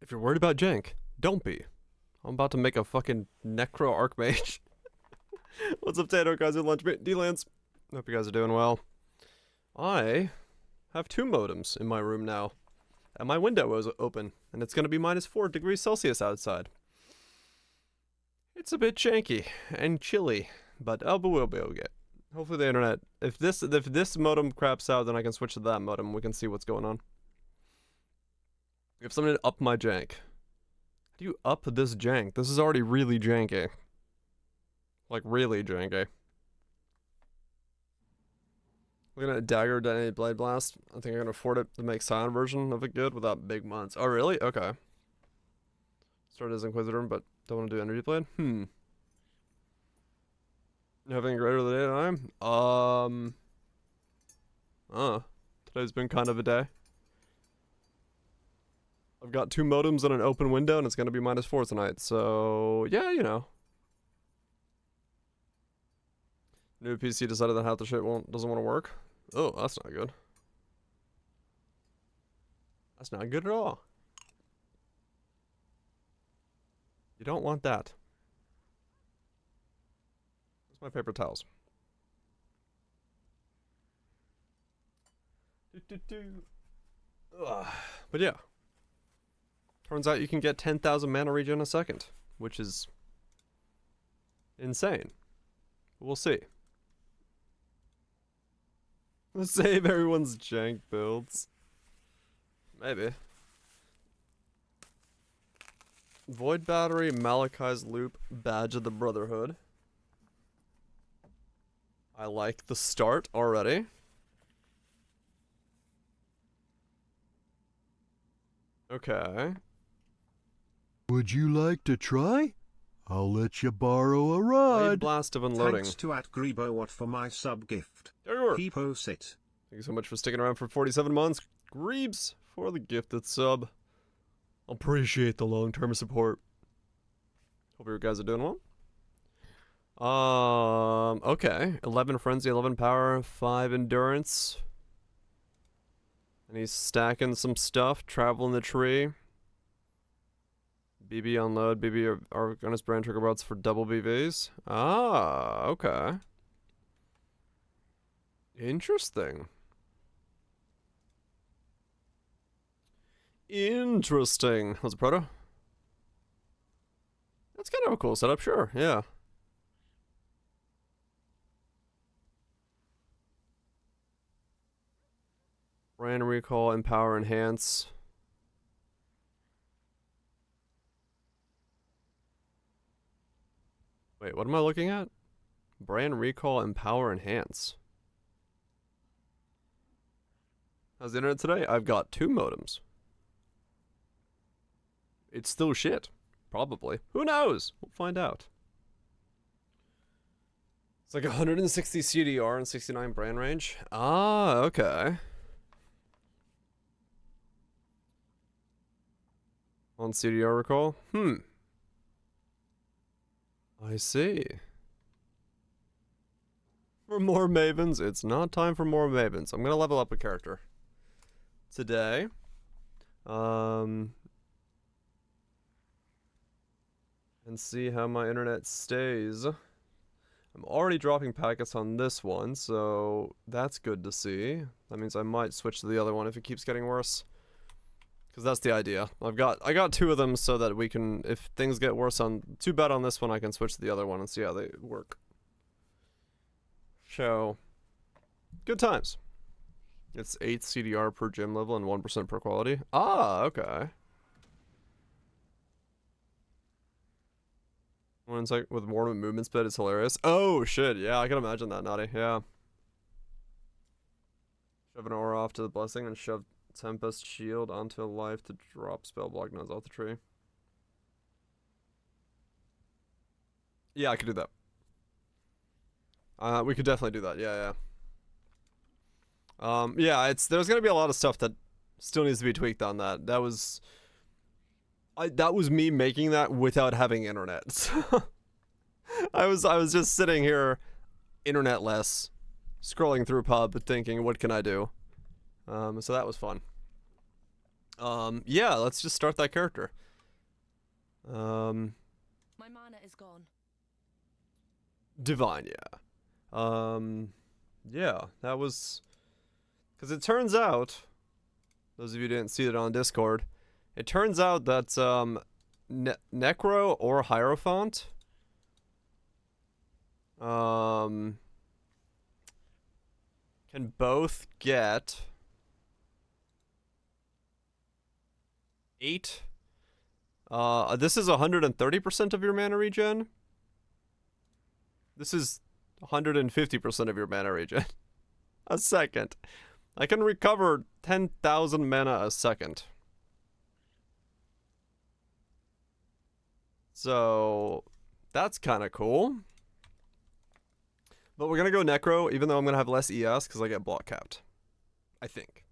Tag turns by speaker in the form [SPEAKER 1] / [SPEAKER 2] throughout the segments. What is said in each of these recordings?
[SPEAKER 1] If you're worried about jank, don't be. I'm about to make a fucking Necro Archmage. What's up, Tato guys at Lunch D-Lance? Hope you guys are doing well. I have 2 modems in my room now. And my window is open, and it's going to be -4 degrees Celsius outside. It's a bit janky and chilly, but we'll be able to get. Hopefully the internet, if this modem craps out, then I can switch to that modem. We can see what's going on. We have something to up my jank. How do you up this jank? This is already really janky. Like, really janky. Looking at Dagger Detonated Blade Blast. I think I can afford it to make silent version of it good without big months. Oh, really? Okay. Started as Inquisitor, but don't want to do Energy Blade? You have anything greater than the day time? Today's been kind of a day. I've got 2 modems and an open window, and it's going to be -4 tonight, so yeah, you know. New PC decided that half the shit doesn't want to work. Oh, that's not good. That's not good at all. You don't want that. Where's my paper towels? But yeah. Turns out you can get 10,000 mana regen a second, which is insane. We'll see. Let's save everyone's jank builds. Maybe. Void Battery, Malachi's Loop, Badge of the Brotherhood. I like the start already. Okay.
[SPEAKER 2] Would you like to try? I'll let you borrow a ride.
[SPEAKER 1] Blast of Unloading.
[SPEAKER 3] Thanks to @GreeboWatt for my sub gift.
[SPEAKER 1] Keep
[SPEAKER 3] it.
[SPEAKER 1] Thank you so much for sticking around for 47 months. Greebs for the gifted sub. Appreciate the long-term support. Hope you guys are doing well. Okay. 11 Frenzy, 11 Power, 5 Endurance. And he's stacking some stuff. Travel in the Tree. BB Unload, BB Arcanus Brand Trigger Bots for double BVs. Ah, okay. Interesting. Interesting. Was it Proto? That's kind of a cool setup, sure, yeah. Brand Recall, Empower, Enhance. Wait, what am I looking at? Brand Recall, Empower, Enhance. How's the internet today? I've got 2 modems. It's still shit. Probably. Who knows? We'll find out. It's like 160 CDR and 69 brand range. Ah, okay. On CDR recall? I see. For more Mavens, it's not time for more Mavens. I'm gonna level up a character today. And see how my internet stays. I'm already dropping packets on this one, so that's good to see. That means I might switch to the other one if it keeps getting worse. Because that's the idea. I got 2 of them so that we can, if things get worse on, too bad on this one, I can switch to the other one and see how they work. So, good times. It's 8 CDR per gym level and 1% per quality. Ah, okay. One insight with more movement speed is hilarious. Oh shit, yeah, I can imagine that, Naughty, yeah. Shove an aura off to the blessing and shove Tempest Shield onto a life to drop spell block nodes off the tree. Yeah, I could do that. We could definitely do that, yeah. Yeah, there's gonna be a lot of stuff that still needs to be tweaked on that. That was me making that without having internet. So I was just sitting here, internetless, scrolling through pub, thinking, what can I do? So that was fun. Yeah, let's just start that character.
[SPEAKER 4] My mana is gone.
[SPEAKER 1] Divine, yeah. Yeah, that was... Because it turns out, those of you who didn't see it on Discord, it turns out that, Necro or Hierophant, can both get 8. This is 130% of your mana regen. This is 150% of your mana regen. A second. I can recover 10,000 mana a second. So, that's kind of cool. But we're going to go Necro, even though I'm going to have less ES, because I get block capped. I think.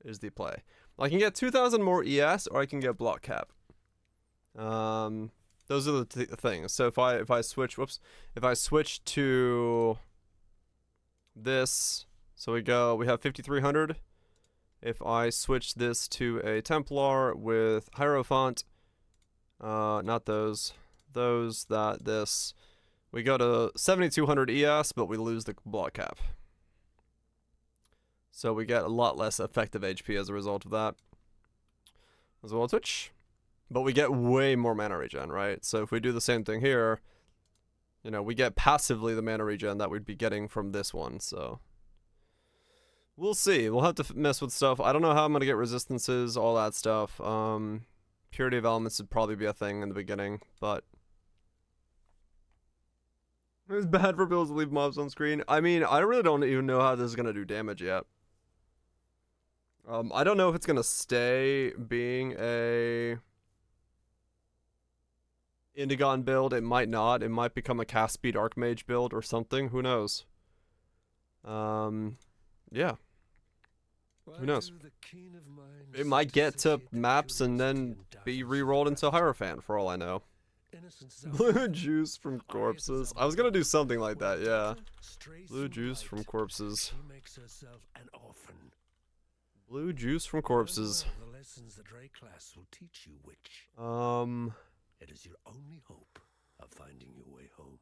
[SPEAKER 1] Is the play. I can get 2,000 more ES, or I can get block cap. Those are the things. So if I switch, if I switch to this, so we have 5,300. If I switch this to a Templar with Hierophant, not those, this, we go to 7,200 ES, but we lose the block cap. So we get a lot less effective HP as a result of that. As well as Twitch. But we get way more mana regen, right? So if we do the same thing here, you know, we get passively the mana regen that we'd be getting from this one, so... We'll see. We'll have to mess with stuff. I don't know how I'm going to get resistances, all that stuff. Purity of Elements would probably be a thing in the beginning, but... It was bad for builds to leave mobs on screen. I mean, I really don't even know how this is going to do damage yet. I don't know if it's going to stay being a... Indigon build. It might not. It might become a cast speed Archmage build or something. Who knows? Yeah. Who knows? It might get to maps and then be re-rolled into Hierophant for all I know. Blue juice from corpses. I was gonna do something like that, yeah. Blue juice from corpses. Blue juice from corpses.
[SPEAKER 5] It is your only hope of finding your way home.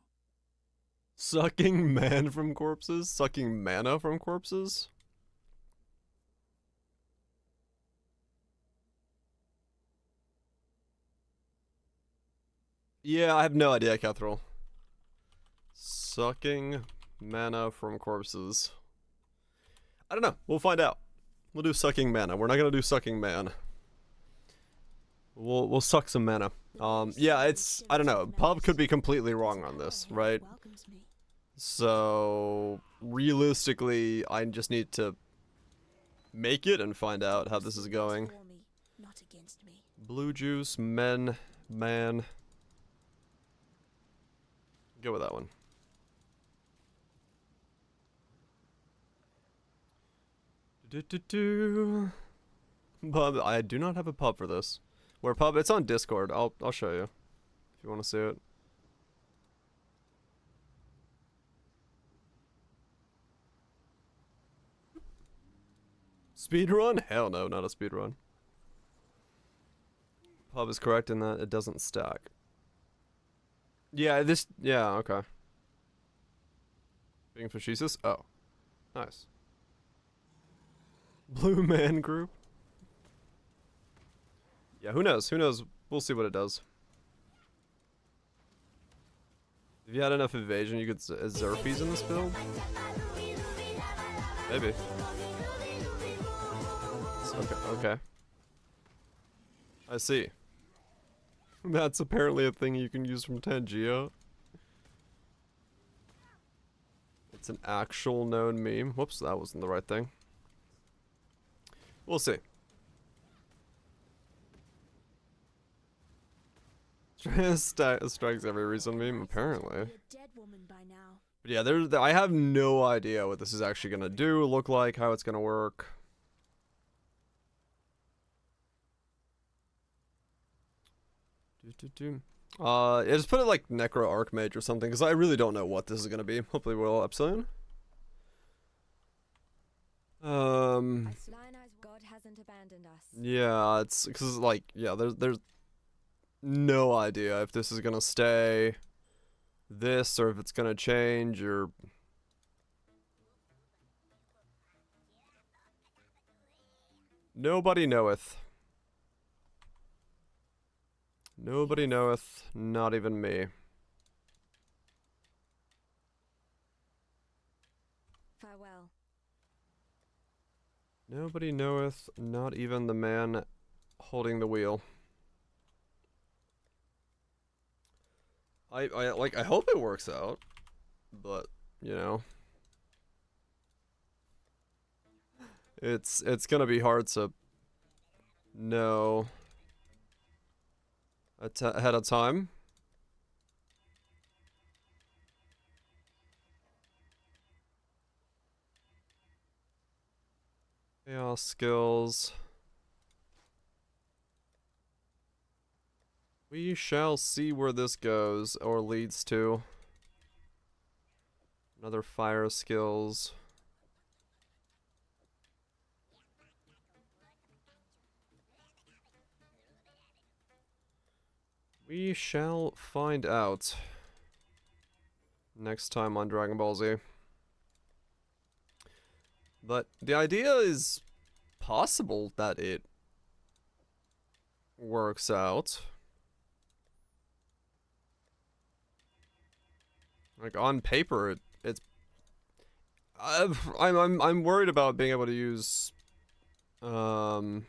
[SPEAKER 1] Sucking man from corpses? Sucking mana from corpses? Yeah, I have no idea, Catherall. Sucking mana from corpses. I don't know. We'll find out. We'll do sucking mana. We're not gonna do sucking man. We'll suck some mana. Yeah, it's, I don't know, Pub could be completely wrong on this, right? So, realistically, I just need to make it and find out how this is going. Blue juice, man. Go with that one. Pub, I do not have a pub for this. Where pub? It's on Discord. I'll show you if you want to see it. Speedrun? Hell no, not a speedrun. Pub is correct in that it doesn't stack. Yeah, yeah, okay. Being fascistus? Oh. Nice. Blue man group? Yeah, who knows? Who knows? We'll see what it does. If you had enough evasion, you could Xerpes in this build? Maybe. Okay. I see. That's apparently a thing you can use from Tangea. It's an actual known meme. Whoops, that wasn't the right thing. We'll see. Strikes every reason meme, apparently. But yeah, I have no idea what this is actually gonna do, look like, how it's gonna work. Yeah, just put it like Necro Archmage or something, because I really don't know what this is gonna be. Hopefully we'll up soon.
[SPEAKER 4] God hasn't abandoned us.
[SPEAKER 1] Yeah, it's because like yeah, there's no idea if this is gonna stay this or if it's gonna change or. Nobody knoweth. Nobody knoweth, not even me.
[SPEAKER 4] Farewell.
[SPEAKER 1] Nobody knoweth, not even the man holding the wheel. I hope it works out, but you know, it's gonna be hard to know ahead of time. Chaos skills. We shall see where this goes or leads to. Another fire skills. We shall find out next time on Dragon Ball Z. But the idea is possible that it works out. Like on paper, it's. I'm worried about being able to use. I'm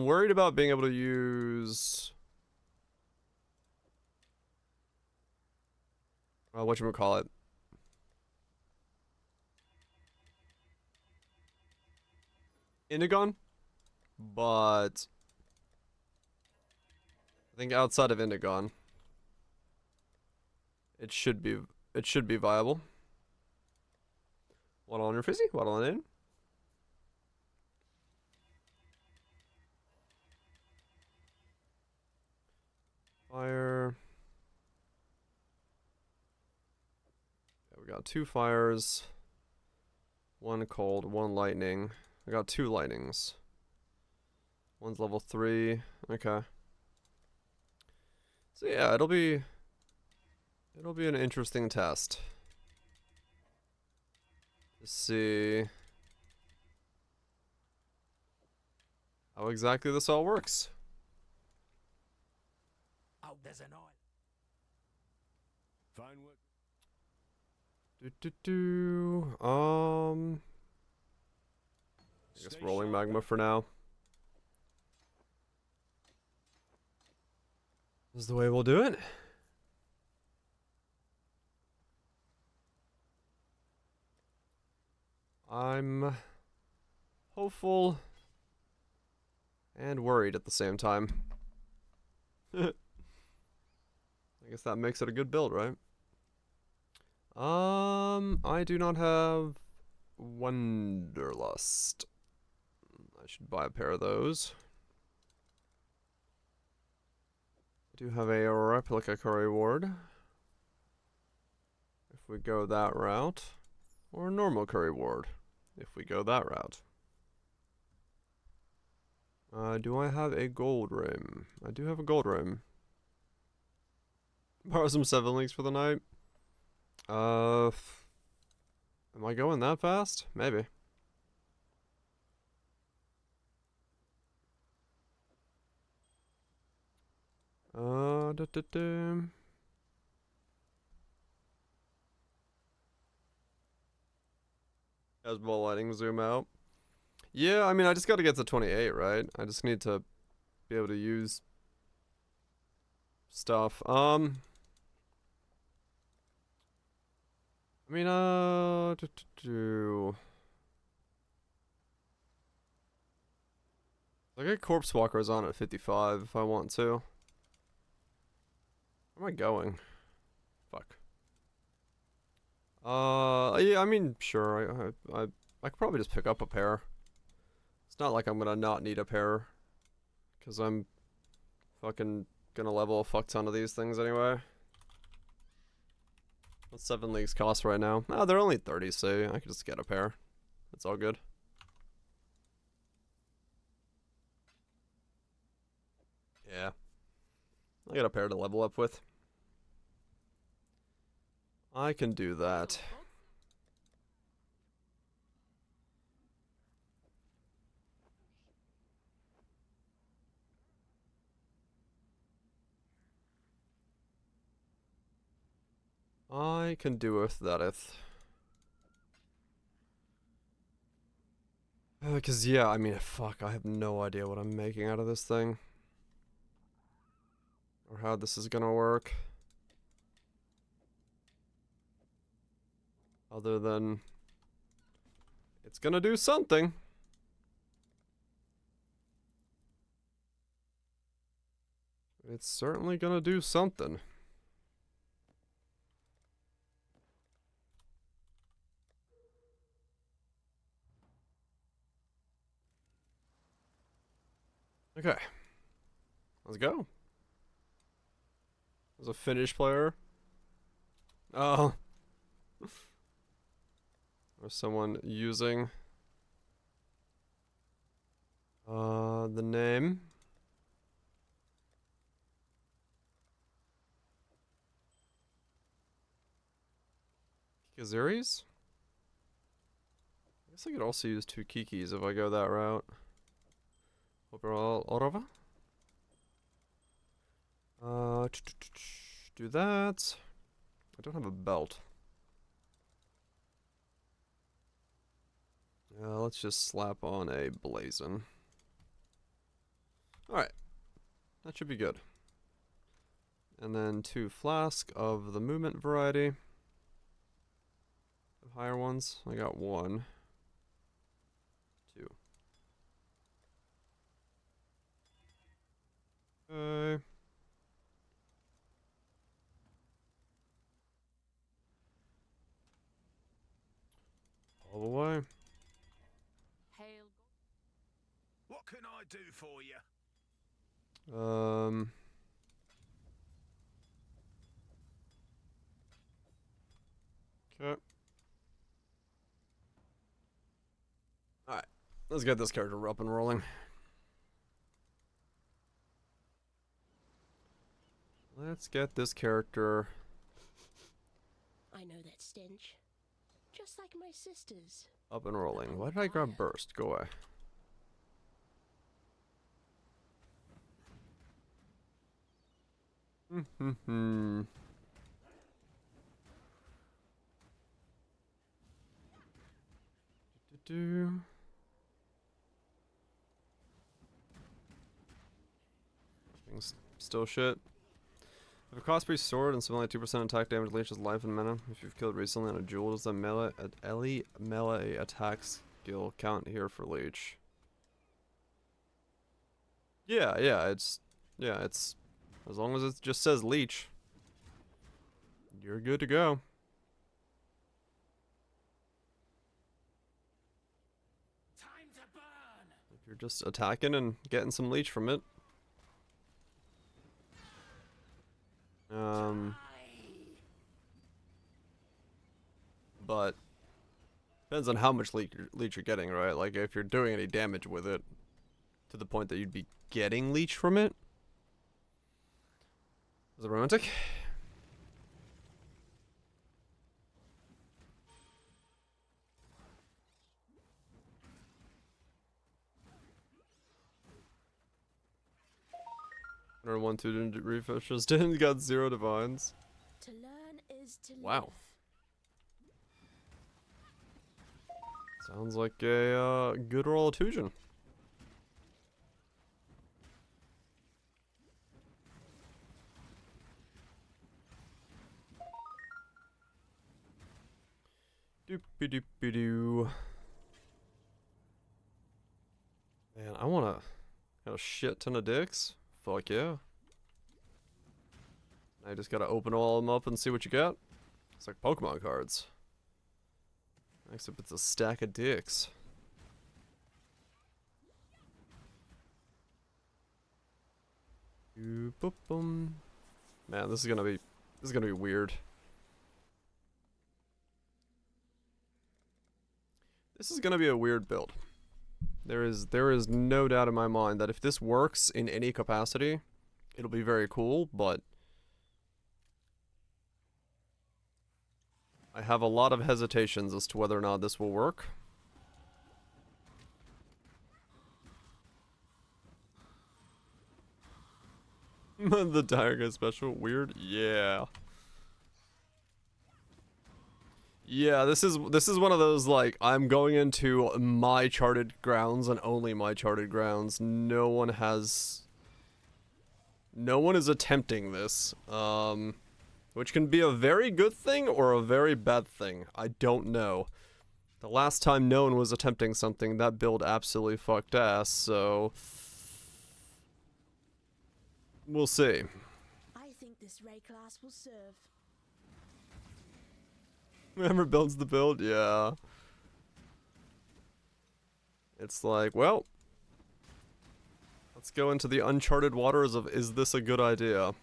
[SPEAKER 1] worried about being able to use. Whatchamacallit. Indigon? But. I think outside of Indigon. It should be viable. Waddle on your fizzy, waddle on in. Fire. Yeah, we got 2 fires. 1 cold, 1 lightning. I got 2 lightnings. One's level 3. Okay. So yeah, it'll be an interesting test. To see how exactly this all works.
[SPEAKER 5] Oh, there's an oil. Fine work.
[SPEAKER 1] I guess rolling magma for now. This is the way we'll do it. I'm hopeful and worried at the same time. I guess that makes it a good build, right? I do not have Wanderlust. I should buy a pair of those. I do have a replica curry ward. If we go that route. Or a normal curry ward. If we go that route. Do I have a gold rim? I do have a gold rim. Borrow some 7 links for the night. Am I going that fast? Maybe. As ball lighting zoom out. Yeah, I mean, I just gotta get to 28, right? I just need to be able to use stuff. I mean, I get Corpse Walkers on at 55 if I want to. Where am I going? Fuck. Yeah, I mean, sure. I could probably just pick up a pair. It's not like I'm gonna not need a pair, cause I'm fucking gonna level a fuck ton of these things anyway. What's 7 leagues cost right now? Oh, they're only 30, so I could just get a pair. It's all good. Yeah. I got a pair to level up with. I can do that. I can do with that. Because, yeah, I mean, fuck, I have no idea what I'm making out of this thing. Or how this is gonna work. Other than... it's gonna do something. It's certainly gonna do something. Okay. Let's go. There's a Finnish player. Oh. Or someone using the name. Kazuris? I guess I could also use 2 Kikis if I go that route. Overall, Orova? Do that. I don't have a belt. Let's just slap on a blazon. Alright. That should be good. And then 2 flask of the movement variety. The higher ones. I got 1. 2. Okay. All the way.
[SPEAKER 6] Hail.
[SPEAKER 5] What can I do for you?
[SPEAKER 1] Okay. Alright. Let's get this character up and rolling. Let's get this character
[SPEAKER 6] I know that stench. Just like my sister's.
[SPEAKER 1] up and rolling. Why did I grab burst? Go away. Do. Things still shit. If a cosplay sword and something like 2% attack damage leeches life and mana, if you've killed recently on a jewel, does the melee attack skill count here for leech? Yeah, it's as long as it just says leech, you're good to go.
[SPEAKER 5] Time to burn.
[SPEAKER 1] If you're just attacking and getting some leech from it. But depends on how much leech you're getting, right? Like if you're doing any damage with it to the point that you'd be getting leech from it. Is it romantic? Or 1-2 didn't refreshes, didn't got 0 divines.
[SPEAKER 6] To learn is to
[SPEAKER 1] Wow.
[SPEAKER 6] live.
[SPEAKER 1] Sounds like a good roll of Tusion. Doopy-doopy-doo. Man, I wanna have a shit ton of dicks. Fuck yeah. I just gotta open all of them up and see what you got. It's like Pokemon cards. Except it's a stack of dicks. Man, this is gonna be weird. This is gonna be a weird build. There is no doubt in my mind that if this works in any capacity, it'll be very cool, but I have a lot of hesitations as to whether or not this will work. The Dire Guy special, weird? Yeah. Yeah, this is one of those, like, I'm going into my charted grounds and only my charted grounds. No one is attempting this. Which can be a very good thing or a very bad thing. I don't know. The last time no one was attempting something, that build absolutely fucked ass, so we'll see.
[SPEAKER 6] I think this ray class will serve.
[SPEAKER 1] Whoever builds the build, yeah. It's like, well, let's go into the uncharted waters of, is this a good idea?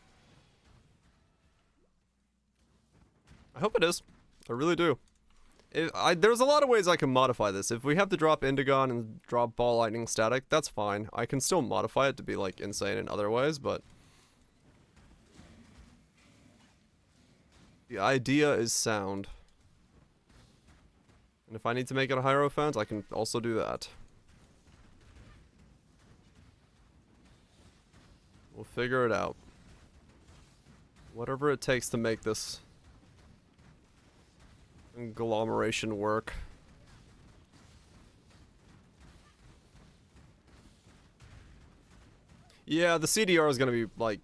[SPEAKER 1] I hope it is. I really do. There's a lot of ways I can modify this. If we have to drop Indigon and drop Ball Lightning Static, that's fine. I can still modify it to be, like, insane in other ways, but the idea is sound. And if I need to make it a Hierophant, I can also do that. We'll figure it out. Whatever it takes to make this agglomeration work. Yeah, the CDR is gonna be like,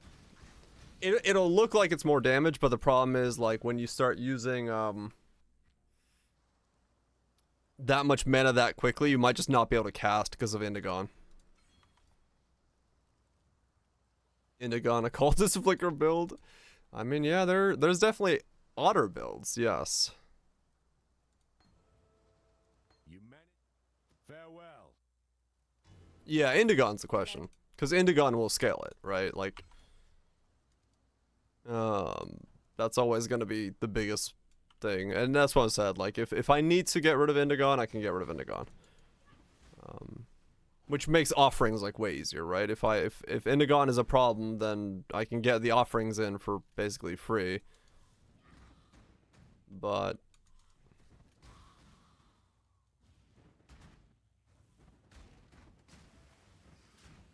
[SPEAKER 1] it'll look like it's more damage, but the problem is, like, when you start using that much mana that quickly, you might just not be able to cast because of Indigon. Indigon, a Cultist Flicker build. I mean, yeah, there's definitely otter builds, yes.
[SPEAKER 5] You manage. Farewell.
[SPEAKER 1] Yeah, Indigon's the question. Because Indigon will scale it, right? Like, that's always going to be the biggest thing. And that's what I said. Like, if I need to get rid of Indigon, I can get rid of Indigon. Which makes offerings, like, way easier, right? If Indigon is a problem, then I can get the offerings in for basically free. But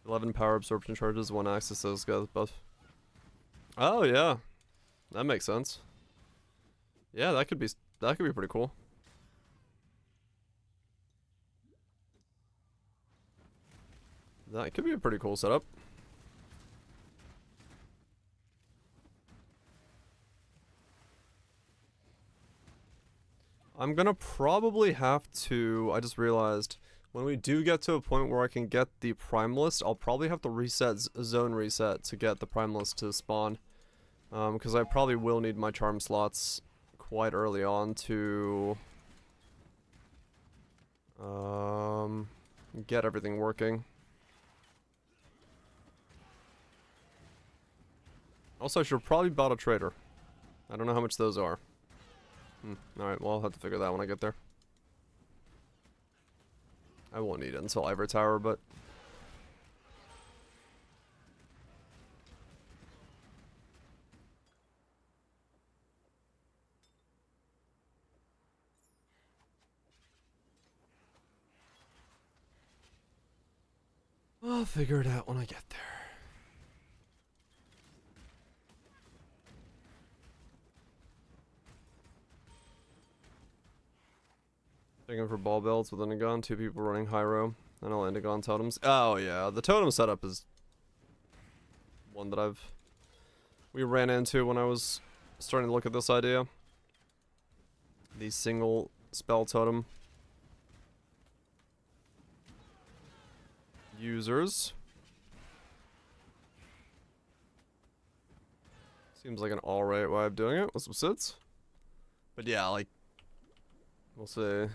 [SPEAKER 1] 11 power absorption charges, 1 access to those guys buff. Oh yeah, that makes sense. Yeah, that could be pretty cool. That could be a pretty cool setup. I'm gonna probably have to, I just realized, when we do get to a point where I can get the Primalist, I'll probably have to reset, zone reset to get the Primalist to spawn. Because I probably will need my charm slots quite early on to get everything working. Also, I should probably bought a trader. I don't know how much those are. Alright, well, I'll have to figure that when I get there. I won't need it until Ivory Tower, but I'll figure it out when I get there. Checking for ball belts with Indigon, 2 people running Hyro, and all Indigon totems. Oh yeah, the totem setup is one that we ran into when I was starting to look at this idea. The single spell totem users. Seems like an alright way of doing it with some sits. But yeah, like, we'll see.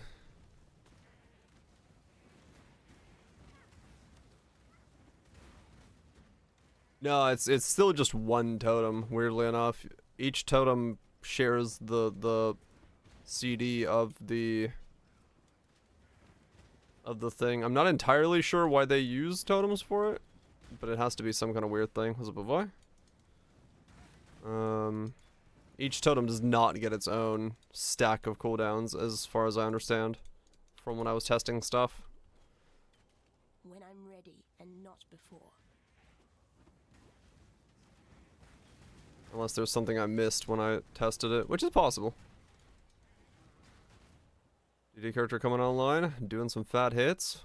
[SPEAKER 1] No, it's still just one totem, weirdly enough. Each totem shares the CD of the of the thing. I'm not entirely sure why they use totems for it, but it has to be some kind of weird thing. Was it Bavoy? Each totem does not get its own stack of cooldowns, as far as I understand, from when I was testing stuff.
[SPEAKER 6] When I'm ready and not before.
[SPEAKER 1] Unless there's something I missed when I tested it, which is possible. DD character coming online, doing some fat hits.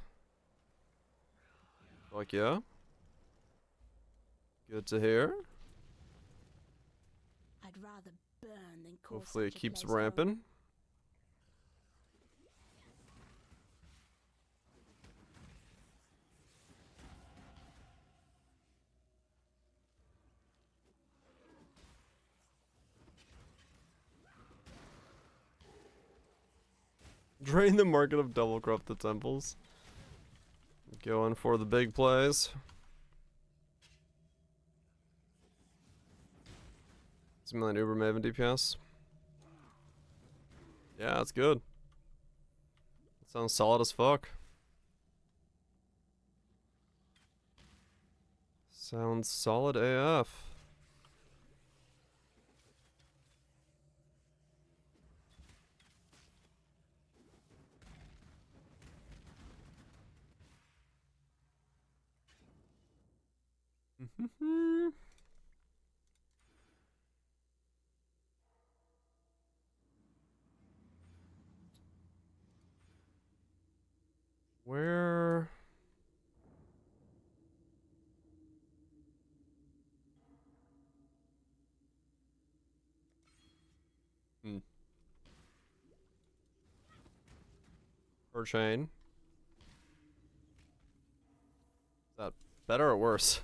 [SPEAKER 1] Like, yeah. Good to hear.
[SPEAKER 6] I'd rather burn than call
[SPEAKER 1] Hopefully it
[SPEAKER 6] such a
[SPEAKER 1] keeps
[SPEAKER 6] place home.
[SPEAKER 1] ramping. Drain the market of double corrupted temples. Going for the big plays. It's a million Uber Maven DPS. Yeah, that's good. That sounds solid as fuck. Sounds solid AF. Where? Per chain. Is that better or worse?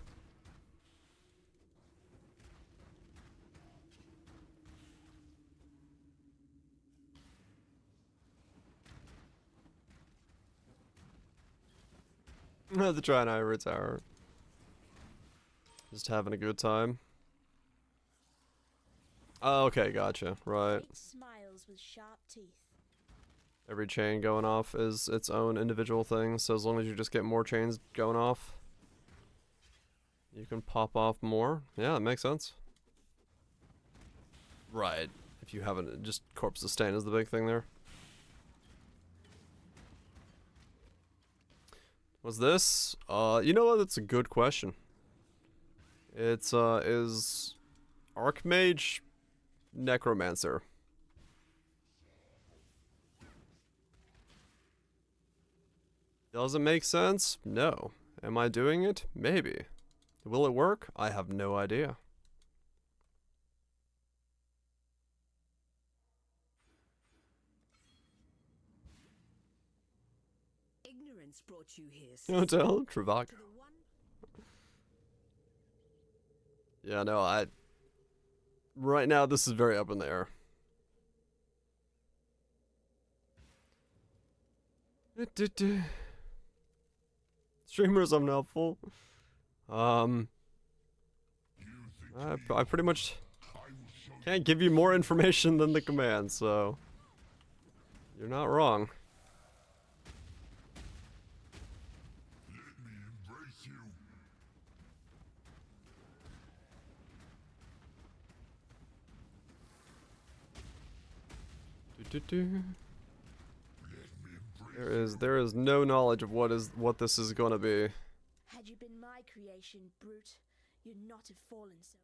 [SPEAKER 1] The Try and Ivory Tower. Just having a good time. Oh, okay, gotcha. Right.
[SPEAKER 6] Great smiles with sharp teeth.
[SPEAKER 1] Every chain going off is its own individual thing, so as long as you just get more chains going off, you can pop off more. Yeah, that makes sense. Right. If you haven't, just corpse sustain is the big thing there. Was this? You know what? That's a good question. It's, is Archmage Necromancer. Does it make sense? No. Am I doing it? Maybe. Will it work? I have no idea.
[SPEAKER 7] Ignorance brought you here.
[SPEAKER 1] Hotel Travago. Yeah, no, right now this is very up in the air. Streamers unhelpful. I pretty much can't give you more information than the command, so you're not wrong. There is no knowledge of what this is gonna be.
[SPEAKER 6] Had you been my creation, brute, you'd not have fallen so.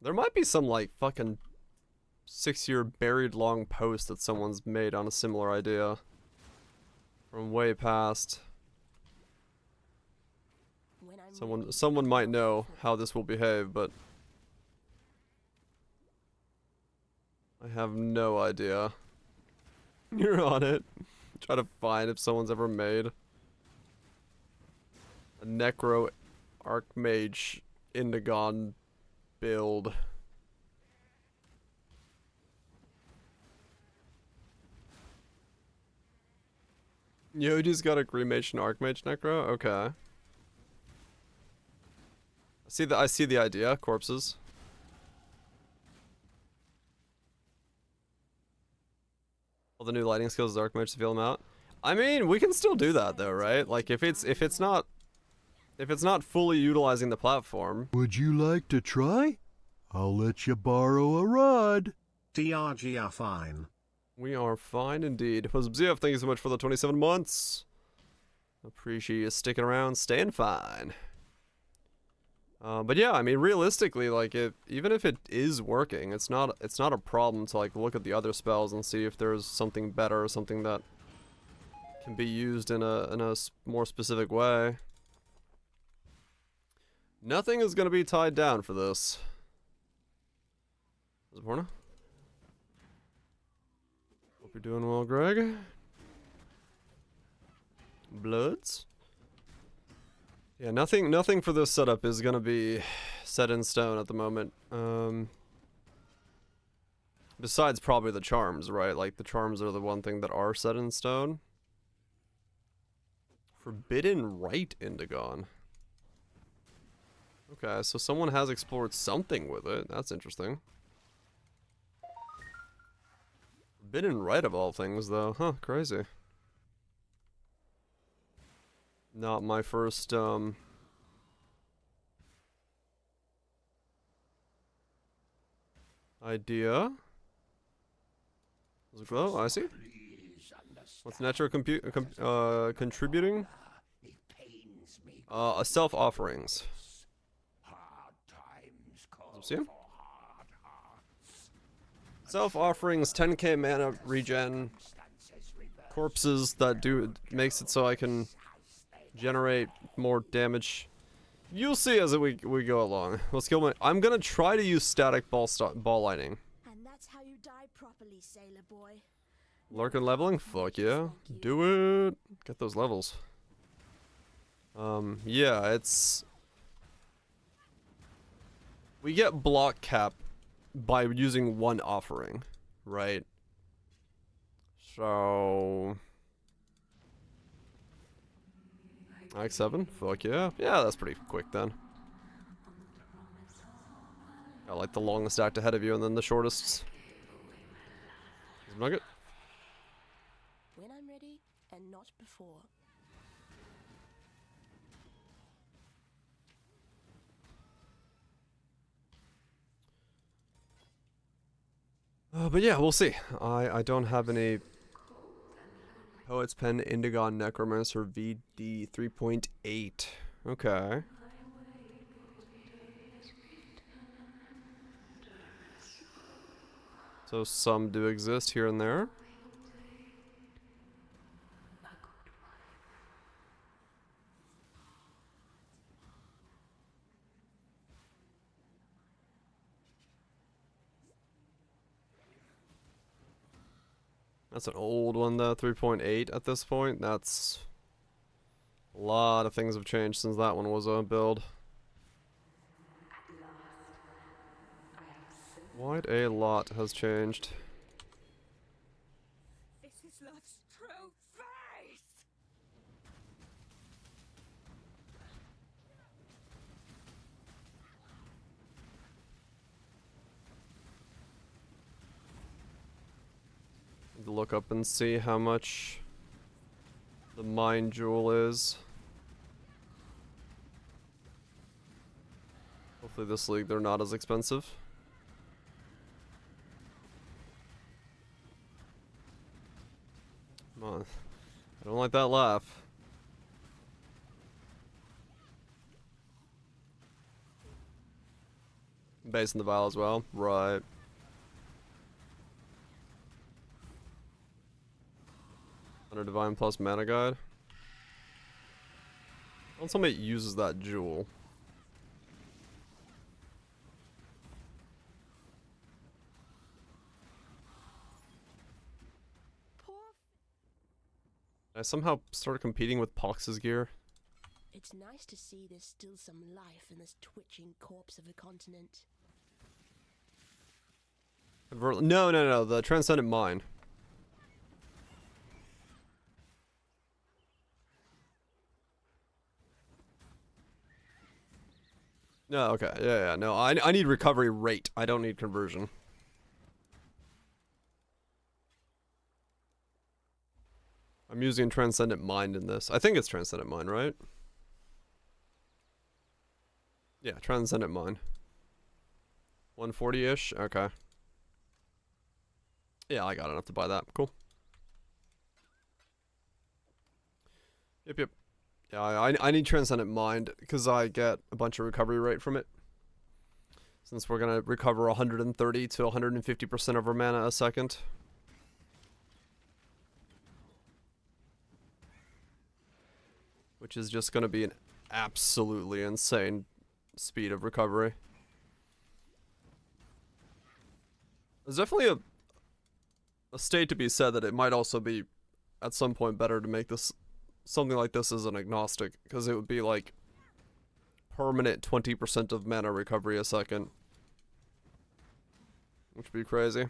[SPEAKER 1] There might be some like fucking 6-year buried long post that someone's made on a similar idea from way past.
[SPEAKER 6] When I'm ready,
[SPEAKER 1] Someone might know how this will behave, but I have no idea. You're on it. Try to find if someone's ever made a Necro Archmage Indigon build. You just got a Cremation Archmage Necro? Okay. I see the idea, corpses. All the new lighting skills is Archmage to feel them out. I mean, we can still do that though, right? Like if it's not fully utilizing the platform.
[SPEAKER 2] Would you like to try? I'll let you borrow a rod.
[SPEAKER 3] DRG are fine.
[SPEAKER 1] We are fine indeed. ZF, thank you so much for the 27 months. Appreciate you sticking around, staying fine. But yeah, I mean, realistically, like, even if it is working, it's not a problem to like look at the other spells and see if there's something better or something that can be used in a more specific way. Nothing is gonna be tied down for this. Is it Porno? Hope you're doing well, Greg. Bloods. Yeah, nothing for this setup is gonna be set in stone at the moment. Besides probably the charms, right? Like the charms are the one thing that are set in stone. Forbidden Rite Indigon. Okay, so someone has explored something with it. That's interesting. Forbidden Rite of all things, though. Huh, crazy. Not my first, idea. Does it glow? I see. What's Necro contributing? Self-offerings. See? Self-offerings, 10k mana regen. Corpses that makes it so I can generate more damage. You'll see as we go along. Let's go. I'm gonna try to use static ball lightning.
[SPEAKER 6] And that's how you die properly, sailor boy.
[SPEAKER 1] Larkin leveling? Fuck yeah. Do it. Get those levels. Yeah, we get block cap by using one offering, right? So Act 7? Fuck yeah. Yeah, that's pretty quick then. I like the longest act ahead of you and then the shortest. Nugget?
[SPEAKER 6] When I'm ready, and not before.
[SPEAKER 1] But yeah, we'll see. I don't have any Poet's Pen Indigon Necromancer VD 3.8. Okay. So some do exist here and there. That's an old one though, 3.8 at this point. That's a lot of things have changed since that one was a build. Quite a lot has changed.
[SPEAKER 7] This is love's true face!
[SPEAKER 1] Look up and see how much the Mind Jewel is. Hopefully this league they're not as expensive. Come on. I don't like that laugh. Base in the vial as well. Right. Under Divine plus Mana Guide. Unless somebody uses that jewel. I somehow started competing with Pox's gear.
[SPEAKER 6] It's nice to see there's still some life in this twitching corpse of a continent.
[SPEAKER 1] No, the Transcendent Mine. No, okay, yeah, no, I need recovery rate. I don't need conversion. I'm using Transcendent Mind in this. I think it's Transcendent Mind, right? Yeah, Transcendent Mind. 140-ish? Okay. Yeah, I got enough to buy that. Cool. Yep. Yeah, I need Transcendent Mind because I get a bunch of recovery rate from it. Since we're going to recover 130 to 150% of our mana a second. Which is just going to be an absolutely insane speed of recovery. There's definitely a state to be said that it might also be at some point better to make this something like this as an agnostic, because it would be like permanent 20% of mana recovery a second, which would be crazy.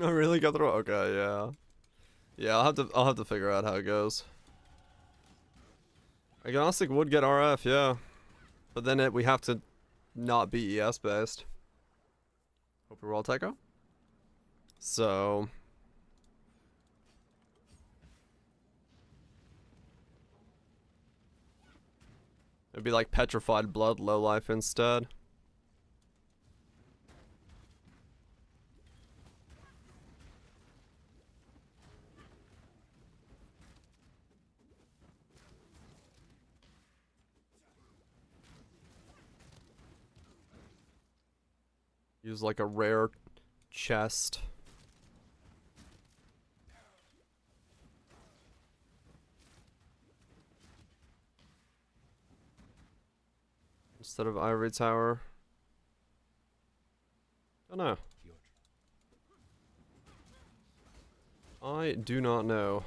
[SPEAKER 1] I really got through. Okay, yeah. I'll have to figure out how it goes. Agnostic would get RF, yeah, but then we have to not be ES based. Hope you're well, Tycho. So it'd be like Petrified Blood, low life instead. Use like a rare chest. Instead of Ivory Tower. Oh no. I do not know.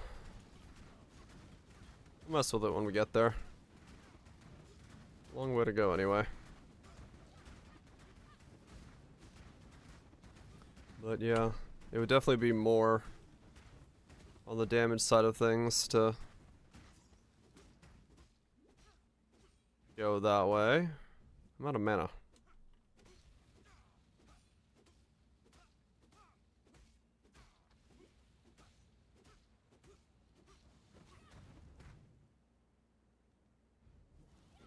[SPEAKER 1] We'll mess with it when we get there. Long way to go anyway. But yeah, it would definitely be more on the damage side of things to go that way. I'm out of mana.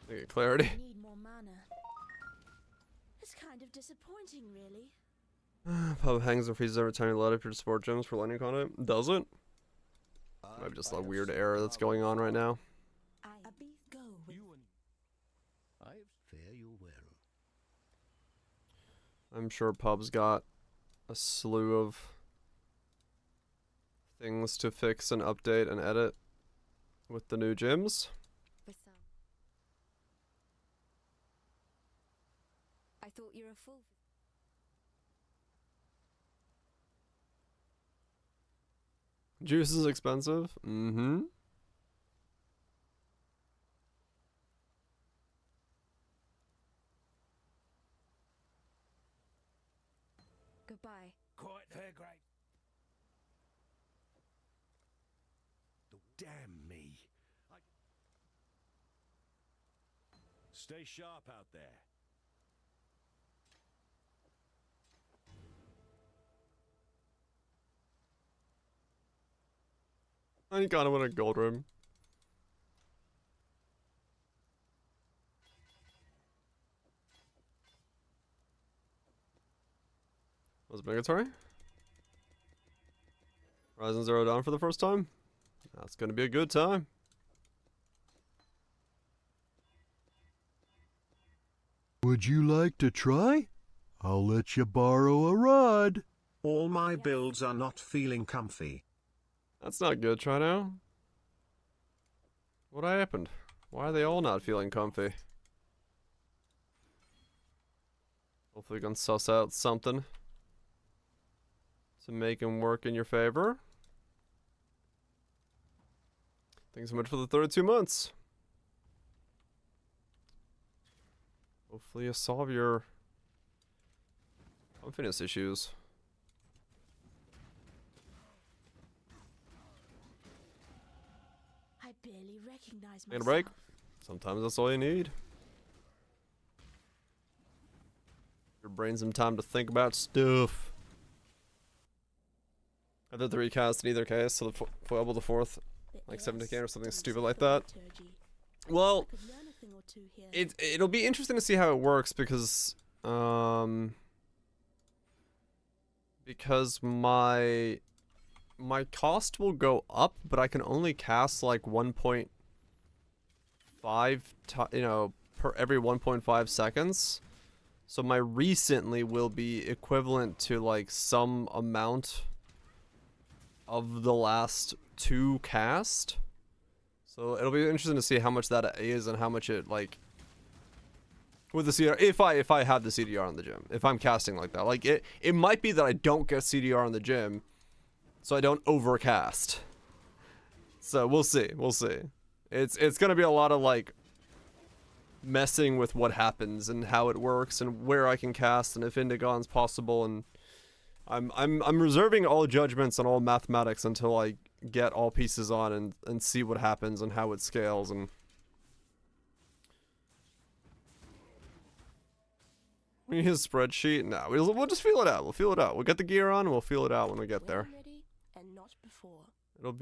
[SPEAKER 1] I get clarity.
[SPEAKER 6] I need more mana. It's kind of disappointing, really.
[SPEAKER 1] Pub hangs and freezes every time you let up your support gems for lightning content. Does it? Maybe just a weird error that's going on right now.
[SPEAKER 6] Go with
[SPEAKER 2] I fare you well.
[SPEAKER 1] I'm sure Pub's got a slew of things to fix and update and edit with the new gyms.
[SPEAKER 4] For some. I thought you were a fool.
[SPEAKER 1] Juice is expensive. Mm-hmm.
[SPEAKER 4] Goodbye.
[SPEAKER 5] Quite fair, great. Damn me. Stay sharp out there.
[SPEAKER 1] I kind of want a gold room. Was it obligatory? Horizon Zero Dawn for the first time? That's gonna be a good time.
[SPEAKER 2] Would you like to try? I'll let you borrow a rod.
[SPEAKER 3] All my builds are not feeling comfy.
[SPEAKER 1] That's not good, try now. What happened? Why are they all not feeling comfy? Hopefully we can suss out something to make them work in your favor. Thanks so much for the 32 months. Hopefully you solve your confidence issues.
[SPEAKER 6] I barely recognize
[SPEAKER 1] Take a
[SPEAKER 6] myself.
[SPEAKER 1] break. Sometimes that's all you need. Your Your brain some time to think about stuff. I did 3 casts in either case, so the foible the 4th, like 17k or something stupid like that. Well, it'll be interesting to see how it works because my cost will go up, but I can only cast like 1.5 per every 1.5 seconds. So my recently will be equivalent to like some amount of the last 2 cast. So it'll be interesting to see how much that is and how much it like with the CDR, if I have the CDR on the gym, if I'm casting like that. Like it might be that I don't get CDR on the gym, so I don't overcast. So we'll see. It's gonna be a lot of like messing with what happens and how it works and where I can cast and if Indigon's possible, and I'm reserving all judgments and all mathematics until I get all pieces on and see what happens and how it scales. And we use a spreadsheet? No, we'll just feel it out. We'll feel it out. We'll get the gear on and we'll feel it out when we get there.
[SPEAKER 6] And not before.
[SPEAKER 1] It'll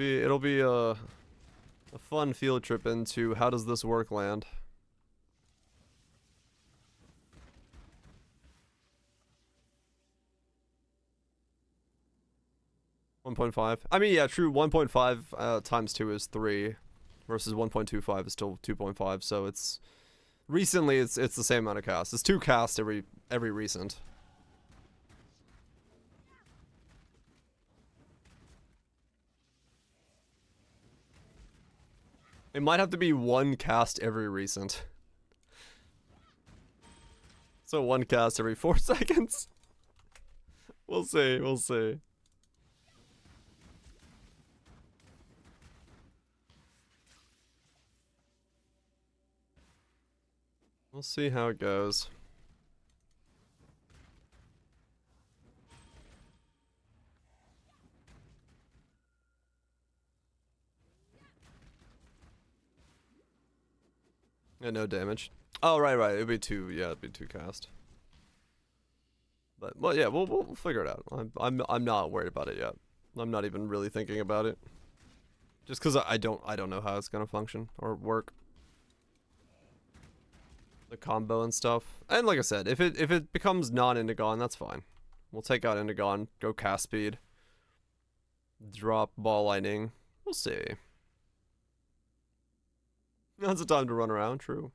[SPEAKER 1] be a fun field trip into how does this work land. .5. I mean, yeah, true. 1.5 times 2 is 3, versus 1.25 is still 2.5. So it's recently it's the same amount of casts. It's 2 casts every recent. It might have to be 1 cast every recent. So 1 cast every 4 seconds. We'll see. We'll see. We'll see how it goes. Yeah, no damage. Oh, right. It'd be 2. Yeah, it'd be 2 cast. But well, yeah, we'll figure it out. I'm not worried about it yet. I'm not even really thinking about it. Just because I don't know how it's gonna function or work. The combo and stuff. And like I said, if it becomes non-Indigon, that's fine. We'll take out Indigon, go cast speed, drop ball lightning. We'll see. That's the time to run around, true.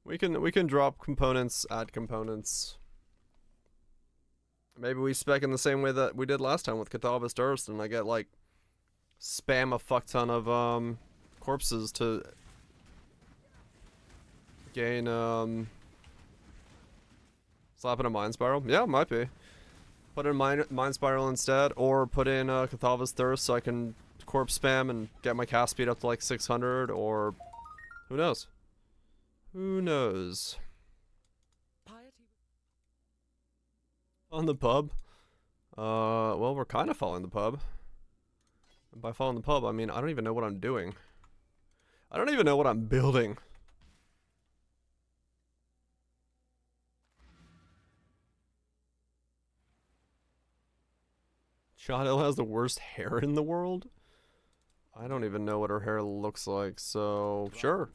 [SPEAKER 1] We can drop components, add components. Maybe we spec in the same way that we did last time with Catawba Durst, and I get like spam a fuck ton of corpses to gain slap in a mind spiral. Yeah, might be. Put in mind spiral instead, or put in Catawba's Thirst so I can corpse spam and get my cast speed up to like 600, or who knows? Who knows? On the pub? Well, we're kind of following the pub. And by following the pub, I mean I don't even know what I'm doing. I don't even know what I'm building. Shadel has the worst hair in the world? I don't even know what her hair looks like, so sure.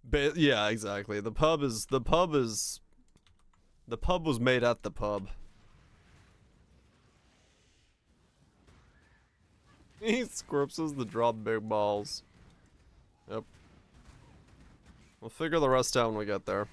[SPEAKER 1] But yeah, exactly. The pub was made at the pub. He scorpses the drop big balls. Yep. We'll figure the rest out when we get there.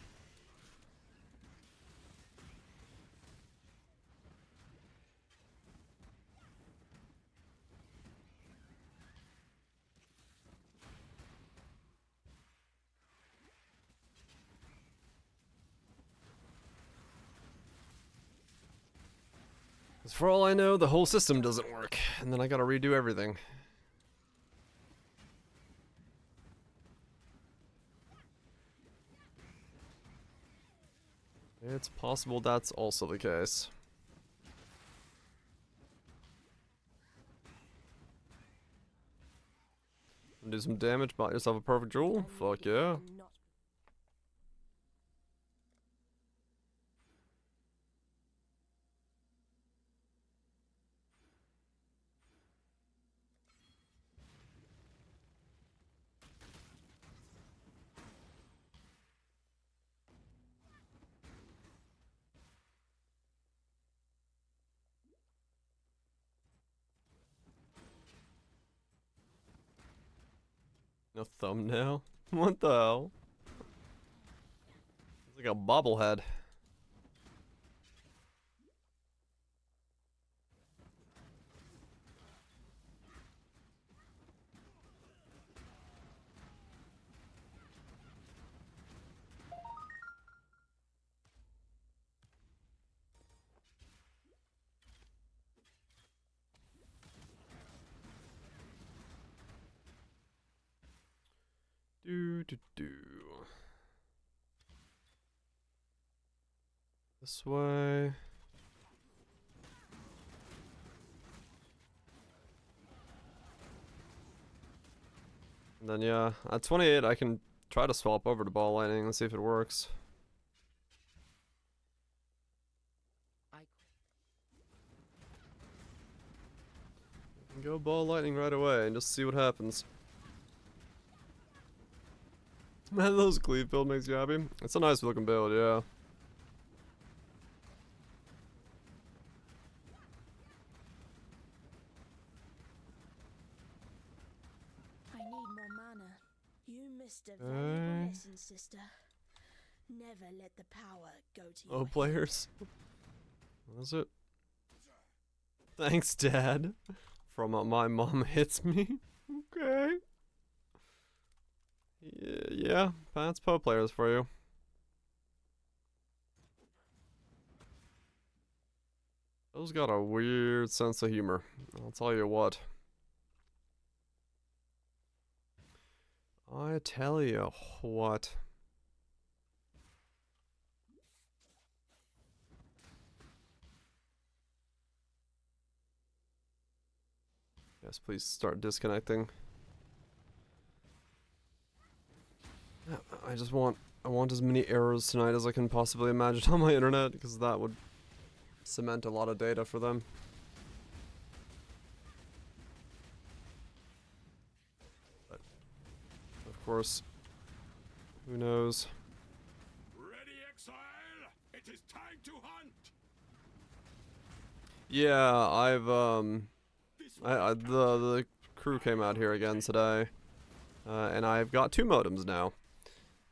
[SPEAKER 1] For all I know, the whole system doesn't work, and then I gotta redo everything. It's possible that's also the case. Do some damage, buy yourself a perfect jewel. Fuck yeah. No thumbnail? What the hell? It's like a bobblehead. Do. This way. And then yeah, at 28 I can try to swap over to ball lightning and see if it works. Go ball lightning right away and just see what happens. Man, those cleave build makes you happy. It's a nice looking build, yeah.
[SPEAKER 6] I need more mana. You missed a valuable lesson, sister. Never let the power go to your
[SPEAKER 1] Oh,
[SPEAKER 6] head.
[SPEAKER 1] players. What is it? Thanks, Dad. From my mom hits me. Okay. Yeah, that's Poe players for you. Those got a weird sense of humor. I'll tell you what. I tell you what. Yes, please start disconnecting. I want as many errors tonight as I can possibly imagine on my internet, because that would cement a lot of data for them. But, of course, who knows?
[SPEAKER 5] Ready, exile? It is time to hunt.
[SPEAKER 1] Yeah, the crew came out here again today, and I've got 2 modems now.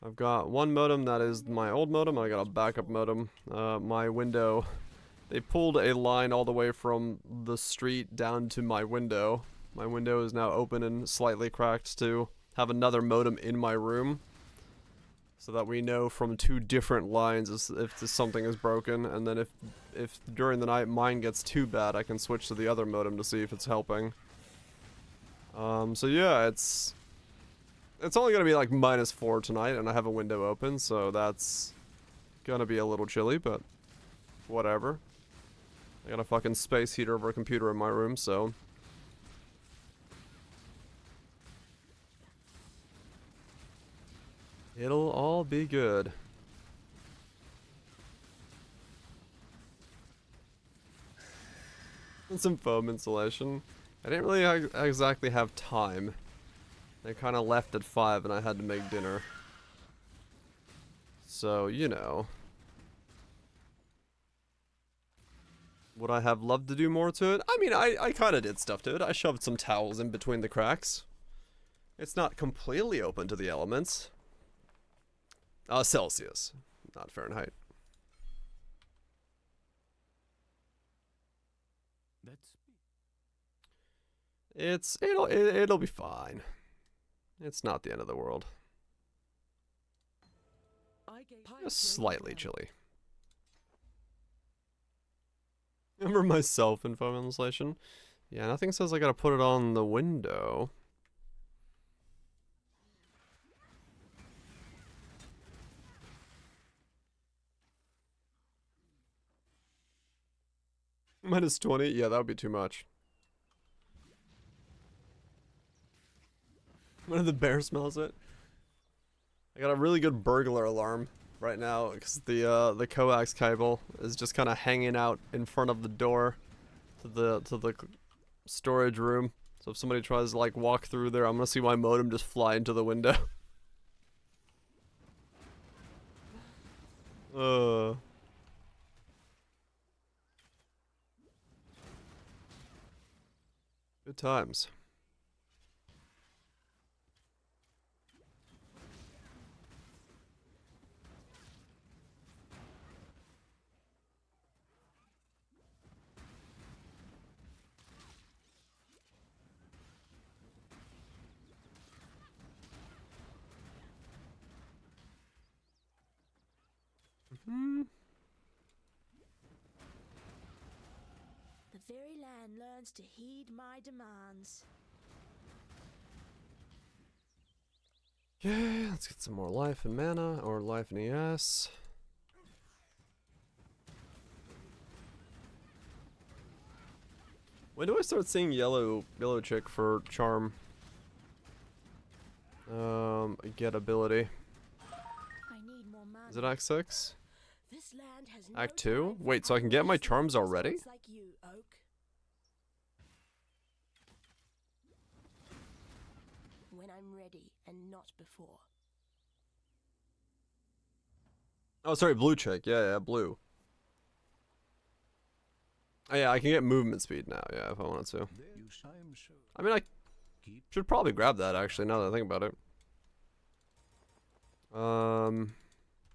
[SPEAKER 1] I've got one modem that is my old modem, and I got a backup modem. My window, they pulled a line all the way from the street down to my window. My window is now open and slightly cracked to have another modem in my room, so that we know from 2 different lines if something is broken, and then if during the night mine gets too bad, I can switch to the other modem to see if it's helping. So yeah, it's only gonna be like -4 tonight, and I have a window open, so that's gonna be a little chilly, but whatever. I got a fucking space heater over a computer in my room, so. It'll all be good. And some foam insulation. I didn't really exactly have time. They kind of left at 5 and I had to make dinner. So, you know. Would I have loved to do more to it? I mean, I kind of did stuff to it. I shoved some towels in between the cracks. It's not completely open to the elements. Celsius, not Fahrenheit. It'll be fine. It's not the end of the world. Just slightly chilly. Remember myself in foam insulation? Yeah, nothing says I gotta put it on the window. -20? Yeah, that would be too much. When the bear smells it. I got a really good burglar alarm right now because the coax cable is just kind of hanging out in front of the door to the storage room. So if somebody tries to like walk through there, I'm gonna see my modem just fly into the window. Good times.
[SPEAKER 6] The very land learns to heed my demands.
[SPEAKER 1] Yeah, let's get some more life and mana, or life and ES. When do I start seeing yellow chick for charm? Get ability.
[SPEAKER 6] I need more mana.
[SPEAKER 1] Is it Act 6?
[SPEAKER 6] This land has
[SPEAKER 1] Act
[SPEAKER 6] no
[SPEAKER 1] 2?
[SPEAKER 6] time for
[SPEAKER 1] Wait, so I can get my charms already?
[SPEAKER 6] adolescents like you, Oak. When I'm ready and not before.
[SPEAKER 1] Oh, sorry, blue chick. Yeah, blue. Oh, yeah, I can get movement speed now, yeah, if I wanted to. I mean, I should probably grab that, actually, now that I think about it.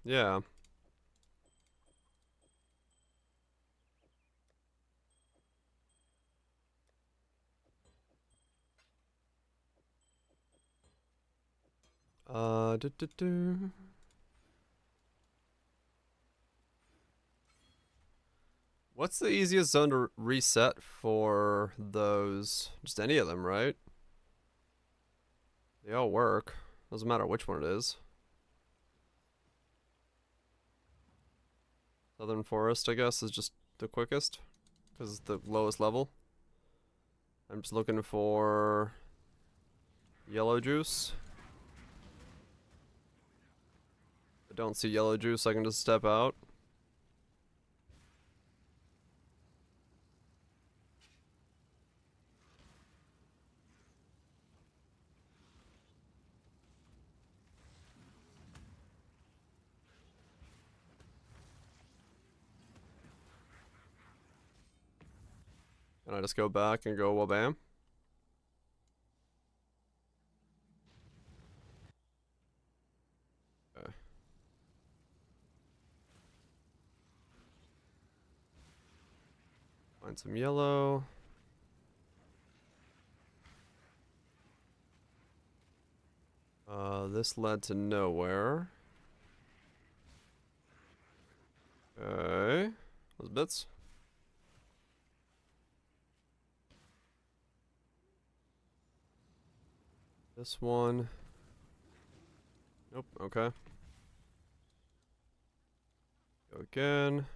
[SPEAKER 1] Yeah. Do. What's the easiest zone to reset for those? Just any of them, right? They all work. Doesn't matter which one it is. Southern Forest, I guess, is just the quickest. Because it's the lowest level. I'm just looking for yellow juice. If I don't see yellow juice, I can just step out. And I just go back and go wabam. Okay. Find some yellow. This led to nowhere. Okay. Those bits. This one. Nope, okay. Go again.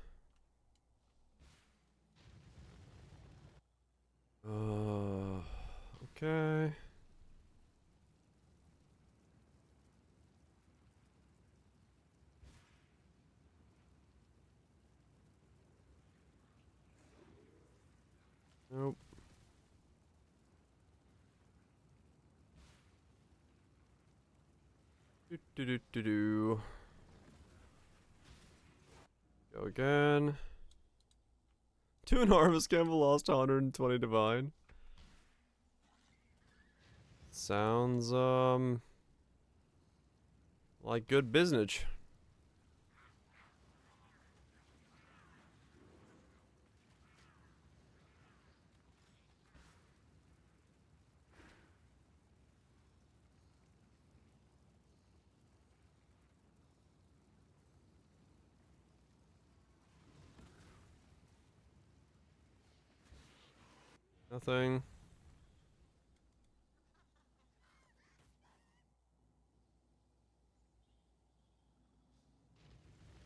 [SPEAKER 1] Okay. Nope. Do. Go again. 2 in Harvest Campbell lost 120 divine. Sounds like good business. Nothing.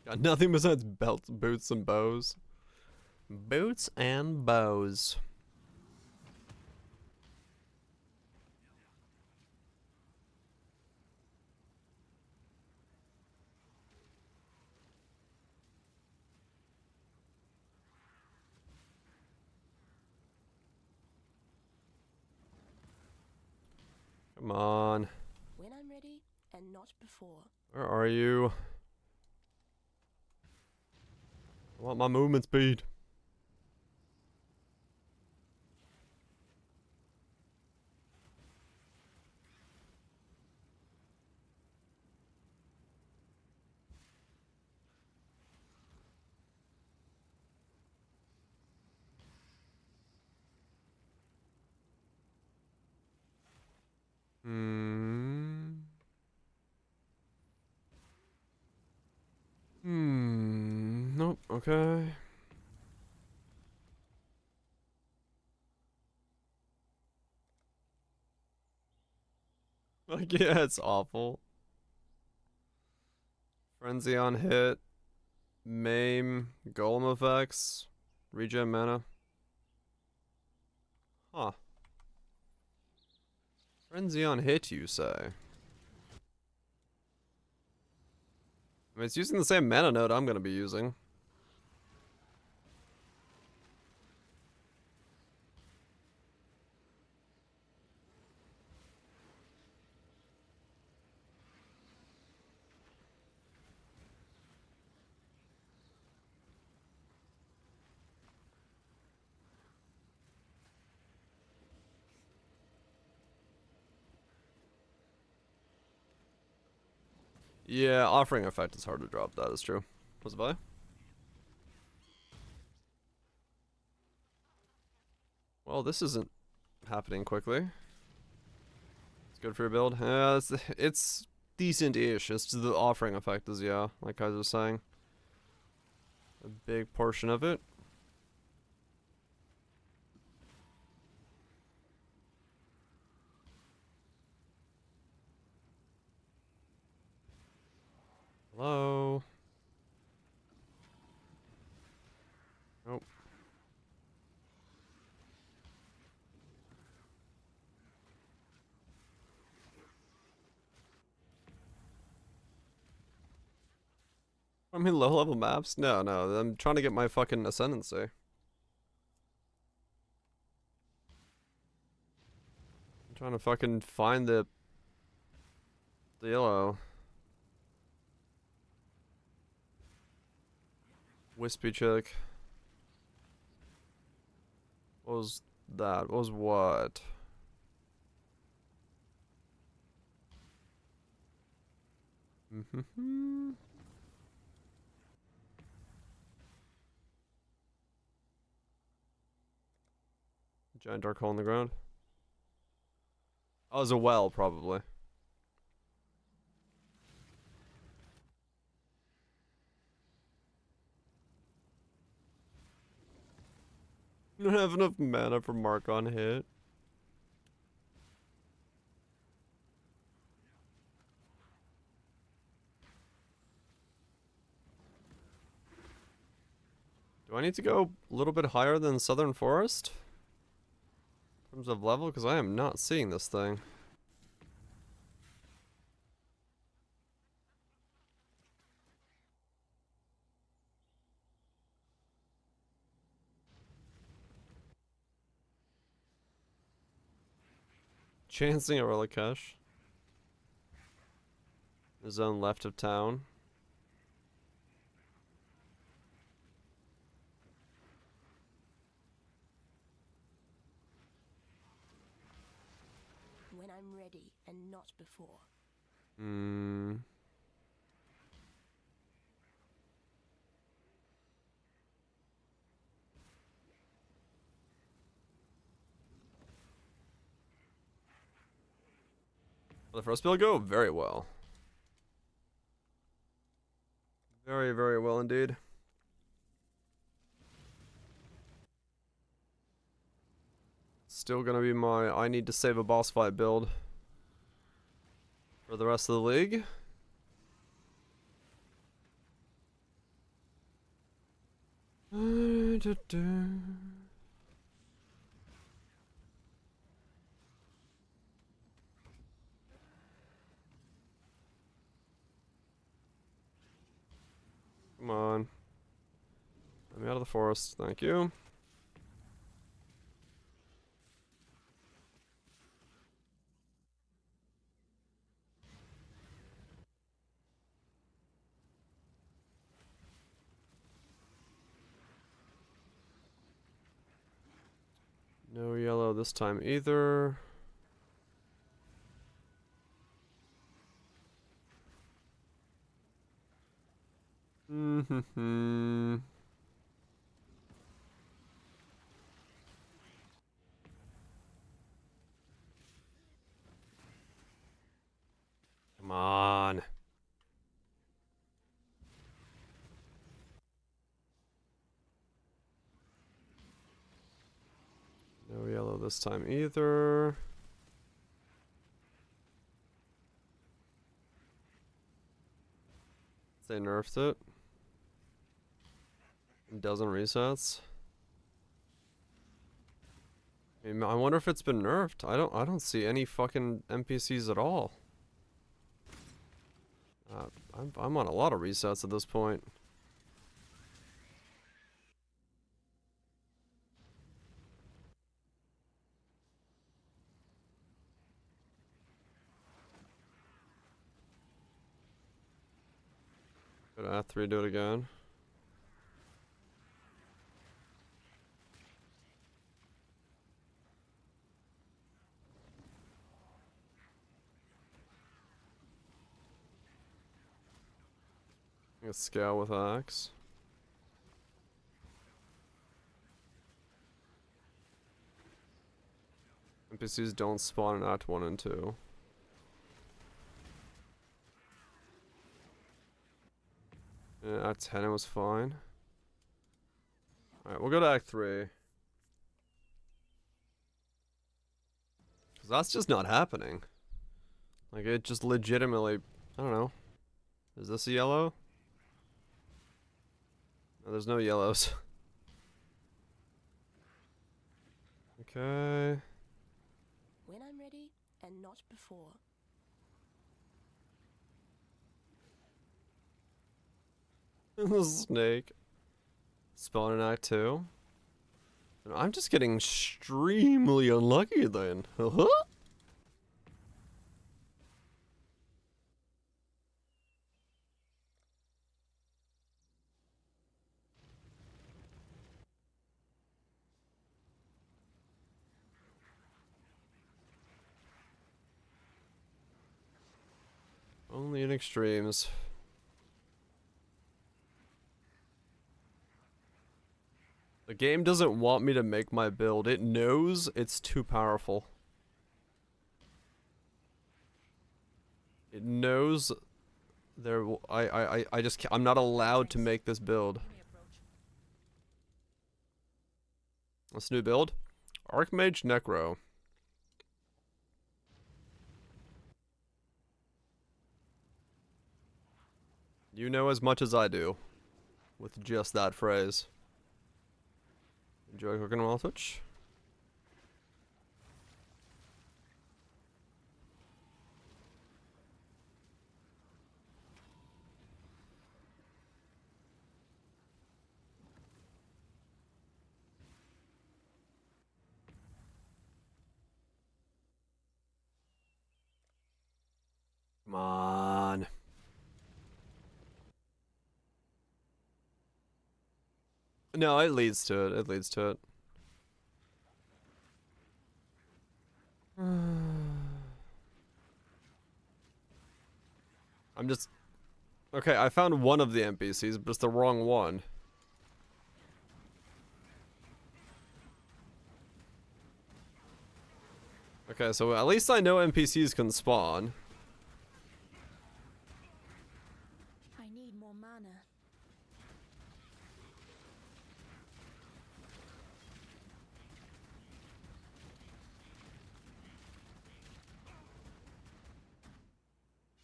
[SPEAKER 1] Got nothing besides belts, boots, and bows. Boots and bows. Come on.
[SPEAKER 6] When I'm ready, and not before.
[SPEAKER 1] Where are you? I want my movement speed. Nope, okay. Like, yeah, it's awful. Frenzy on hit. Maim. Golem effects. Regen mana. Huh. Frenzy on hit, you say? I mean, it's using the same mana node I'm gonna be using. Yeah, offering effect is hard to drop, that is true. Was it by? Well, this isn't happening quickly. It's good for your build. Yeah, it's decent-ish. It's just the offering effect is, yeah, like I was saying. A big portion of it. Hello? Nope. I mean, low-level maps? No, no, I'm trying to get my fucking ascendancy. I'm trying to fucking find the yellow. Wispy chick. What was that? What was what? Giant dark hole in the ground. Oh, it was a well, probably. You don't have enough mana for mark on hit. Do I need to go a little bit higher than Southern Forest? In terms of level? Because I am not seeing this thing. Chancing a relic cache. The zone left of town.
[SPEAKER 6] When I'm ready, and not before.
[SPEAKER 1] The first build go very well. Very, very well indeed. Still gonna be my I need to save a boss fight build for the rest of the league. Come on. Let me out of the forest. Thank you. yellow this time either. Mm-hmm. Come on. No yellow this time either. They nerfed it. Dozen resets. I mean, I wonder if it's been nerfed. I don't see any fucking NPCs at all. I'm on a lot of resets at this point. Go to Act 3, do it again. Scale with axe. NPCs don't spawn in Act 1 and 2. Yeah, Act 10 it was fine. Alright, we'll go to Act 3. Because that's just not happening. Like, it just legitimately... I don't know. Is this a yellow? No, there's no yellows. Okay.
[SPEAKER 6] When I'm ready, and not before.
[SPEAKER 1] The snake. Spawn in Act 2. I'm just getting extremely unlucky then. Only in extremes. The game doesn't want me to make my build. It knows it's too powerful. It knows there. I just can't, I'm not allowed to make this build. What's new build? Archmage Necro. You know as much as I do with just that phrase. Enjoy cooking while Twitch. Come on. No, it leads to it. It leads to it. I'm just... Okay, I found one of the NPCs, but it's the wrong one. Okay, so at least I know NPCs can spawn.
[SPEAKER 6] I need more mana.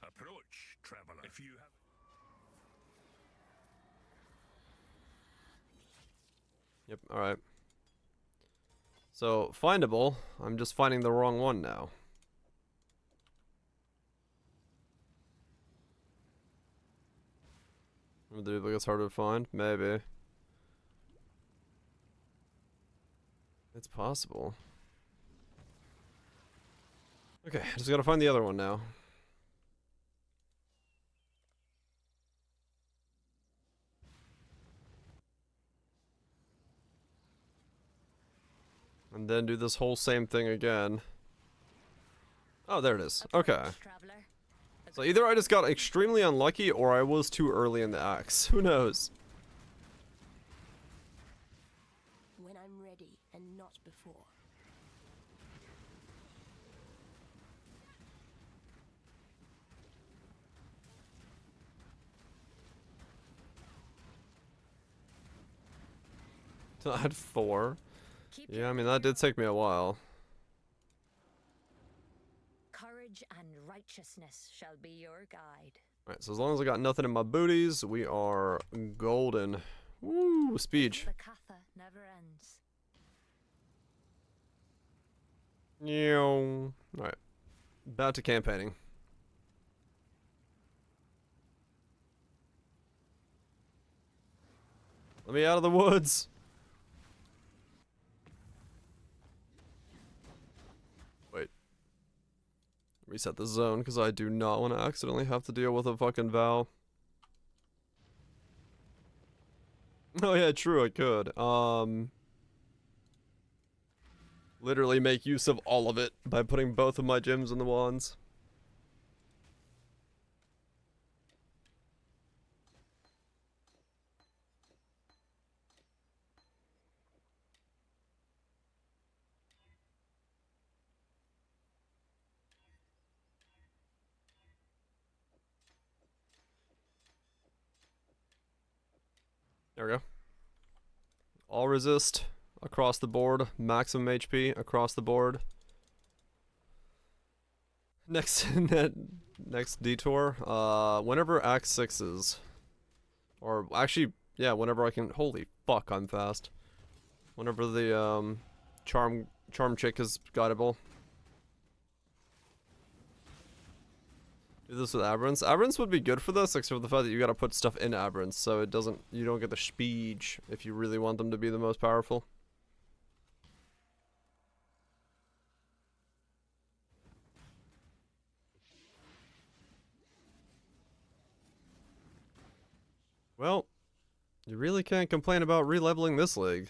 [SPEAKER 5] Approach, traveler. If you have...
[SPEAKER 1] Yep, alright. So, findable. I'm just finding the wrong one now. Maybe the duplicate's harder to find? Maybe. It's possible. Okay, just gotta find the other one now. And then do this whole same thing again. Oh, there it is. Okay. So either I just got extremely unlucky or I was too early in the axe. Who knows?
[SPEAKER 6] When I'm ready and not before.
[SPEAKER 1] I had 4. Yeah, I mean, that did take me a while.
[SPEAKER 8] Courage and righteousness shall be your guide.
[SPEAKER 1] Alright, so as long as I got nothing in my booties, we are golden. Woo, speed.
[SPEAKER 8] The katha never ends.
[SPEAKER 1] Alright. Back to campaigning. Let me out of the woods. Wait. Reset the zone, because I do not want to accidentally have to deal with a fucking Val. Oh yeah, true, I could. Literally make use of all of it by putting both of my gems in the wands. There we go. All resist across the board. Maximum HP across the board. Next next detour. Whenever Act 6s. Or actually, yeah, whenever I can. Holy fuck, I'm fast. Whenever the charm chick is guidable. Do this with Aberrants. Aberrants would be good for this, except for the fact that you gotta put stuff in Aberrants, so it doesn't, you don't get the speed if you really want them to be the most powerful. Well, you really can't complain about re-leveling this league.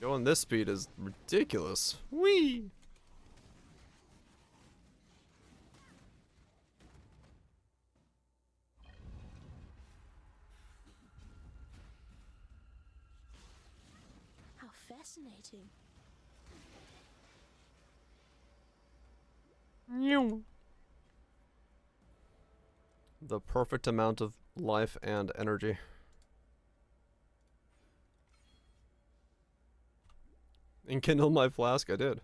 [SPEAKER 1] Going this speed is ridiculous. Whee!
[SPEAKER 6] How fascinating.
[SPEAKER 1] The perfect amount of life and energy. Enkindle my flask? I did.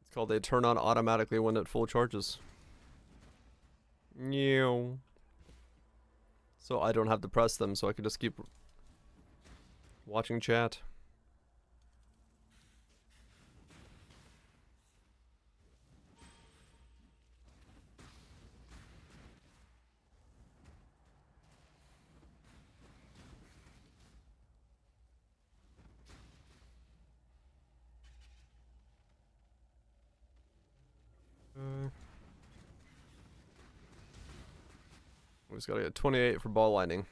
[SPEAKER 1] It's called they turn on automatically when it full charges. So I don't have to press them, so I can just keep watching chat. We just gotta get 28 for ball lightning.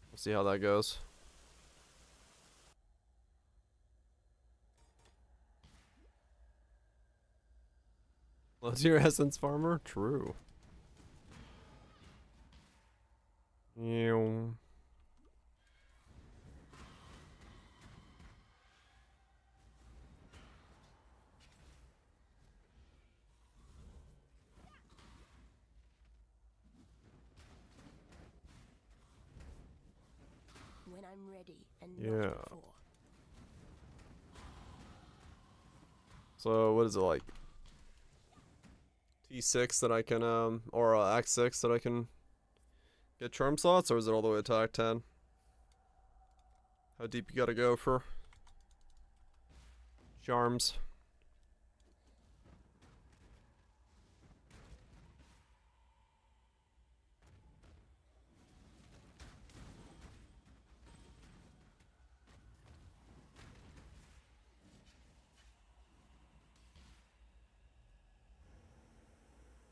[SPEAKER 1] We'll see how that goes. Loves your essence farmer? True. Ew.
[SPEAKER 6] When I'm ready and
[SPEAKER 1] Yeah.
[SPEAKER 6] not before.
[SPEAKER 1] So what is it like? T6 that I can or Act 6 that I can get charm slots, or is it all the way to Act 10? How deep you gotta go for charms?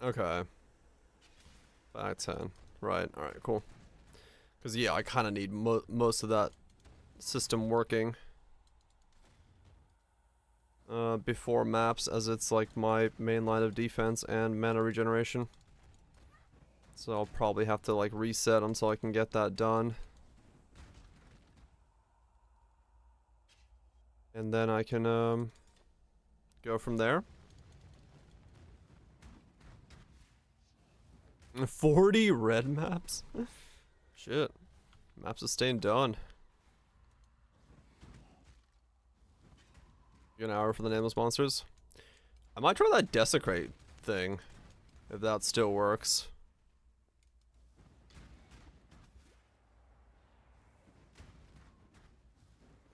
[SPEAKER 1] Okay. Act 10. Right, alright, cool. Because, yeah, I kind of need most of that system working before maps, as it's like my main line of defense and mana regeneration. So I'll probably have to like reset until I can get that done. And then I can go from there. 40 red maps? Shit. Maps are staying done. An hour for the nameless monsters. I might try that desecrate thing, if that still works.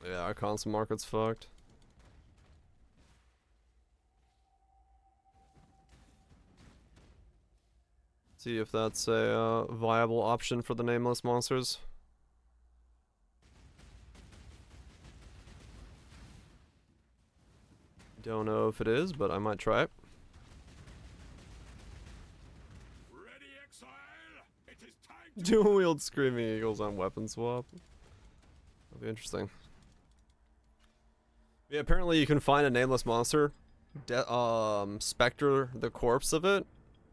[SPEAKER 1] Yeah, our console market's fucked. See if that's a viable option for the nameless monsters. Don't know if it is, but I might try it.
[SPEAKER 5] Ready, exile? It is time to
[SPEAKER 1] Dual wield screaming eagles on weapon swap. That'll be interesting. Yeah, apparently you can find a nameless monster, specter the corpse of it,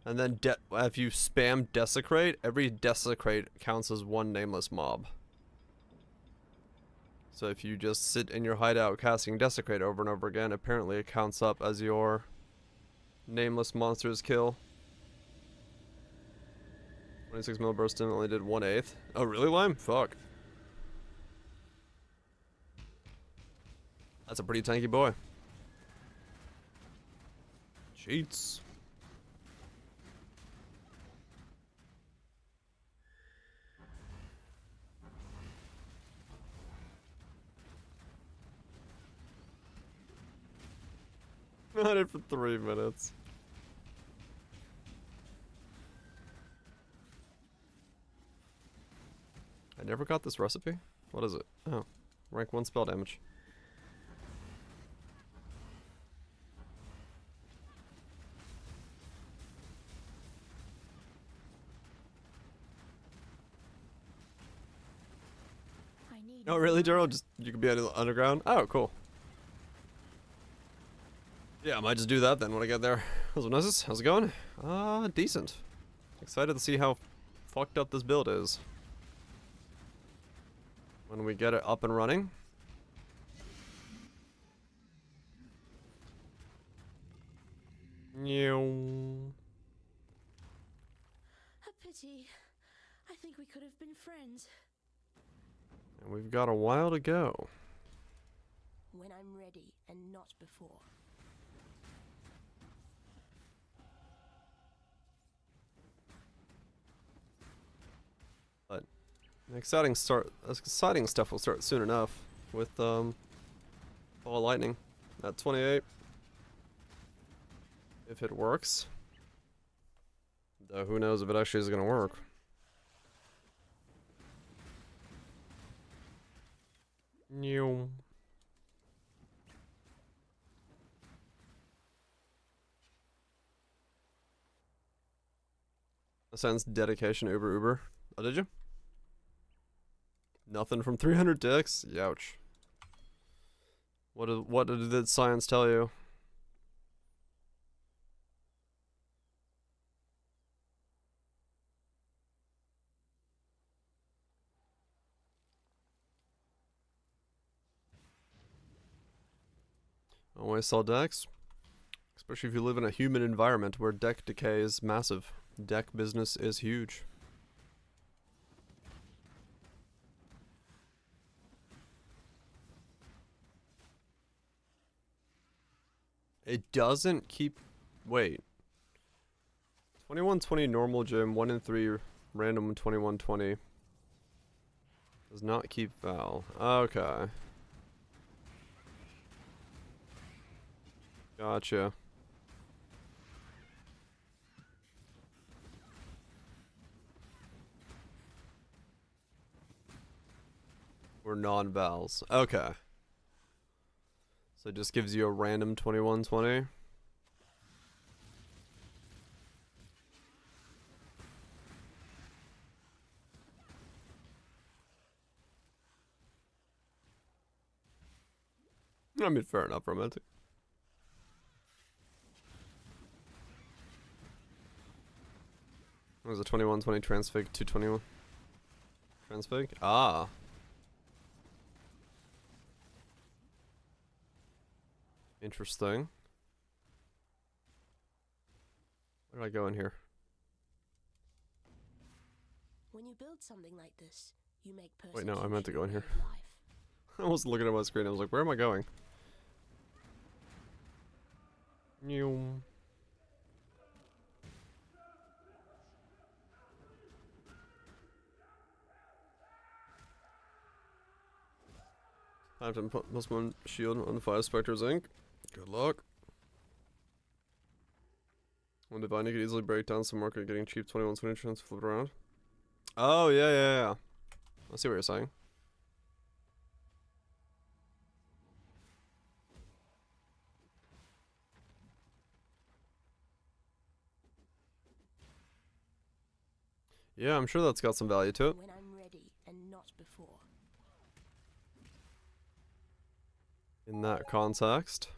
[SPEAKER 1] and then if you spam desecrate, every desecrate counts as one nameless mob. So if you just sit in your hideout casting desecrate over and over again, apparently it counts up as your nameless monster's kill. 26 mil burst in only did 1/8. Oh really, Lime? Fuck. That's a pretty tanky boy. Cheats. Not it for 3 minutes. I never got this recipe. What is it? Oh, rank 1 spell damage.
[SPEAKER 6] I need
[SPEAKER 1] Oh really, Daryl? Just you could be out of the underground? Oh, cool. Yeah, I might just do that then when I get there. How's it going? Decent. Excited to see how fucked up this build is when we get it up and running.
[SPEAKER 6] a pity. I think we could have been friends.
[SPEAKER 1] And we've got a while to go.
[SPEAKER 6] When I'm ready and not before.
[SPEAKER 1] But exciting stuff will start soon enough with Ball of Lightning at 28. If it works. Though who knows if it actually is gonna work. New. Sense dedication Uber. Oh, did you? Nothing from 300 dicks? Youch. What did science tell you? Always sell decks. Especially if you live in a human environment where deck decay is massive. Deck business is huge. It doesn't keep... Wait. 2120 normal gym, 1 in 3 random 2120. Does not keep Val. Okay. Gotcha. Or non-vals. Okay. So it just gives you a random 2120. I mean, fair enough, romantic. What was it, 2120 transfig, 221? Transfig? Ah. Interesting. Where did I go in here?
[SPEAKER 6] When you build something like this, you make
[SPEAKER 1] Wait, no, I meant to go in here.
[SPEAKER 6] persecution a way of life.
[SPEAKER 1] I was looking at my screen. I was like, where am I going? New. Time to put +1 shield on the Fire Spectre's ink. Good luck. When Divine, you could easily break down some market getting cheap 21 swing chance flip it around. Oh, yeah. I see what you're saying. Yeah, I'm sure that's got some value to it.
[SPEAKER 6] When I'm ready and not before.
[SPEAKER 1] In that context.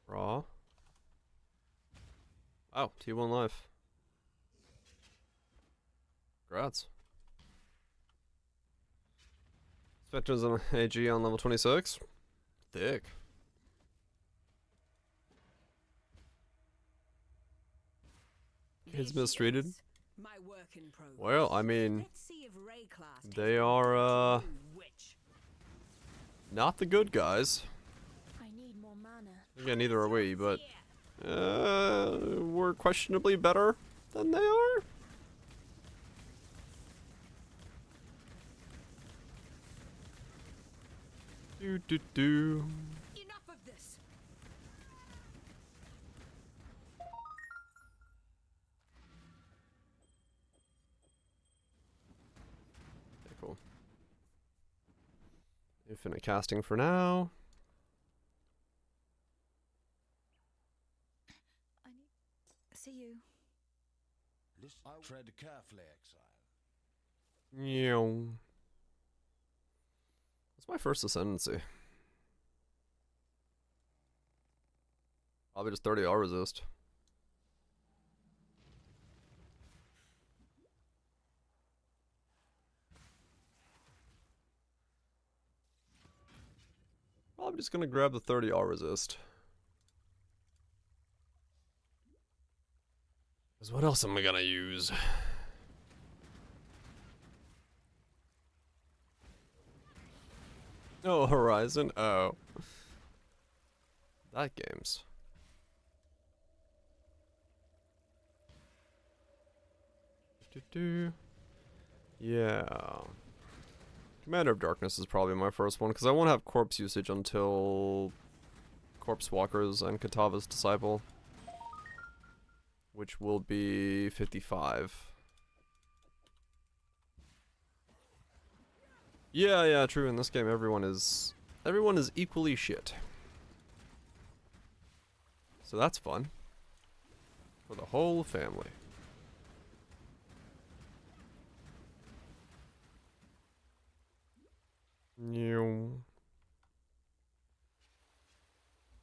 [SPEAKER 1] Raw. Oh, T1 life. Congrats. Spectre's an AG on level 26. Thick. Kids mistreated.
[SPEAKER 7] My work in progress.
[SPEAKER 1] Well, I mean,
[SPEAKER 7] Let's see if Ray class
[SPEAKER 1] they are,
[SPEAKER 7] which
[SPEAKER 1] not the good guys.
[SPEAKER 6] I need more mana.
[SPEAKER 1] Again, neither are we, but, we're questionably better than they are. Do.
[SPEAKER 7] enough of this.
[SPEAKER 1] Okay, cool. Infinite casting for now.
[SPEAKER 4] I need. See you.
[SPEAKER 5] Listen, tread carefully, exile.
[SPEAKER 1] Yeah. What's my first ascendancy? Probably just 30 resist. Probably just gonna grab the 30 resist. Cause what else am I gonna use? Oh, Horizon? Oh. That game's. Yeah. Commander of Darkness is probably my first one, because I won't have corpse usage until Corpse Walkers and Katava's Disciple, which will be 55. Yeah, true. In this game, everyone is equally shit. So that's fun for the whole family.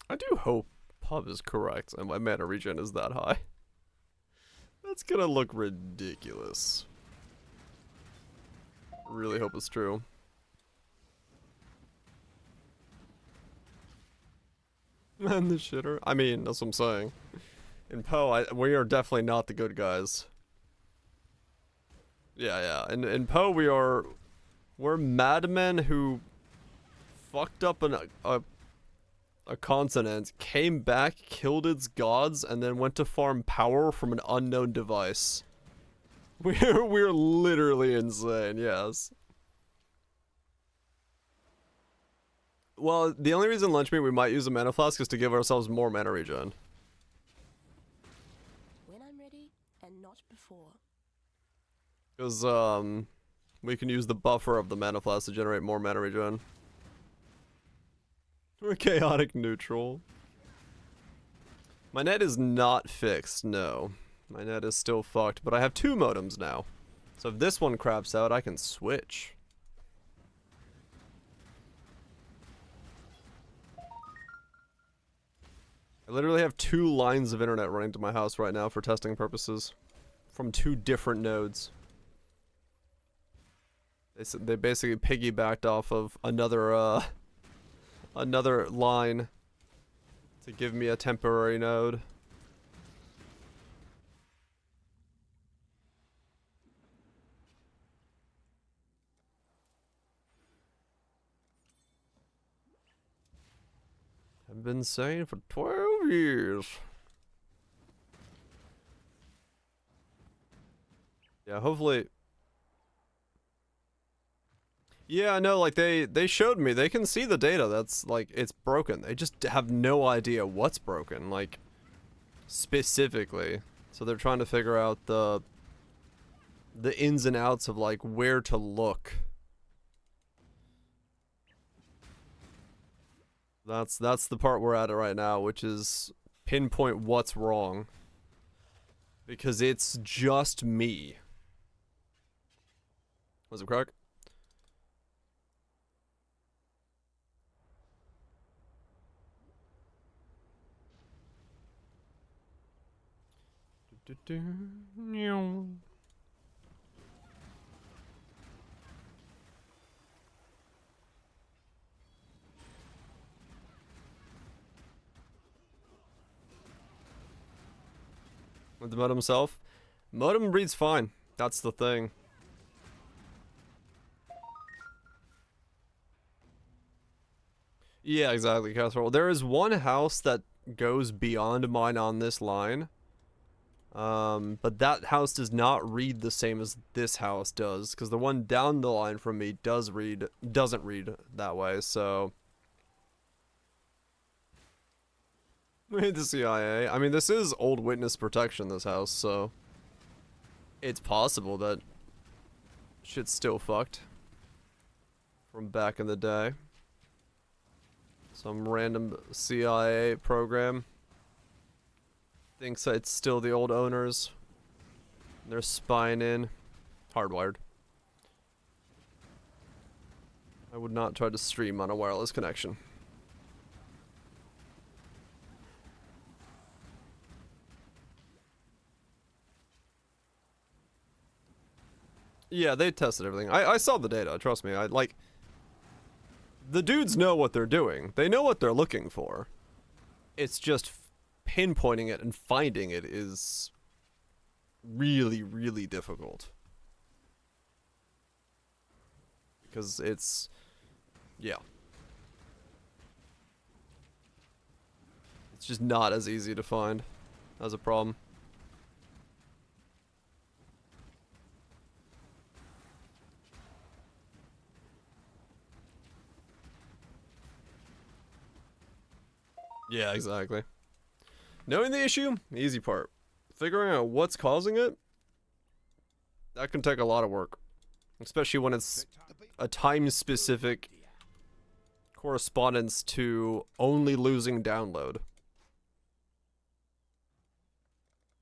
[SPEAKER 1] I do hope Pub is correct and my mana regen is that high. That's gonna look ridiculous. Really hope it's true. And the shitter. I mean, that's what I'm saying. In Poe, we are definitely not the good guys. Yeah. In Poe, we're madmen who fucked up a continent, came back, killed its gods, and then went to farm power from an unknown device. We're literally insane, yes. Well, the only reason lunch meat we might use a mana flask is to give ourselves more mana regen.
[SPEAKER 6] When I'm ready and not before.
[SPEAKER 1] Because, we can use the buffer of the mana flask to generate more mana regen. We're chaotic neutral. My net is not fixed, no. My net is still fucked, but I have 2 modems now. So if this one craps out, I can switch. I literally have 2 lines of internet running to my house right now for testing purposes. From 2 different nodes. They basically piggybacked off of another another line to give me a temporary node. I've been saying for 12 years. Yeah, hopefully. Yeah, no, like they showed me. They can see the data. That's like it's broken. They just have no idea what's broken, like specifically. So they're trying to figure out the ins and outs of like where to look. That's the part we're at right now, which is pinpoint what's wrong. Because it's just me. Was it crack? With the modem himself? Modem reads fine. That's the thing. Yeah, exactly, Casserole. There is one house that goes beyond mine on this line. But that house does not read the same as this house does, because the one down the line from me doesn't read that way, so the CIA. I mean, this is old witness protection, this house, so it's possible that shit's still fucked from back in the day. Some random CIA program thinks it's still the old owners. They're spying in. Hardwired. I would not try to stream on a wireless connection. Yeah, they tested everything. I saw the data, trust me. The dudes know what they're doing. They know what they're looking for. It's just pinpointing it and finding it is really, really difficult. Because it's... yeah. It's just not as easy to find as a problem. Yeah, exactly. Knowing the issue, the easy part. Figuring out what's causing it, that can take a lot of work. Especially when it's a time-specific correspondence to only losing download.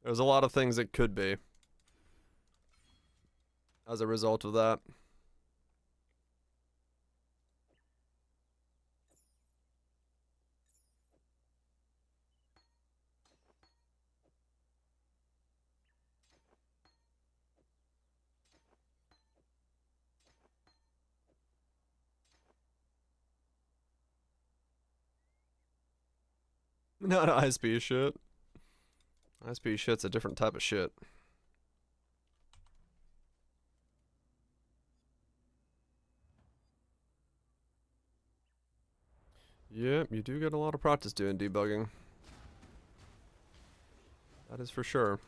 [SPEAKER 1] There's a lot of things it could be as a result of that. Not ISP shit. ISP shit's a different type of shit. Yep, you do get a lot of practice doing debugging. That is for sure.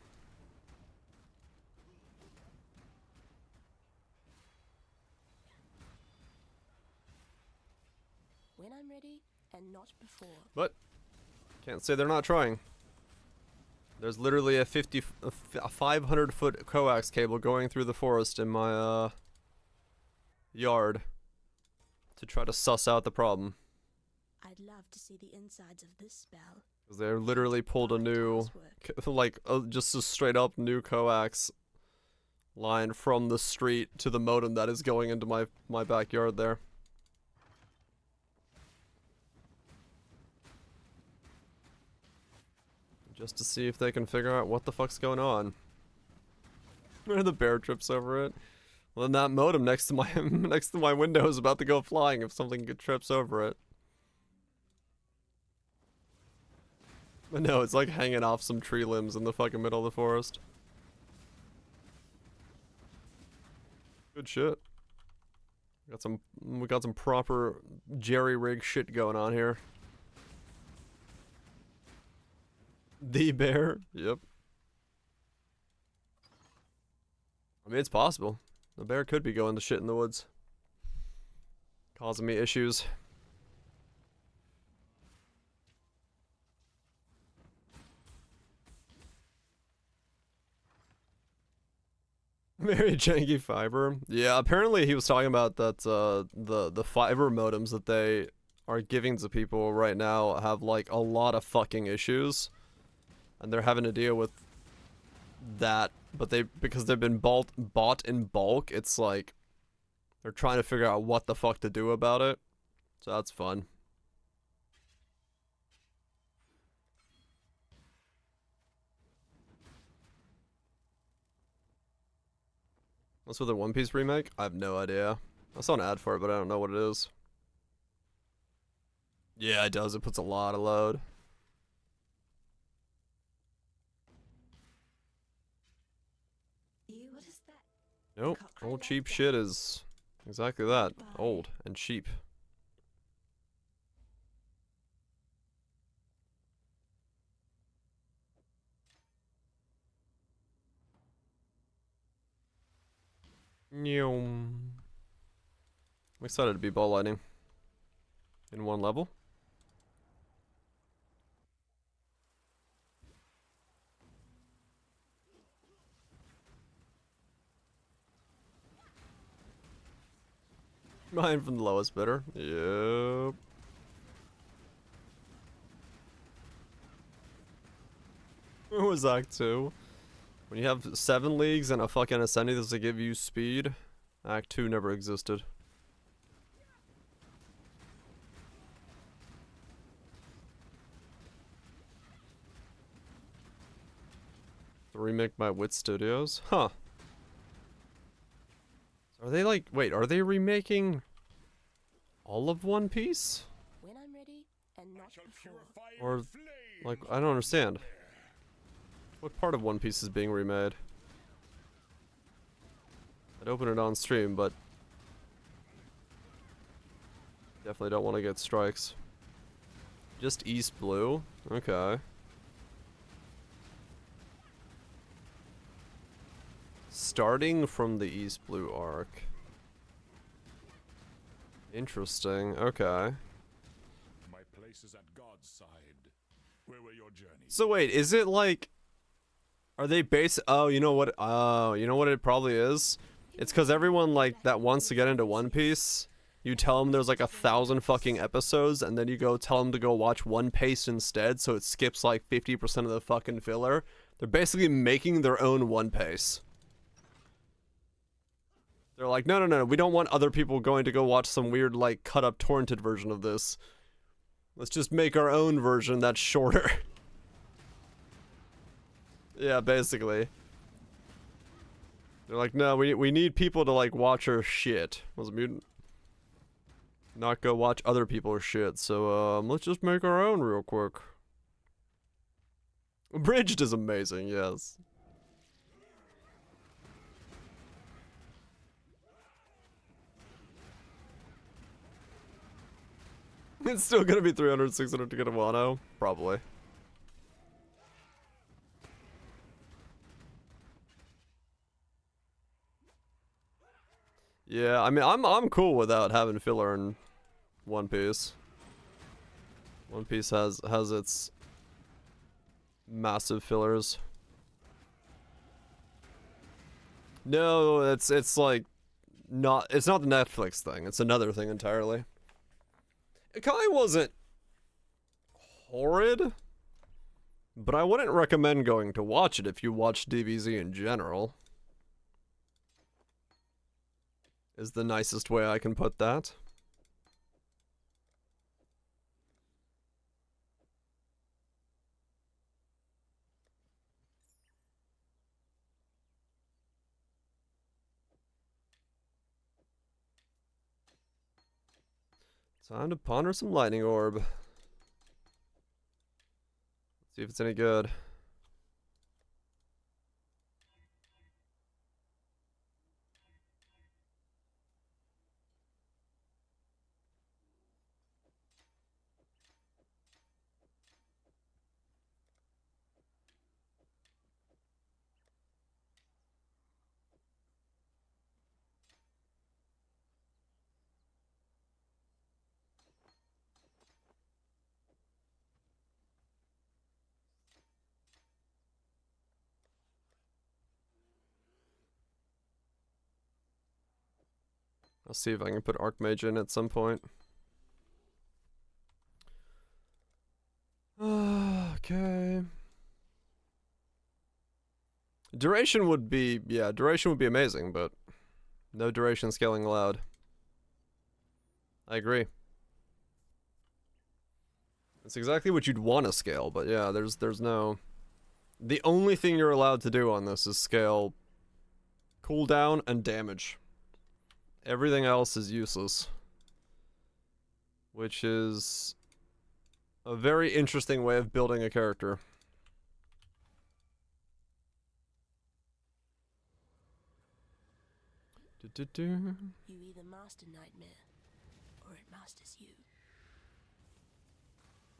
[SPEAKER 6] When I'm ready, and not before.
[SPEAKER 1] But can't say they're not trying. There's literally a 500 foot coax cable going through the forest in my yard to try to suss out the problem.
[SPEAKER 6] I'd love to see the insides of this spell.
[SPEAKER 1] Because they literally pulled a new, just a straight up new coax line from the street to the modem that is going into my backyard there. just to see if they can figure out what the fuck's going on. Where the bear trips over it. Well, then that modem next to my next to my window is about to go flying if something trips over it. But no, it's like hanging off some tree limbs in the fucking middle of the forest. Good shit. We got some proper jerry rig shit going on here. The bear? Yep. I mean, it's possible. The bear could be going to shit in the woods. Causing me issues. Very janky fiber. Yeah, apparently he was talking about that the fiber modems that they are giving to people right now have like a lot of fucking issues. And they're having to deal with that, but because they've been bought in bulk, it's like they're trying to figure out what the fuck to do about it. So that's fun. What's with the One Piece remake? I have no idea. I saw an ad for it, but I don't know what it is. Yeah, it does. It puts a lot of load.
[SPEAKER 4] What is that?
[SPEAKER 1] Nope. Old cheap shit is exactly that. Old and cheap. I'm excited to be ball lightning. In one level. Mine from the lowest bidder. Yep. What was Act 2? When you have 7 leagues and a fucking ascending that's to give you speed, Act 2 never existed. The remake by Wit Studios? Huh. Are they like, wait, are they remaking all of One Piece?
[SPEAKER 6] When I'm ready, and not before.
[SPEAKER 1] Or, like, I don't understand. What part of One Piece is being remade? I'd open it on stream, but definitely don't want to get strikes. Just East Blue? Okay. Starting from the East Blue arc. Interesting, okay.
[SPEAKER 5] My place is at God's side. Where were your journeys?
[SPEAKER 1] So wait, is it like... Are they oh, you know what? Oh, you know what it probably is? It's because everyone, like, that wants to get into One Piece, you tell them there's like 1,000 fucking episodes, and then you go tell them to go watch One Piece instead, so it skips like 50% of the fucking filler. They're basically making their own One Piece. They're like, no, no, no, we don't want other people going to go watch some weird, like, cut-up torrented version of this. Let's just make our own version that's shorter. Yeah, basically. They're like, no, we need people to, like, watch our shit. Was it mutant? Not go watch other people's shit, so, let's just make our own real quick. Bridged is amazing, yes. It's still gonna be 300, 600 to get a Wano? Probably. Yeah, I mean, I'm cool without having filler in One Piece. One Piece has its massive fillers. No, it's like it's not the Netflix thing. It's another thing entirely. It kind of wasn't horrid, but I wouldn't recommend going to watch it if you watch DBZ in general. Is the nicest way I can put that. Time to ponder some lightning orb. Let's see if it's any good. I'll see if I can put Archmage in at some point. Okay. Duration would be, yeah, duration would be amazing, but no duration scaling allowed. I agree. It's exactly what you'd want to scale, but yeah, there's no... The only thing you're allowed to do on this is scale cooldown and damage. Everything else is useless. Which is a very interesting way of building a character.
[SPEAKER 6] You either master nightmare, or it masters you.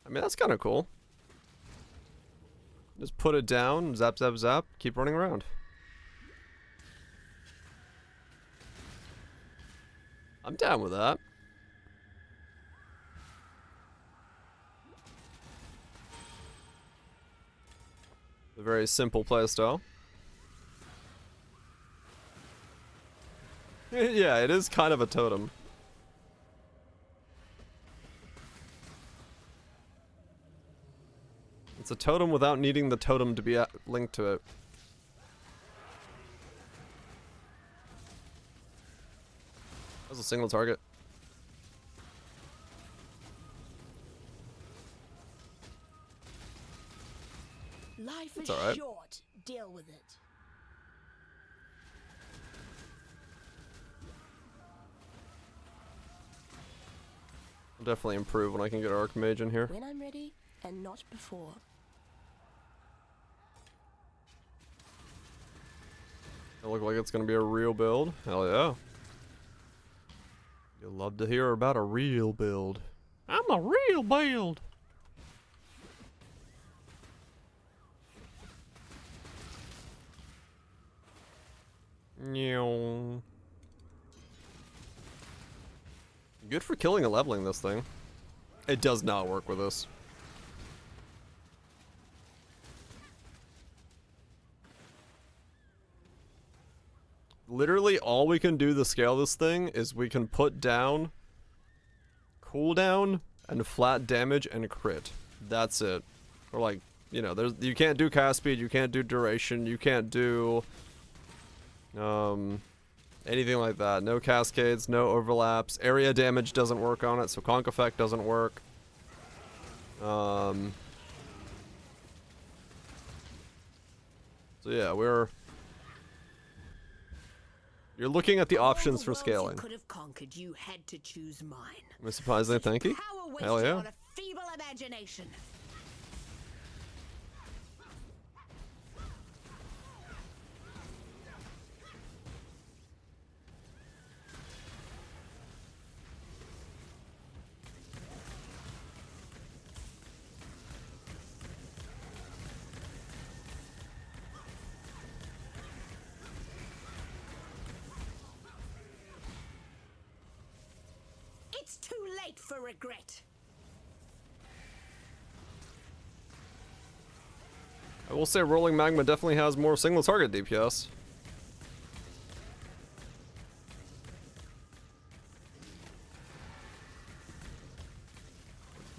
[SPEAKER 1] I mean, that's kind of cool. Just put it down, zap, zap, zap, keep running around. I'm down with that. A very simple playstyle. Yeah, it is kind of a totem. It's a totem without needing the totem to be linked to it. That's a single target.
[SPEAKER 6] Life
[SPEAKER 1] It's
[SPEAKER 6] is
[SPEAKER 1] alright.
[SPEAKER 6] short. Deal with it.
[SPEAKER 1] I'll definitely improve when I can get Archmage in here.
[SPEAKER 6] When I'm ready, and not before.
[SPEAKER 1] It look like it's gonna be a real build. Hell yeah. You'll love to hear about a real build. I'm a real build. Meow. Good for killing and leveling this thing. It does not work with this. Literally all we can do to scale this thing is we can put down cooldown and flat damage and crit. That's it. Or like, you know, there's you can't do cast speed, you can't do duration, you can't do anything like that. No cascades, no overlaps. Area damage doesn't work on it, so conk effect doesn't work. So yeah, you're looking at the options for scaling.
[SPEAKER 7] Could have conquered, you had to choose mine.
[SPEAKER 1] I'm surprisingly thank you.
[SPEAKER 7] Power
[SPEAKER 1] Hell
[SPEAKER 7] wasted
[SPEAKER 1] yeah.
[SPEAKER 7] on a feeble imagination. It's too late for regret.
[SPEAKER 1] I will say Rolling Magma definitely has more single target DPS.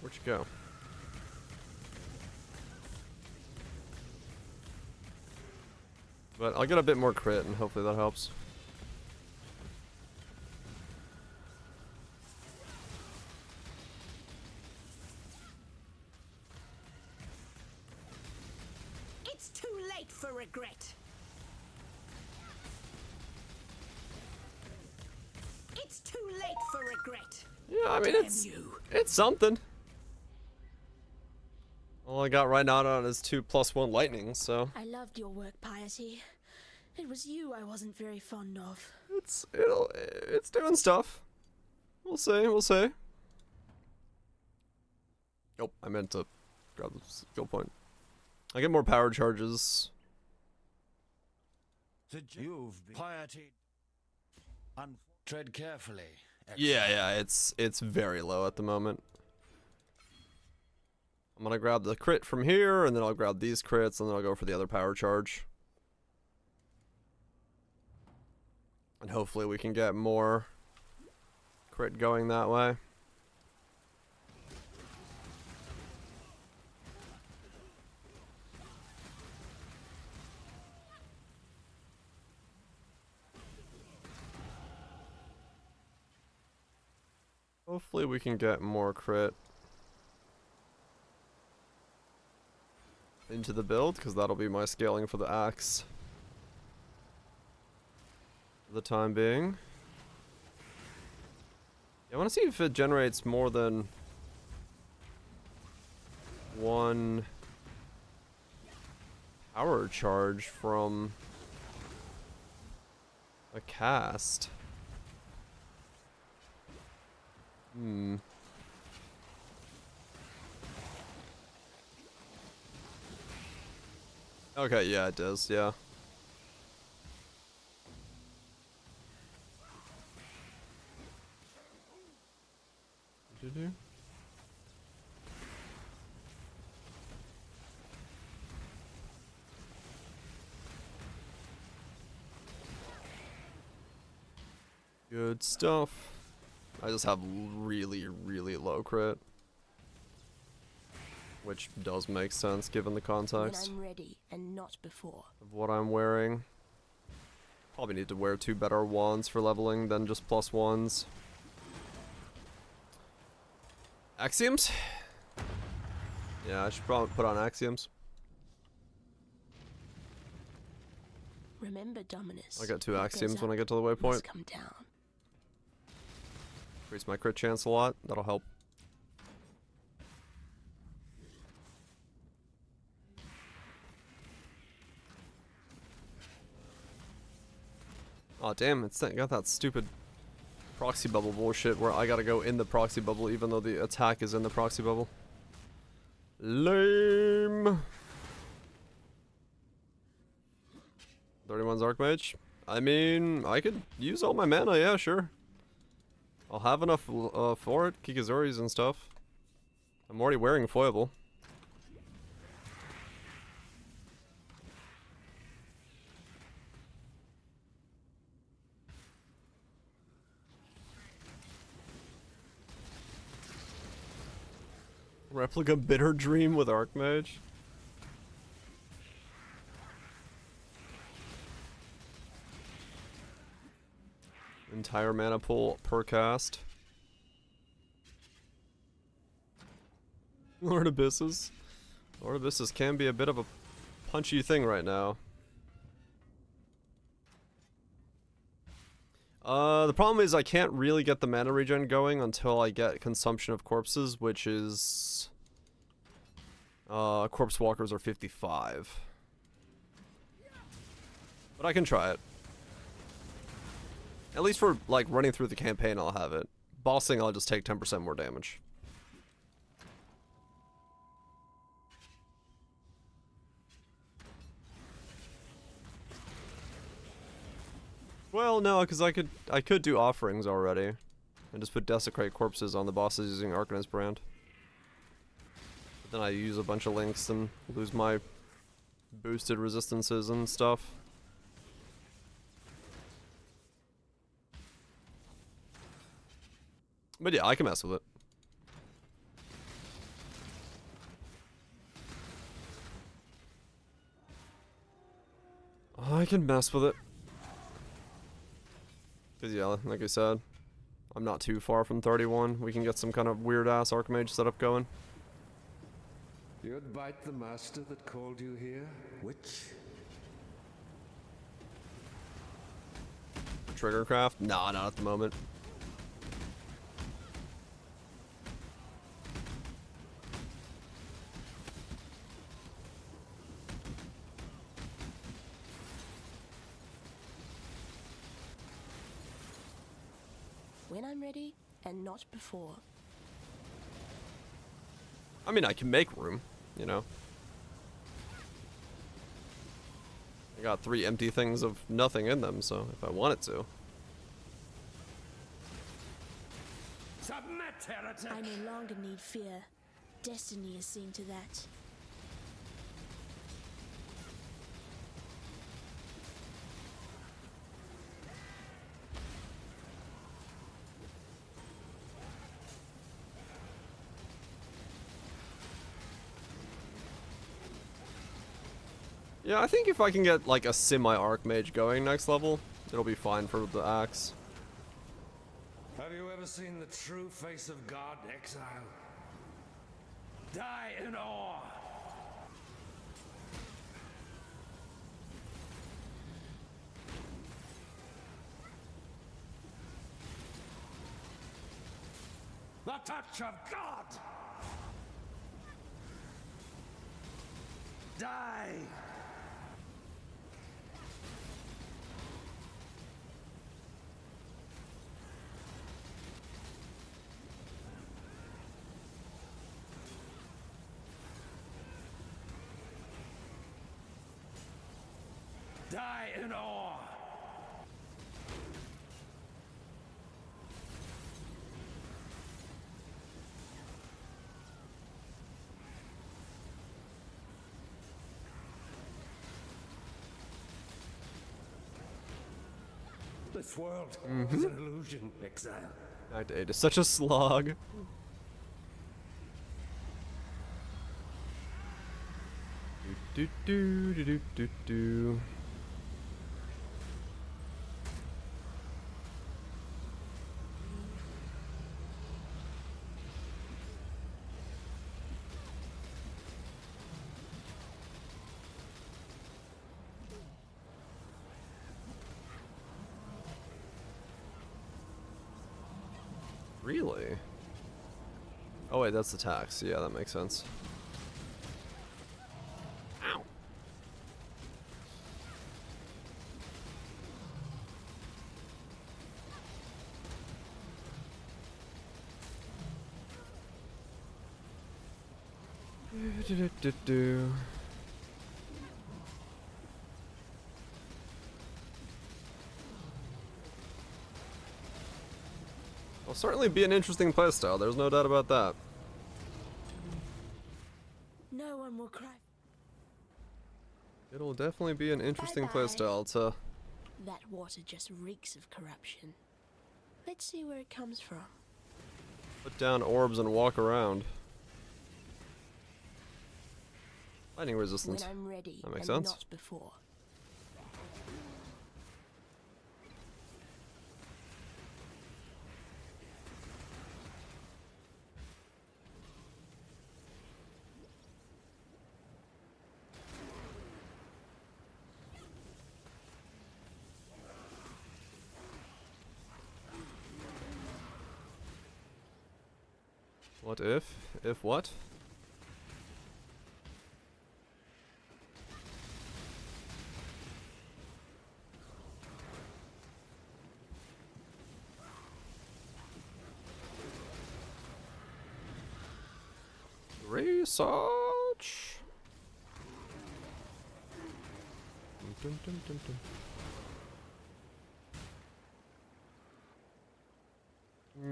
[SPEAKER 1] Where'd you go? But I'll get a bit more crit and hopefully that helps.
[SPEAKER 7] It's too late for regret. It's too late for regret.
[SPEAKER 1] Yeah, I mean,
[SPEAKER 7] Damn
[SPEAKER 1] it's
[SPEAKER 7] you.
[SPEAKER 1] something. All I got right now on is 2+1 lightning, so
[SPEAKER 6] I loved your work, Piety. It was you I wasn't very fond of.
[SPEAKER 1] it's doing stuff. We'll see, we'll see. Oh, I meant to grab the skill point. I get more power charges.
[SPEAKER 9] You've piety. Tread carefully.
[SPEAKER 1] Yeah, it's very low at the moment. I'm gonna grab the crit from here, and then I'll grab these crits, and then I'll go for the other power charge. And hopefully we can get more crit going that way. Hopefully we can get more crit into the build, because that'll be my scaling for the axe for the time being. I want to see if it generates more than one power charge from a cast. Okay, yeah, it does, yeah. Good stuff. I just have really, really low crit. Which does make sense given the context
[SPEAKER 6] When I'm ready and not before.
[SPEAKER 1] of what I'm wearing. Probably need to wear 2 better wands for leveling than just +1s. Axioms? Yeah, I should probably put on axioms.
[SPEAKER 6] Remember, Dominus.
[SPEAKER 1] I got 2
[SPEAKER 6] what goes
[SPEAKER 1] axioms when
[SPEAKER 6] up
[SPEAKER 1] I get to the waypoint.
[SPEAKER 6] must come down.
[SPEAKER 1] Increase my crit chance a lot. That'll help. Oh damn, it's got that stupid proxy bubble bullshit where I gotta go in the proxy bubble even though the attack is in the proxy bubble. Lame. 31's Archmage. I mean, I could use all my mana, yeah, sure. I'll have enough for it, Kikazori's and stuff. I'm already wearing foible. Replica Bitter Dream with Archmage. Entire mana pool per cast. Lord Abysses. Lord Abysses can be a bit of a punchy thing right now. The problem is I can't really get the mana regen going until I get Consumption of Corpses, which is... Corpse Walkers are 55. But I can try it. At least for, like, running through the campaign, I'll have it. Bossing, I'll just take 10% more damage. Well, no, because I could do offerings already. And just put Desecrate Corpses on the bosses using Arcanist Brand. But then I use a bunch of links and lose my boosted resistances and stuff. But yeah, I can mess with it. I can mess with it. Because yeah, like I said, I'm not too far from 31. We can get some kind of weird-ass Archmage setup going.
[SPEAKER 10] You'd bite the master that called you here, witch?
[SPEAKER 1] Triggercraft? Nah, not at the moment.
[SPEAKER 6] when I'm ready and not before.
[SPEAKER 1] I mean, I can make room, you know. I got 3 empty things of nothing in them, so if I wanted to.
[SPEAKER 9] Submit, heretic!
[SPEAKER 6] I no longer need fear. Destiny has seen to that.
[SPEAKER 1] Yeah, I think if I can get like a semi-Archmage going next level, it'll be fine for the axe.
[SPEAKER 9] Have you ever seen the true face of God, exile? Die in awe! The touch of God! Die! Die in awe! This world is an illusion, exile.
[SPEAKER 1] Act 8 is such a slog. Do do do do do do. Really? Oh wait, that's the tax. Yeah, that makes sense. Ow. Do. Will certainly be an interesting playstyle, there's no doubt about that.
[SPEAKER 6] No one will cry.
[SPEAKER 1] It'll definitely be an interesting
[SPEAKER 6] Bye-bye.
[SPEAKER 1] playstyle to...
[SPEAKER 6] That water just reeks of corruption. Let's see where it comes from.
[SPEAKER 1] Put down orbs and walk around. Lightning resistant.
[SPEAKER 6] When I'm ready
[SPEAKER 1] That makes
[SPEAKER 6] and
[SPEAKER 1] sense.
[SPEAKER 6] not before.
[SPEAKER 1] What if? If what? Research. Dun, dun, dun, dun.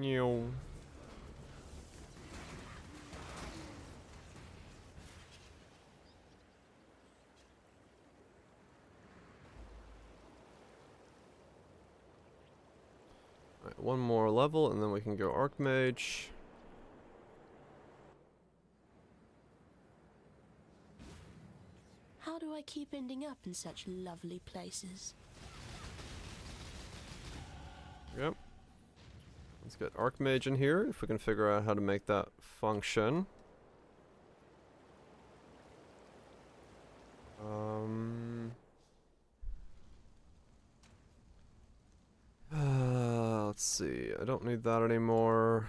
[SPEAKER 1] Meow. Alright, one more level and then we can go Archmage.
[SPEAKER 6] How do I keep ending up in such lovely places?
[SPEAKER 1] Yep. Let's get Archmage in here if we can figure out how to make that function. Let's see. I don't need that anymore.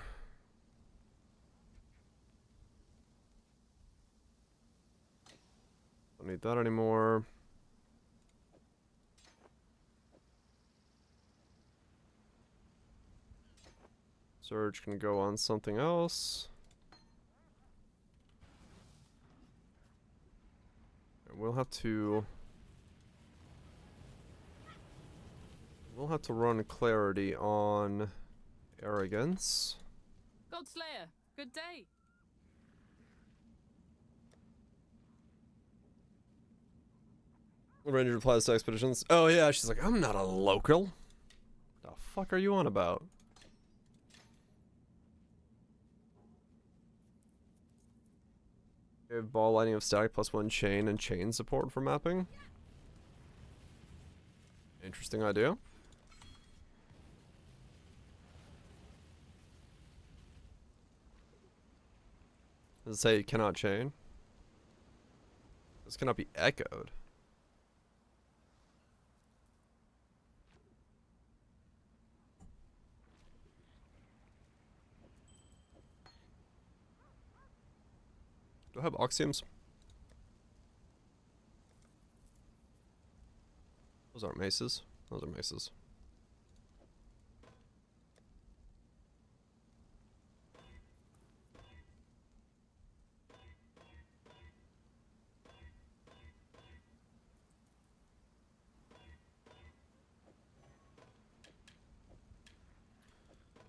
[SPEAKER 1] Don't need that anymore. Surge can go on something else. We'll have to run clarity on arrogance.
[SPEAKER 11] Godslayer, good day.
[SPEAKER 1] Ranger replies to expeditions. Oh yeah, she's like, I'm not a local. The fuck are you on about? Give ball lighting of static +1 chain and chain support for mapping. Interesting idea. Does it say you cannot chain? This cannot be echoed. Do I have oxioms? Those aren't maces. Those are maces.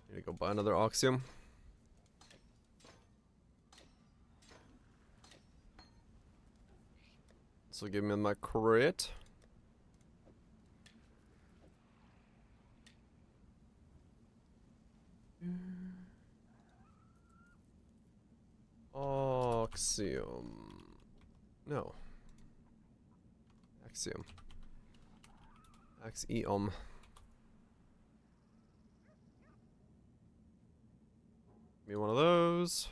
[SPEAKER 1] Need to go buy another oxium. So give me my crit. Oxium. No. Axiom. Axiom. Give me one of those.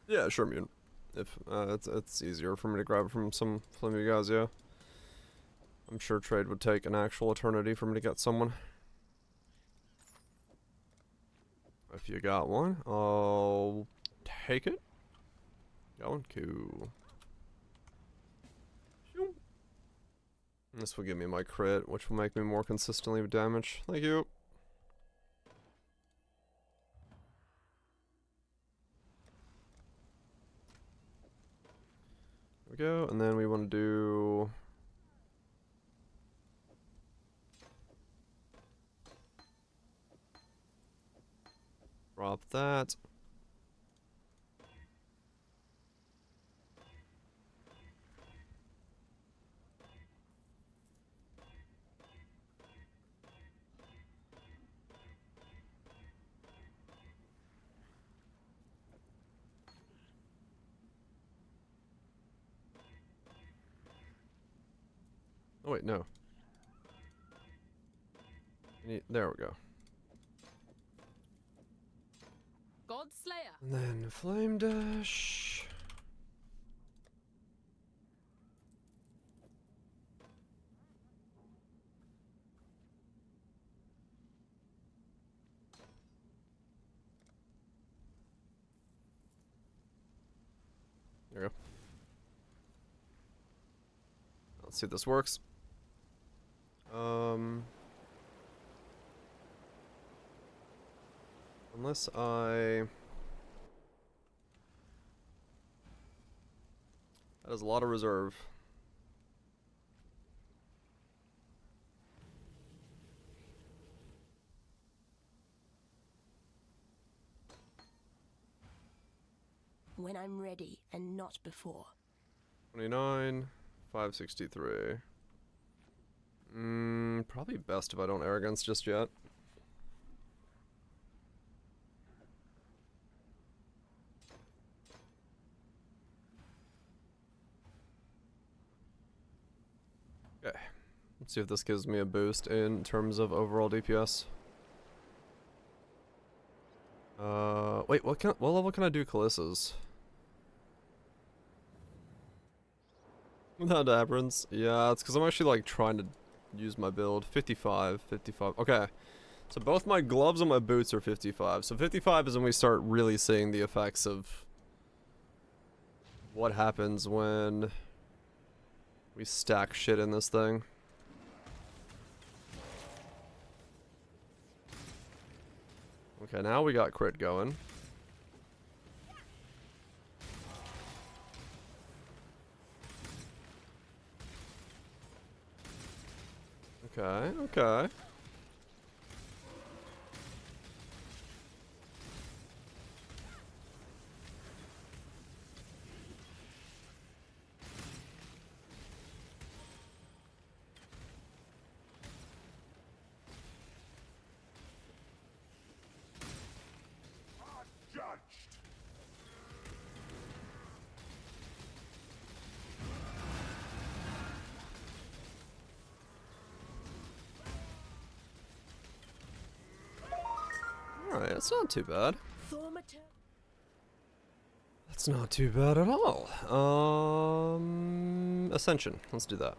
[SPEAKER 1] Yeah, sure, Mune. If it's easier for me to grab from some of you guys, yeah. I'm sure trade would take an actual eternity for me to get someone. If you got one, I'll take it. Got one, cool. This will give me my crit, which will make me more consistently damage. Thank you. There we go, and then we want to do... drop that. Oh wait, no. There we go.
[SPEAKER 11] Godslayer.
[SPEAKER 1] And then Flame Dash. There we go. Let's see if this works. Unless I... That is a lot of reserve.
[SPEAKER 6] When I'm ready and not before.
[SPEAKER 1] 29, 563. Probably best if I don't arrogance just yet. Okay, let's see if this gives me a boost in terms of overall DPS. Wait, what level can I do Calyssa's? Without Aberrants? Yeah, it's because I'm actually like trying to use my build. 55. Okay, so both my gloves and my boots are 55. So 55 is when we start really seeing the effects of what happens when we stack shit in this thing. Okay, now we got crit going. Okay, okay. Alright, that's not too bad. That's not too bad at all. Ascension. Let's do that.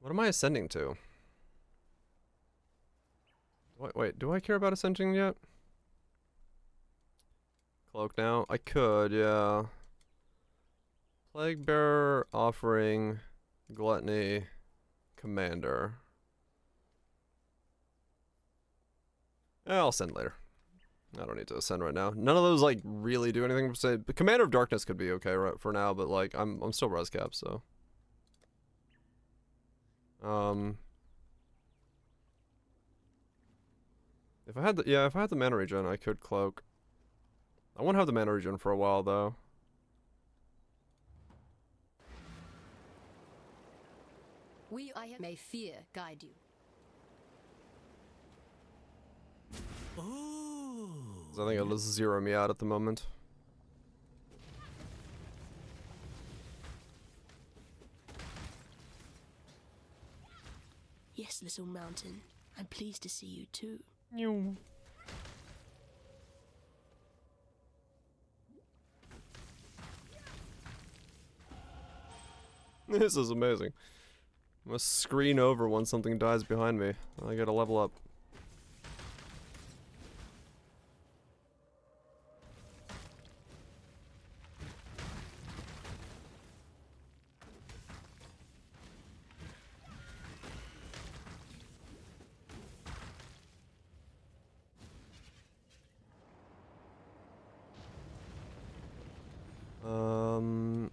[SPEAKER 1] What am I ascending to? Wait, do I care about ascending yet? Cloak now? I could, yeah. Plague Bearer, Offering, Gluttony, Commander. I'll ascend later. I don't need to ascend right now. None of those like really do anything. Say, the Commander of Darkness could be okay right for now, but like I'm still res cap, so. If I had the mana regen, I could cloak. I won't have the mana regen for a while though.
[SPEAKER 8] I may fear guide you.
[SPEAKER 1] I think it'll zero me out at the moment.
[SPEAKER 6] Yes, little mountain. I'm pleased to see you too.
[SPEAKER 1] This is amazing. I'm gonna screen over when something dies behind me. I gotta level up.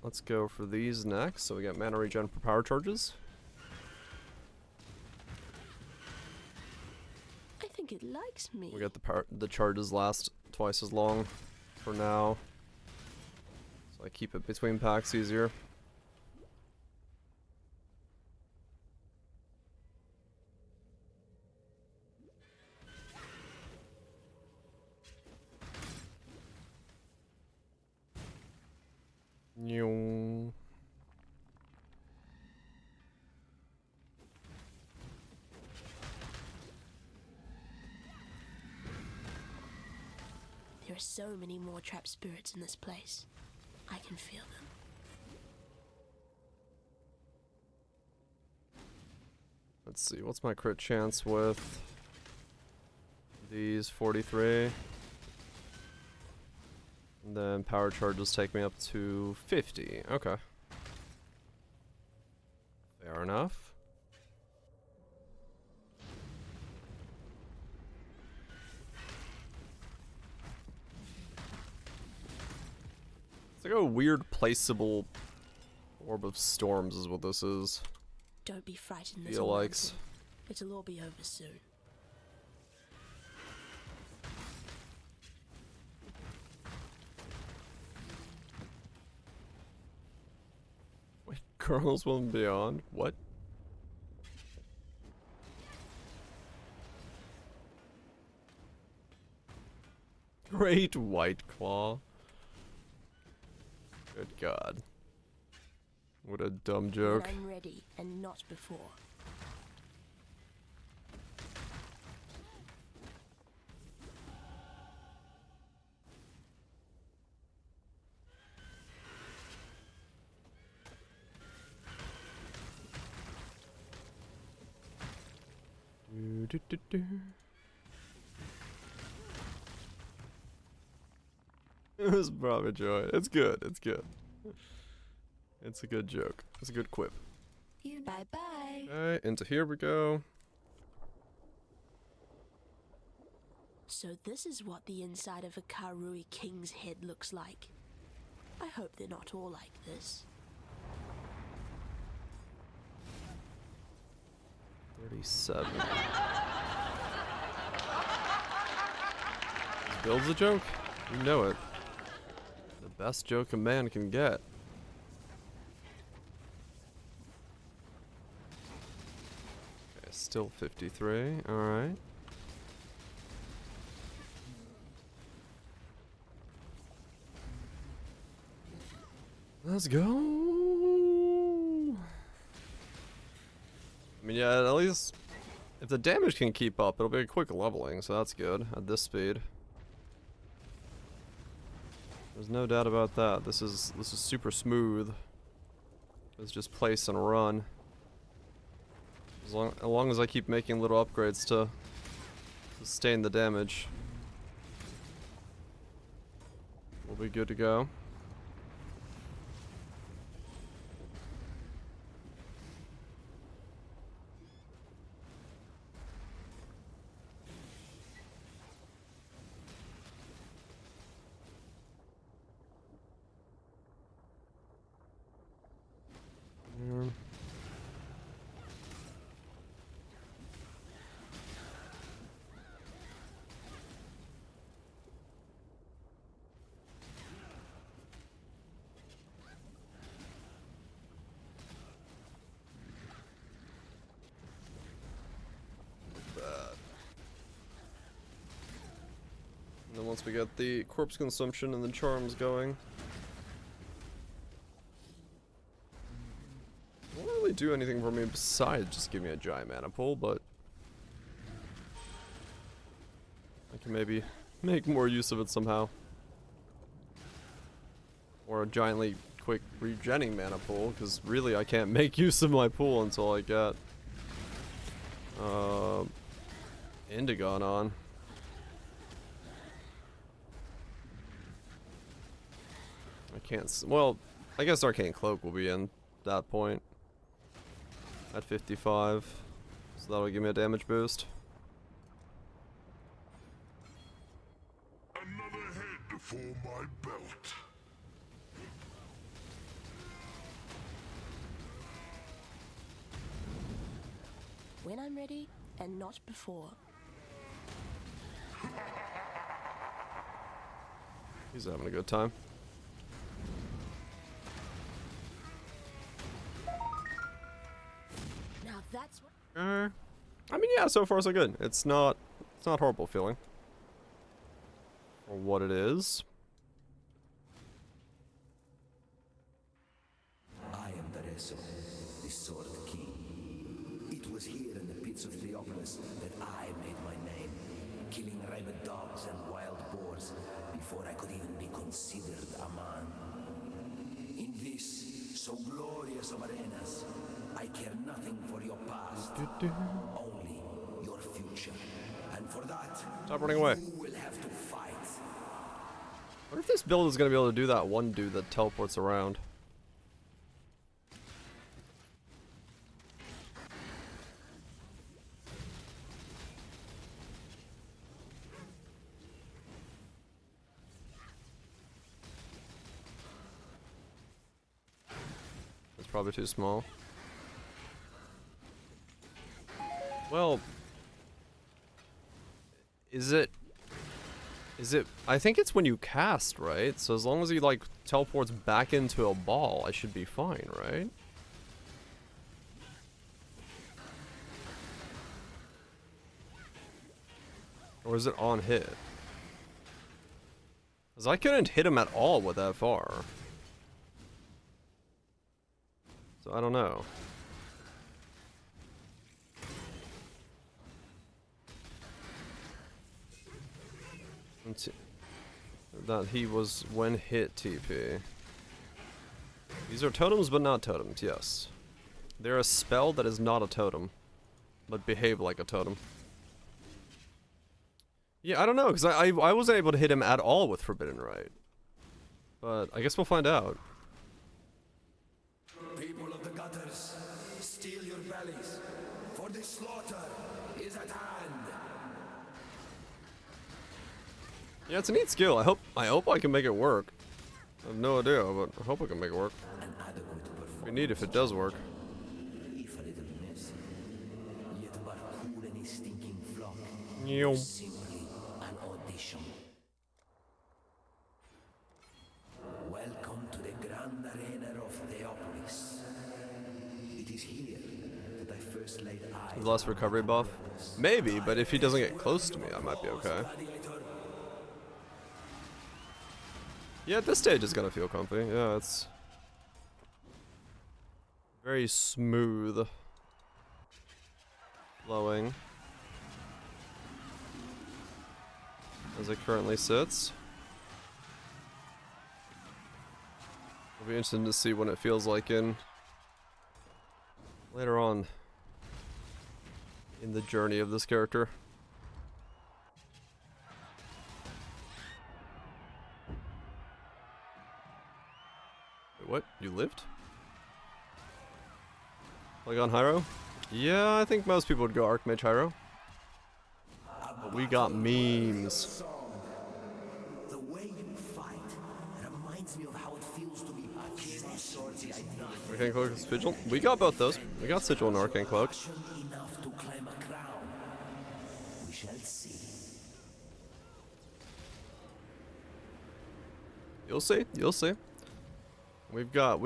[SPEAKER 1] Let's go for these next. So we got mana regen for power charges.
[SPEAKER 6] I think it likes me.
[SPEAKER 1] We got the charges last twice as long for now. So I keep it between packs easier.
[SPEAKER 6] There are so many more trapped spirits in this place. I can feel them.
[SPEAKER 1] Let's see, what's my crit chance with these? 43. And then power charges take me up to 50. Okay. Fair enough. It's like a weird placeable orb of storms is what this is.
[SPEAKER 6] Don't be frightened,
[SPEAKER 1] Feel
[SPEAKER 6] little
[SPEAKER 1] likes.
[SPEAKER 6] mountain. It'll all be over soon.
[SPEAKER 1] Wait, Girls Will Beyond? What? Great White Claw. Good God. What a dumb joke.
[SPEAKER 6] When I'm ready, and not before.
[SPEAKER 1] It was probably joy. It's good. It's good. It's a good joke. It's a good quip.
[SPEAKER 4] Bye bye.
[SPEAKER 1] Alright, into here we go.
[SPEAKER 6] So this is what the inside of a Karui king's head looks like. I hope they're not all like this.
[SPEAKER 1] 37. This build's a joke. You know it. The best joke a man can get. Okay, still 53. Alright. Let's go. I mean, yeah, at least if the damage can keep up, it'll be a quick leveling, so that's good at this speed. There's no doubt about that. This is super smooth. It's just place and run. As long as I keep making little upgrades to sustain the damage, we'll be good to go. And then once we get the corpse consumption and the charms going, it won't really do anything for me besides just give me a giant mana pool, but I can maybe make more use of it somehow. Or a giantly quick regenning mana pool, because really I can't make use of my pool until I get Indigon on. I can't well, I guess Arcane Cloak will be in that point at 55, so that'll give me a damage boost.
[SPEAKER 5] Another head for my belt.
[SPEAKER 6] When I'm ready, and not before.
[SPEAKER 1] He's having a good time.
[SPEAKER 6] Now that's what.
[SPEAKER 1] I mean, yeah, so far so good. It's not horrible feeling for what it is.
[SPEAKER 12] I am Tereso, the Sword King. It was here in the pits of Theopolis that I made my name, killing rabid dogs and wild boars before I could even be considered a man. In this so glorious of arenas, I care nothing for your past, only your future. And for that,
[SPEAKER 1] stop running away.
[SPEAKER 12] You will have to fight.
[SPEAKER 1] I wonder if this build is going to be able to do that one dude that teleports around. It's probably too small. Well, is it, I think it's when you cast, right? So as long as he like teleports back into a ball, I should be fine, right? Or is it on hit? Because I couldn't hit him at all with that far. So I don't know. That he was when hit TP. These are totems but not totems, yes. They're a spell that is not a totem, but behave like a totem. Yeah, I don't know, because I wasn't able to hit him at all with Forbidden Right. But I guess we'll find out.
[SPEAKER 12] People of the gutters, steel your bellies, for the slaughter is at hand.
[SPEAKER 1] Yeah, it's a neat skill. I hope I can make it work. I have no idea, but I hope I can make it work. It'd be neat if it does work.
[SPEAKER 12] If a little messy, yet but cool any stinking flock.
[SPEAKER 1] Yo.
[SPEAKER 12] Simply an audition. Welcome to the grand arena of Theopolis. It is here that I first laid eyes.
[SPEAKER 1] He's lost recovery buff? Maybe, but if he doesn't get close to me, I might be okay. Yeah, this stage is gonna feel comfy. Yeah, it's very smooth. Flowing. As it currently sits. It'll be interesting to see what it feels like in later on in the journey of this character. Wait, what? You lived? Polygon Hyro? Yeah, I think most people would go Archmage Hyro. But we got memes.
[SPEAKER 12] The way you fight reminds me of how it feels to be possessed.
[SPEAKER 1] Arcane Cloak and Sigil? We got both those. We got Sigil and Arcane Cloak.
[SPEAKER 12] Enough to claim a crown. We shall see.
[SPEAKER 1] You'll see. You'll see. We got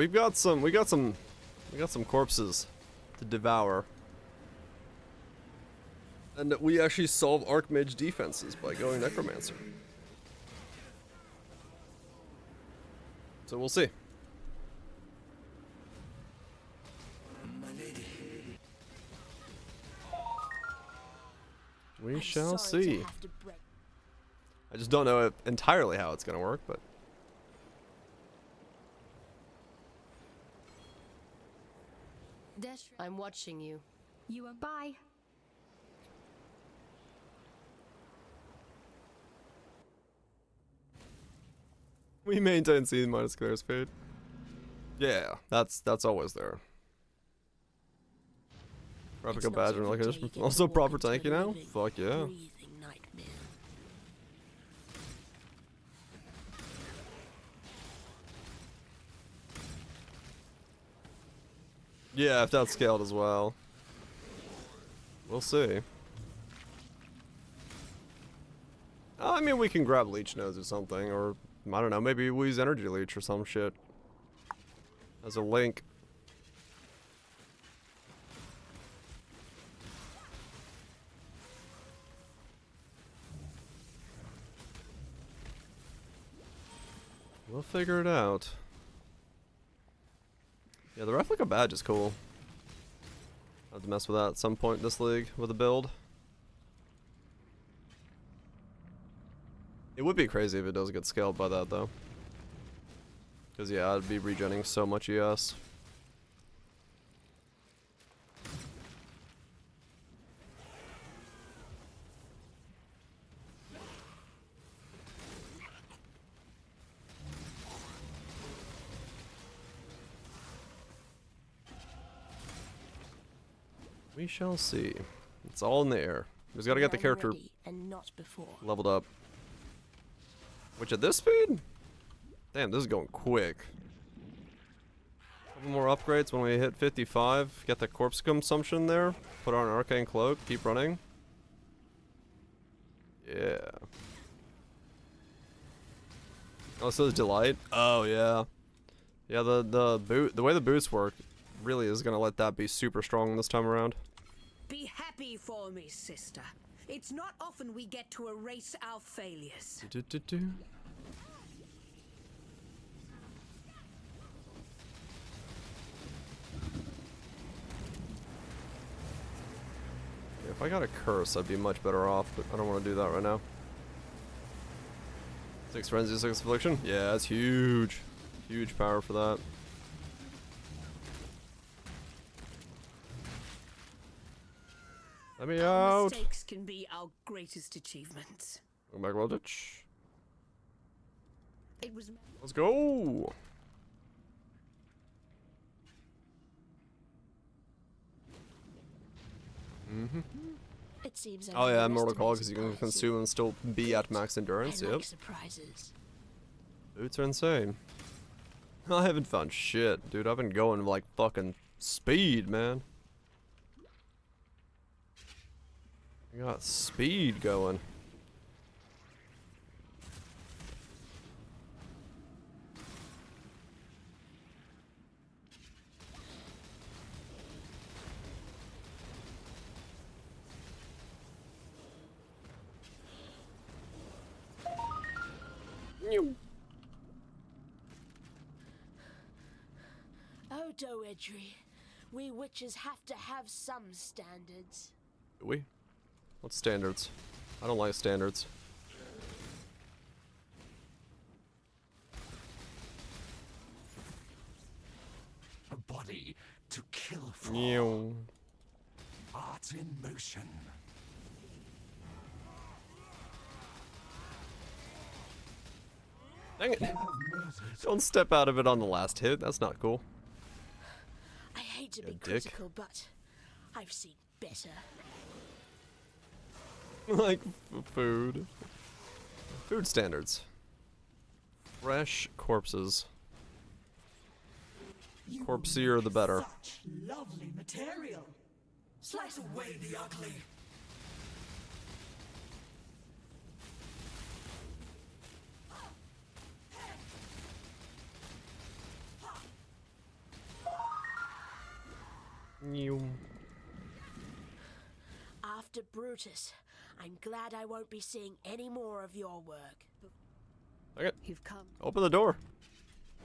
[SPEAKER 1] some corpses to devour. And we actually solve Archmage defenses by going Necromancer. So we'll see. We shall see. I just don't know entirely how it's gonna work, but
[SPEAKER 6] I'm watching you.
[SPEAKER 8] You are bye.
[SPEAKER 1] we maintain C minus clear speed. Yeah, that's always there. Replica badge and like also proper tanky now? Fuck yeah. Yeah, if that's scaled as well. We'll see. I mean, we can grab Leech Nodes or something, or I don't know, maybe we use Energy Leech or some shit as a link. We'll figure it out. Yeah, the replica badge is cool. I'll have to mess with that at some point in this league with a build. It would be crazy if it does get scaled by that though. Because yeah, I'd be regenning so much ES. We shall see. It's all in the air. We just gotta get the character
[SPEAKER 6] and not before.
[SPEAKER 1] leveled up. Which at this speed? Damn, this is going quick. Couple more upgrades when we hit 55. Get the corpse consumption there. Put on an arcane cloak. Keep running. Yeah. Oh, so it's delight. Oh yeah. Yeah, the way the boots work really is gonna let that be super strong this time around.
[SPEAKER 7] Be happy for me, sister. It's not often we get to erase our failures.
[SPEAKER 1] If I got a curse, I'd be much better off, but I don't want to do that right now. 6 frenzy, 6 affliction. Yeah, that's huge. Huge power for that. Let me out.
[SPEAKER 7] Mistakes can be our greatest achievements.
[SPEAKER 1] Go back voltage.
[SPEAKER 7] It was.
[SPEAKER 1] Let's go.
[SPEAKER 6] It seems
[SPEAKER 1] Oh yeah, Mortal Call because you can consume and still be at max endurance.
[SPEAKER 6] I
[SPEAKER 1] Yep.
[SPEAKER 6] like surprises.
[SPEAKER 1] Boots are insane. I haven't found shit, dude. I've been going like fucking speed, man. I got speed going.
[SPEAKER 6] Oh, Doedry, we witches have to have some standards.
[SPEAKER 1] Do we? What standards? I don't like standards.
[SPEAKER 12] A body to kill for.
[SPEAKER 1] Meow.
[SPEAKER 12] Art in motion.
[SPEAKER 1] Dang it. Don't step out of it on the last hit. That's not cool.
[SPEAKER 6] I hate to
[SPEAKER 1] You
[SPEAKER 6] be
[SPEAKER 1] dick.
[SPEAKER 6] critical, but I've seen better.
[SPEAKER 1] Like food. Food standards. Fresh corpses. Corpsier the better.
[SPEAKER 12] Such lovely material. Slice away the ugly.
[SPEAKER 1] Meow.
[SPEAKER 6] After Brutus, I'm glad I won't be seeing any more of your work.
[SPEAKER 1] Okay.
[SPEAKER 7] You've come.
[SPEAKER 1] Open the door.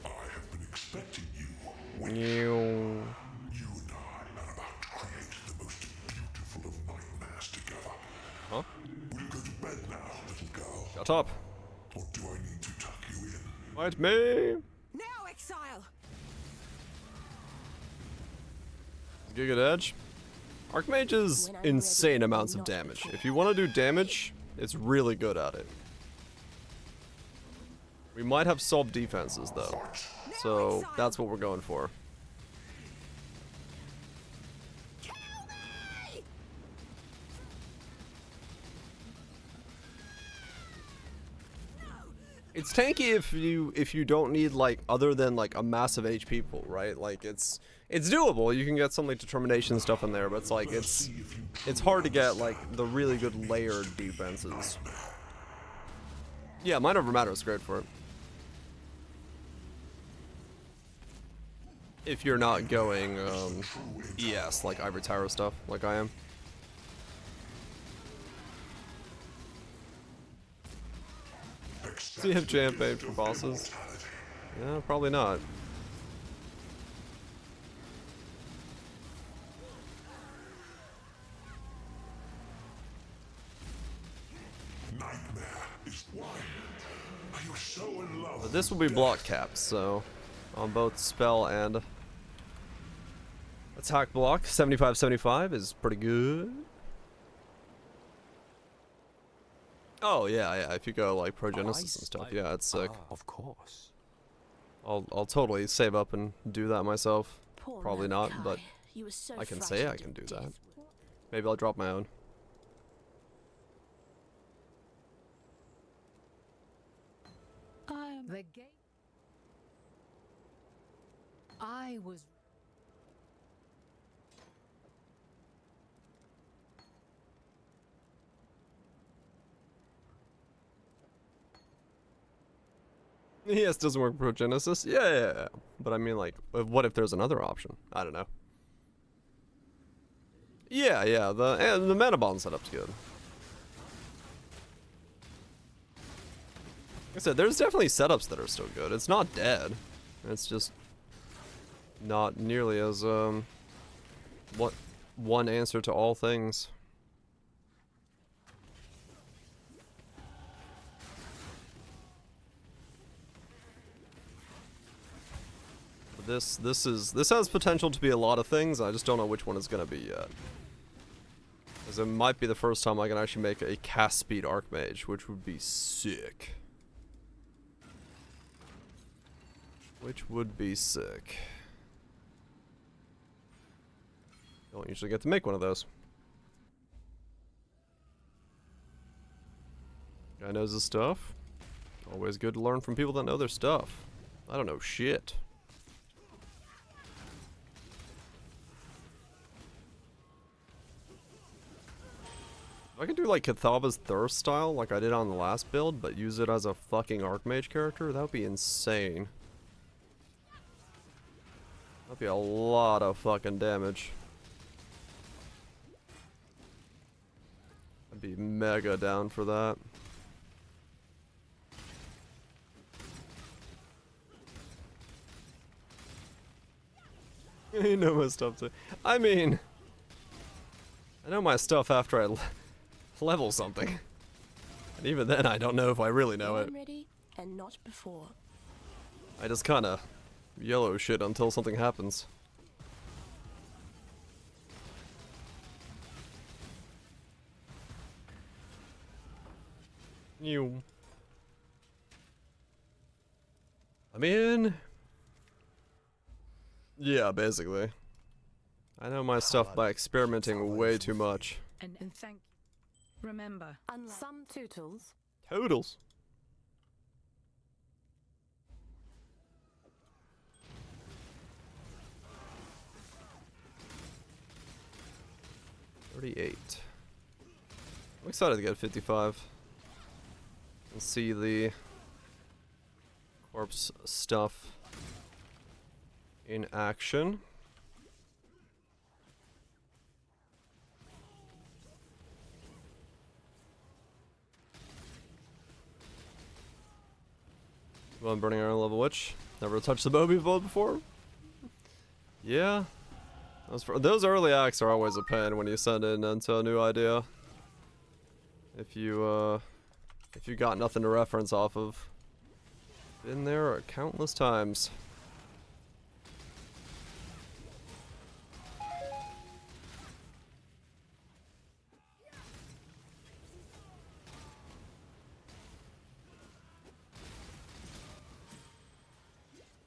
[SPEAKER 5] I have been expecting you.
[SPEAKER 1] Meow.
[SPEAKER 5] You and I are about to create the most beautiful of nightmares together.
[SPEAKER 1] Huh?
[SPEAKER 5] We'll go to bed now, little girl.
[SPEAKER 1] Shut up.
[SPEAKER 5] Or do I need to tuck you in?
[SPEAKER 1] Fight me.
[SPEAKER 7] Now, exile!
[SPEAKER 1] Giga Edge. Archmage is insane amounts of damage. If you want to do damage, it's really good at it. We might have solved defenses though, so that's what we're going for. It's tanky if you don't need like other than like a massive HP pool, right? Like it's doable. You can get some like determination stuff in there, but it's like it's hard to get like the really good layered defenses. Yeah, Mind Over Matter is great for it. If you're not going ES like Ivory Tower stuff like I am. Do you have Jam Aid for bosses? Yeah, probably not.
[SPEAKER 5] Nightmare is why. Are you so in love?
[SPEAKER 1] But this will be block caps, so on both spell and attack block, 75-75 is pretty good. Oh yeah, if you go like Progenesis and stuff, yeah, it's sick.
[SPEAKER 12] Of course.
[SPEAKER 1] I'll totally save up and do that myself.
[SPEAKER 6] Poor
[SPEAKER 1] Probably not,
[SPEAKER 6] Malachi.
[SPEAKER 1] but
[SPEAKER 6] You were so
[SPEAKER 1] I can say I can
[SPEAKER 6] frightened
[SPEAKER 1] do
[SPEAKER 6] to
[SPEAKER 1] that.
[SPEAKER 6] death.
[SPEAKER 1] Maybe I'll drop my own.
[SPEAKER 7] The gate. I was.
[SPEAKER 1] Yes, doesn't work for Progenesis. Yeah. But I mean, like, what if there's another option? I don't know. Yeah, the mana bomb setup's good. Like I said, there's definitely setups that are still good. It's not dead. It's just not nearly as what one answer to all things. But this has potential to be a lot of things. I just don't know which one it's gonna be yet. Because it might be the first time I can actually make a cast speed Archmage, which would be sick. Which would be sick. Don't usually get to make one of those. Guy knows his stuff. Always good to learn from people that know their stuff. I don't know shit. If I could do like Cathava's Thirst style, like I did on the last build, but use it as a fucking Archmage character, that would be insane. That'd be a lot of fucking damage. I'd be mega down for that. You know my stuff too. I mean, I know my stuff after I level something. And even then, I don't know if I really know it.
[SPEAKER 6] I'm ready, and not before.
[SPEAKER 1] I just kinda yellow shit until something happens. You. I mean, yeah, basically. I know my stuff by experimenting way too much.
[SPEAKER 7] And thank. Remember,
[SPEAKER 8] Some tootles.
[SPEAKER 1] Totals. $38. I'm excited to get 55. And see the corpse stuff in action. Well, I'm Burning Iron Level Witch. Never touched the bow before. Yeah. Those early acts are always a pain when you send in into a new idea. If you got nothing to reference off of. Been there countless times.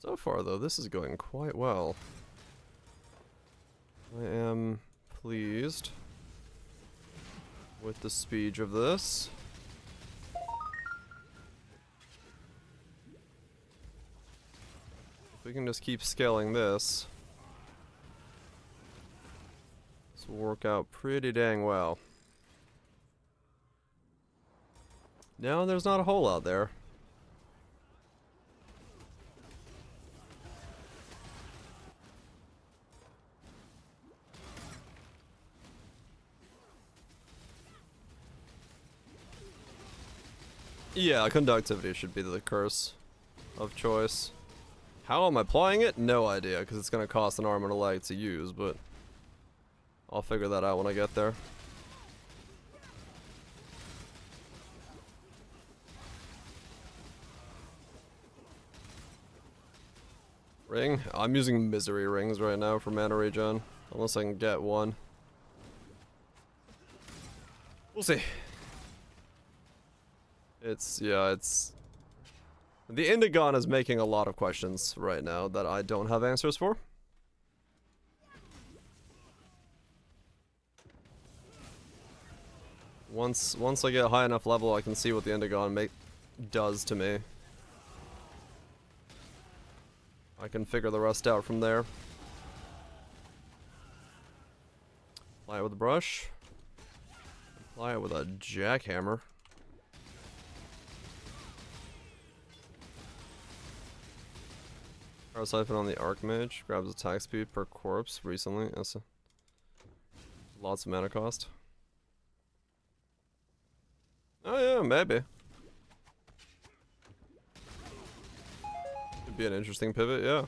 [SPEAKER 1] So far, though, this is going quite well. I am pleased with the speed of this. If we can just keep scaling this, this will work out pretty dang well. No, there's not a hole out there. Yeah, conductivity should be the curse of choice. How am I applying it? No idea, because it's going to cost an arm and a leg to use, but I'll figure that out when I get there. Ring? I'm using misery rings right now for mana regen, unless I can get one. We'll see. It's... The Indigon is making a lot of questions right now that I don't have answers for. Once I get a high enough level, I can see what the Indigon does to me. I can figure the rest out from there. Apply it with a brush. Apply it with a jackhammer. Power Siphon on the Archmage. Grabs attack speed per corpse recently. That's lots of mana cost. Oh yeah, maybe. Could be an interesting pivot, yeah.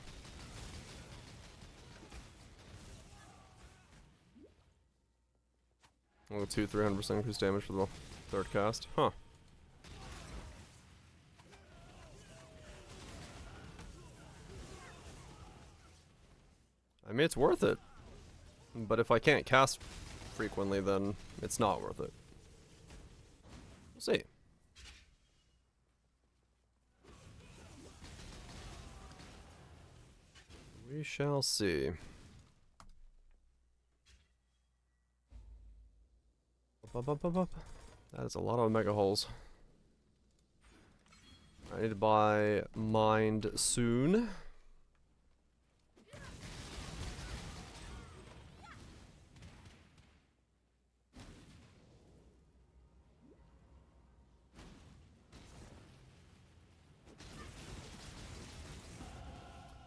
[SPEAKER 1] Level 2, 300% increased damage for the third cast. Huh. I mean, it's worth it. But if I can't cast frequently, then it's not worth it. We'll see. We shall see. That is a lot of mega holes. I need to buy Mind soon.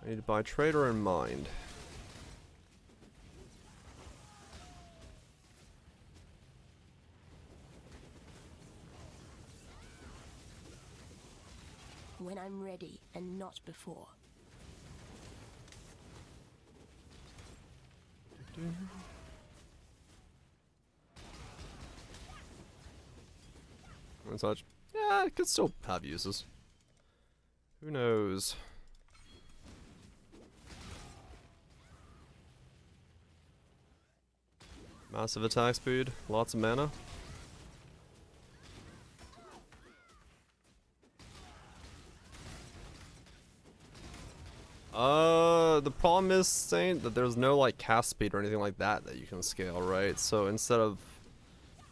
[SPEAKER 1] I need to buy Trader and Mind.
[SPEAKER 6] When I'm ready and not before.
[SPEAKER 1] And such. Yeah, it could still have uses. Who knows? Massive attack speed, lots of mana. The problem is saying that there's no like cast speed or anything like that you can scale, right? So instead of,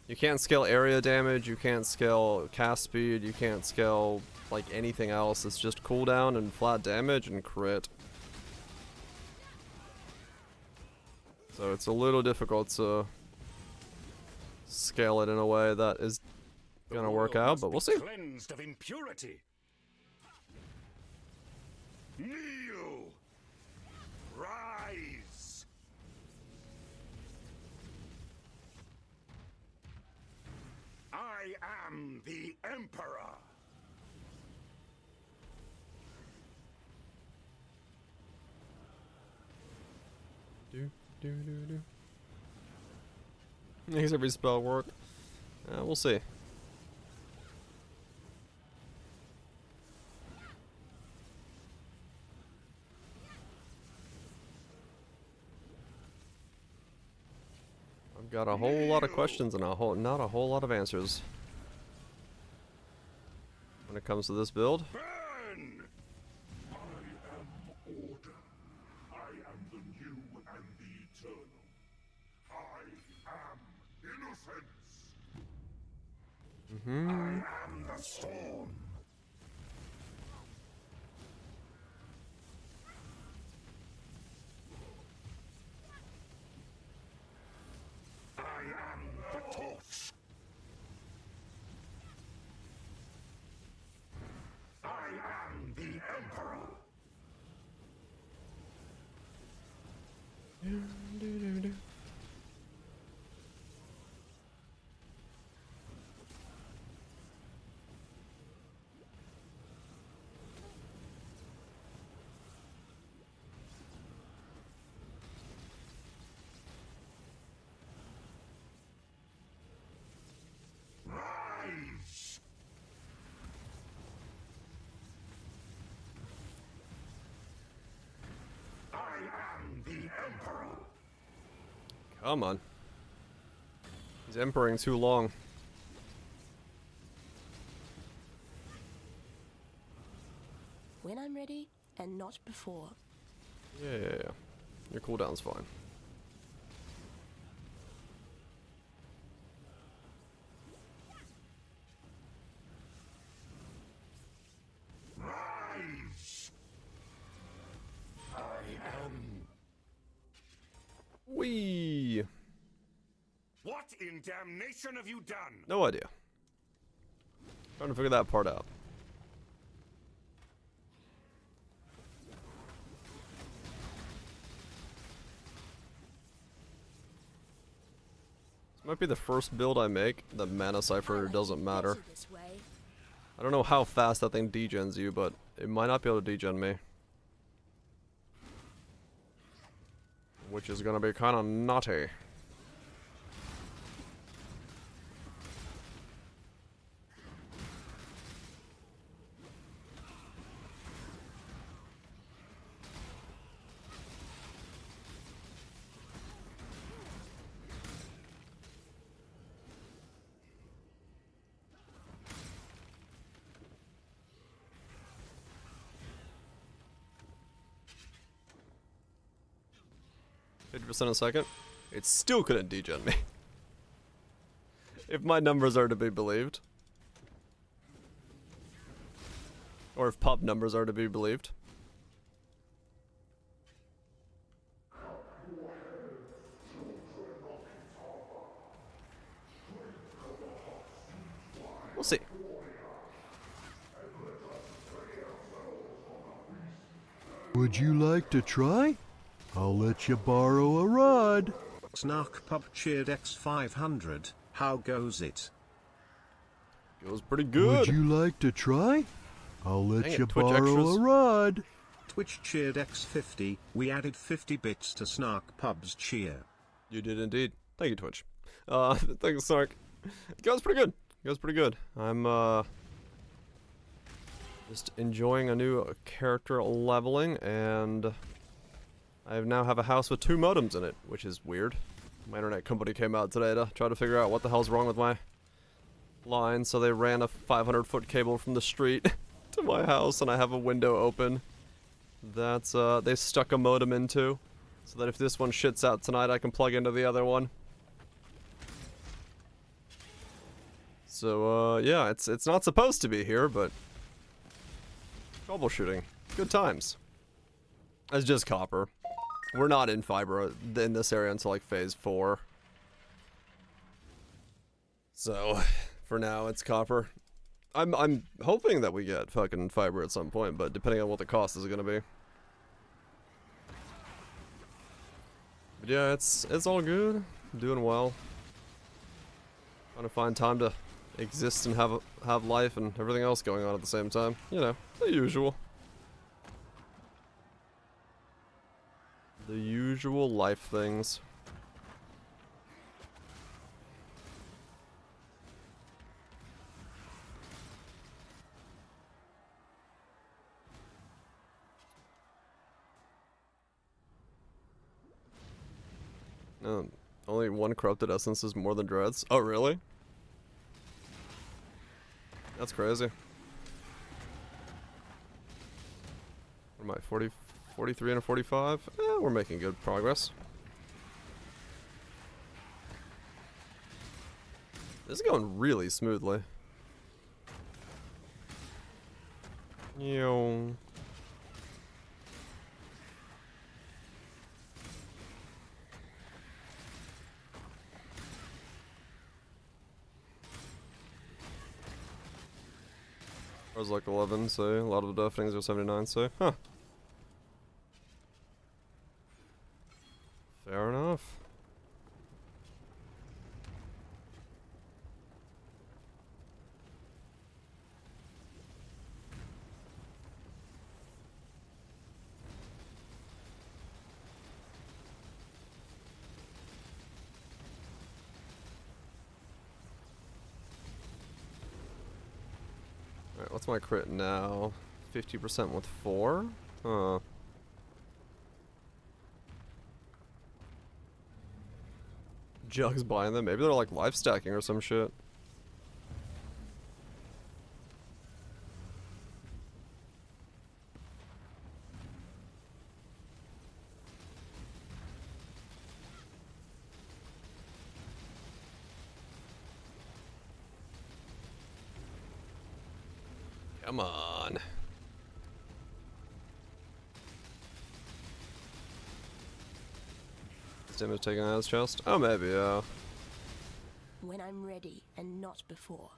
[SPEAKER 1] you can't scale area damage, you can't scale cast speed, you can't scale like anything else. It's just cooldown and flat damage and crit. So it's a little difficult to scale it in a way that is gonna work out, but we'll see.
[SPEAKER 9] Cleansed of impurity. Kneel! Rise! I am the Emperor!
[SPEAKER 1] Makes every spell work. We'll see. I've got a whole lot of questions and not a whole lot of answers when it comes to this build.
[SPEAKER 5] I am order. I am the new and the eternal. I am innocence. I am the storm. I am the torch. I am the Emperor. Rise! I am the Emperor.
[SPEAKER 1] Come on. He's emperring too long.
[SPEAKER 6] When I'm ready and not before.
[SPEAKER 1] Yeah. Your cooldown's fine.
[SPEAKER 5] Rise! I am.
[SPEAKER 1] Whee!
[SPEAKER 9] What in damnation have you done?
[SPEAKER 1] No idea. Trying to figure that part out. This might be the first build I make. The mana cipher doesn't matter. I don't know how fast that thing degens you, but it might not be able to degen me. Which is gonna be kinda naughty. 50% a second. It still couldn't degen me. If my numbers are to be believed. Or if pub numbers are to be believed. We'll see.
[SPEAKER 2] Would you like to try? I'll let you borrow a rod.
[SPEAKER 3] Snark Pub cheered X500. How goes it?
[SPEAKER 1] Goes pretty good.
[SPEAKER 2] Would you like to try? I'll let
[SPEAKER 1] Dang it,
[SPEAKER 2] you
[SPEAKER 1] Twitch
[SPEAKER 2] borrow
[SPEAKER 1] extras.
[SPEAKER 2] a rod.
[SPEAKER 3] Twitch cheered X50. We added 50 bits to Snark Pub's cheer.
[SPEAKER 1] You did indeed. Thank you, Twitch. Thanks, Snark. It goes pretty good. It goes pretty good. I'm, just enjoying a new character leveling, and I now have a house with 2 modems in it, which is weird. My internet company came out today to try to figure out what the hell's wrong with my line, so they ran a 500-foot cable from the street to my house, and I have a window open. That's, they stuck a modem into, so that if this one shits out tonight, I can plug into the other one. So, yeah, it's not supposed to be here, but troubleshooting. Good times. It's just copper. We're not in fiber in this area until like phase 4. So, for now, it's copper. I'm hoping that we get fucking fiber at some point, but depending on what the cost is gonna be. But yeah, it's all good. I'm doing well. Trying to find time to exist and have life and everything else going on at the same time. You know, the usual. The usual life things. Only 1 corrupted essence is more than dreads. Oh, really? That's crazy. What am I, 43 and a 45? We're making good progress. This is going really smoothly. Yo. I was like 11, so a lot of the things are 79, so huh. Fair enough. Alright, what's my crit now? 50% with 4? Huh. Jug's buying them. Maybe they're like life stacking or some shit. Come on. Is damage taken out of his chest? Oh, maybe, yeah.
[SPEAKER 6] When I'm ready and not before.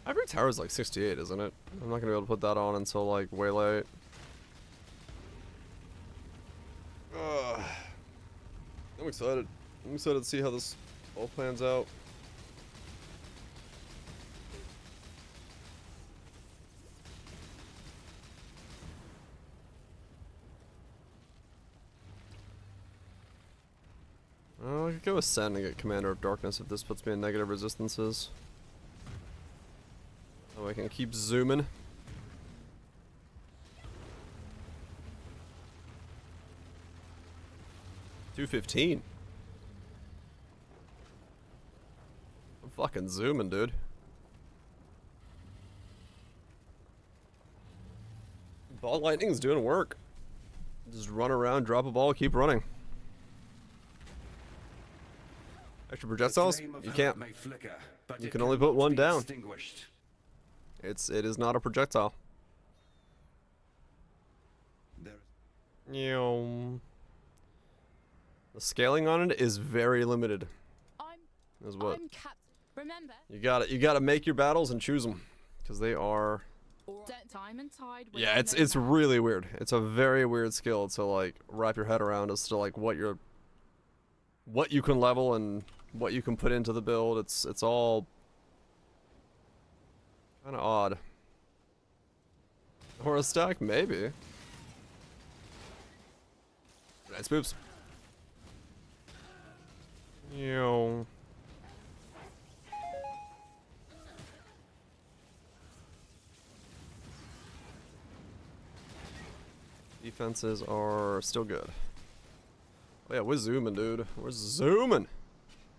[SPEAKER 1] Ivory Tower's like 68, isn't it? I'm not gonna be able to put that on until like way late. Ugh. I'm excited. I'm excited to see how this all plans out. I could go Ascend and get Commander of Darkness if this puts me in negative resistances. So I can keep zooming. $215. I'm fucking zooming, dude. Ball lightning's doing work. Just run around, drop a ball, keep running. Extra projectiles? You can't. You can only put one down. It is not a projectile. The scaling on it is very limited. Is what
[SPEAKER 11] Remember?
[SPEAKER 1] you gotta make your battles and choose them, because they are.
[SPEAKER 11] Time and tide.
[SPEAKER 1] Yeah, it's really weird. It's a very weird skill to like wrap your head around as to like what you can level and what you can put into the build. It's all kind of odd. Or a stack, maybe. Nice boops. Yo. Defenses are still good. Oh yeah, we're zooming, dude. We're zooming.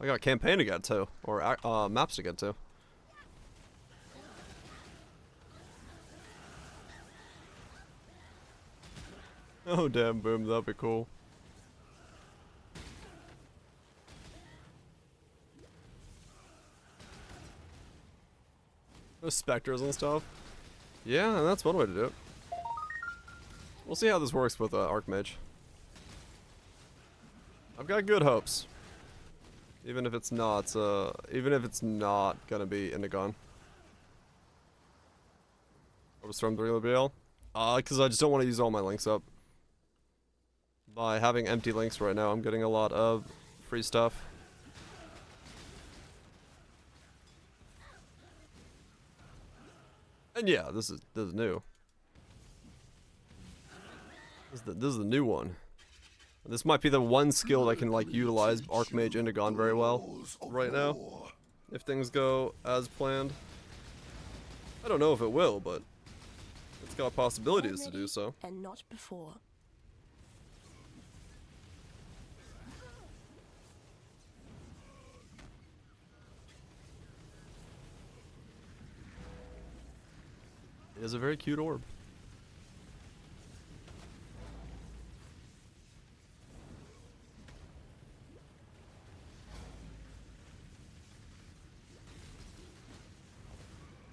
[SPEAKER 1] I got campaign to get to, or maps to get to. Oh damn, boom, that'd be cool. Those specters and stuff. Yeah, and that's one way to do it. We'll see how this works with Archmage. I've got good hopes. Even if it's not gonna be Indigon. Overstorm 3 LBL? Because I just don't want to use all my links up. By having empty links right now, I'm getting a lot of free stuff. And yeah, this is new. This is the new one. This might be the one skill that can like utilize Archmage Indigon very well right now, if things go as planned. I don't know if it will, but it's got possibilities to do so.
[SPEAKER 6] And not before.
[SPEAKER 1] It is a very cute orb.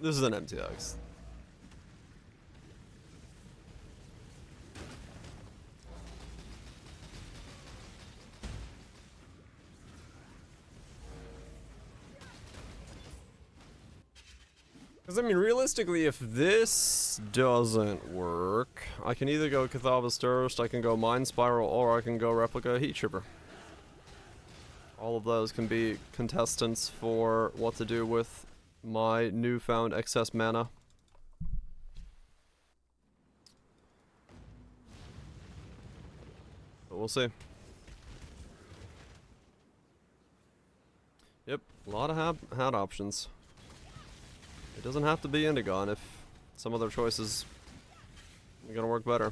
[SPEAKER 1] This is an MTX. Because, I mean, realistically, if this doesn't work, I can either go Cathawa's Thirst, I can go Mind Spiral, or I can go Replica Heat Trooper. All of those can be contestants for what to do with my newfound excess mana. But we'll see. Yep, a lot of hat options. It doesn't have to be Indigon if some other choices are gonna work better.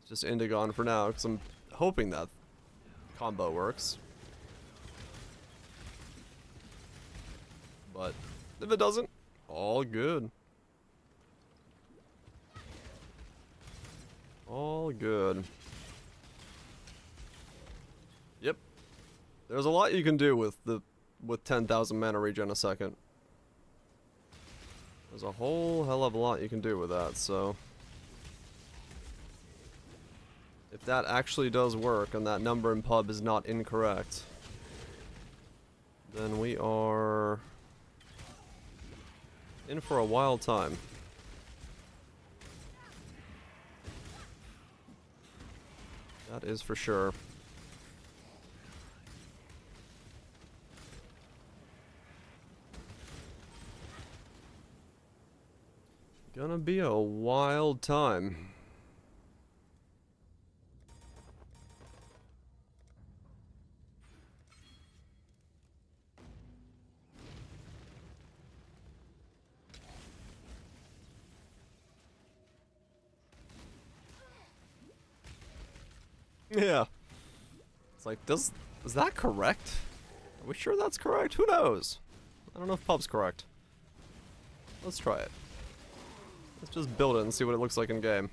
[SPEAKER 1] It's just Indigon for now, because I'm hoping that combo works. But if it doesn't, all good. All good. Yep. There's a lot you can do with 10,000 mana regen a second. There's a whole hell of a lot you can do with that, so if that actually does work and that number in pub is not incorrect, then we are in for a wild time. That is for sure. Gonna be a wild time. Yeah. It's like, is that correct? Are we sure that's correct? Who knows? I don't know if pub's correct. Let's try it. Let's just build it and see what it looks like in game.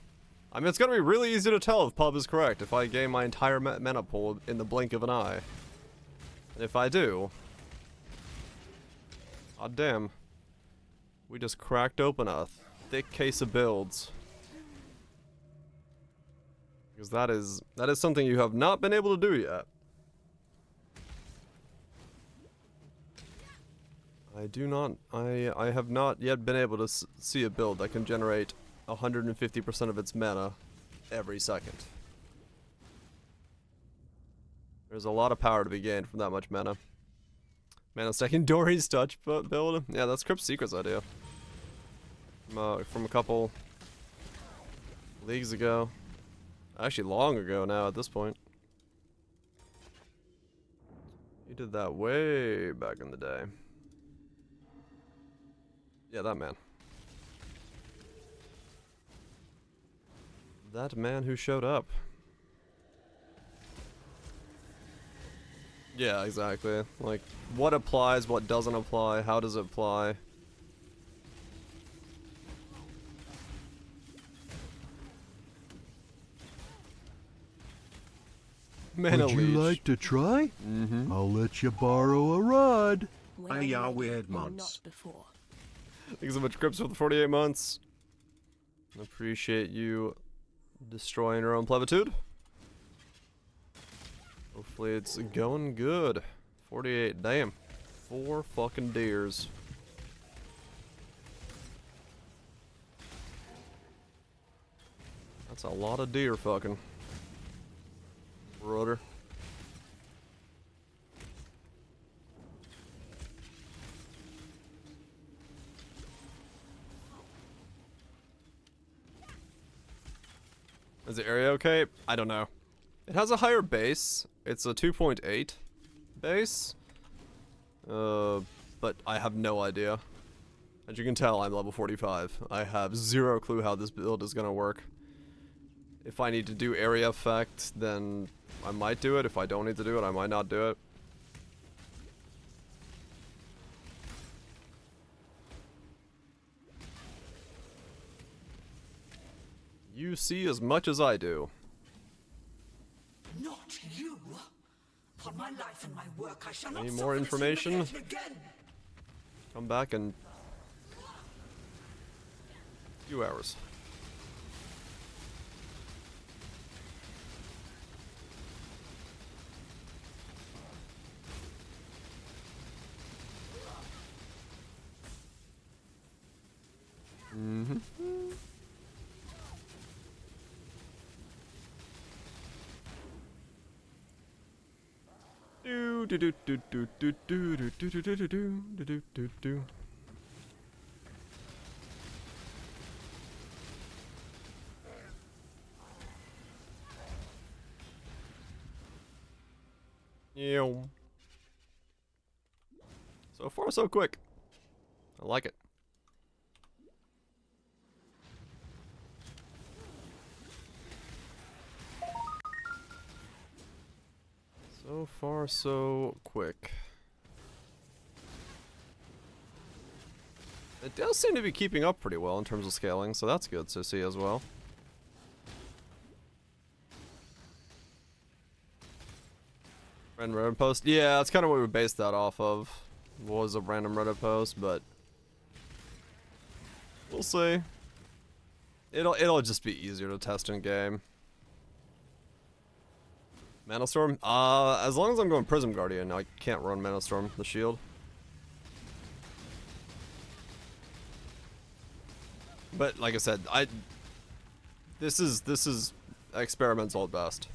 [SPEAKER 1] I mean, it's gonna be really easy to tell if pub is correct if I gain my entire mana pool in the blink of an eye. And if I do... God damn. We just cracked open a thick case of builds. Because that is something you have not been able to do yet. I have not yet been able to see a build that can generate 150% of its mana every second. There's a lot of power to be gained from that much mana. Mana stacking Dory's touch build. Yeah, that's Crypt Secret's idea. From a couple leagues ago. Actually, long ago now at this point. He did that way back in the day. Yeah, that man. That man who showed up. Yeah, exactly. Like, what applies, what doesn't apply, how does it apply? Mana
[SPEAKER 2] Would you
[SPEAKER 1] leech.
[SPEAKER 2] like to try?
[SPEAKER 1] Mm-hmm.
[SPEAKER 2] I'll let you borrow a rod.
[SPEAKER 3] Are weird mods.
[SPEAKER 1] Thanks so much, Crips, for the 48 months. Appreciate you destroying your own plebitude. Hopefully it's going good. 48, damn. 4 fucking deers. That's a lot of deer fucking. Brother. Is the area okay? I don't know. It has a higher base. It's a 2.8 base. But I have no idea. As you can tell, I'm level 45. I have zero clue how this build is gonna work. If I need to do area effect, then I might do it. If I don't need to do it, I might not do it. You see as much as I do.
[SPEAKER 12] Not you. For my life and my work, I shall not
[SPEAKER 1] Any
[SPEAKER 12] suffer
[SPEAKER 1] more
[SPEAKER 12] the
[SPEAKER 1] information?
[SPEAKER 12] same occasion again.
[SPEAKER 1] Come back in a few hours. Mm-hmm. Do do do do do do do do do do do do do do do do. Yeah. So far, so quick. I like it. So far, so quick. It does seem to be keeping up pretty well in terms of scaling, so that's good to see as well. Random Reddit post? Yeah, that's kind of what we based that off of. Was a random Reddit post, but we'll see. It'll just be easier to test in game. Mana Storm? As long as I'm going Prism Guardian, I can't run Mana Storm, the shield. But like I said, this is experimental at best.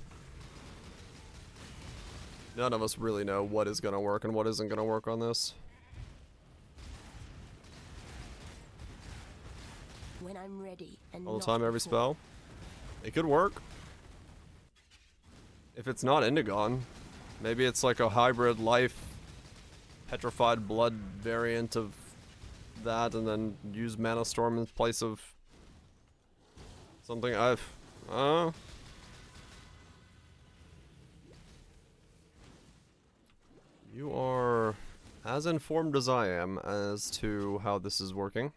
[SPEAKER 1] None of us really know what is gonna work and what isn't gonna work on this.
[SPEAKER 6] When I'm ready and
[SPEAKER 1] All the
[SPEAKER 6] not
[SPEAKER 1] time, every
[SPEAKER 6] before.
[SPEAKER 1] spell. It could work. If it's not Indigon, maybe it's like a hybrid life, petrified blood variant of that, and then use Mana Storm in place of something. You are as informed as I am as to how this is working.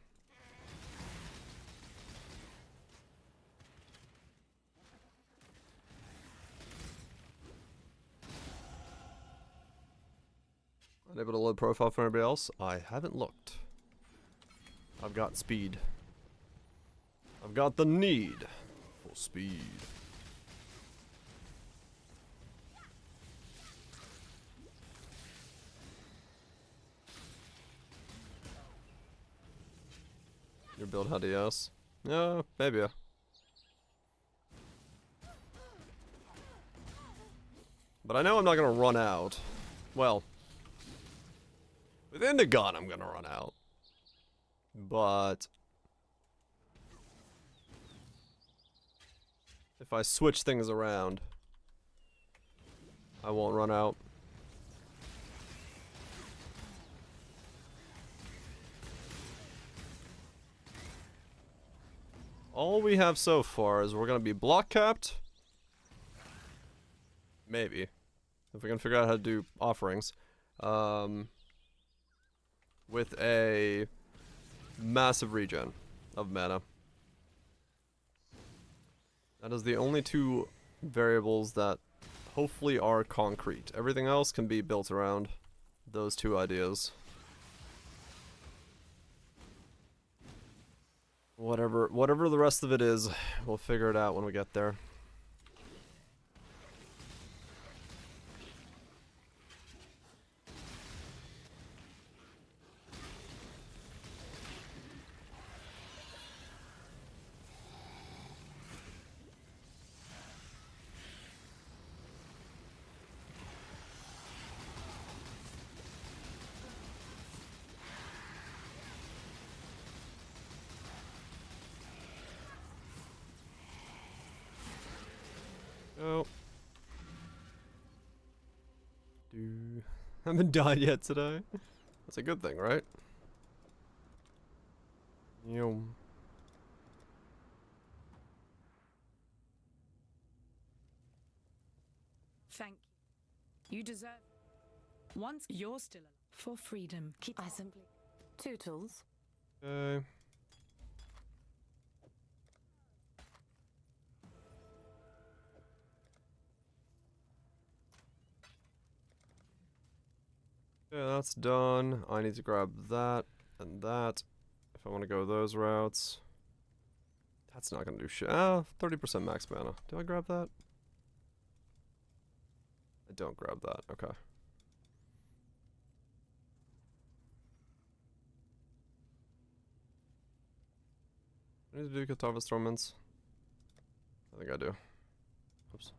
[SPEAKER 1] the profile for everybody else? I haven't looked. I've got speed. I've got the need for speed. Your build had ES? Yeah, maybe. But I know I'm not gonna run out. Well, within the gun I'm gonna run out. But if I switch things around, I won't run out. All we have so far is we're gonna be block capped. Maybe. If we can figure out how to do offerings. With a massive regen of mana. That is the only two variables that hopefully are concrete. Everything else can be built around those two ideas. Whatever the rest of it is, we'll figure it out when we get there. Oh. Haven't died yet today. That's a good thing, right? Yum.
[SPEAKER 7] Thank you. You deserve. Once you're still alive. For freedom. Keep.
[SPEAKER 8] I simply. Tootles.
[SPEAKER 1] Okay. Yeah, that's done. I need to grab that and that if I want to go those routes. That's not going to do shit. 30% max mana. Do I grab that? I don't grab that. Okay. I need to do Katava's Torments. I think I do. Oops.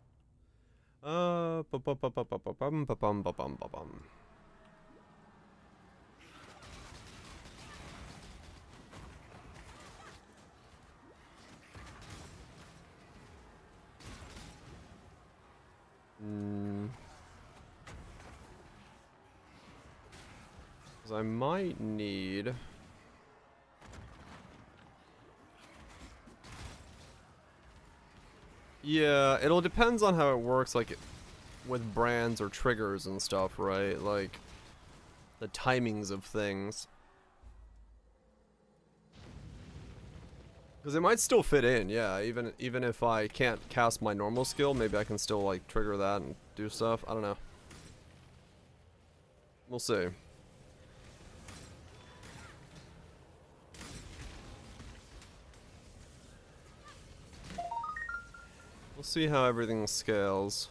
[SPEAKER 1] Because I might need... Yeah, it'll depends on how it works, like, with brands or triggers and stuff, right? Like, the timings of things. Because it might still fit in, yeah, even if I can't cast my normal skill, maybe I can still, like, trigger that and do stuff. I don't know. We'll see. We'll see how everything scales.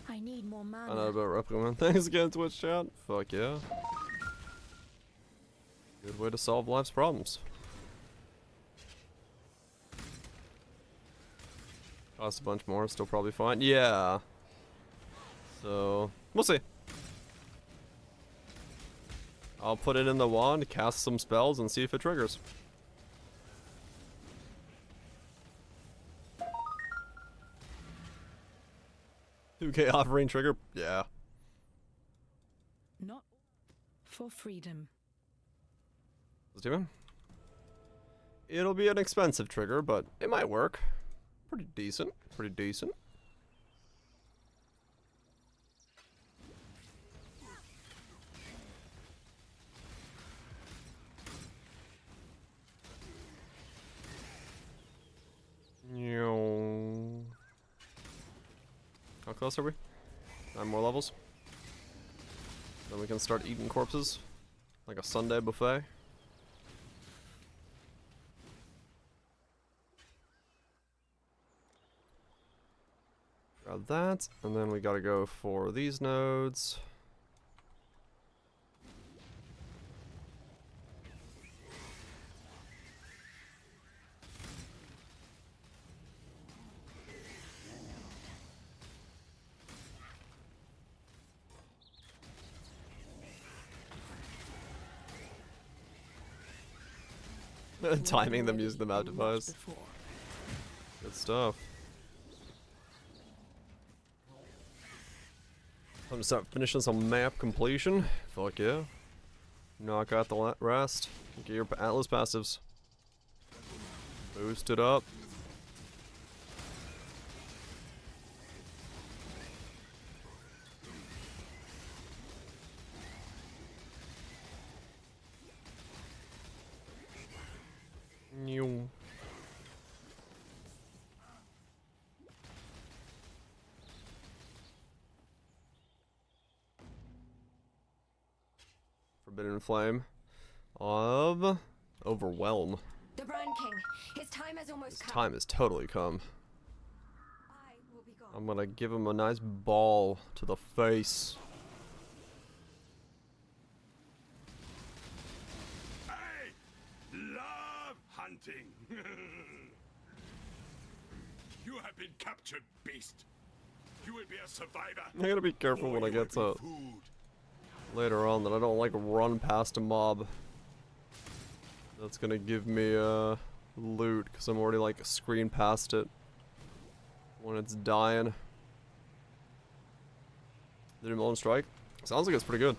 [SPEAKER 6] I need more mana.
[SPEAKER 1] I know about Replicant. Thanks again, Twitch chat. Fuck yeah. Good way to solve life's problems. Cost a bunch more, still probably fine. Yeah. So, we'll see. I'll put it in the wand, cast some spells, and see if it triggers. $2K offering trigger? Yeah.
[SPEAKER 7] Not for freedom.
[SPEAKER 1] Let's do it. It'll be an expensive trigger, but it might work. Pretty decent. Pretty decent. How close are we? 9 more levels. Then we can start eating corpses. Like a Sunday buffet. Grab that, and then we gotta go for these nodes. Timing them using the map device. Good stuff. I'm gonna start finishing some map completion. Fuck yeah. Knock out the rest. Get your Atlas passives. Boost it up. New. Forbidden Flame of Overwhelm.
[SPEAKER 4] The Brand King. His time has almost come.
[SPEAKER 1] His time has totally come.
[SPEAKER 4] I will be gone.
[SPEAKER 1] I'm gonna give him a nice ball to the face.
[SPEAKER 5] I love hunting. You have been captured, beast. You will be a survivor.
[SPEAKER 1] I gotta be careful when I get to later on that I don't like run past a mob. That's gonna give me loot because I'm already like screen past it when it's dying. Did Mullen strike? Sounds like it's pretty good.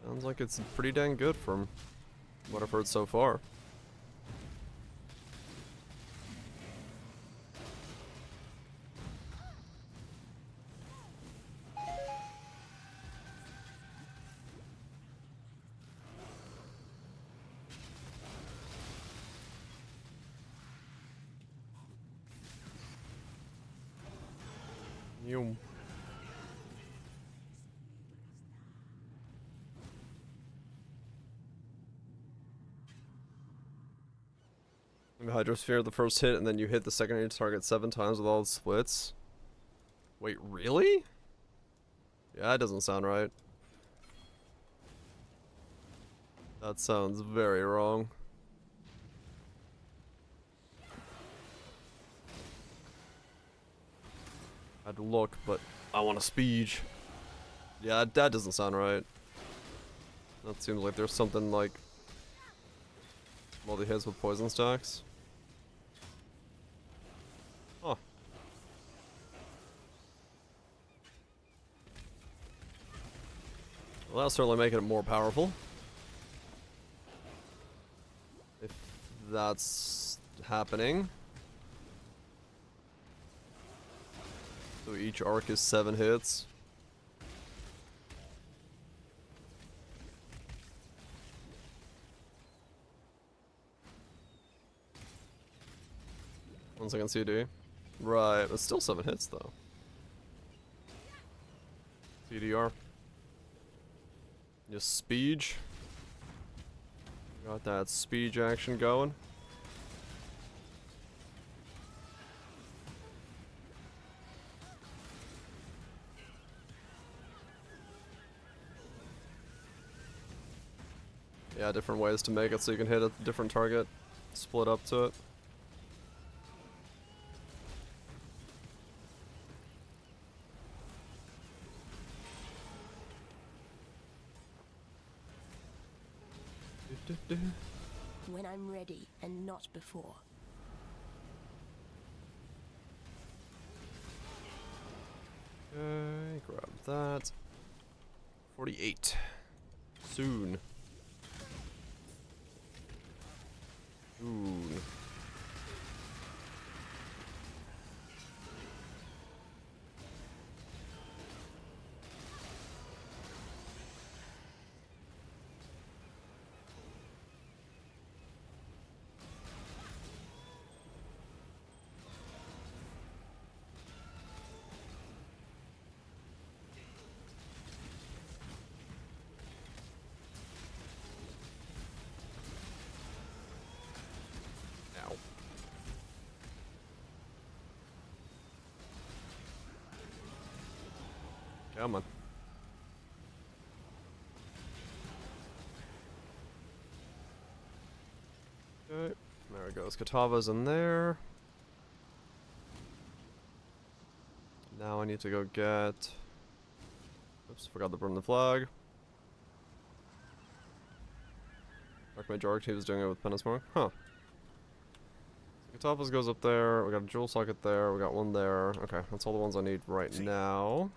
[SPEAKER 1] Sounds like it's pretty dang good from what I've heard so far. Yum. Hydrosphere the first hit, and then you hit the secondary target 7 times with all the splits. Wait, really? Yeah, that doesn't sound right. That sounds very wrong. I had to look, but I want a speed. Yeah, that doesn't sound right. That seems like there's something like multi-hits with poison stacks. Huh. Well, that'll certainly make it more powerful. If that's happening. So each arc is 7 hits. One second CD. Right, but still 7 hits though. CDR. Just speed. Got that speed action going. Yeah, different ways to make it so you can hit a different target, split up to it.
[SPEAKER 6] When I'm ready and not before.
[SPEAKER 1] Okay, grab that. 48. Soon. Soon. Come on. Okay, there it goes. Katava's in there. Now I need to go get... Oops, forgot to burn the flag. Archmage he was doing it with Penance Mark. Huh. So Katava's goes up there. We got a jewel socket there. We got one there. Okay, that's all the ones I need right now.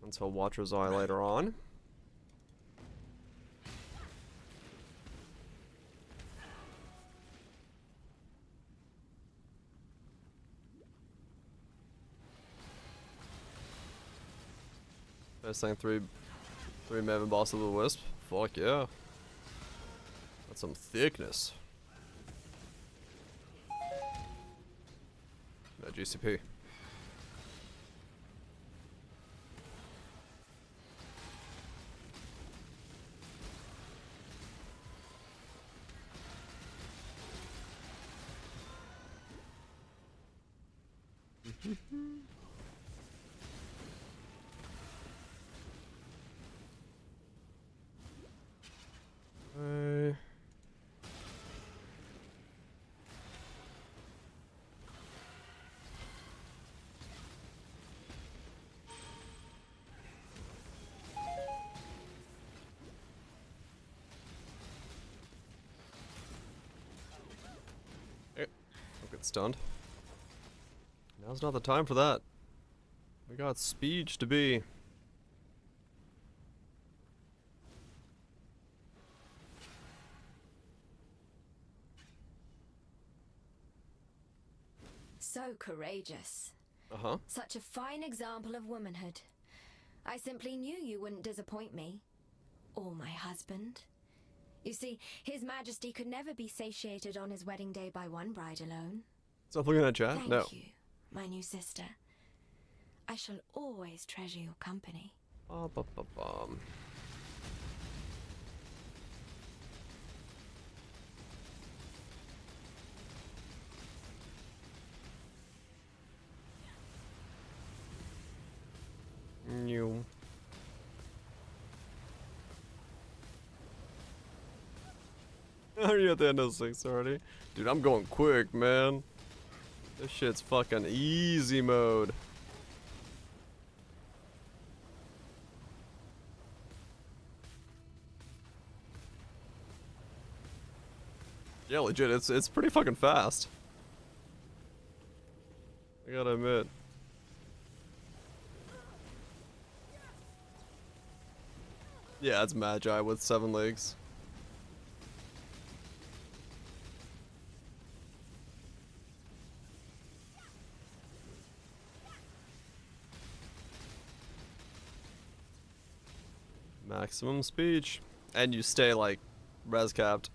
[SPEAKER 1] Until Watcher's Eye later on. Best thing, three Maven Boss of the Wisp. Fuck yeah. That's some thickness. No GCP. Don't get stunned. Now's not the time for that. We got speech to be.
[SPEAKER 4] So courageous.
[SPEAKER 1] Uh-huh.
[SPEAKER 4] Such a fine example of womanhood. I simply knew you wouldn't disappoint me. Or my husband. You see, His Majesty could never be satiated on his wedding day by one bride alone.
[SPEAKER 1] Stop looking at chat? No.
[SPEAKER 4] Thank you, my new sister. I shall always treasure your company.
[SPEAKER 1] New. Are you at the end of 6 already? Dude, I'm going quick, man. This shit's fucking easy mode. Yeah, legit, it's pretty fucking fast. I gotta admit. Yeah, it's Magi with 7 legs. Maximum speech. And you stay like res capped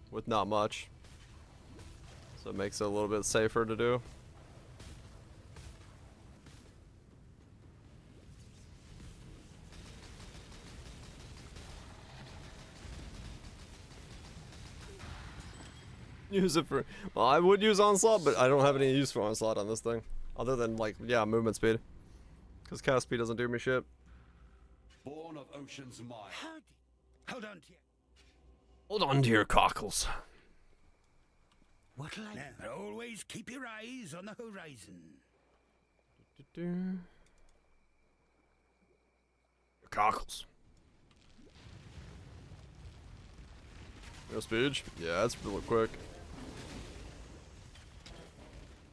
[SPEAKER 1] with not much. So it makes it a little bit safer to do. Use it for... Well, I would use Onslaught, but I don't have any use for Onslaught on this thing. Other than, like, yeah, movement speed. Because cast speed doesn't do me shit.
[SPEAKER 13] Born of Ocean's Mire.
[SPEAKER 14] Hold on to you.
[SPEAKER 1] Hold on to your cockles.
[SPEAKER 14] What'll I do? Always keep your eyes on the horizon.
[SPEAKER 1] Your cockles. No speed? Yeah, that's real quick.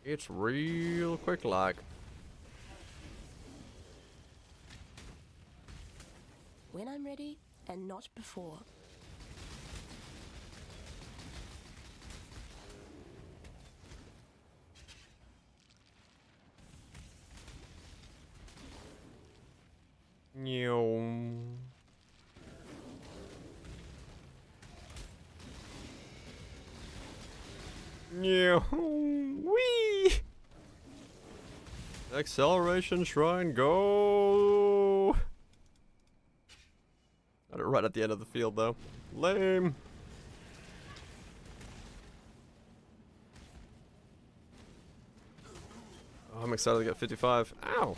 [SPEAKER 1] It's real quick like.
[SPEAKER 6] When I'm ready, and not before.
[SPEAKER 1] Wee! Acceleration shrine, go! Got it right at the end of the field, though. Lame. Oh I'm excited to get 55. Ow!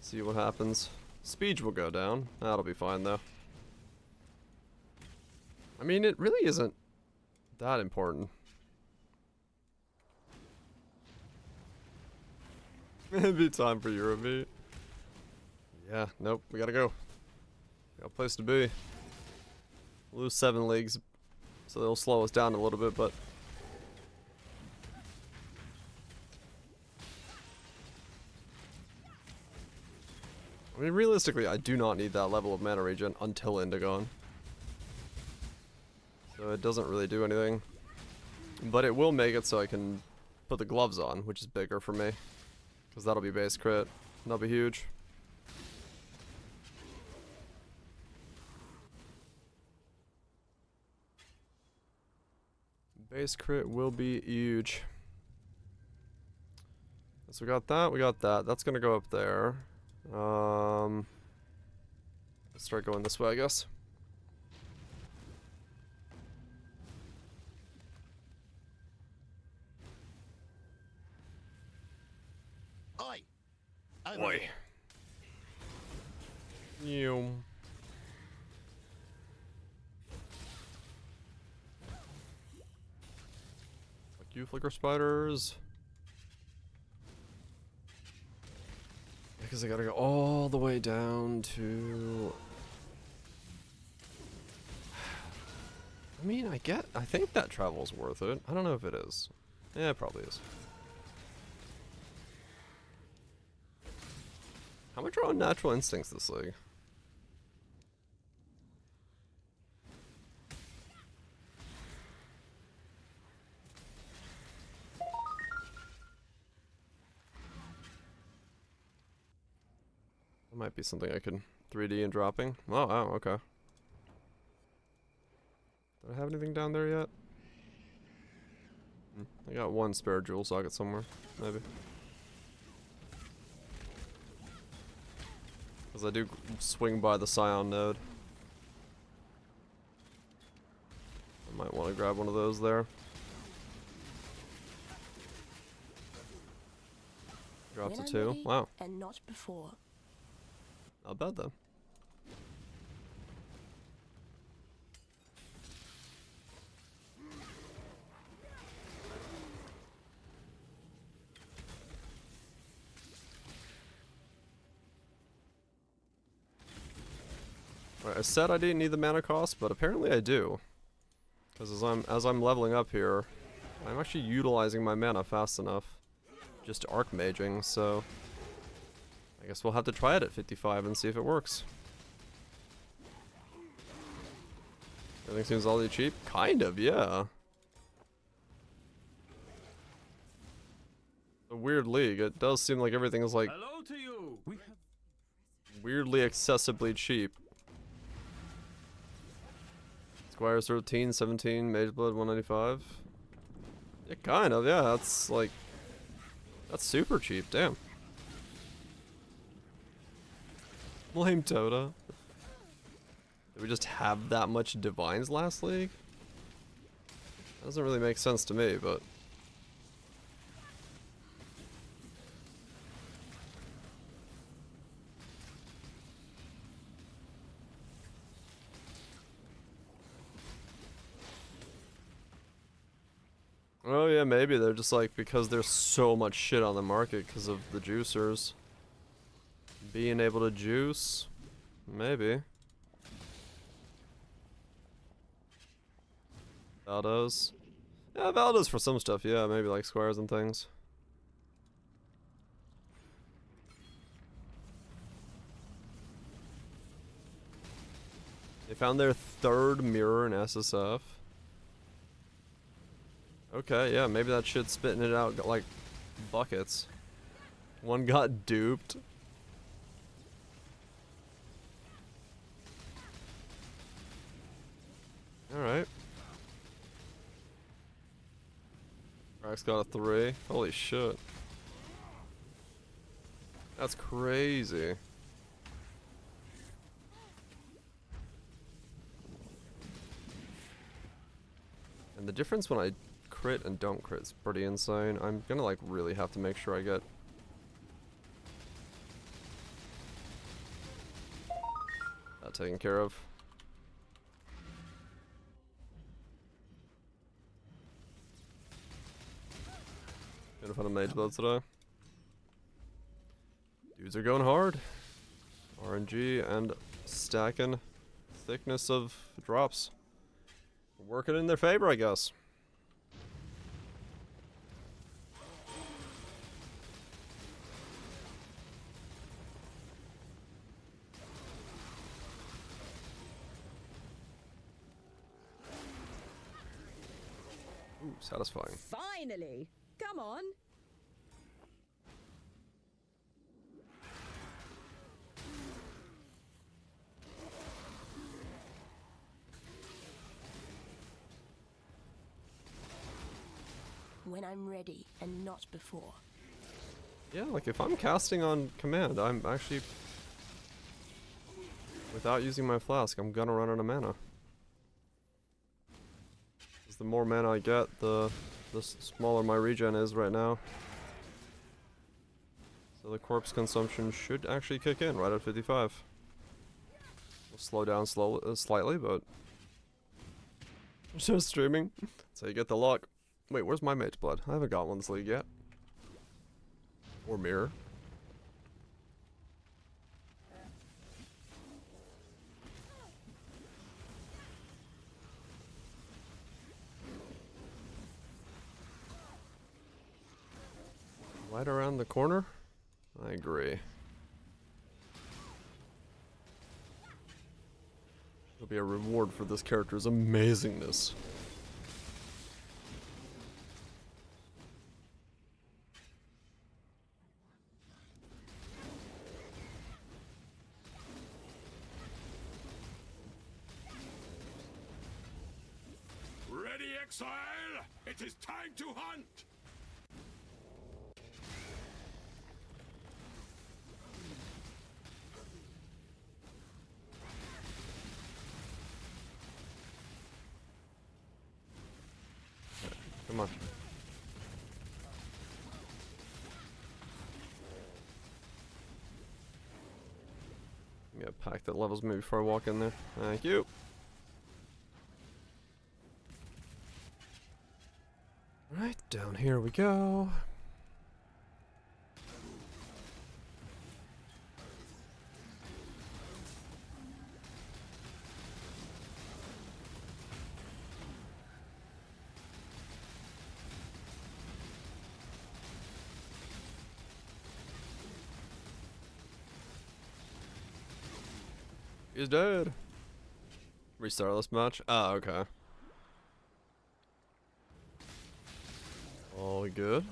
[SPEAKER 1] See what happens. Speed will go down. That'll be fine though. I mean, it really isn't that important. It'd be time for Eurobeat. Yeah, nope, we gotta go. Got a place to be. Lose 7 leagues, so they'll slow us down a little bit, but... I mean, realistically, I do not need that level of mana regen until Indigon. So it doesn't really do anything. But it will make it so I can put the gloves on, which is bigger for me. Because that'll be base crit. That'll be huge. Base crit will be huge. So we got that, we got that. That's gonna go up there. Let's start going this way, I guess.
[SPEAKER 15] Oi!
[SPEAKER 1] Oi. You. Fuck you, flicker spiders. Because I gotta go all the way down to... I mean, I think that travel's worth it. I don't know if it is. Yeah, it probably is. How much are on Natural Instincts this league? That might be something I could 3D and dropping. Oh, wow, okay. Do I have anything down there yet? I got 1 spare jewel socket somewhere, maybe. Because I do swing by the Scion node. I might want to grab one of those there. Drops a 2. Wow.
[SPEAKER 6] And not before.
[SPEAKER 1] Not bad then. Alright, I said I didn't need the mana cost, but apparently I do. Because as I'm leveling up here, I'm actually utilizing my mana fast enough. Just Archmaging, so I guess we'll have to try it at 55 and see if it works. Everything seems all cheap? Kind of, yeah. A weird league. It does seem like everything is like
[SPEAKER 14] Hello to you.
[SPEAKER 1] weirdly accessibly cheap. Squires 13, 17, Mage Blood 195. Yeah, kind of, yeah, that's like... That's super cheap, damn. Blame Tota. Did we just have that much Divines last league? That doesn't really make sense to me, but... Oh yeah, maybe they're just like, because there's so much shit on the market because of the juicers. Being able to juice? Maybe. Valdos? Yeah, Valdos for some stuff, yeah, maybe like squares and things. They found their 3rd mirror in SSF. Okay, yeah, maybe that shit's spitting it out like buckets. One got duped. Alright. Rax got a 3. Holy shit. That's crazy. And the difference when I crit and don't crit is pretty insane. I'm gonna like really have to make sure I get that taken care of. Gonna find a mage blood today. Dudes are going hard. RNG and stacking thickness of drops. Working in their favor, I guess. Ooh, satisfying.
[SPEAKER 16] Finally! Come on!
[SPEAKER 6] When I'm ready, and not before.
[SPEAKER 1] Yeah, like if I'm casting on command, I'm actually, without using my flask, I'm gonna run out of mana. 'Cause the more mana I get, the smaller my regen is right now. So the corpse consumption should actually kick in right at 55. We'll slow down slightly, but just streaming. That's how you get the luck. Wait, where's my mage blood? I haven't got one this league yet. Or mirror. Right around the corner? I agree. There'll be a reward for this character's amazingness.
[SPEAKER 5] Ready, exile? It is time to hunt!
[SPEAKER 1] Come on. Give me a pack that levels me before I walk in there. Thank you. Right, down here we go. He's dead. Restart this match? Ah, okay. All good.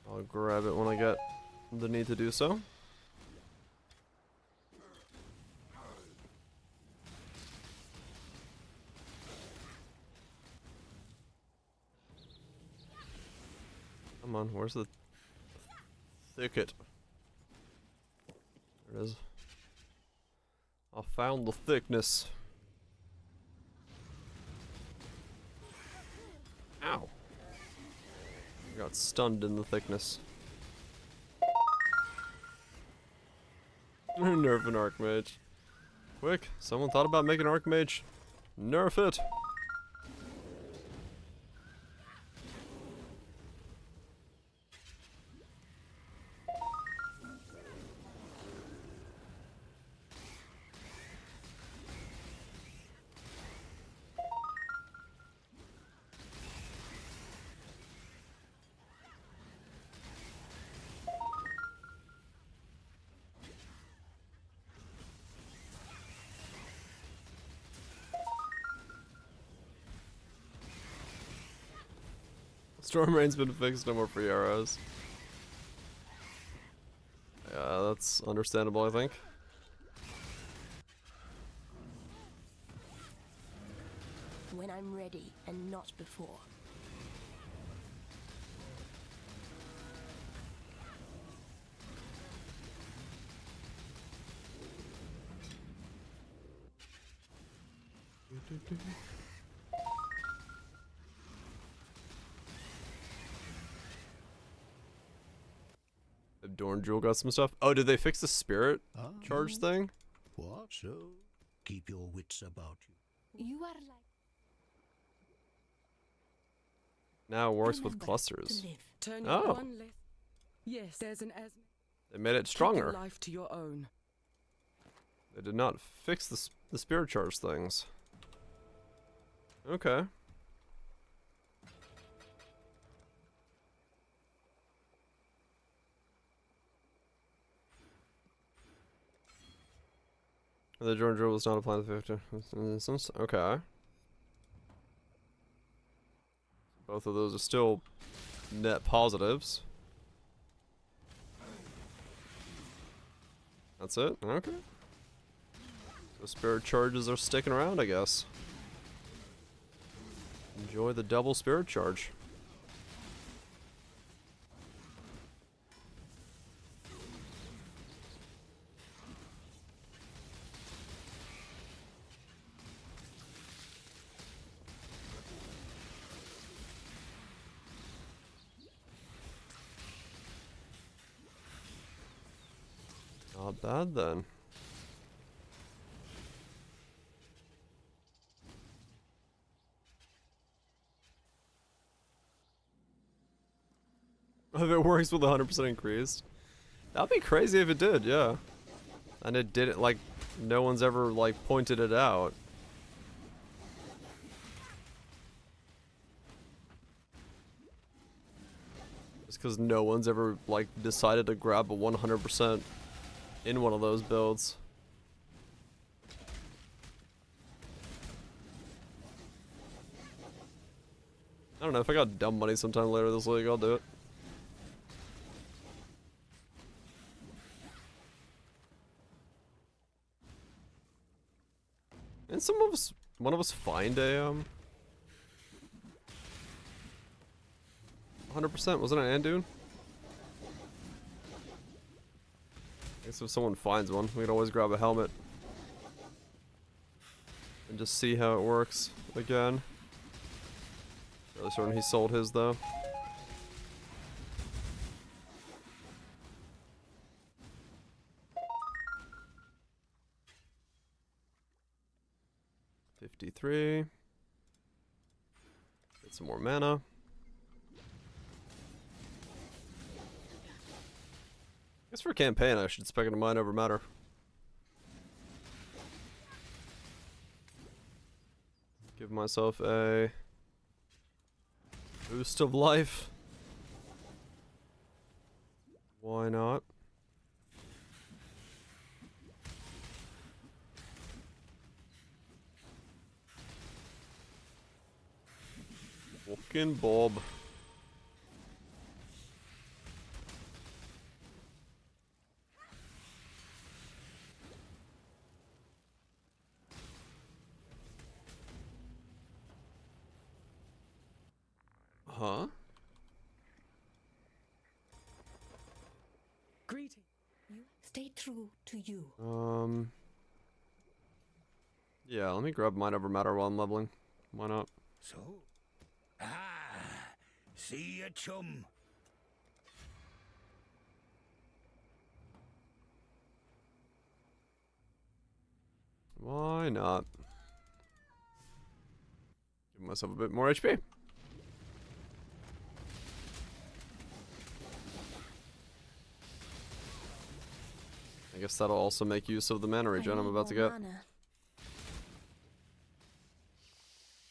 [SPEAKER 1] I'll grab it when I get the need to do so. Come on, where's the thicket? There it is. I found the thickness. Ow. I got stunned in the thickness. Nerf an Archmage. Quick, someone thought about making Archmage. Nerf it! Storm Rain's been fixed, no more free arrows. Yeah, that's understandable, I think.
[SPEAKER 6] When I'm ready, and not before.
[SPEAKER 1] Adorn Jewel got some stuff. Oh, did they fix the spirit charge thing?
[SPEAKER 14] What? So, keep your wits about you.
[SPEAKER 4] You are like.
[SPEAKER 1] Now it works with clusters.
[SPEAKER 17] Turn
[SPEAKER 1] Oh.
[SPEAKER 17] your one left. Yes, there's an asthma.
[SPEAKER 1] They made it stronger.
[SPEAKER 17] Keep your life to your own.
[SPEAKER 1] They did not fix the spirit charge things. Okay. The Jordan drill was not applied to 50. Okay. Both of those are still net positives. That's it? Okay. So spirit charges are sticking around, I guess. Enjoy the double spirit charge. Not bad then. If it works with 100% increased. That'd be crazy if it did, yeah. And it didn't, like, no one's ever, like, pointed it out. Just because no one's ever, like, decided to grab a 100% in one of those builds. I don't know, if I got dumb money sometime later this week, I'll do it. And one of us find a 100%, wasn't it Anduin? I guess if someone finds one, we can always grab a helmet. And just see how it works again. Really certain he sold his though. $53. Get some more mana. I guess for campaign I should spec into mind over matter. Give myself a boost of life. Why not? Fucking Bob. Huh?
[SPEAKER 17] Greeting.
[SPEAKER 4] You stay true to you.
[SPEAKER 1] Yeah, let me grab mine over matter while I'm leveling. Why not?
[SPEAKER 14] So? See ya, chum.
[SPEAKER 1] Why not? Give myself a bit more HP. I guess that'll also make use of the mana regen I'm about to get.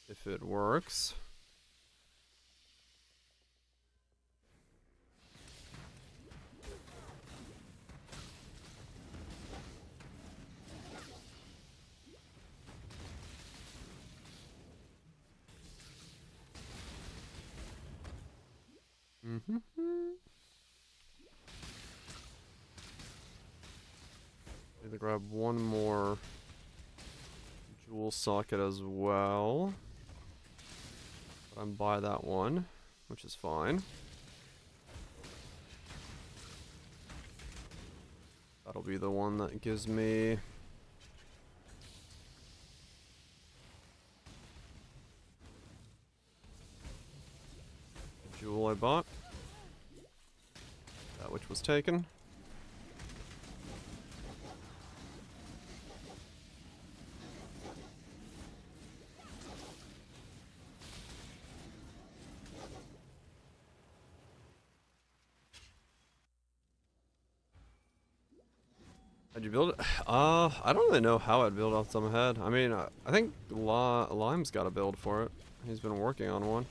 [SPEAKER 1] If it works. Need to grab one more jewel socket as well. But I'm by that one, which is fine. That'll be the one that gives me the jewel I bought. That which was is taken. How'd you build it? I don't really know how I'd build off the top of my head. I mean, I think Lime's got a build for it. He's been working on one.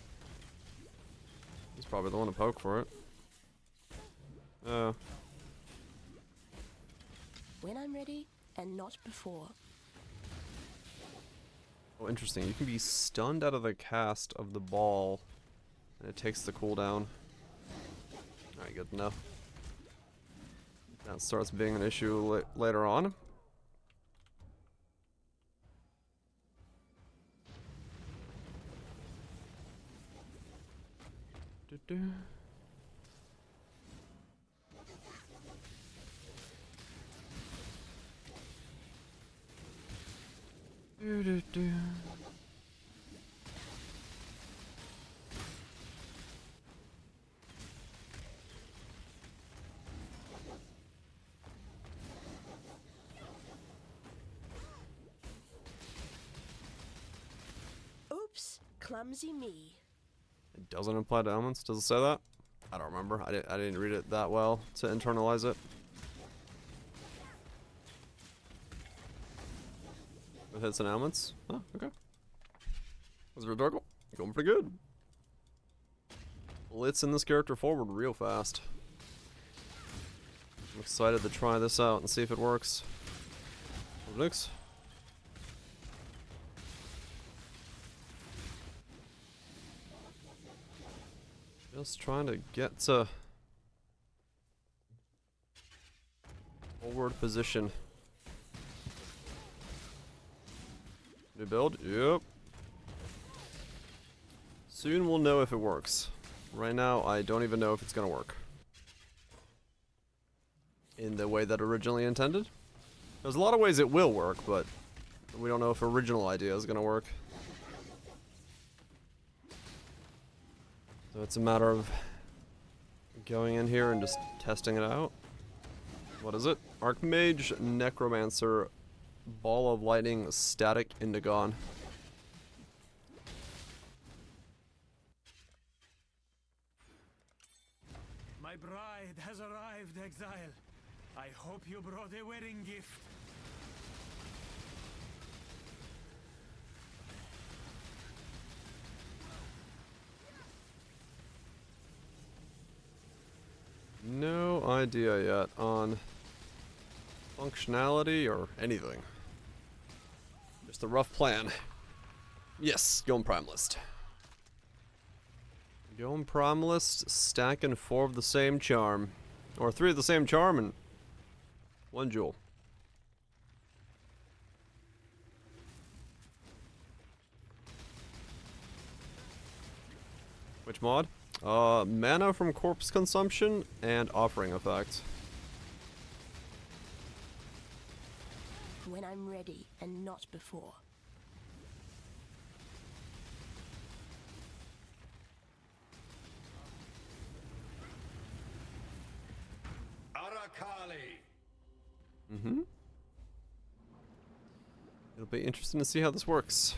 [SPEAKER 1] He's probably the one to poke for it.
[SPEAKER 6] When I'm ready, and not before.
[SPEAKER 1] Oh, interesting. You can be stunned out of the cast of the ball, and it takes the cooldown. Alright, good to know. That starts being an issue later on.
[SPEAKER 6] Oops, clumsy me.
[SPEAKER 1] It doesn't apply to elements. Does it say that? I don't remember. I didn't read it that well to internalize it. It hits and elements. Oh, okay. Was rhetorical. Going pretty good. Let's send this character forward real fast. I'm excited to try this out and see if it works. Next. Just trying to get to forward position. New build? Yep. Soon we'll know if it works. Right now, I don't even know if it's gonna work. In the way that originally intended. There's a lot of ways it will work, but we don't know if original idea is gonna work. So it's a matter of going in here and just testing it out. What is it? Archmage, Necromancer, Ball of Lightning, Static, Indigon.
[SPEAKER 18] My bride has arrived, Exile. I hope you brought a wedding gift.
[SPEAKER 1] No idea yet on functionality or anything. Just a rough plan. Yes, going prime list. Going prime list, stacking 4 of the same charm. Or 3 of the same charm and 1 jewel. Which mod? Mana from corpse consumption and offering effect.
[SPEAKER 6] When I'm ready, and not before.
[SPEAKER 13] Arakali.
[SPEAKER 1] It'll be interesting to see how this works.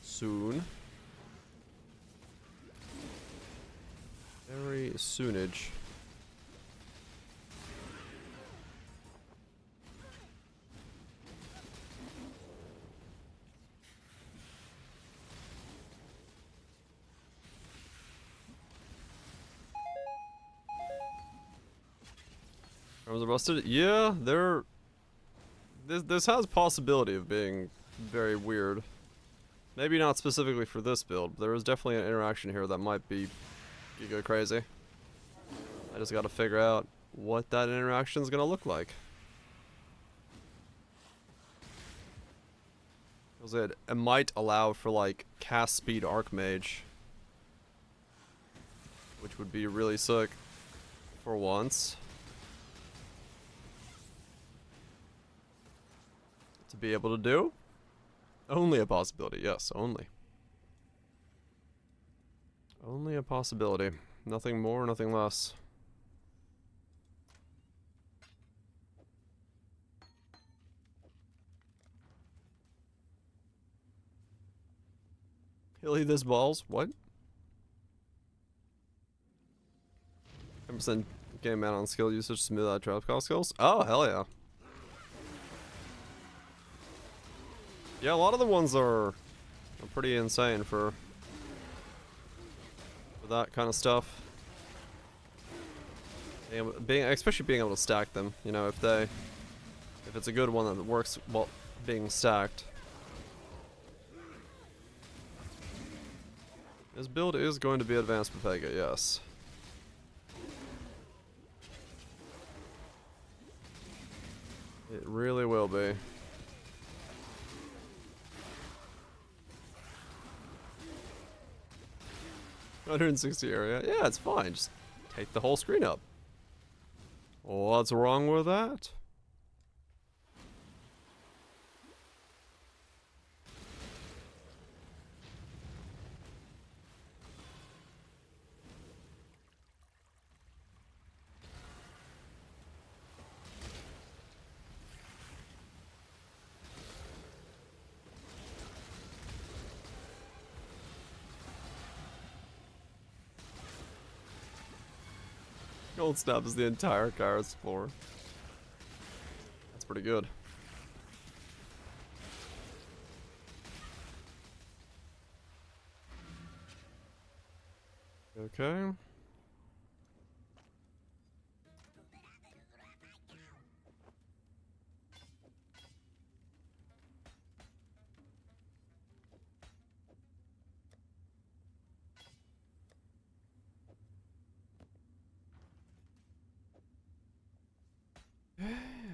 [SPEAKER 1] Soon. Very soonage. Arms are busted? Yeah, they're... This has possibility of being very weird. Maybe not specifically for this build, but there is definitely an interaction here that might be giga crazy. I just gotta figure out what that interaction is gonna look like. Because it might allow for like cast speed Archmage, which would be really sick for once. To be able to do? Only a possibility, yes, only. Only a possibility. Nothing more, nothing less. He'll eat this balls? What? 10% game out on skill usage, smooth out trap call skills? Oh, hell yeah. Yeah, a lot of the ones are pretty insane for that kind of stuff. Especially being able to stack them, you know, if it's a good one that works while being stacked. This build is going to be advanced Pepega, yes. It really will be. 160 area. Yeah, it's fine. Just take the whole screen up. What's wrong with that? Gold snap is the entire Kairos floor. That's pretty good. Okay.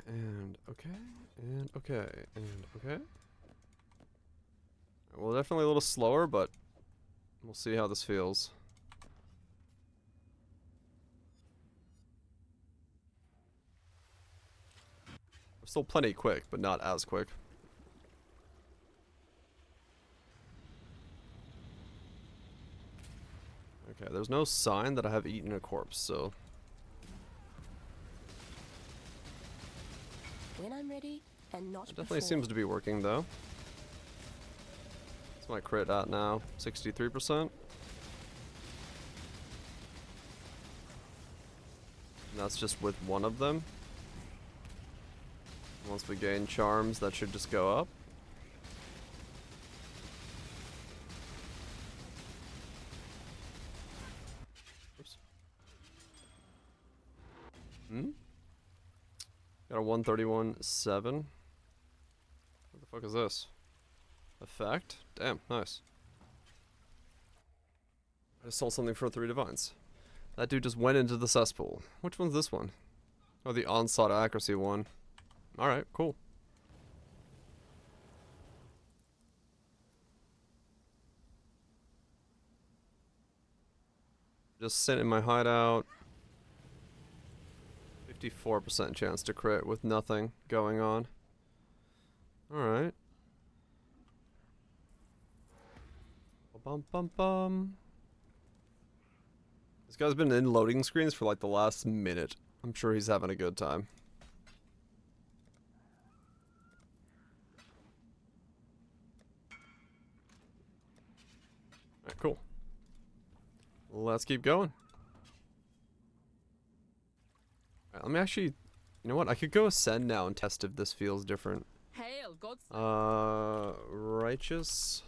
[SPEAKER 1] And okay, and okay, and okay. Well, definitely a little slower, but we'll see how this feels. We're still plenty quick, but not as quick. Okay, there's no sign that I have eaten a corpse, so...
[SPEAKER 6] When I'm ready, and not
[SPEAKER 1] It definitely
[SPEAKER 6] before.
[SPEAKER 1] seems to be working, though. What's my crit at now? 63%? And that's just with one of them. Once we gain charms, that should just go up. Oops. Got a 131.7. What the fuck is this? Effect? Damn, nice. I just sold something for 3 divines. That dude just went into the cesspool. Which one's this one? Oh, the onslaught accuracy one. Alright, cool. Just sit in my hideout. 54% chance to crit with nothing going on. Alright. Bum bum bum. This guy's been in loading screens for like the last minute. I'm sure he's having a good time. Alright, cool. Let's keep going. Alright, let me actually... You know what? I could go ascend now and test if this feels different.
[SPEAKER 11] Hail, God's
[SPEAKER 1] Righteous.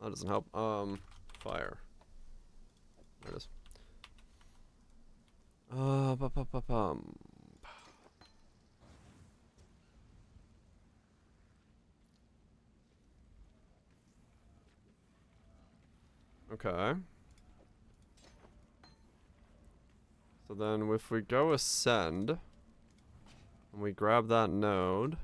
[SPEAKER 1] That doesn't help. Fire. There it is. Okay. So then if we go ascend, and we grab that node,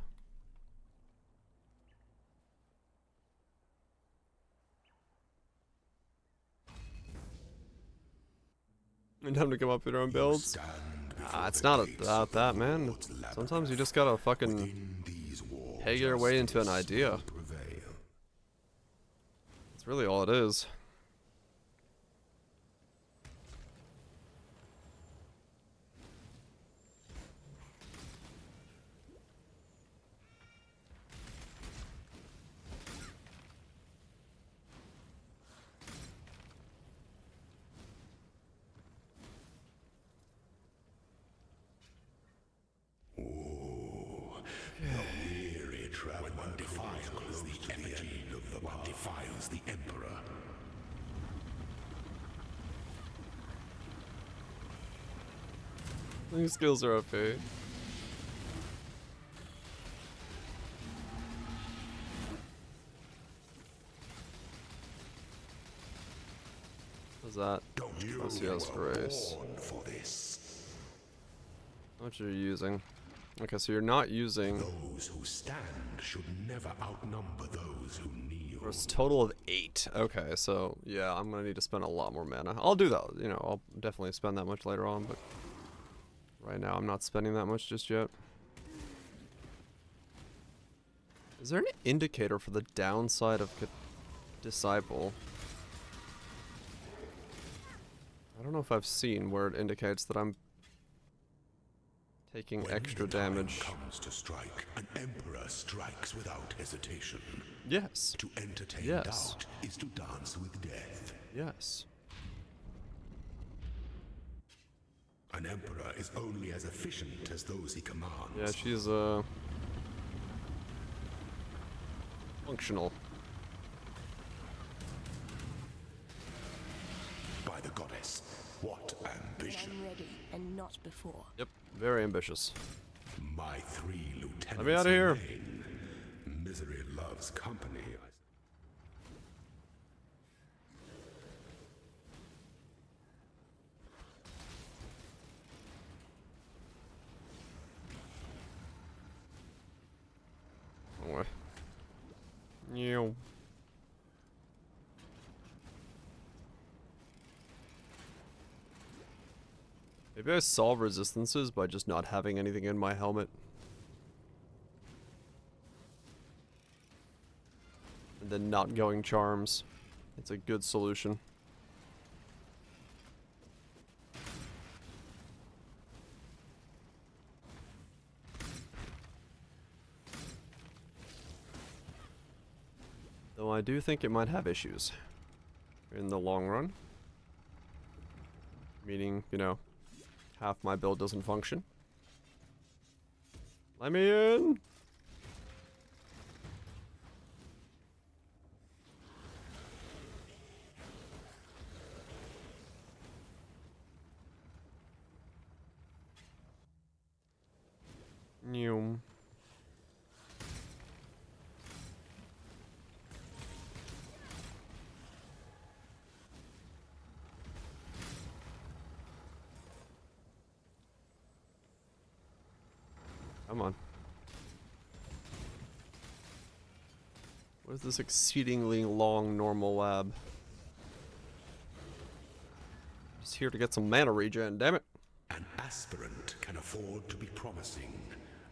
[SPEAKER 1] and time to come up with our own builds. It's not about that, man. Sometimes you just gotta fucking peg your way into an idea. really all it is.
[SPEAKER 5] One defiles the effigy of the one defiles the Emperor.
[SPEAKER 1] These skills are OP. What's that? Yes, Grace.
[SPEAKER 5] For this.
[SPEAKER 1] What you're using? Okay, so you're not using.
[SPEAKER 5] Those who stand should never outnumber those who kneel.
[SPEAKER 1] There's a total of 8. Okay, so yeah, I'm gonna need to spend a lot more mana. I'll do that. You know, I'll definitely spend that much later on, but right now I'm not spending that much just yet. Is there an indicator for the downside of Disciple? I don't know if I've seen where it indicates that I'm taking extra damage.
[SPEAKER 5] Comes to strike, an emperor strikes without hesitation.
[SPEAKER 1] Yes.
[SPEAKER 5] To entertain
[SPEAKER 1] Yes.
[SPEAKER 5] doubt is to dance with death.
[SPEAKER 1] Yes.
[SPEAKER 5] An emperor is only as efficient as those he commands.
[SPEAKER 1] Yeah, she's functional.
[SPEAKER 5] By the goddess, what ambition.
[SPEAKER 6] I'm ready, and not before.
[SPEAKER 1] Yep, very ambitious.
[SPEAKER 5] My 3 lieutenants.
[SPEAKER 1] Let me out of here.
[SPEAKER 5] Remain. Misery loves company.
[SPEAKER 1] Oh, yeah. Maybe I solve resistances by just not having anything in my helmet. And then not going charms. It's a good solution. Though I do think it might have issues in the long run. Meaning, you know, half my build doesn't function. Let me in! Neum. Come on. What is this exceedingly long normal lab? Just here to get some mana regen, damn it.
[SPEAKER 5] An aspirant can afford to be promising.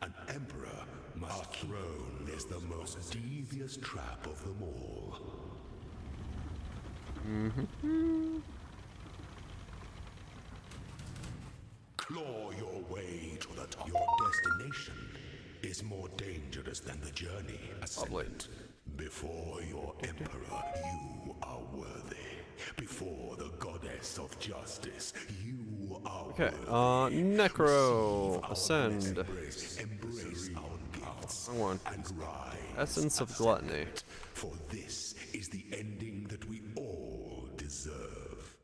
[SPEAKER 5] An emperor must. Our throne is the most devious trap of them all.
[SPEAKER 1] Mm-hmm.
[SPEAKER 5] Claw your way to the top. Your destination is more dangerous than the journey, Ascendant. Before your emperor, you are worthy. Before the goddess of justice, you are worthy.
[SPEAKER 1] Necro, ascend.
[SPEAKER 5] Embrace our gifts
[SPEAKER 1] Wrong one.
[SPEAKER 5] and rise.
[SPEAKER 1] Essence of gluttony.
[SPEAKER 5] For this is the ending that we all deserve.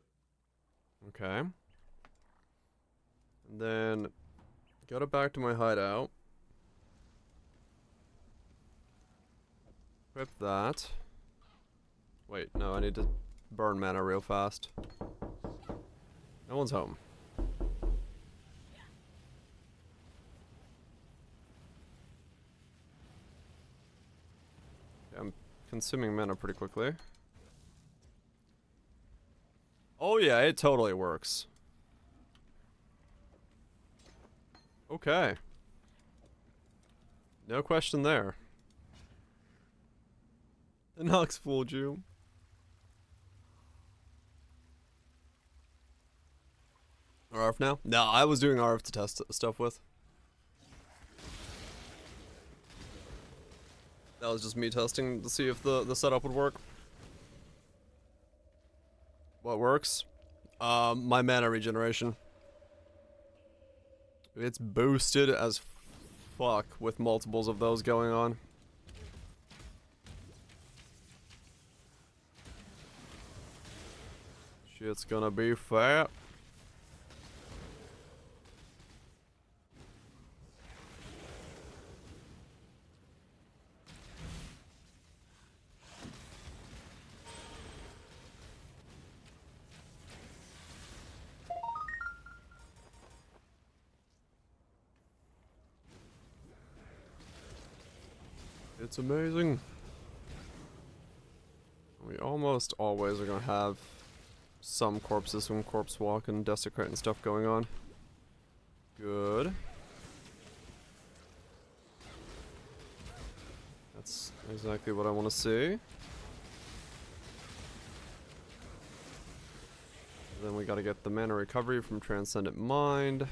[SPEAKER 1] Okay. And then go back to my hideout. Equip that. Wait, no, I need to burn mana real fast. No one's home. Okay, I'm consuming mana pretty quickly. Oh yeah, it totally works. Okay. No question there. The Nox fooled you. RF now? No, I was doing RF to test stuff with. That was just me testing to see if the setup would work. What works? My mana regeneration. It's boosted as fuck with multiples of those going on. Shit's gonna be fat. It's amazing. We almost always are gonna have some corpses from corpse walk and desecrate and stuff going on. Good. That's exactly what I want to see. Then we gotta get the mana recovery from Transcendent Mind.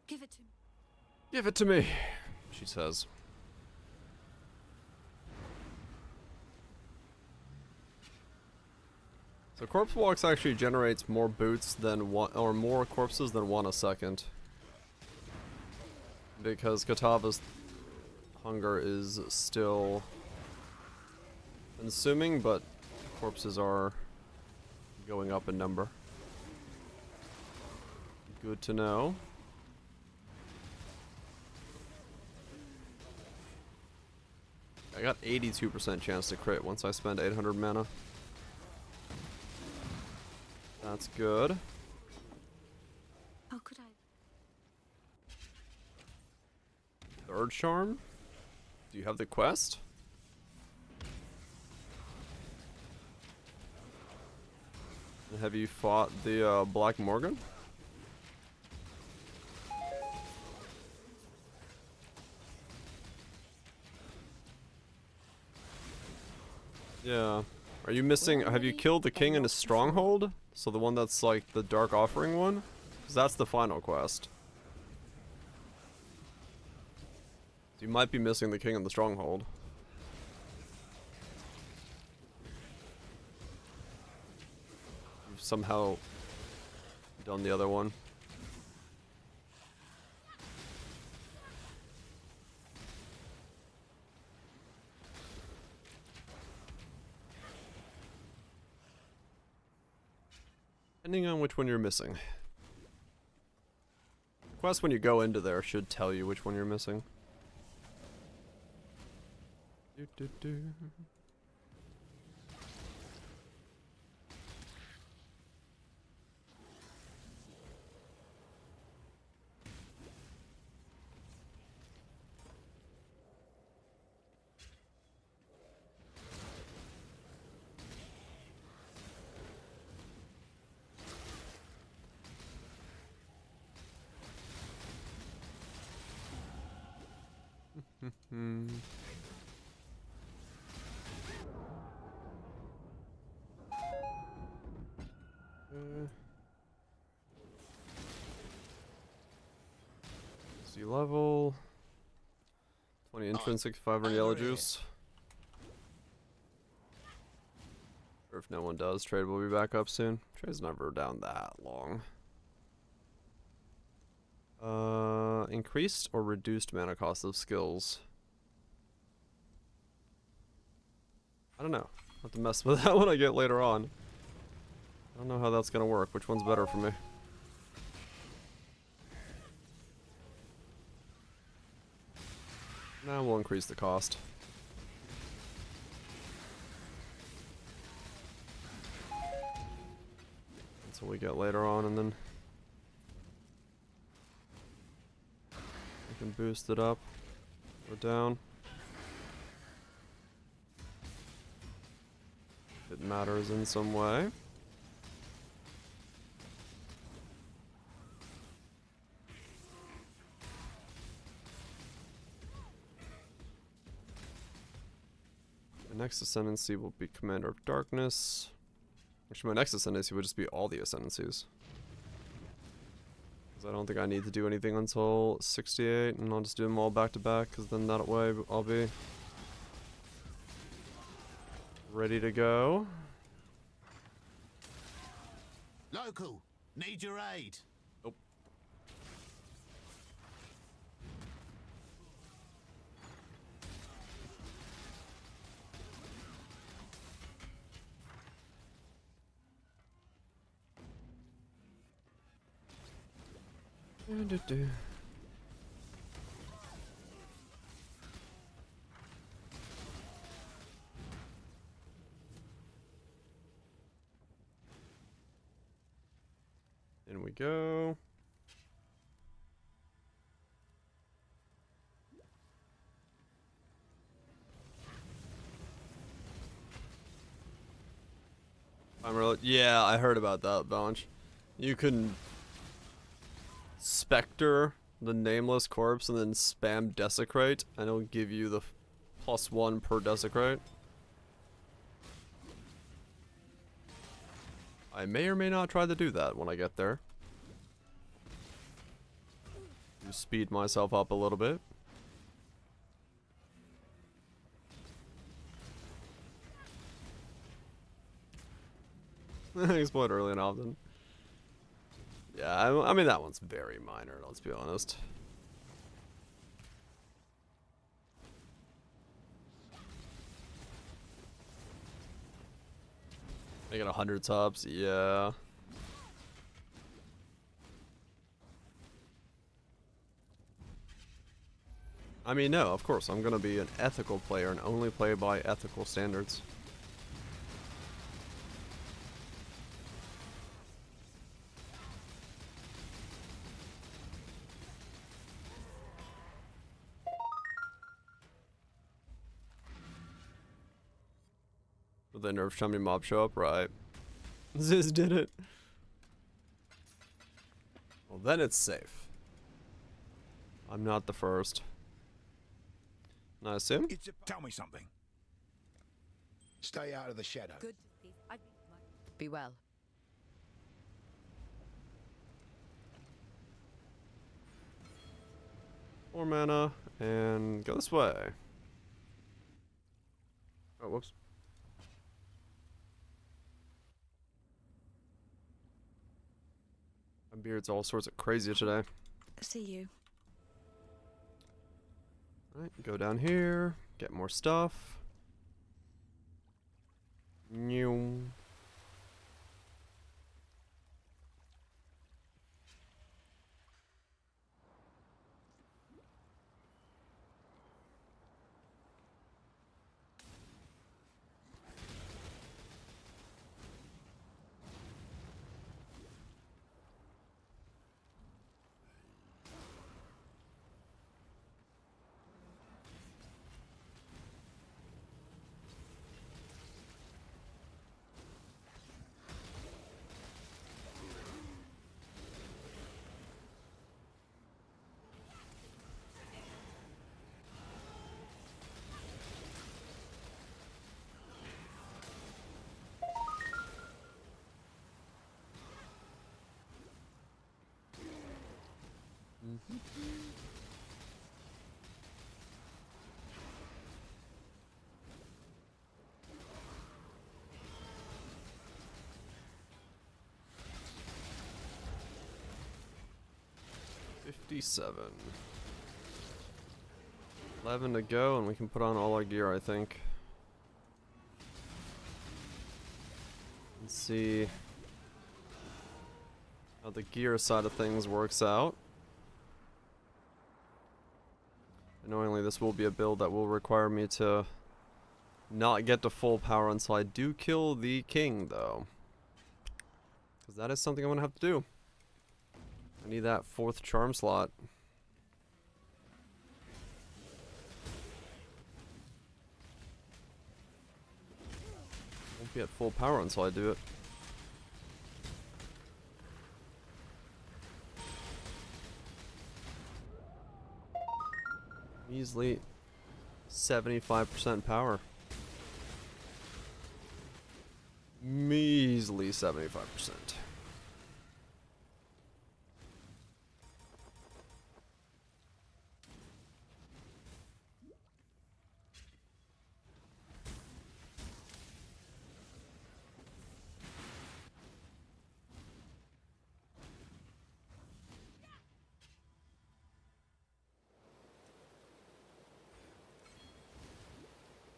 [SPEAKER 6] Give it to me.
[SPEAKER 1] Give it to me, she says. So corpse walks actually generates more boots than one, or more corpses than one a second. Because Katava's hunger is still consuming, but corpses are going up in number. Good to know. I got 82% chance to crit once I spend 800 mana. That's good.
[SPEAKER 6] How could I?
[SPEAKER 1] Third charm? Do you have the quest? And have you fought the Black Morgan? Yeah. Are you missing? Have you killed the king in his stronghold? So the one that's like the Dark Offering one? Because that's the final quest. You might be missing the king in the stronghold. You've somehow done the other one. Depending on which one you're missing. The quest when you go into there should tell you which one you're missing. Do. C level 20 intrinsic, 500 yellow juice. Or if no one does, trade will be back up soon. Trade's never down that long. Increased or reduced mana cost of skills. I don't know. I'll have to mess with that when I get later on. I don't know how that's gonna work. Which one's better for me? Now we'll increase the cost. That's what we get later on, and then we can boost it up or down. If it matters in some way. My next ascendancy will be Commander of Darkness. Actually, my next ascendancy would just be all the ascendancies. Because I don't think I need to do anything until 68, and I'll just do them all back to back, because then that way I'll be ready to go.
[SPEAKER 15] Local, need your aid.
[SPEAKER 1] Nope. In we go. Yeah, I heard about that bunch. You can Spectre the nameless corpse and then spam Desecrate, and it'll give you the +1 per Desecrate. I may or may not try to do that when I get there. To speed myself up a little bit. Explode early and often. Yeah, I mean that one's very minor, let's be honest. Make it 100 tops, yeah. I mean, no, of course, I'm gonna be an ethical player and only play by ethical standards. Will the nerf chummy mob show up? Right. Ziz did it. Well, then it's safe. I'm not the first. Nice him.
[SPEAKER 15] Tell me something. Stay out of the shadow.
[SPEAKER 19] Good. Be well.
[SPEAKER 1] 4 mana and go this way. Oh, whoops. My beard's all sorts of crazy today.
[SPEAKER 19] See you.
[SPEAKER 1] Alright, go down here, get more stuff. New. $57. 11 to go, and we can put on all our gear, I think. Let's see how the gear side of things works out. Annoyingly, this will be a build that will require me to not get to full power until I do kill the king, though. Because that is something I'm going to have to do. I need that 4th charm slot. Won't be at full power until I do it. Measly 75% power. Measly 75%.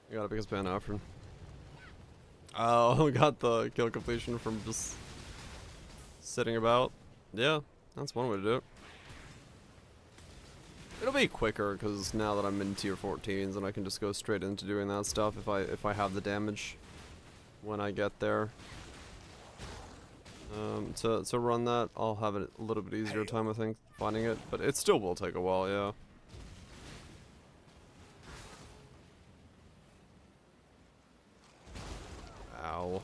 [SPEAKER 1] You got a biggest ban offer. Oh, got the kill completion from just sitting about. Yeah, that's one way to do it. It'll be quicker because now that I'm in tier 14s and I can just go straight into doing that stuff if I have the damage when I get there. To run that, I'll have a little bit easier time I think finding it, but it still will take a while, yeah. Ow.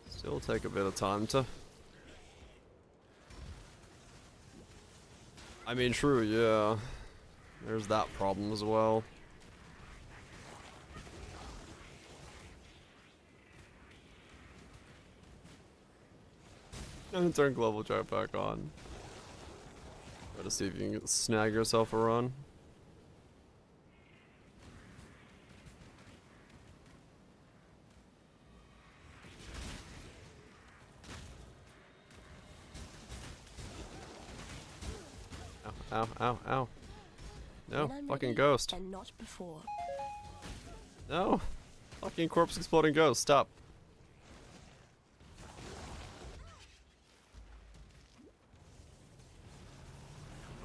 [SPEAKER 1] Still take a bit of time to... I mean, true, yeah. There's that problem as well. And turn global chart back on. Try to see if you can snag yourself a run. Ow, ow, ow. No, fucking ghost.
[SPEAKER 6] And not before.
[SPEAKER 1] No. Fucking corpse exploding ghost, stop.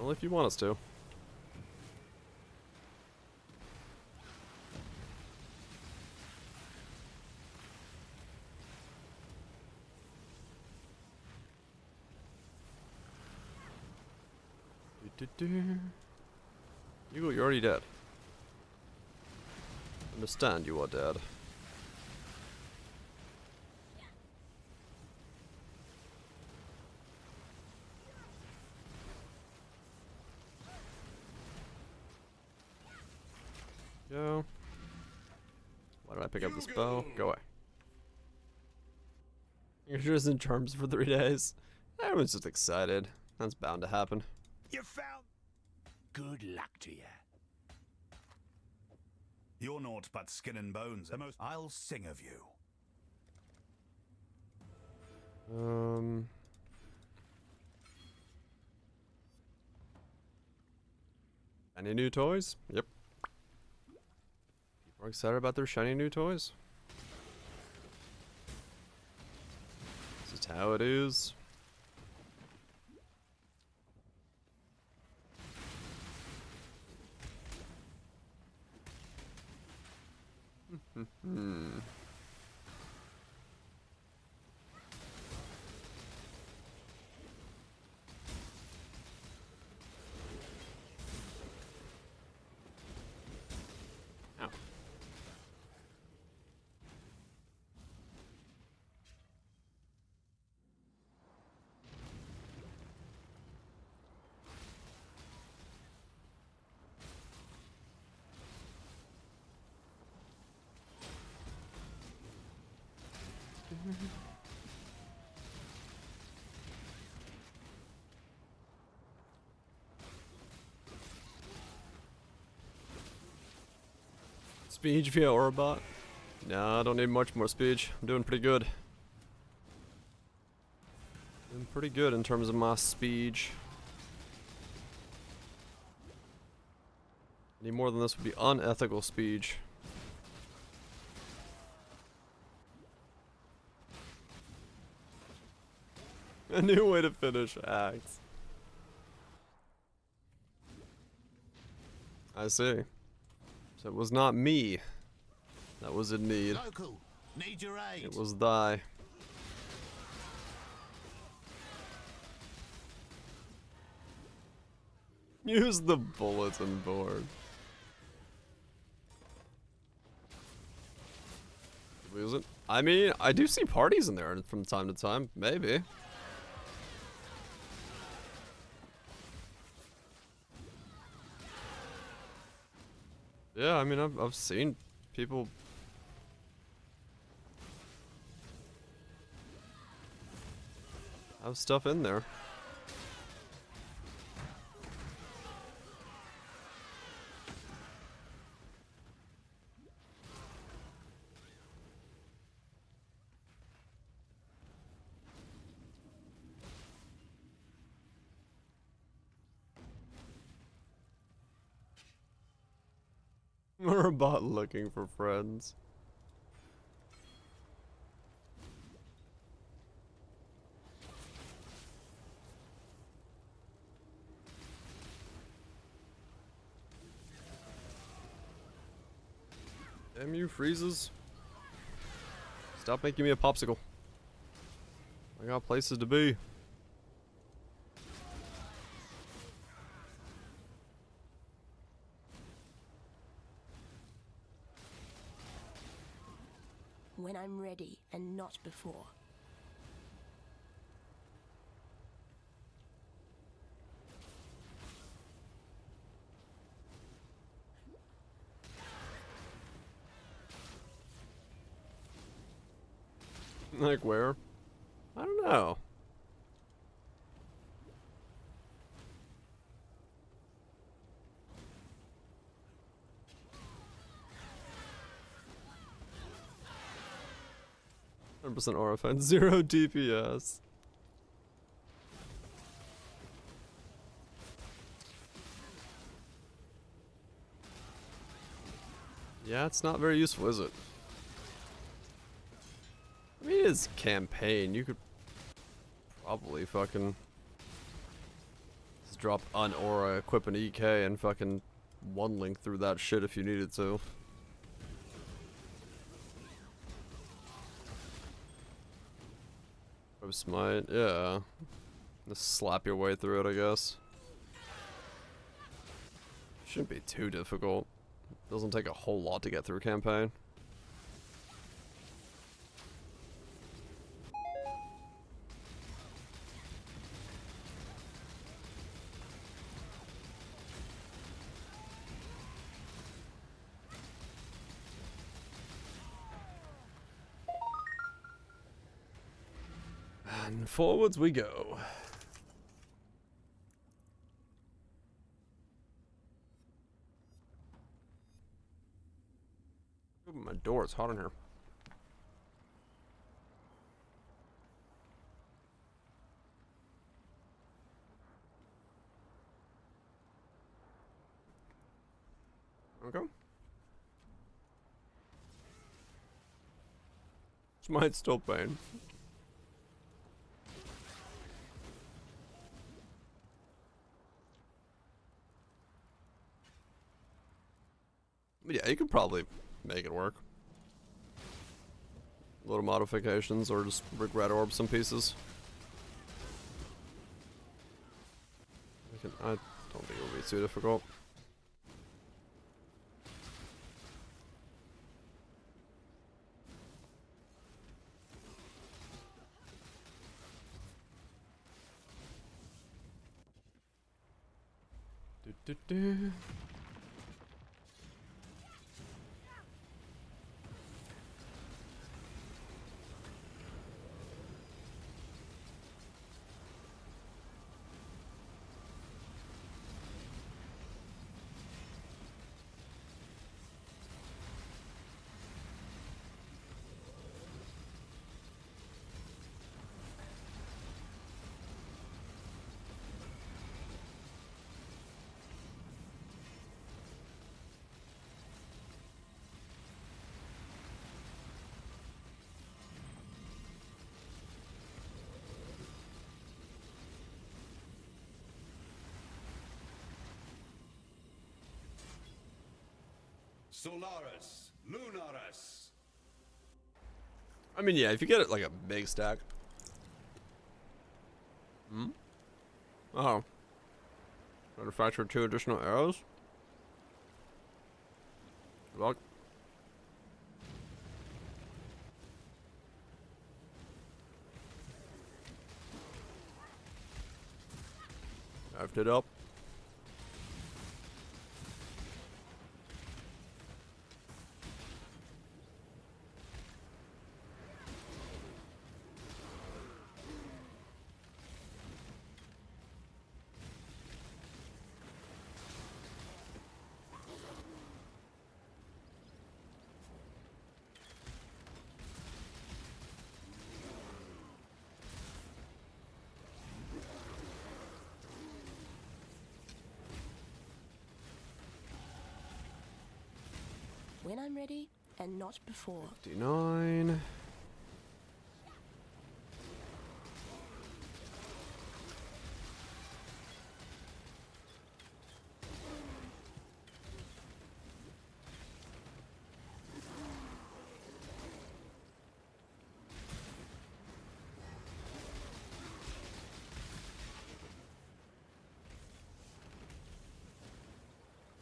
[SPEAKER 1] Only if you want us to. You're already dead. Understand you are dead. Go. Why did I pick up this bow? Go away. You're just in charms for 3 days. Everyone's just excited. That's bound to happen.
[SPEAKER 14] You found... Good luck to you. You're naught but skin and bones. The most I'll sing of you.
[SPEAKER 1] Any new toys? Yep. People are excited about their shiny new toys. This is how it is. Ow. Speech via Orabot? Nah, I don't need much more speech. I'm doing pretty good. Doing pretty good in terms of my speech. Any more than this would be unethical speech. A new way to finish acts. I see. So it was not me that was in need.
[SPEAKER 14] Local, need your aid.
[SPEAKER 1] It was thy. Use the bulletin board. Use it? I mean, I do see parties in there from time to time. Maybe. Yeah, I mean, I've seen people have stuff in there. Robot looking for friends. Damn you, freezes. Stop making me a popsicle. I got places to be.
[SPEAKER 6] When I'm ready and not before.
[SPEAKER 1] Like where? I don't know. %, aura offense, 0 DPS. Yeah, it's not very useful, is it? I mean, it's campaign. You could probably fucking just drop an aura, equip an EK, and fucking one link through that shit if you needed to. Smite, yeah. Just slap your way through it, I guess. Shouldn't be too difficult. Doesn't take a whole lot to get through a campaign. And forwards we go. Open my door, it's hot in here. Okay. Smite's still pain. But yeah, you could probably make it work. Little modifications or just regret orb some pieces. I don't think it would be too difficult. Do.
[SPEAKER 13] Solaris, Lunaris.
[SPEAKER 1] I mean, yeah, if you get it like a big stack. Hmm? Oh. Manufacture 2 additional arrows? Good luck. I've it up.
[SPEAKER 6] When I'm ready, and not before.
[SPEAKER 1] 59.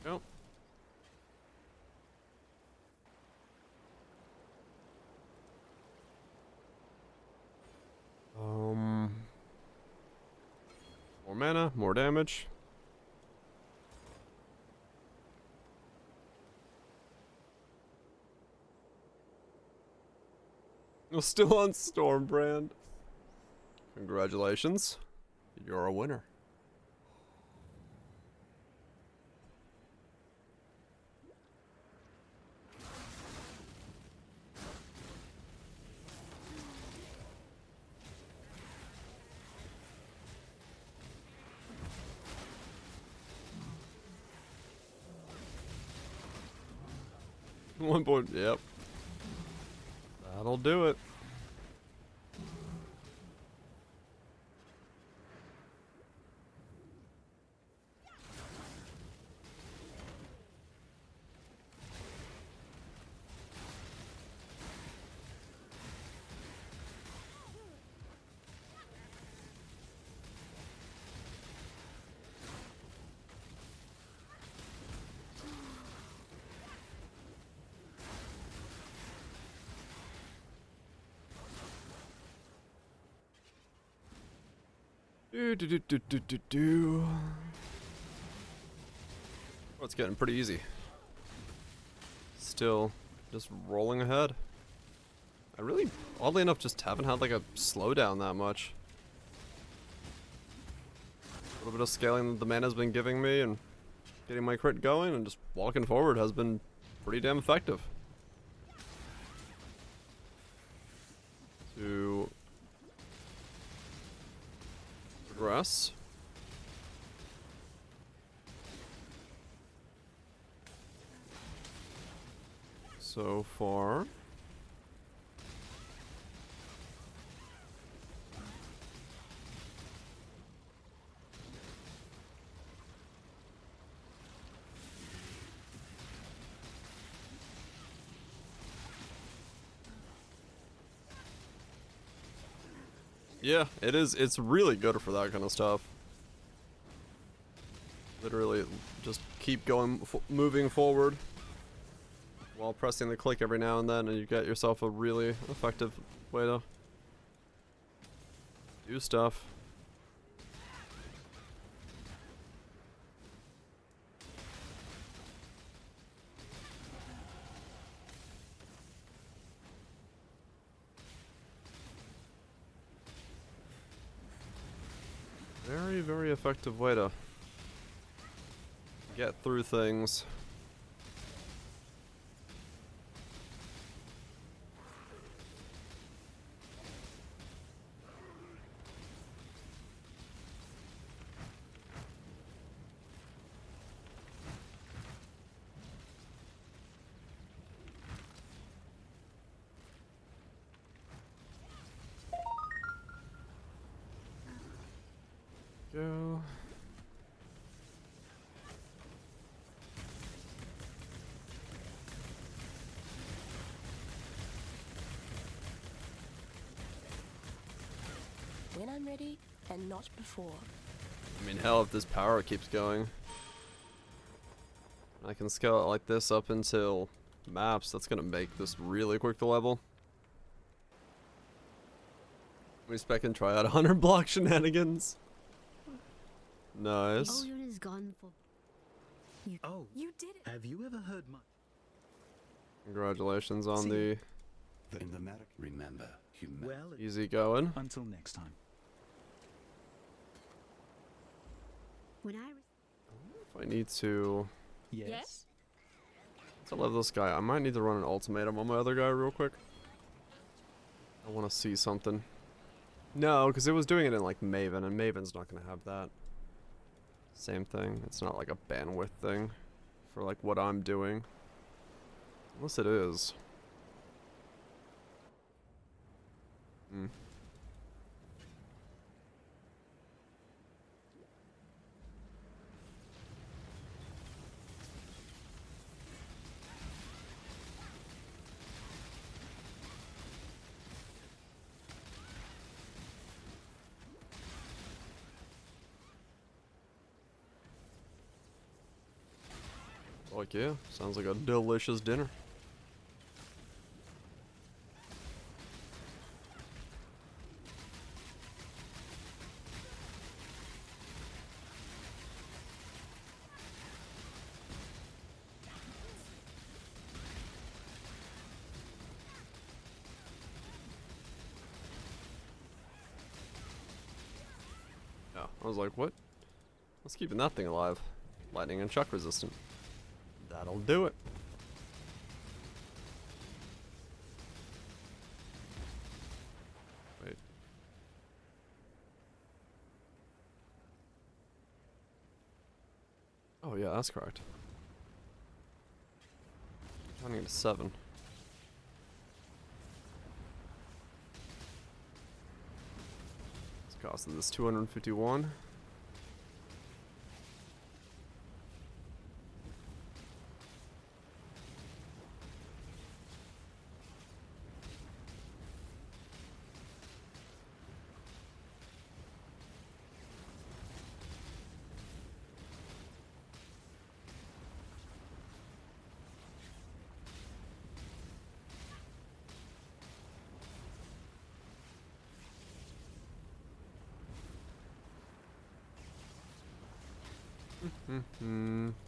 [SPEAKER 1] Go. More mana, more damage. We're still on Stormbrand. Congratulations. You're a winner. One point, yep. That'll do it. Oh, it's getting pretty easy. Still, just rolling ahead. I really, oddly enough, just haven't had like a slowdown that much. A little bit of scaling that the mana's been giving me and getting my crit going and just walking forward has been pretty damn effective. To progress. So far. Yeah, it is. It's really good for that kind of stuff. Literally, just keep going, moving forward while pressing the click every now and then, and you get yourself a really effective way to do stuff. Very, very effective way to get through things. Go.
[SPEAKER 6] When I'm ready, and not before.
[SPEAKER 1] I mean, hell, if this power keeps going, I can scale it like this up until maps. That's gonna make this really quick to level. We spec and try out 100 block shenanigans. Nice.
[SPEAKER 20] Odin is gone for.
[SPEAKER 7] You did it.
[SPEAKER 18] Have you ever heard much?
[SPEAKER 1] Congratulations on the
[SPEAKER 5] In the matter, remember,
[SPEAKER 18] Well,
[SPEAKER 1] easy going.
[SPEAKER 18] until next time.
[SPEAKER 20] When I.
[SPEAKER 1] If I need to
[SPEAKER 18] Yes.
[SPEAKER 1] level this guy, I might need to run an ultimatum on my other guy real quick. I want to see something. No, because it was doing it in like Maven, and Maven's not going to have that. Same thing. It's not like a bandwidth thing for like what I'm doing. Unless it is. Hmm. Like, yeah, sounds like a delicious dinner. Yeah, I was like, what? What's keeping that thing alive? Lightning and shock resistant. That'll do it. Wait. Oh yeah, that's correct. I need a 7. It's costing this 251.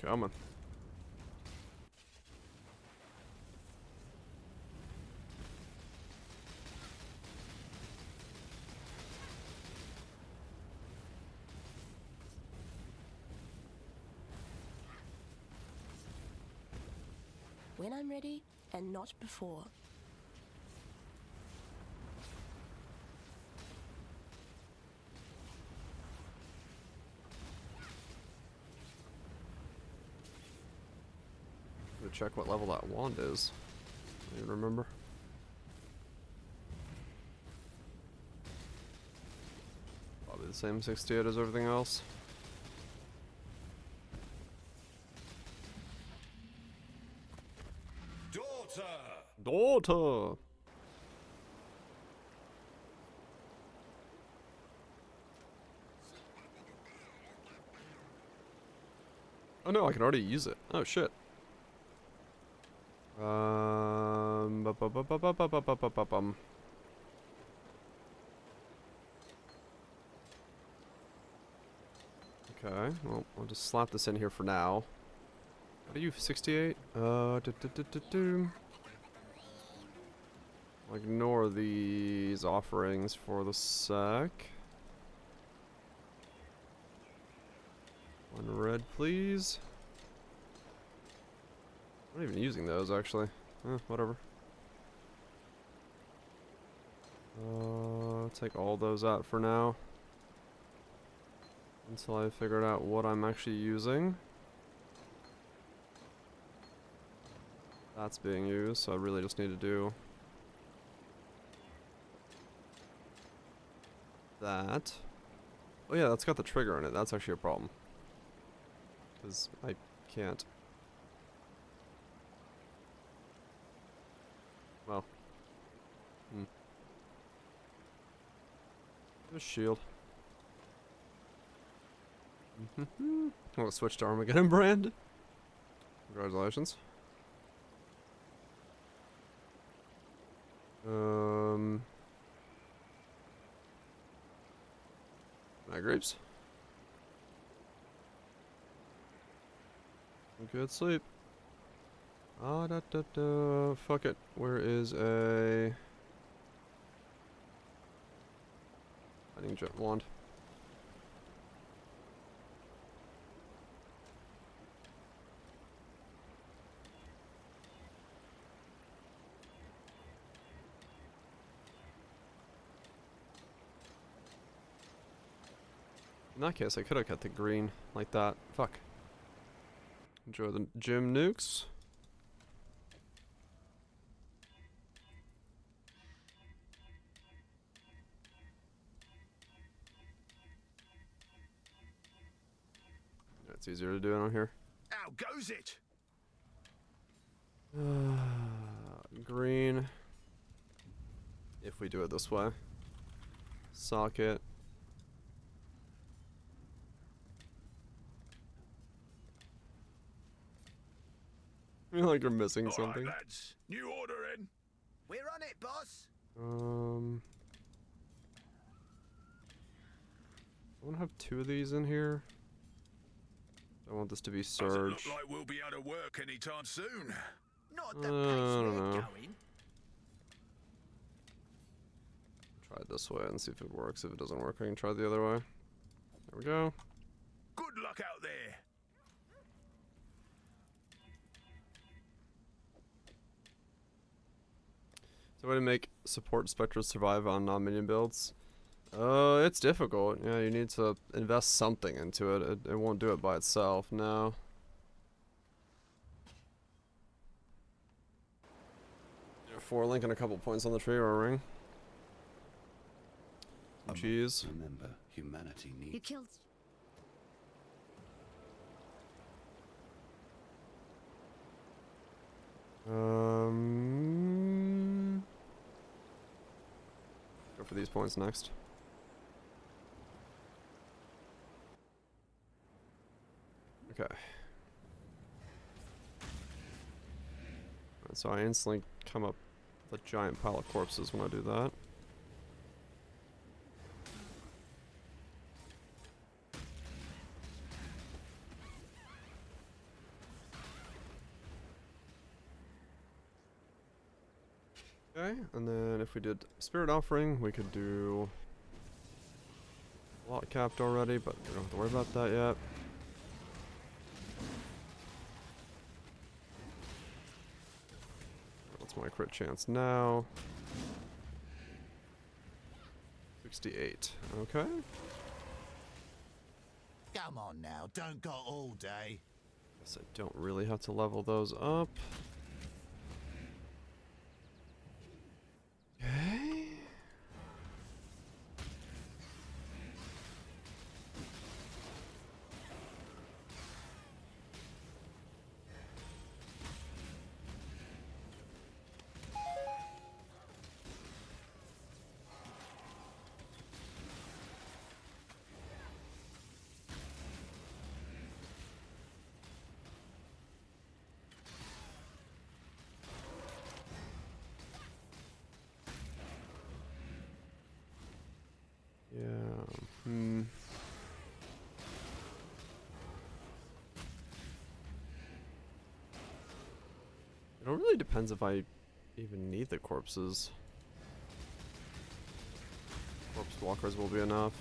[SPEAKER 1] Come on.
[SPEAKER 6] When I'm ready, and not before.
[SPEAKER 1] Go check what level that wand is. I don't even remember. Probably the same 68 as everything else. Daughter! Oh no, I can already use it. Oh shit. Okay, well, I'll just slap this in here for now. What are you, 68? I'll ignore these offerings for the sec. 1 red, please. I'm not even using those, actually. Whatever. Take all those out for now. Until I figured out what I'm actually using. That's being used, so I really just need to do that. Oh yeah, that's got the trigger in it. That's actually a problem. Because I can't. Well. A shield. I'm gonna switch to Armageddon brand. Congratulations. My grapes. Good sleep. Fuck it. Where is a lightning jet wand? In that case, I could have cut the green like that. Fuck. Enjoy the gym nukes. easier to do it on here.
[SPEAKER 13] How goes it?
[SPEAKER 1] Green. If we do it this way. Socket. I feel like we're missing something.
[SPEAKER 13] All right, lads. New order in.
[SPEAKER 15] We're on it, boss.
[SPEAKER 1] I want to have 2 of these in here. I want this to be
[SPEAKER 13] Doesn't
[SPEAKER 1] surge.
[SPEAKER 13] look like we'll be out of work anytime soon.
[SPEAKER 15] Not
[SPEAKER 1] I don't know. Try it this way and see if it works. If it doesn't work, I can try the other way. There we go.
[SPEAKER 13] Good luck out there.
[SPEAKER 1] So way to make support specters survive on non-minion builds. It's difficult. Yeah, you need to invest something into it. It won't do it by itself, no. Yeah, 4 link and a couple points on the tree or a ring. Some cheese.
[SPEAKER 12] Remember, humanity needs.
[SPEAKER 20] You killed.
[SPEAKER 1] Go for these points next. Okay. Alright, so I instantly come up with a giant pile of corpses when I do that. Okay, and then if we did Spirit Offering, we could do a lot capped already, but we don't have to worry about that yet. What's my crit chance now? 68. Okay.
[SPEAKER 15] Come on now, don't go all day.
[SPEAKER 1] Guess I don't really have to level those up. Okay. It really depends if I even need the corpses. Corpse walkers will be enough.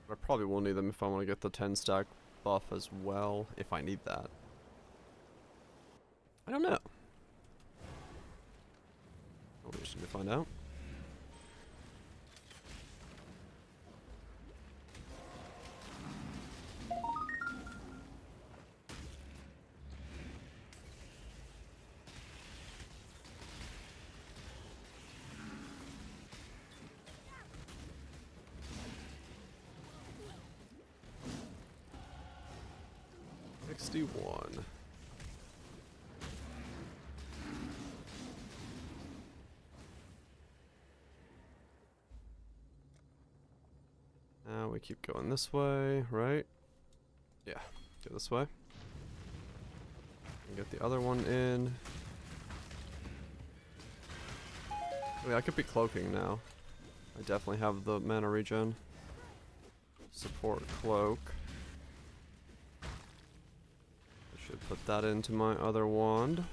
[SPEAKER 1] But I probably will need them if I want to get the 10 stack buff as well, if I need that. I don't know. I'll just need to find out. Now we keep going this way, right? Yeah, go this way. And get the other one in. Oh yeah, I could be cloaking now. I definitely have the mana regen. Support cloak. I should put that into my other wand.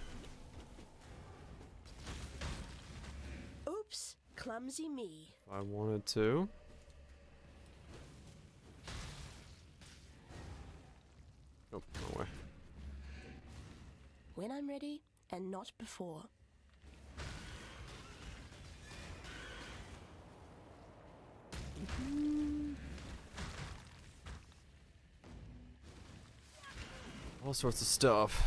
[SPEAKER 6] Oops, clumsy me.
[SPEAKER 1] If I wanted to. Oh, no way.
[SPEAKER 6] When I'm ready, and not before.
[SPEAKER 1] All sorts of stuff.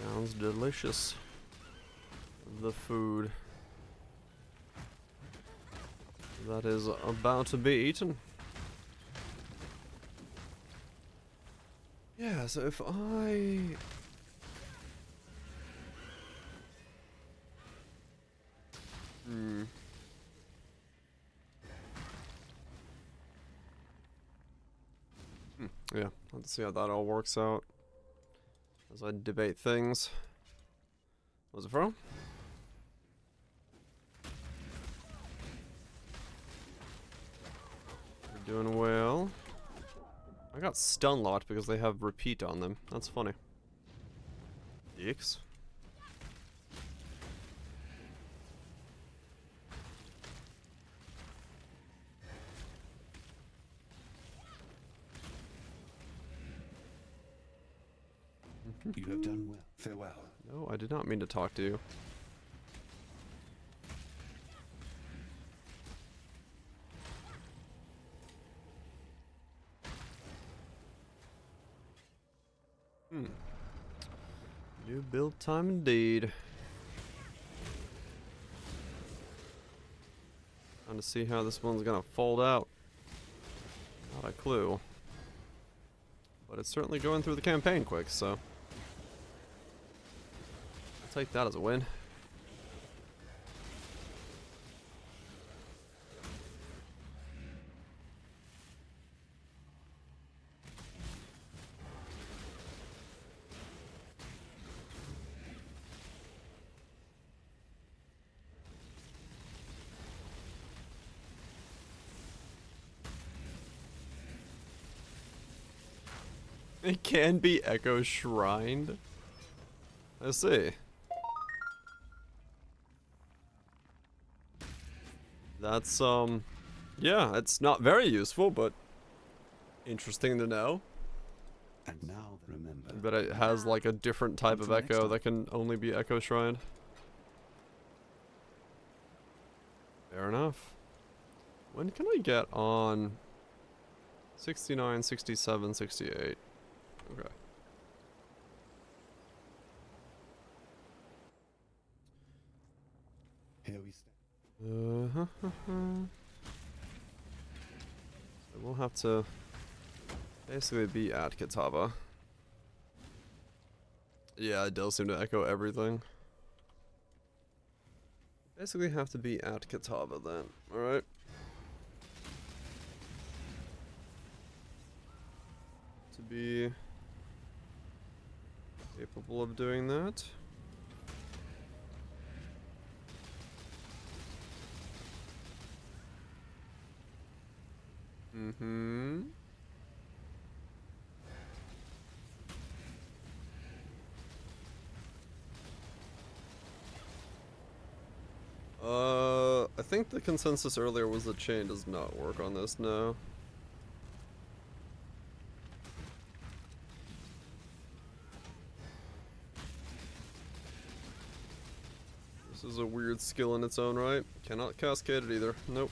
[SPEAKER 1] Sounds delicious. The food. That is about to be eaten. Yeah, so if I... Yeah, let's see how that all works out as I debate things. What was it from? We're doing well. I got stun locked because they have repeat on them. That's funny. Dicks.
[SPEAKER 5] You have done well. Farewell.
[SPEAKER 1] No, I did not mean to talk to you. New build time indeed. Trying to see how this one's gonna fold out. Not a clue. But it's certainly going through the campaign quick, so I'll take that as a win. It can be Echo Shrined. I see. That's, yeah, it's not very useful, but interesting to know.
[SPEAKER 5] And now remember.
[SPEAKER 1] But it has like a different type of echo that can only be Echo Shrined. Fair enough. When can I get on 69, 67, 68? Okay.
[SPEAKER 5] Here we stand.
[SPEAKER 1] So we'll have to basically be at Kitava. Yeah, it does seem to echo everything. Basically have to be at Kitava then. Alright. To be capable of doing that. I think the consensus earlier was the chain does not work on this now. This is a weird skill in its own right. Cannot cascade it either. Nope.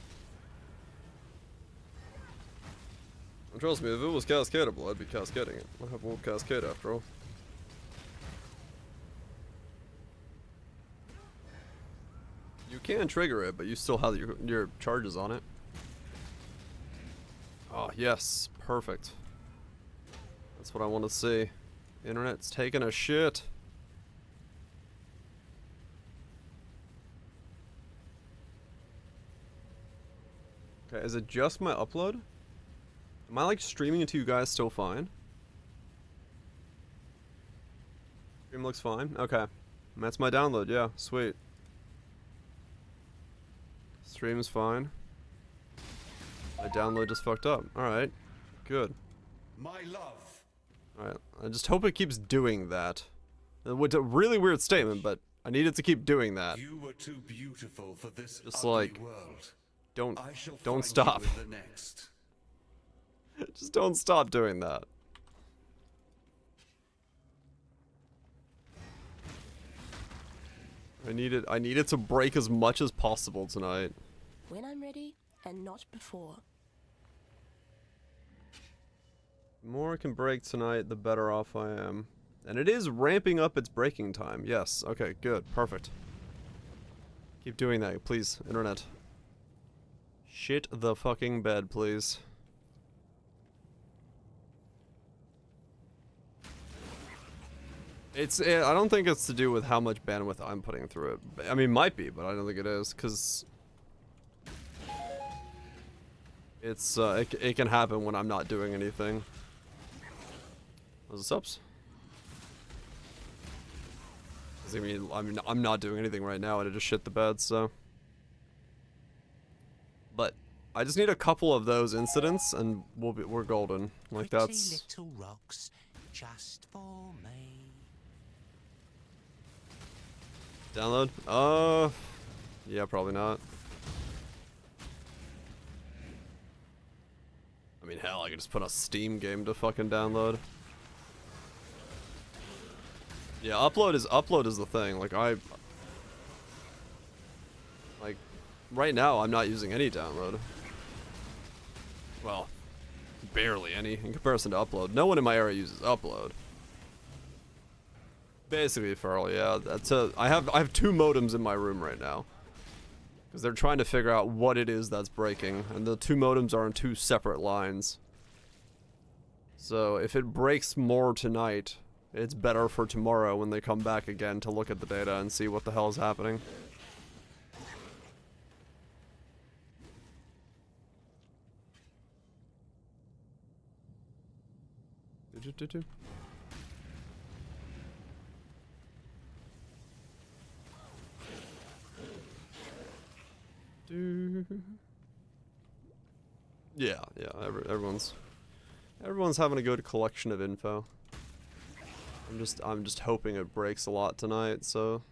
[SPEAKER 1] And trust me, if it was cascadable, I'd be cascading it. I have Wolf Cascade after all. You can trigger it, but you still have your charges on it. Oh, yes. Perfect. That's what I want to see. The internet's taking a shit. Okay, is it just my upload? Am I like streaming it to you guys still fine? Stream looks fine? Okay. That's my download, yeah, sweet. Stream's fine. My download just fucked up. Alright. Good.
[SPEAKER 5] My love.
[SPEAKER 1] Alright. I just hope it keeps doing that. It's a really weird statement, but I need it to keep doing that.
[SPEAKER 5] You were too beautiful for this
[SPEAKER 1] just
[SPEAKER 5] ugly
[SPEAKER 1] like
[SPEAKER 5] world.
[SPEAKER 1] don't stop.
[SPEAKER 5] You in the next.
[SPEAKER 1] Just don't stop doing that. I need it to break as much as possible tonight.
[SPEAKER 6] When I'm ready, and not before.
[SPEAKER 1] The more it can break tonight, the better off I am. And it is ramping up its breaking time. Yes. Okay, good. Perfect. Keep doing that, please, internet. Shit the fucking bed, please. I don't think it's to do with how much bandwidth I'm putting through it. I mean, might be, but I don't think it is, because it can happen when I'm not doing anything. Those are subs. I mean, I'm not doing anything right now, and I just shit the bed, so. But I just need a couple of those incidents, and we're golden. Like that's.
[SPEAKER 21] Little rocks, just for me.
[SPEAKER 1] Download? Yeah, probably not. I mean, hell, I could just put a Steam game to fucking download. Yeah, upload is the thing. Like right now I'm not using any download. Well, barely any in comparison to upload. No one in my area uses upload. Basically, Feral, yeah. I have 2 modems in my room right now. Because they're trying to figure out what it is that's breaking. And the 2 modems are on 2 separate lines. So if it breaks more tonight, it's better for tomorrow when they come back again to look at the data and see what the hell is happening. Yeah, everyone's having a good collection of info. I'm just hoping it breaks a lot tonight, so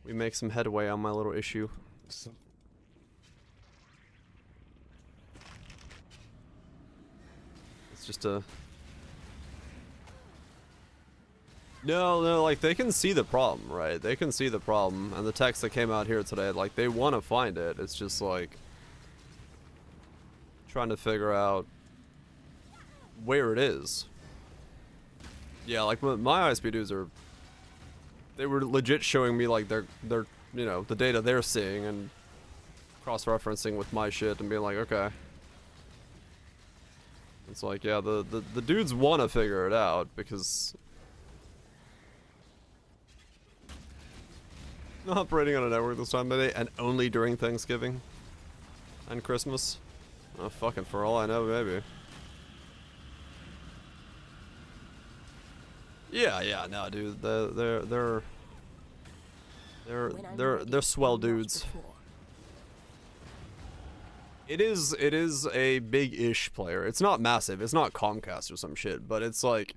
[SPEAKER 1] we make some headway on my little issue. It's just a No, like, they can see the problem, right? They can see the problem, and the text that came out here today, like, they want to find it. It's just, like, trying to figure out where it is. Yeah, like, my ISP dudes they were legit showing me, like, their, you know, the data they're seeing, and cross-referencing with my shit, and being like, okay. It's like, yeah, the dudes want to figure it out, because not operating on a network this time of day, and only during Thanksgiving and Christmas. Oh, fucking for all I know, maybe. Yeah, no, dude, they're swell dudes. It is a big-ish player. It's not massive. It's not Comcast or some shit, but it's like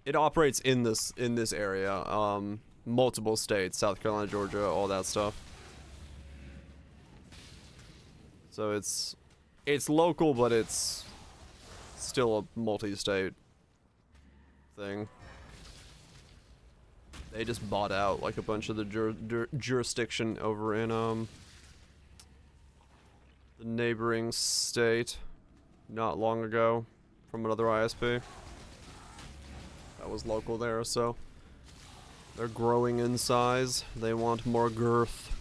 [SPEAKER 1] it operates in this area. Multiple states, South Carolina, Georgia, all that stuff. So it's local, but it's still a multi-state thing. They just bought out like a bunch of the jurisdiction over in the neighboring state not long ago from another ISP. That was local there, so they're growing in size. They want more girth.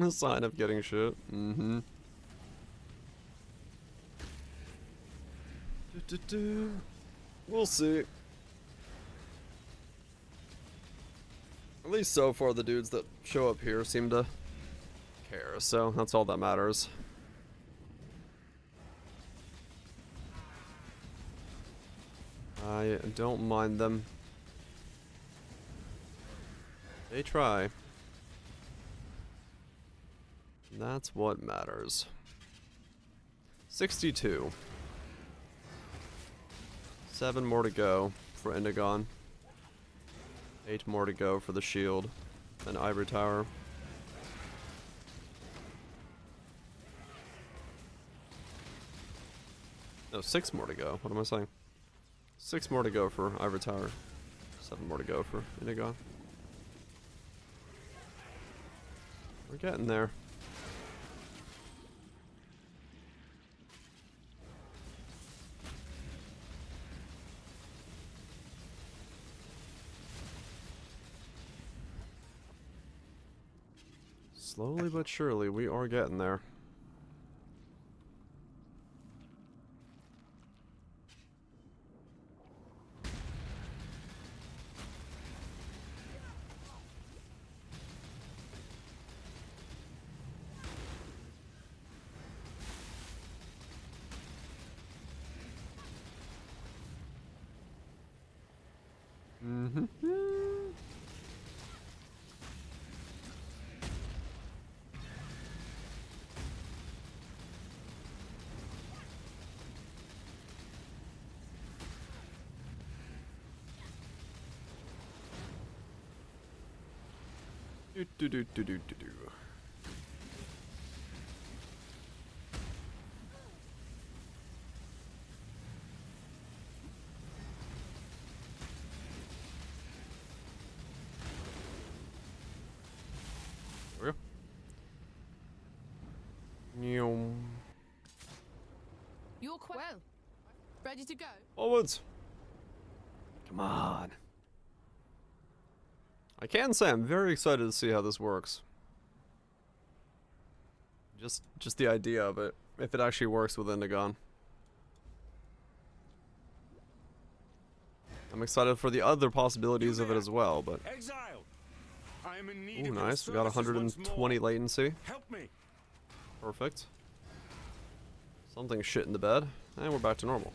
[SPEAKER 1] A sign of getting shit. Mm-hmm. We'll see. At least so far, the dudes that show up here seem to care, so that's all that matters. I don't mind them. They try. That's what matters. 62. 7 more to go for Indigon. 8 more to go for the shield and Ivory Tower. No, 6 more to go. What am I saying? 6 more to go for Ivory Tower. 7 more to go for Indigon. We're getting there. Slowly but surely, we are getting there. Mm-hmm. Do do do do do do do. There we go. Nyum.
[SPEAKER 11] You're well. Ready to go?
[SPEAKER 1] Forwards. Come on. I can say I'm very excited to see how this works. Just the idea of it, if it actually works with Indigon. I'm excited for the other possibilities of it as well, but...
[SPEAKER 9] Exile! I am in need
[SPEAKER 1] Ooh,
[SPEAKER 9] of your
[SPEAKER 1] nice. We got
[SPEAKER 9] services once
[SPEAKER 1] 120
[SPEAKER 9] more.
[SPEAKER 1] latency.
[SPEAKER 9] Help me.
[SPEAKER 1] Perfect. Something shit in the bed, and we're back to normal.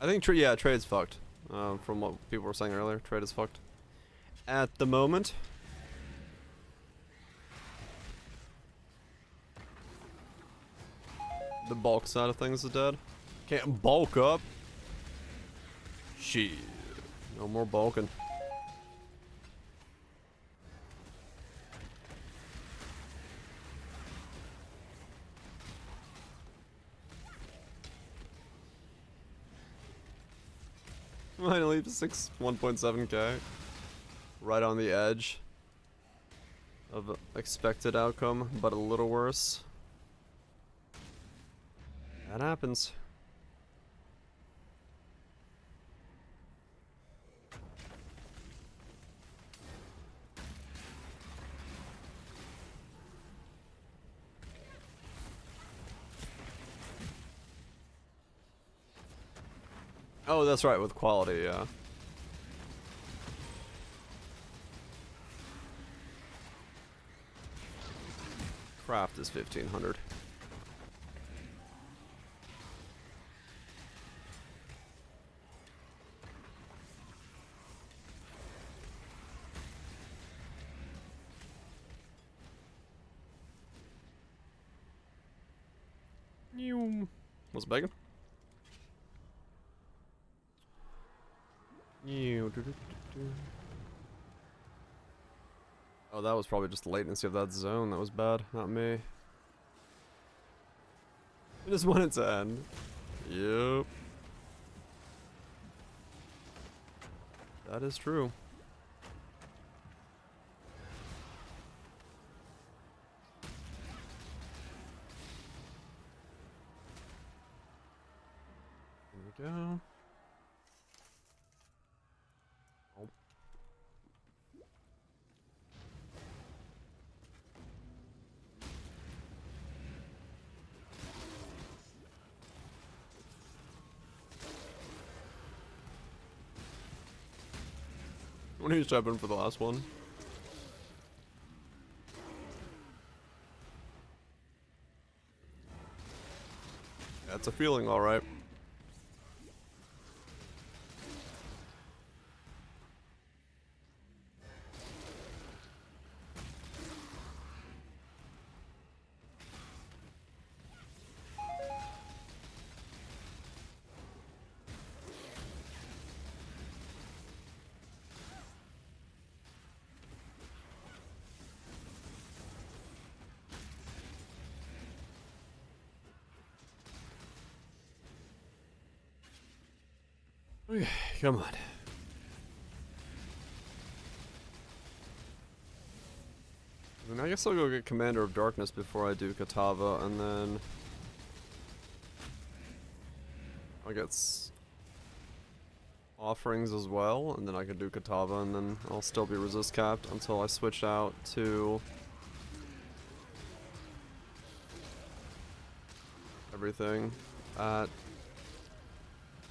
[SPEAKER 1] I think, yeah, trade's fucked. From what people were saying earlier, trade is fucked. At the moment. The bulk side of things is dead. Can't bulk up. Shit. No more bulking. Finally, 1.7k. Right on the edge of expected outcome, but a little worse. That happens. Oh, that's right, with quality, yeah. Craft is 1500. What's bacon? Oh, that was probably just the latency of that zone. That was bad, not me. I just want it to end. Yep. That is true. There we go. Oh. When are you jumping for the last one? That's a feeling, alright. Okay, come on. I mean, I guess I'll go get Commander of Darkness before I do Katava, and then I'll get offerings as well, and then I could do Katava, and then I'll still be resist capped until I switch out to everything at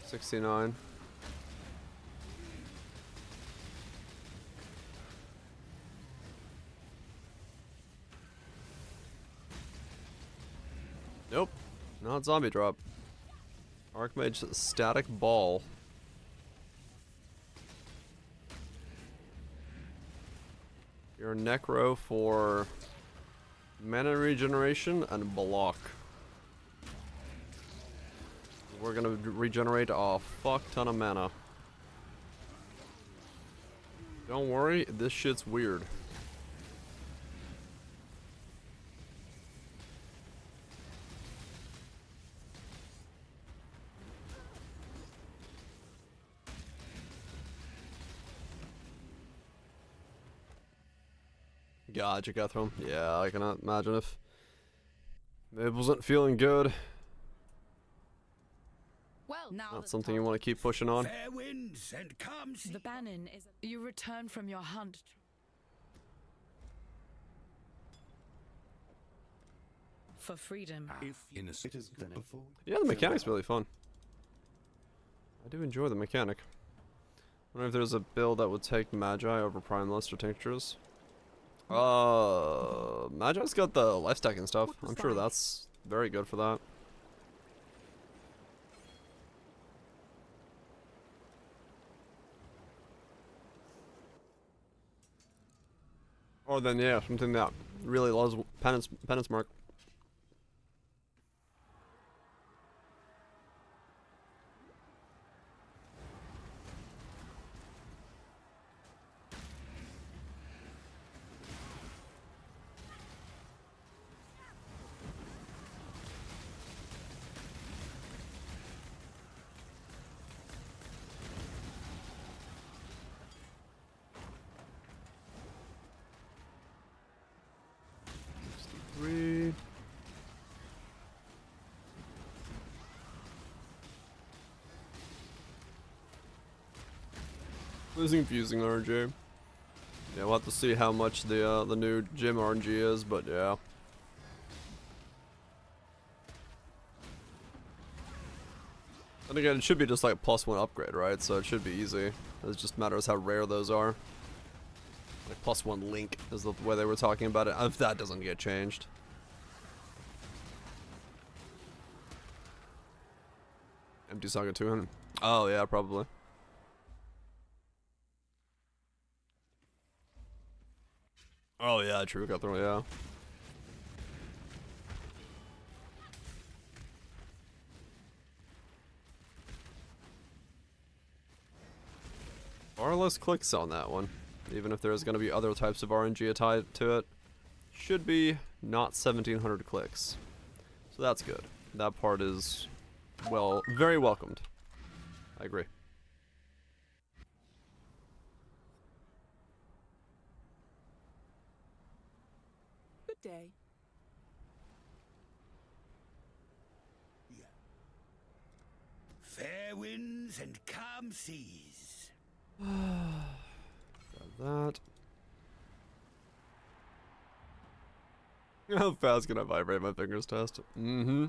[SPEAKER 1] 69. Nope, not zombie drop. Archmage static ball. Your Necro for mana regeneration and block. We're gonna regenerate a fuck ton of mana. Don't worry, this shit's weird. Gotcha, Guthrum. Yeah, I cannot imagine if it wasn't feeling good.
[SPEAKER 11] Well, now
[SPEAKER 1] not something you want to keep pushing on.
[SPEAKER 15] Fair winds and calm seas.
[SPEAKER 11] The Bannon is. You return from your hunt. For freedom.
[SPEAKER 14] If innocent is then before.
[SPEAKER 1] Yeah, the mechanic's really fun. I do enjoy the mechanic. I wonder if there's a build that would take Magi over Primalist or Tinctures. Magi's got the life stack and stuff. I'm sure that's very good for that. Or then, yeah, something that really loves penance mark. This is confusing RNG. Yeah, we'll have to see how much the new gym RNG is, but yeah. And again, it should be just like a +1 upgrade, right? So it should be easy. It just matters how rare those are. Like +1 link is the way they were talking about it. If that doesn't get changed. Empty Saga 200. Oh yeah, probably. Oh yeah, true, Guthrum, yeah. Far less clicks on that one. Even if there's going to be other types of RNG tied to it. Should be not 1700 clicks. So that's good. That part is, well, very welcomed. I agree.
[SPEAKER 6] Good day.
[SPEAKER 15] Yeah. Fair winds and calm seas.
[SPEAKER 1] Got that. How fast can I vibrate my fingers test? Mm-hmm.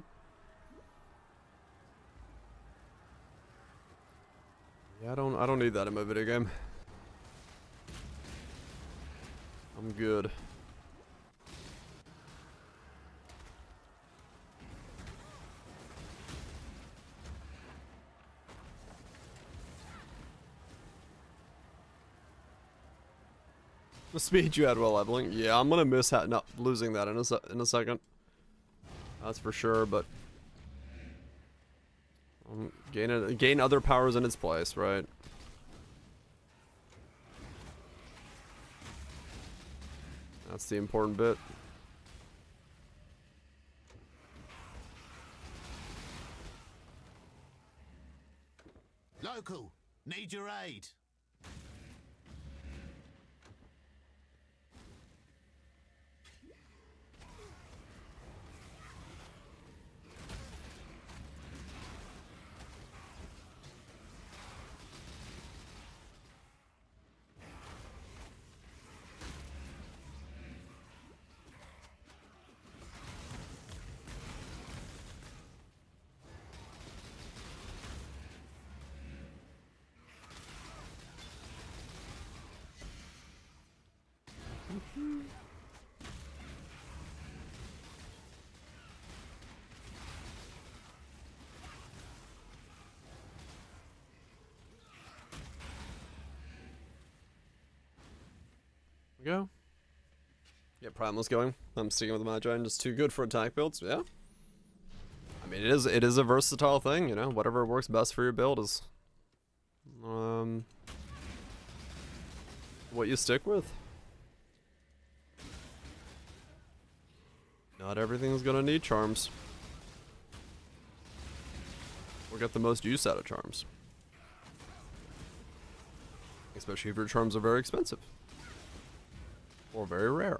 [SPEAKER 1] Yeah, I don't need that in my video game. I'm good. The speed you had while leveling, yeah, I'm gonna miss not losing that in a second. That's for sure, but gain other powers in its place, right? That's the important bit.
[SPEAKER 21] Local, need your aid.
[SPEAKER 1] Go. Yeah, Primal's going. I'm sticking with the Magi, just too good for attack builds. Yeah. I mean, it is a versatile thing, you know. Whatever works best for your build is what you stick with. Not everything is gonna need charms. Or get the most use out of charms. Especially if your charms are very expensive. Or very rare.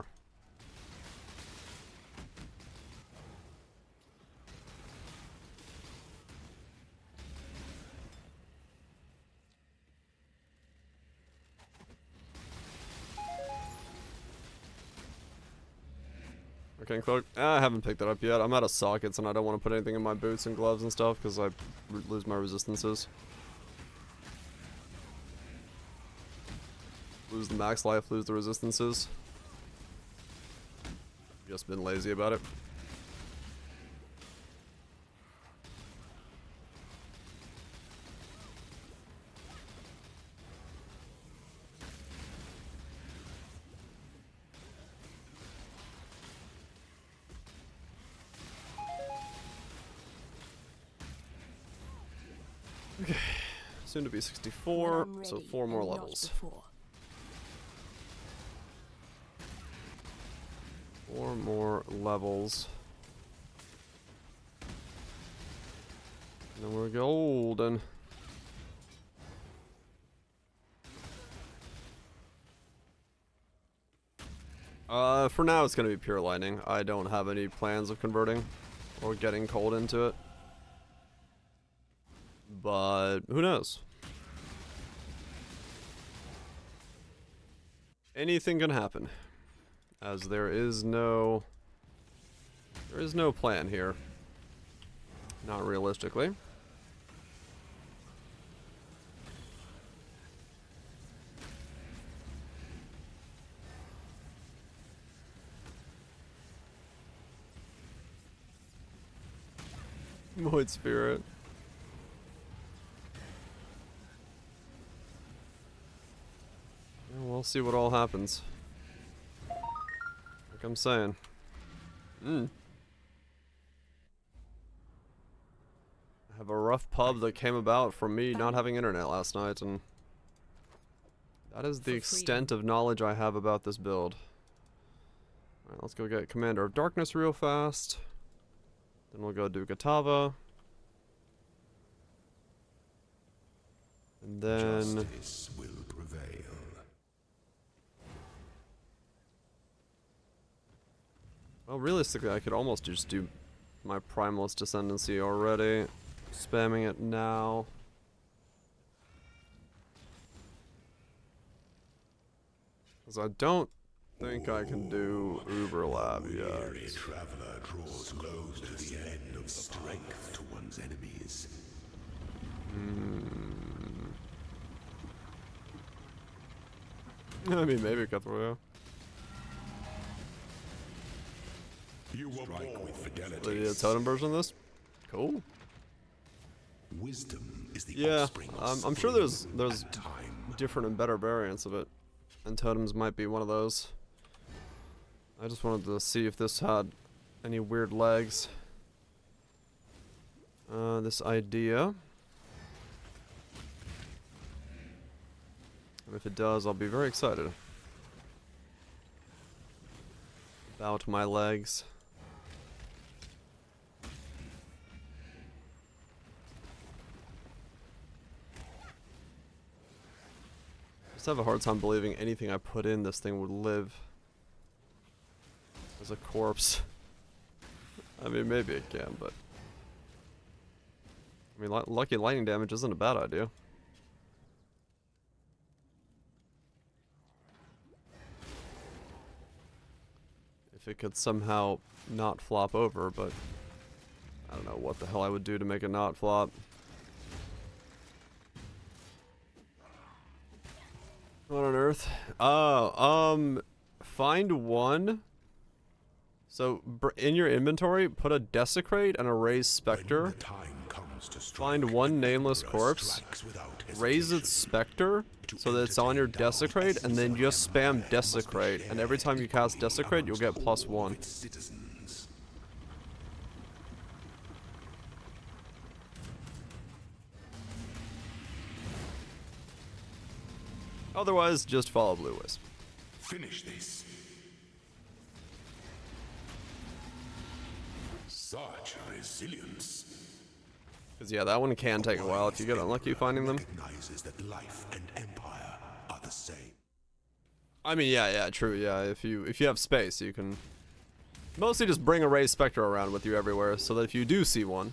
[SPEAKER 1] Okay, cloak. I haven't picked it up yet. I'm out of sockets and I don't want to put anything in my boots and gloves and stuff because I lose my resistances. Lose the max life, lose the resistances. Just been lazy about it. Okay, soon to be 64, so 4 more levels. 4 more levels. And then we're golden. For now it's gonna be pure lightning. I don't have any plans of converting or getting cold into it. But who knows? Anything can happen. As there is no plan here. Not realistically. Void Spirit. Yeah, we'll see what all happens. Like I'm saying. I have a rough pub that came about from me not having internet last night, and that is the extent of knowledge I have about this build. Alright, let's go get Commander of Darkness real fast. Then we'll go do Gatava. And then
[SPEAKER 5] justice will prevail.
[SPEAKER 1] Well, realistically, I could almost just do my Primalist Descendancy already. Spamming it now. Because I don't think I can do Uberlab yet.
[SPEAKER 5] Weary traveler draws close to the end of strength to one's enemies.
[SPEAKER 1] I mean, maybe Cutthroat.
[SPEAKER 5] You will strike with fidelity.
[SPEAKER 1] They did a totem version of this? Cool.
[SPEAKER 5] Wisdom is the
[SPEAKER 1] yeah, I'm sure there's different and better variants of it. And totems might be one of those. I just wanted to see if this had any weird legs. This idea. And if it does, I'll be very excited about my legs. I just have a hard time believing anything I put in this thing would live as a corpse. I mean, maybe it can, but I mean, lucky lightning damage isn't a bad idea. If it could somehow not flop over, but I don't know what the hell I would do to make it not flop. What on earth? Oh, find one. So in your inventory, put a Desecrate and a Raised Spectre. Find one nameless corpse, raise its Spectre so that it's on your Desecrate, and then just spam Desecrate. And every time you cast Desecrate, you'll get +1. Otherwise, just follow Blue Wisp.
[SPEAKER 5] Finish this. Such resilience.
[SPEAKER 1] Because yeah, that one can take a while if you get unlucky finding them.
[SPEAKER 5] Recognizes that life and empire are the same.
[SPEAKER 1] I mean, yeah, true, yeah. If you have space, you can mostly just bring a Raised Spectre around with you everywhere, so that if you do see one,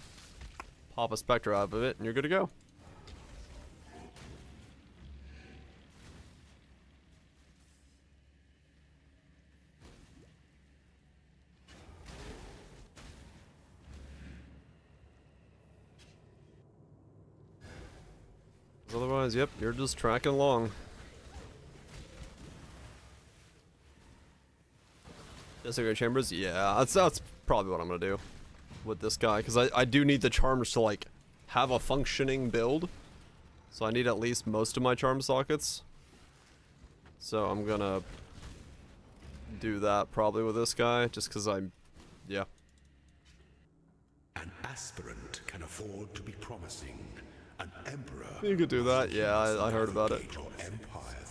[SPEAKER 1] pop a Spectre out of it, and you're good to go. Otherwise, yep, you're just tracking along. Desecrated Chambers? Yeah, that's probably what I'm gonna do with this guy, because I do need the charms to, like, have a functioning build. So I need at least most of my charm sockets. So I'm gonna do that probably with this guy, just because yeah.
[SPEAKER 5] An aspirant can afford to be promising. An emperor.
[SPEAKER 1] You could do that, yeah, I heard about it.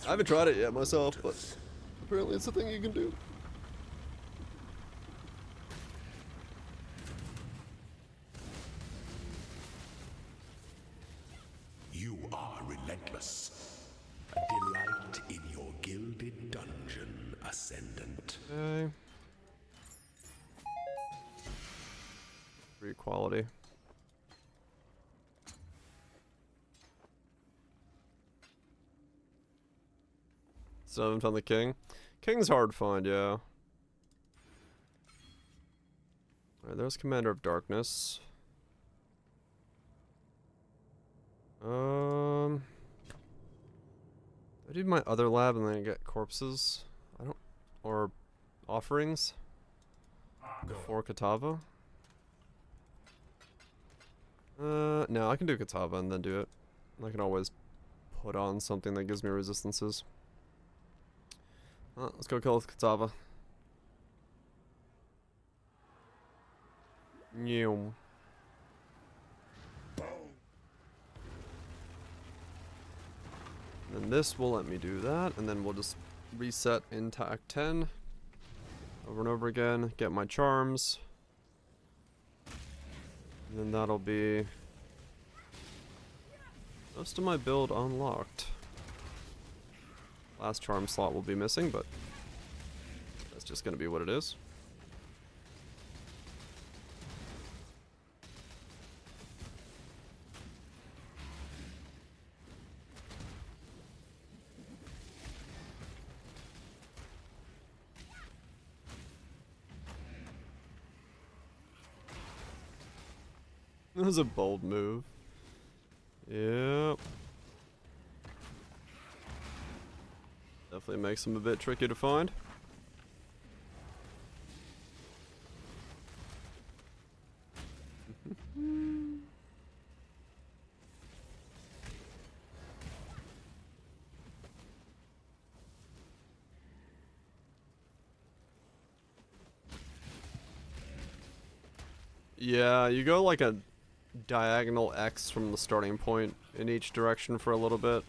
[SPEAKER 1] I haven't tried it yet myself, but apparently it's a thing you can do.
[SPEAKER 5] You are relentless. A delight in your gilded dungeon, Ascendant.
[SPEAKER 1] Okay. Free quality. Still haven't found the king. King's hard to find, yeah. Alright, there's Commander of Darkness. I do my other lab and then I get corpses. Or offerings. Before Katava. No, I can do Katava and then do it. I can always put on something that gives me resistances. Let's go kill Katava. New. And this will let me do that, and then we'll just reset into Act 10 over and over again, get my charms, and then that'll be most of my build unlocked. Last charm slot will be missing, but that's just gonna be what it is. That was a bold move. Yep. Definitely makes them a bit tricky to find. Yeah, you go like a diagonal X from the starting point in each direction for a little bit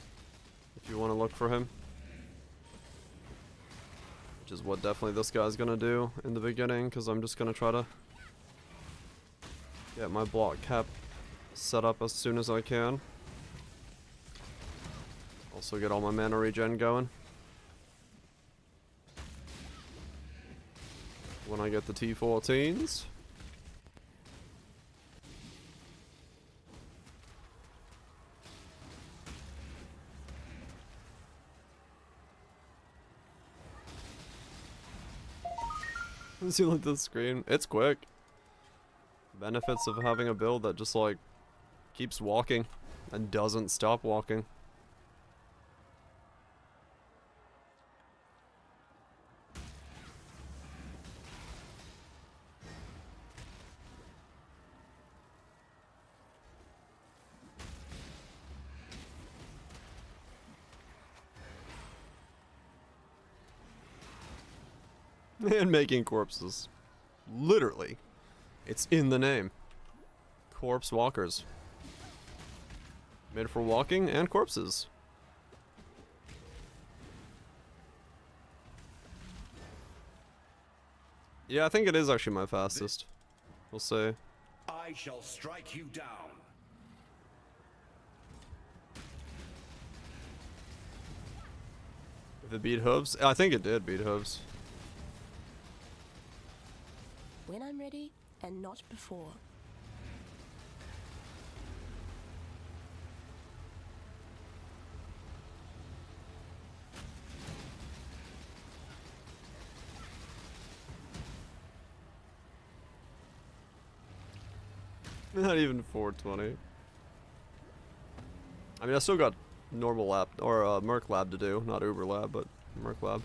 [SPEAKER 1] if you want to look for him. Which is what definitely this guy's gonna do in the beginning, because I'm just gonna try to get my block cap set up as soon as I can. Also get all my mana regen going when I get the T14s. See, look at the screen. It's quick. Benefits of having a build that just like keeps walking and doesn't stop walking. And making corpses. Literally. It's in the name. Corpse walkers. Made for walking and corpses. Yeah, I think it is actually my fastest. We'll see.
[SPEAKER 10] I shall strike you down.
[SPEAKER 1] If it beat hooves? I think it did beat hooves.
[SPEAKER 6] When I'm ready, and not before.
[SPEAKER 1] Not even 420. I mean, I still got normal lab, or Merc lab to do. Not Uber lab, but Merc lab.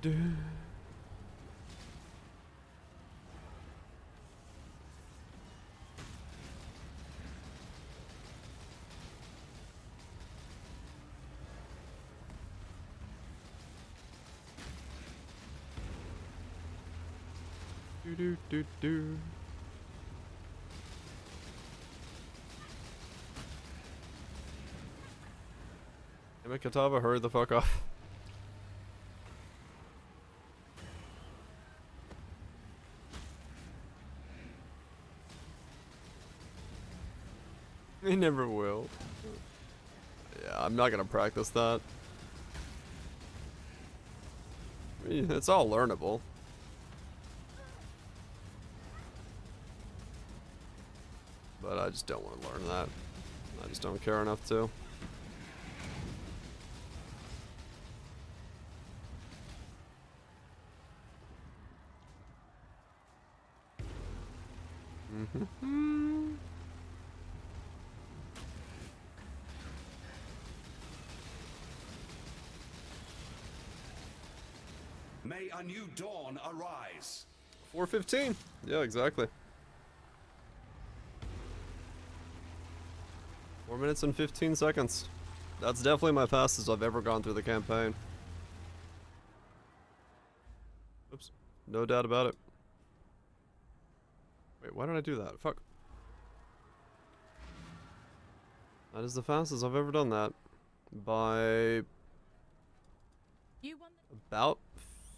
[SPEAKER 1] Do. Damn it, Katava, hurry the fuck up. He never will. Yeah, I'm not gonna practice that. I mean, it's all learnable. But I just don't want to learn that. I just don't care enough to.
[SPEAKER 10] May a new dawn arise.
[SPEAKER 1] 4:15. Yeah, exactly. 4 minutes and 15 seconds. That's definitely my fastest I've ever gone through the campaign. Oops. No doubt about it. Wait, why did I do that? Fuck. That is the fastest I've ever done that. By about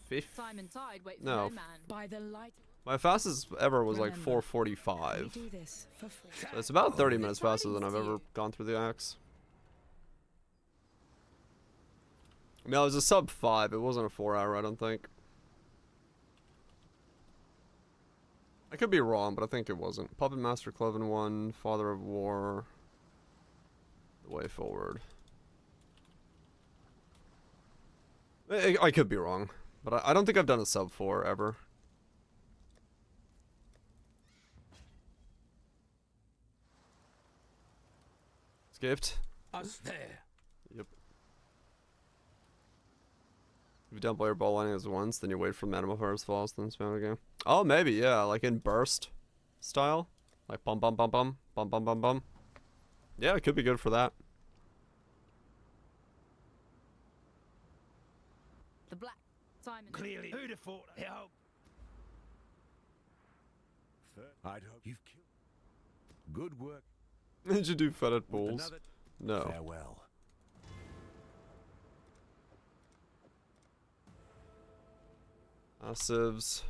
[SPEAKER 1] 50.
[SPEAKER 11] Simon Tide waits for
[SPEAKER 1] No.
[SPEAKER 11] no man. By the light.
[SPEAKER 1] My fastest ever was like
[SPEAKER 11] Remember,
[SPEAKER 1] 4:45.
[SPEAKER 11] we do this for free.
[SPEAKER 1] So it's about 30 minutes faster than I've ever gone through the axe. I mean, I was a sub 5. It wasn't a 4-hour, I don't think. I could be wrong, but I think it wasn't. Puppet Master Cloven 1, Father of War. The Way Forward. I could be wrong, but I don't think I've done a sub 4 ever. Skipped?
[SPEAKER 9] Us there.
[SPEAKER 1] Yep. If you don't play your ball lining as once, then you wait for Manimal First Falls, then spam again. Oh, maybe, yeah, like in burst style. Like bum bum bum bum, bum bum bum bum. Yeah, it could be good for that.
[SPEAKER 11] The black Simon.
[SPEAKER 18] Clearly, who'd have thought? Help.
[SPEAKER 5] I'd hope you've killed. Good work.
[SPEAKER 1] Did you do fetid balls? No.
[SPEAKER 5] Farewell.
[SPEAKER 1] Civs.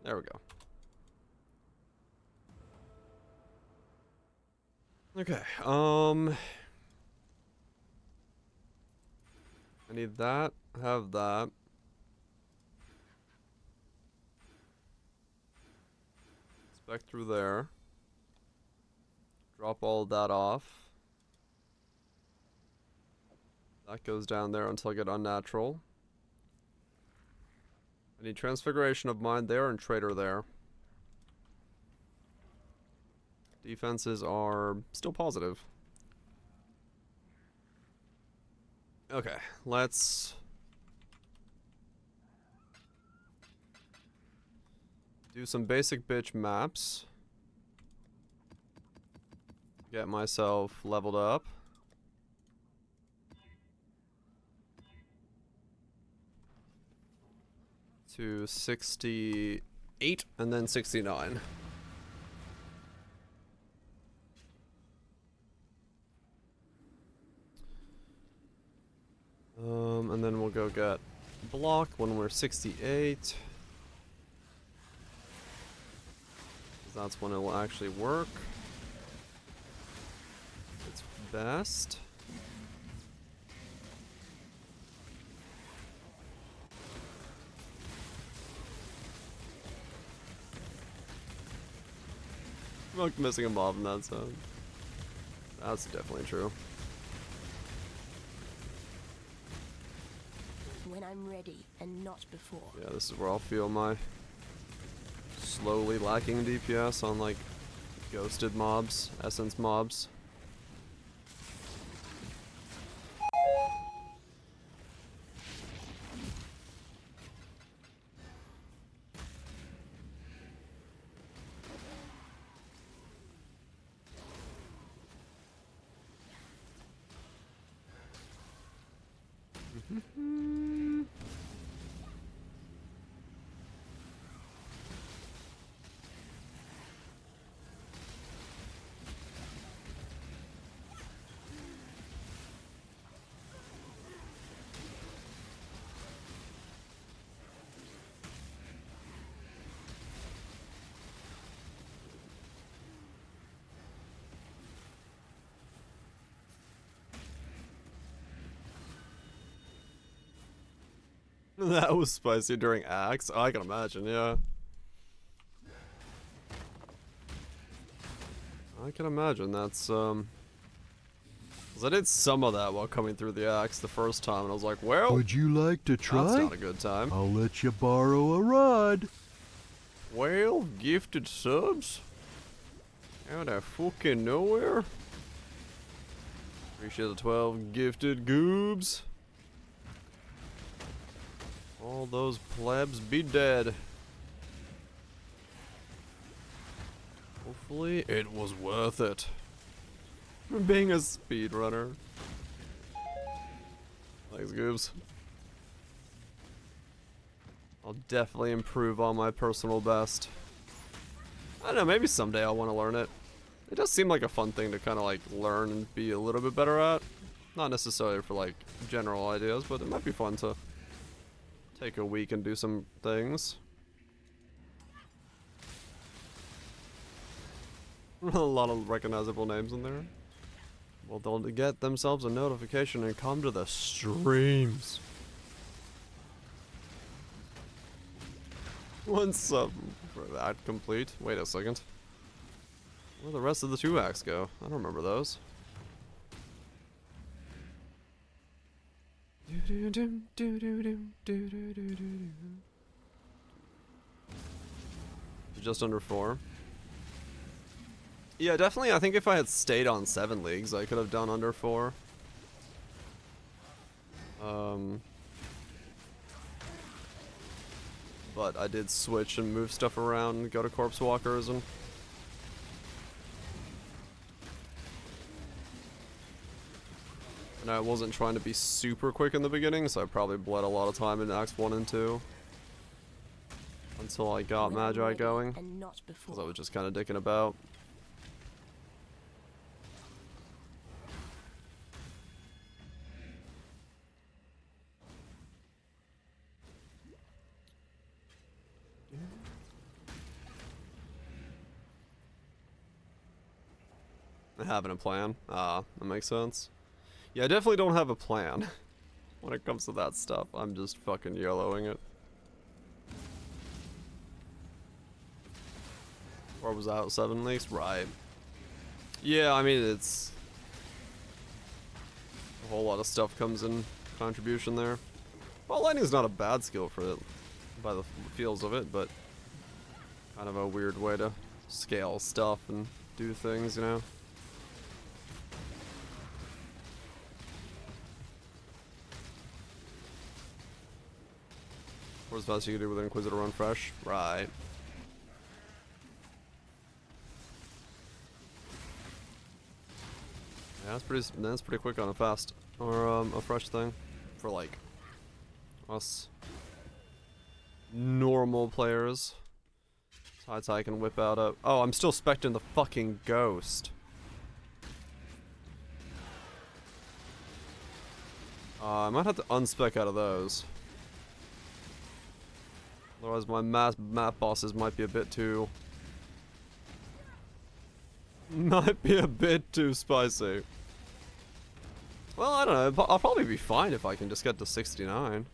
[SPEAKER 1] There we go. Okay, I need that, have that. Spec through there. Drop all of that off. That goes down there until I get unnatural. I need Transfiguration of Mind there and Traitor there. Defenses are still positive. Okay, let's do some basic bitch maps. Get myself leveled up. To 68 and then 69. And then we'll go get block when we're 68. That's when it will actually work. It's best. I'm like missing a mob in that zone. That's definitely true.
[SPEAKER 6] When I'm ready and not before.
[SPEAKER 1] Yeah, this is where I'll feel my slowly lacking DPS on like ghosted mobs, essence mobs. That was spicy during Axe. I can imagine, yeah. I can imagine that's, 'cause I did some of that while coming through the Axe the first time, and I was like, well,
[SPEAKER 15] would you like to try?
[SPEAKER 1] That's not a good time.
[SPEAKER 15] I'll let you borrow a rod.
[SPEAKER 1] Well, gifted subs? Out of fucking nowhere? Appreciate the 12 gifted goobs. All those plebs be dead. Hopefully it was worth it. For being a speedrunner. Thanks, goobs. I'll definitely improve on my personal best. I don't know, maybe someday I'll want to learn it. It does seem like a fun thing to kind of like learn and be a little bit better at. Not necessarily for like general ideas, but it might be fun to take a week and do some things. A lot of recognizable names in there. Well, they'll get themselves a notification and come to the streams. One sub for that complete. Wait a second. Where'd the rest of the 2-acts go? I don't remember those. Just under 4. Yeah, definitely. I think if I had stayed on 7 leagues, I could have done under 4. But I did switch and move stuff around and go to Corpse Walkers and... And I wasn't trying to be super quick in the beginning, so I probably bled a lot of time in Acts 1 and 2. Until I got Magi going. Because I was just kind of dicking about. Having a plan. That makes sense. Yeah, I definitely don't have a plan when it comes to that stuff. I'm just fucking YOLOing it. Or was out 7 leagues? Right. Yeah, I mean, it's... a whole lot of stuff comes in contribution there. Ball lightning's not a bad skill for it, by the feels of it, but... kind of a weird way to scale stuff and do things, you know? What's the best you can do with an Inquisitor run fresh? Right. Yeah, that's pretty quick on a fast or a fresh thing for like us normal players. Besides, I can whip out a. Oh, I'm still specting the fucking ghost. I might have to unspec out of those. Otherwise, my map bosses might be a bit too. Might be a bit too spicy. Well, I don't know. I'll probably be fine if I can just get to 69.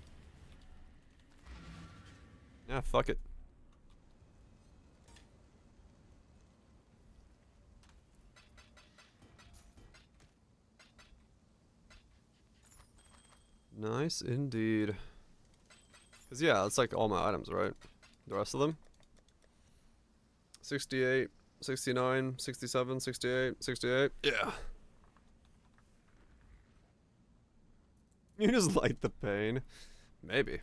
[SPEAKER 1] Yeah, fuck it. Nice indeed. Cause yeah, it's like all my items, right? The rest of them. 68, 69, 67, 68, 68. Yeah. You just like the pain. Maybe.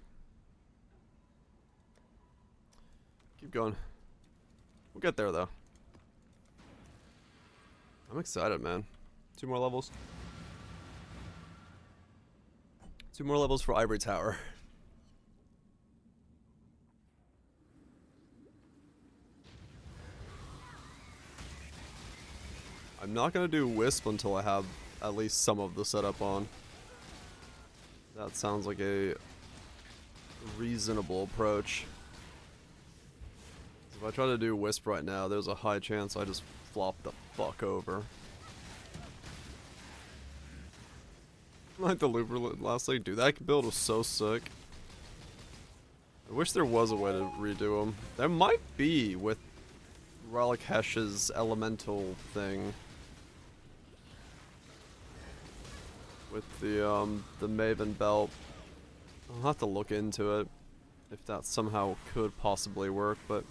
[SPEAKER 1] Keep going. We'll get there though. I'm excited, man. 2 more levels. 2 more levels for Ivory Tower. I'm not gonna do Wisp until I have at least some of the setup on. That sounds like a reasonable approach. If I try to do Wisp right now, there's a high chance I just flop the fuck over. Like the Looper lastly, dude, that build was so sick. I wish there was a way to redo them. There might be with Relic Hesh's elemental thing. With the Maven belt. I'll have to look into it. If that somehow could possibly work, but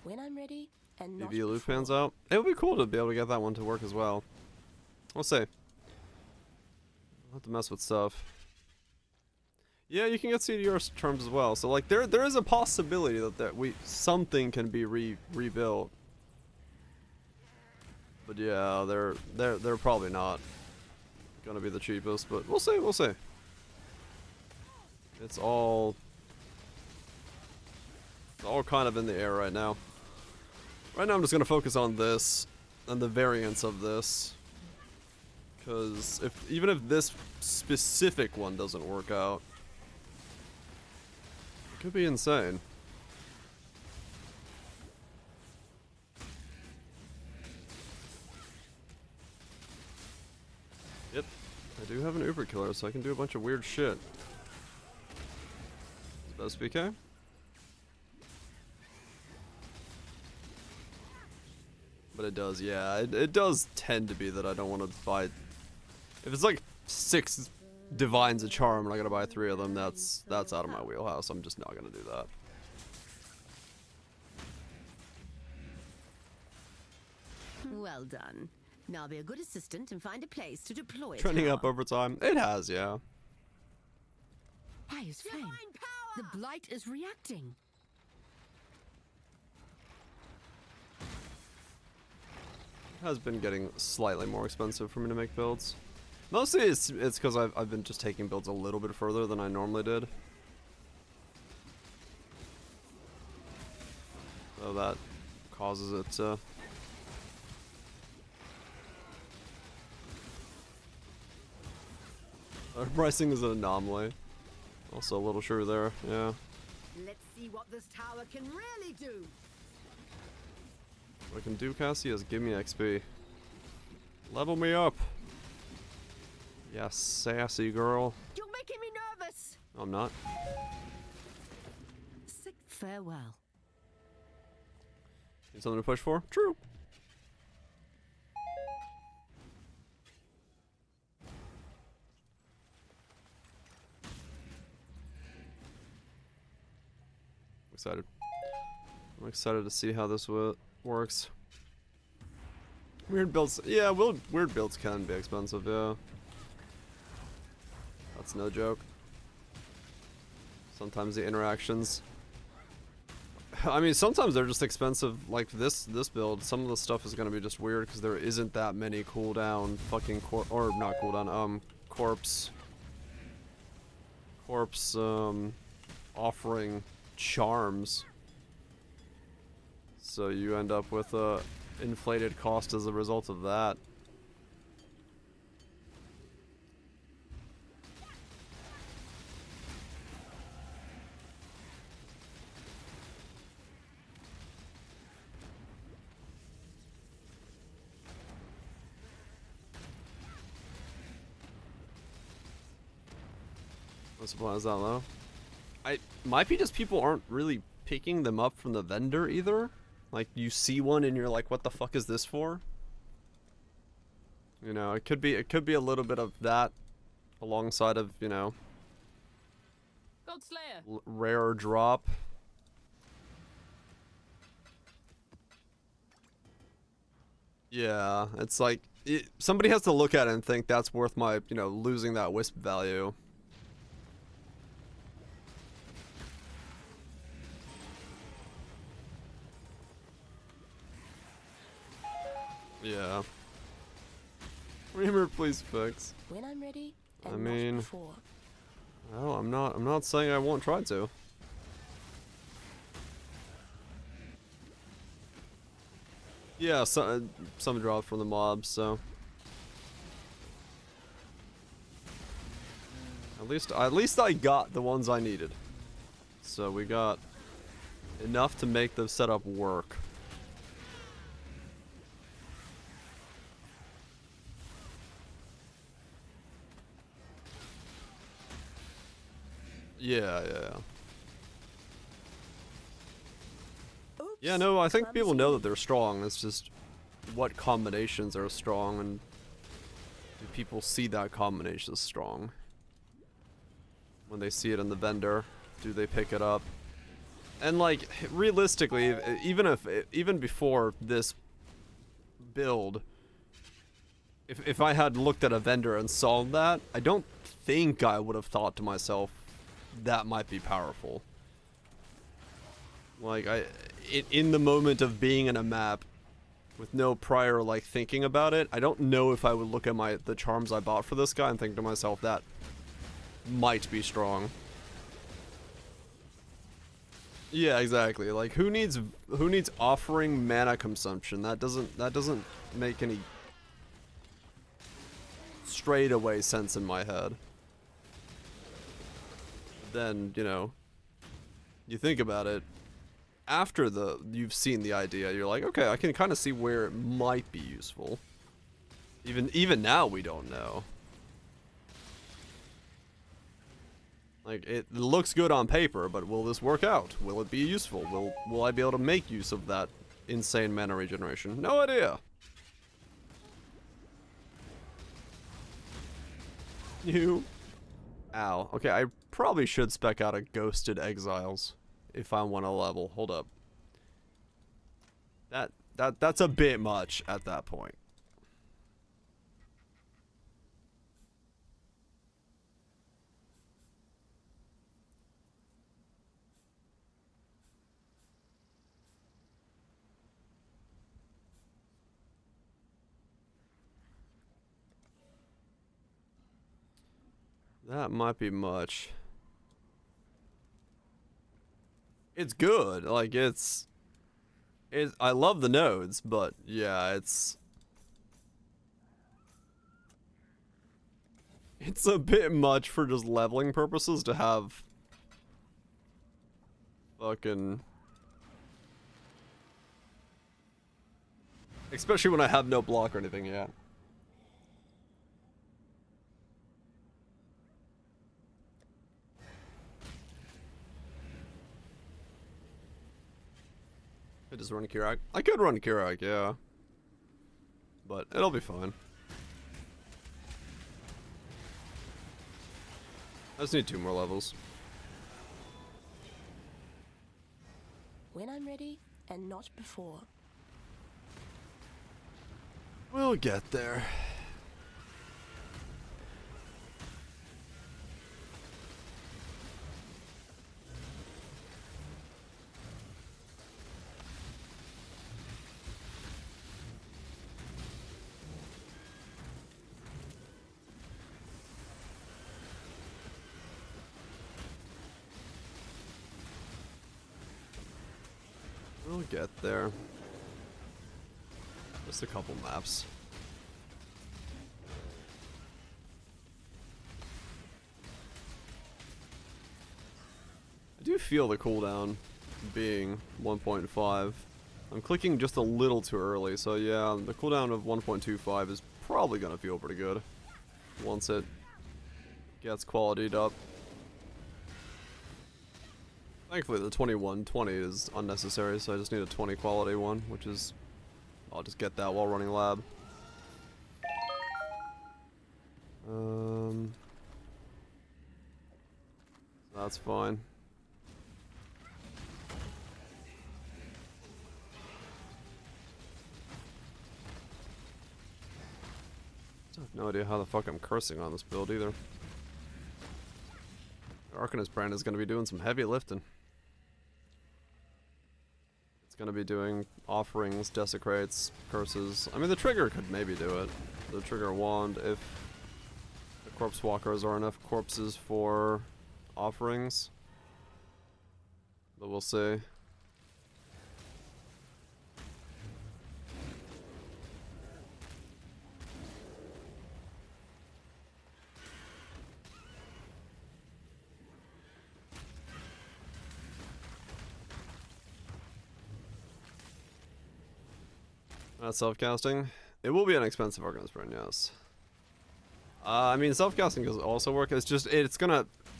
[SPEAKER 6] When I'm ready, and not
[SPEAKER 1] maybe loot
[SPEAKER 6] before.
[SPEAKER 1] pans out. It would be cool to be able to get that one to work as well. We'll see. I'll have to mess with stuff. Yeah, you can get CDR terms as well. So like there is a possibility that something can be rebuilt. But yeah, they're probably not gonna be the cheapest, but we'll see. It's all kind of in the air right now. Right now I'm just gonna focus on this and the variants of this. Cause even if this specific one doesn't work out, it could be insane. Yep, I do have an Uber killer, so I can do a bunch of weird shit. Is that SPK? But it does, yeah. It does tend to be that I don't want to buy. If it's like 6 Divines of Charm and I gotta buy 3 of them, that's out of my wheelhouse. I'm just not gonna do that.
[SPEAKER 2] Well done. Now be a good assistant and find a place to deploy it.
[SPEAKER 1] Trending up over time. It has, yeah.
[SPEAKER 2] Fire's flame. The blight is reacting.
[SPEAKER 1] It has been getting slightly more expensive for me to make builds. Mostly it's because I've been just taking builds a little bit further than I normally did. So that causes it to... Pricing is an anomaly. Also a little true there, yeah.
[SPEAKER 2] Let's see what this tower can really do.
[SPEAKER 1] What I can do, Cassie, is give me XP. Level me up. Yeah, sassy girl.
[SPEAKER 2] You're making me nervous.
[SPEAKER 1] No, I'm not.
[SPEAKER 2] Farewell.
[SPEAKER 1] Need something to push for? True. Excited. I'm excited to see how this works. Weird builds, yeah, weird builds can be expensive, yeah. That's no joke. Sometimes the interactions I mean, sometimes they're just expensive. Like this build, some of the stuff is gonna be just weird because there isn't that many cooldown fucking or not cooldown corpse offering charms. So you end up with a inflated cost as a result of that. What supply is that low? Might be just people aren't really picking them up from the vendor either. Like you see one and you're like, what the fuck is this for? You know, it could be a little bit of that alongside of, you know,
[SPEAKER 11] Gold Slayer.
[SPEAKER 1] Rare drop. Yeah, it's like somebody has to look at it and think that's worth my, you know, losing that wisp value. Yeah. Reamer, please fix.
[SPEAKER 6] When I'm ready, and
[SPEAKER 1] I mean,
[SPEAKER 6] not before.
[SPEAKER 1] Well, I'm not saying I won't try to. Yeah, some drop from the mobs, so at least I got the ones I needed. So we got enough to make the setup work. Yeah.
[SPEAKER 6] Oops,
[SPEAKER 1] Yeah, no, I think people
[SPEAKER 6] clumsy.
[SPEAKER 1] know that they're strong. It's just what combinations are strong, and do people see that combination as strong? When they see it in the vendor, do they pick it up? And like, realistically, even before this build, if I had looked at a vendor and saw that, I don't think I would have thought to myself, that might be powerful. Like, in the moment of being in a map with no prior like thinking about it, I don't know if I would look at the charms I bought for this guy and think to myself that might be strong. Yeah, exactly. Like, who needs offering mana consumption? That doesn't make any straight away sense in my head. Then, you know, you think about it after you've seen the idea, you're like, okay, I can kind of see where it might be useful. Even now we don't know. Like, it looks good on paper, but will this work out? Will it be useful? Will I be able to make use of that insane mana regeneration? No idea. Ow. Okay, I probably should spec out a Ghosted Exiles if I want to level. Hold up. That's a bit much at that point. That might be much. It's good. Like, I love the nodes, but yeah, it's a bit much for just leveling purposes to have fucking, especially when I have no block or anything yet. I just run Kirak. I could run Kirak, yeah. But it'll be fine. I just need 2 more levels.
[SPEAKER 6] When I'm ready, and not before.
[SPEAKER 1] We'll get there. We'll get there. Just a couple maps. I do feel the cooldown being 1.5. I'm clicking just a little too early, so yeah, the cooldown of 1.25 is probably gonna feel pretty good once it gets qualityed up. Thankfully the 2120 is unnecessary, so I just need a 20 quality one, which is, I'll just get that while running lab. That's fine. I have no idea how the fuck I'm cursing on this build either. Arcanist brand is going to be doing some heavy lifting. It's going to be doing offerings, desecrates, curses. I mean, the trigger could maybe do it. The trigger wand, if the corpse walkers are enough corpses for offerings. But we'll see. Self-casting. It will be an expensive Arcanist brand, yes. I mean, self-casting does also work. It's just, it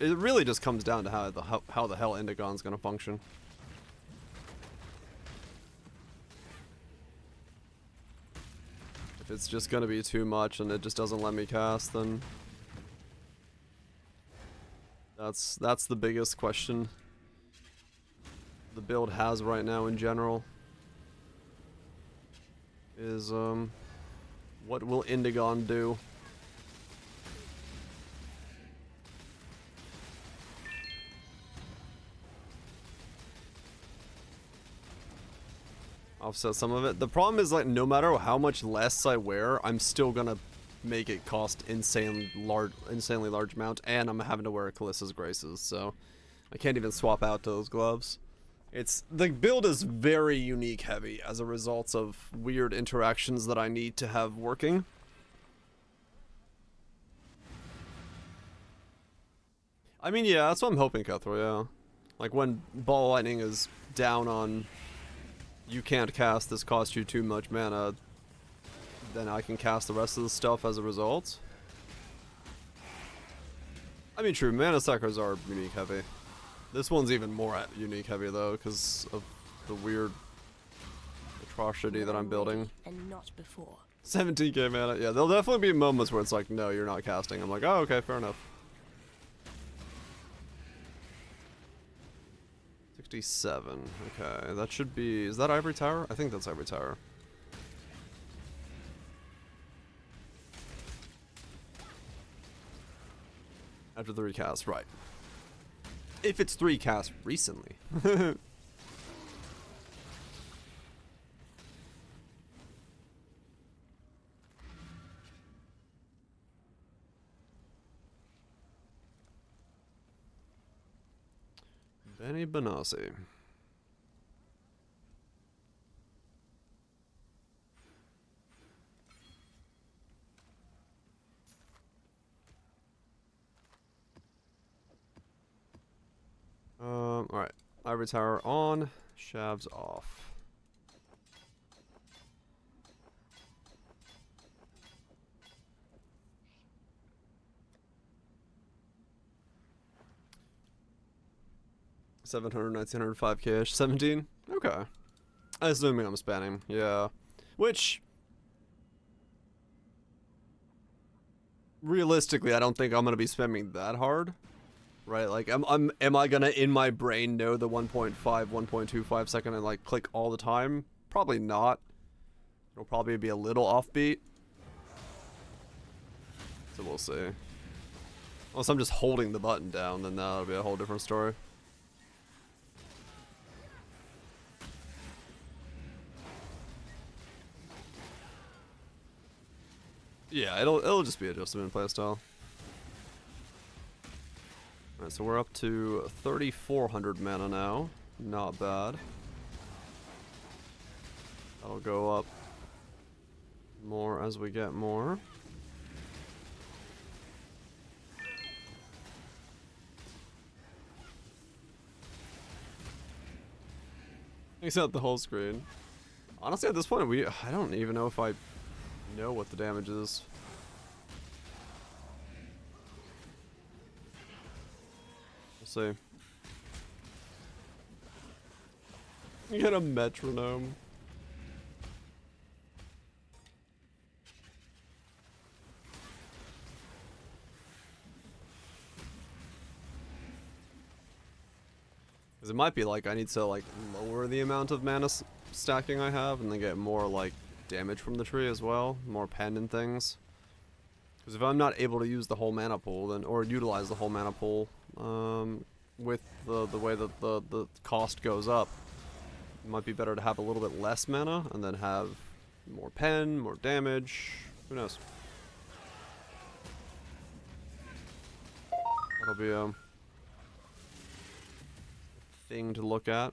[SPEAKER 1] really just comes down to how the hell Indigon's gonna function. If it's just gonna be too much and it just doesn't let me cast, then that's the biggest question the build has right now in general. Is, what will Indigon do? Offset some of it. The problem is, like, no matter how much less I wear, I'm still gonna make it cost insanely large amount, and I'm having to wear Callista's Graces, so I can't even swap out those gloves. The build is very unique heavy as a result of weird interactions that I need to have working. I mean, yeah, that's what I'm hoping, Cutthroat, yeah. Like, when Ball of Lightning is down on, you can't cast, this costs you too much mana, then I can cast the rest of the stuff as a result. I mean, true, mana suckers are unique heavy. This one's even more unique heavy though, because of the weird atrocity that I'm building.
[SPEAKER 6] And not before.
[SPEAKER 1] 17k mana, yeah, there'll definitely be moments where it's like, no, you're not casting. I'm like, oh, okay, fair enough. 67, okay, that should be, is that Ivory Tower? I think that's Ivory Tower. After the recast, right. If it's 3 casts recently. Benny Benassi. Alright. Ivory Tower on, Shavs off. $700, $1,905k-ish. 17? Okay. Assuming I'm spamming, yeah. Which, realistically, I don't think I'm gonna be spamming that hard. Right, like, am I gonna, in my brain, know the 1.5, 1.25 second and, like, click all the time? Probably not. It'll probably be a little offbeat. So we'll see. Unless I'm just holding the button down, then that'll be a whole different story. Yeah, it'll just be adjusted in playstyle. Alright, so we're up to 3,400 mana now. Not bad. That'll go up more as we get more. Takes out the whole screen. Honestly, at this point, I don't even know if I know what the damage is. We'll see. You get a metronome. Because it might be like I need to like lower the amount of mana stacking I have and then get more like damage from the tree as well, more pen and things. Because if I'm not able to use the whole mana pool, then or utilize the whole mana pool, with the way that the cost goes up, it might be better to have a little bit less mana and then have more pen, more damage. Who knows? That'll be thing to look at.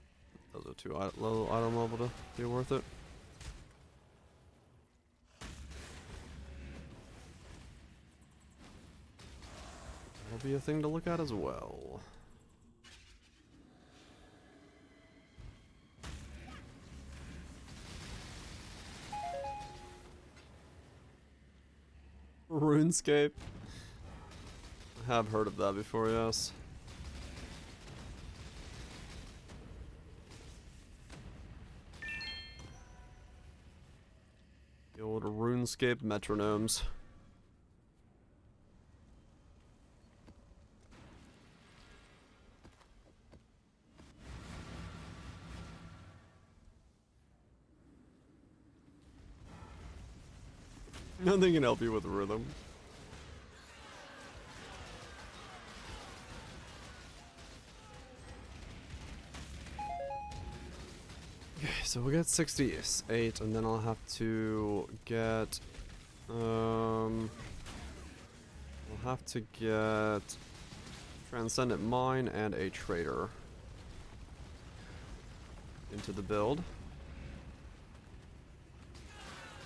[SPEAKER 1] Those are too low item level to be worth it. That'll be a thing to look at as well. RuneScape. I have heard of that before, yes. The old RuneScape metronomes. Nothing can help you with rhythm. Okay, so we got 68, and then I'll have to get, I'll have to get Transcendent Mine and a Trader into the build.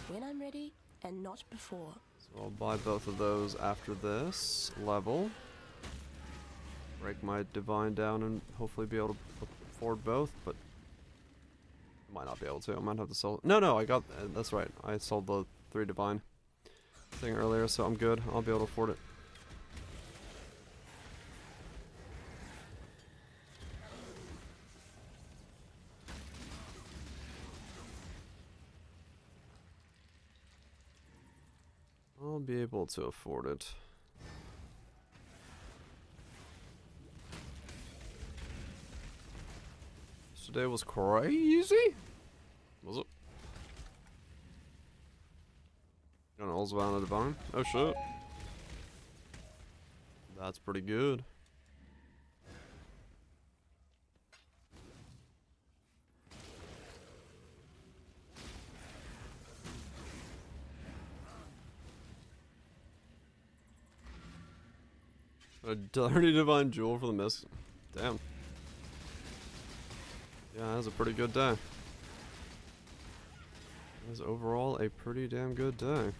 [SPEAKER 6] When I'm ready, and not before.
[SPEAKER 1] So I'll buy both of those after this level. Break my Divine down and hopefully be able to afford both, but might not be able to. I might have to sell. No, I got. That's right. I sold the 3 Divine thing earlier, so I'm good. I'll be able to afford it. I'll be able to afford it. Today was crazy? Was it? Gonna also on a Divine? Oh shit. That's pretty good. A dirty Divine Jewel for the miss. Damn. Yeah, that was a pretty good day. It was overall a pretty damn good day.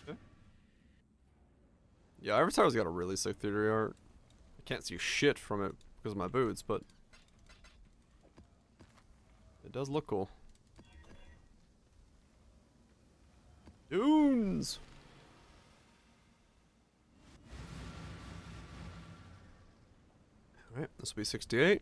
[SPEAKER 1] Okay. Yeah, Avatar's got a really sick theory art. I can't see shit from it because of my boots, but it does look cool. Dunes! Alright, this will be 68.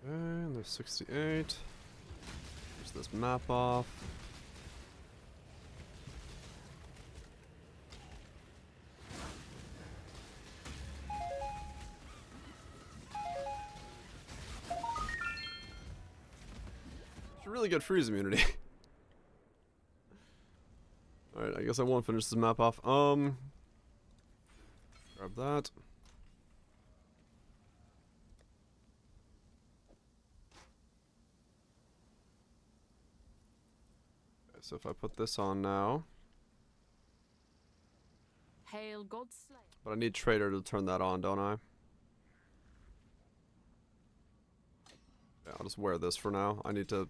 [SPEAKER 1] And there's 68. There's this map off. really good freeze immunity. Alright, I guess I won't finish this map off. Grab that. Okay, so if I put this on now.
[SPEAKER 11] Hail God's Slayer.
[SPEAKER 1] But I need Trader to turn that on, don't I? Yeah, I'll just wear this for now. I need to...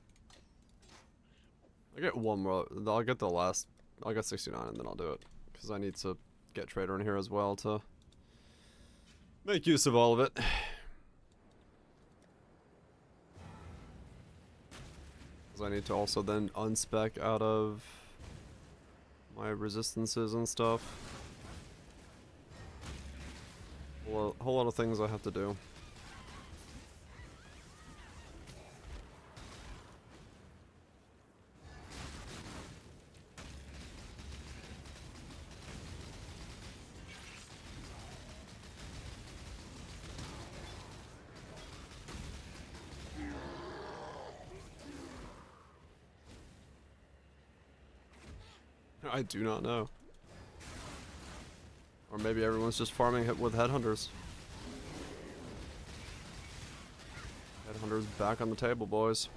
[SPEAKER 1] I get one more. I'll get the last... I'll get 69 and then I'll do it. Because I need to get Trader in here as well to make use of all of it. Because I need to also then unspec out of my resistances and stuff. A whole lot of things I have to do. I do not know. Or maybe everyone's just farming it with headhunters. Headhunters back on the table, boys.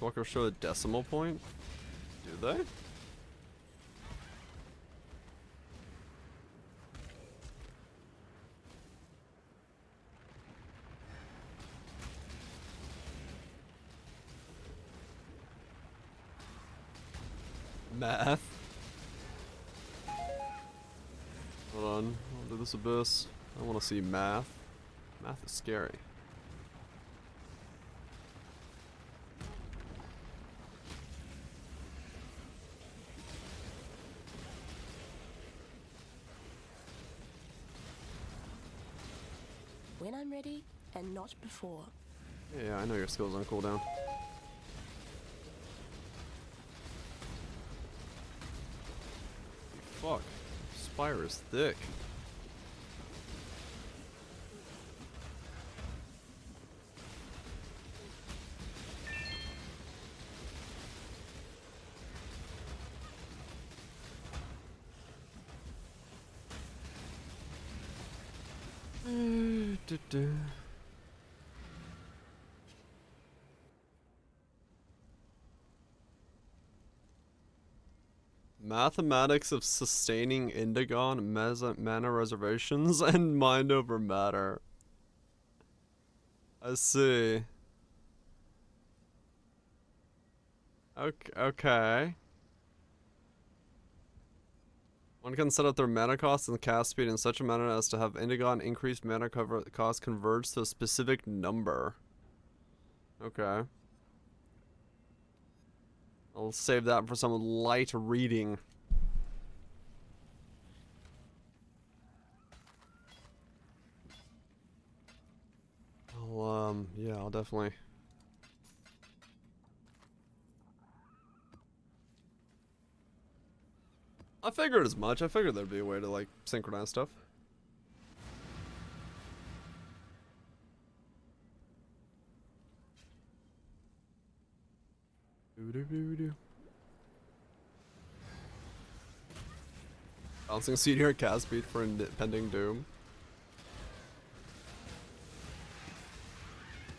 [SPEAKER 1] Walkers show a decimal point? Do they? Math? Hold on, I'll do this abyss. I want to see math. Math is scary.
[SPEAKER 6] When I'm ready, and not before.
[SPEAKER 1] Yeah, I know your skills on cooldown. Fuck. Spire is thick. Mathematics of sustaining Indigon, mana reservations, and mind over matter. I see. Okay. One can set up their mana cost and cast speed in such a manner as to have Indigon increased mana cost converge to a specific number. Okay. I'll save that for some light reading. Yeah, I'll definitely. I figured as much. I figured there'd be a way to, like, synchronize stuff. Bouncing seed here at cast speed for impending doom.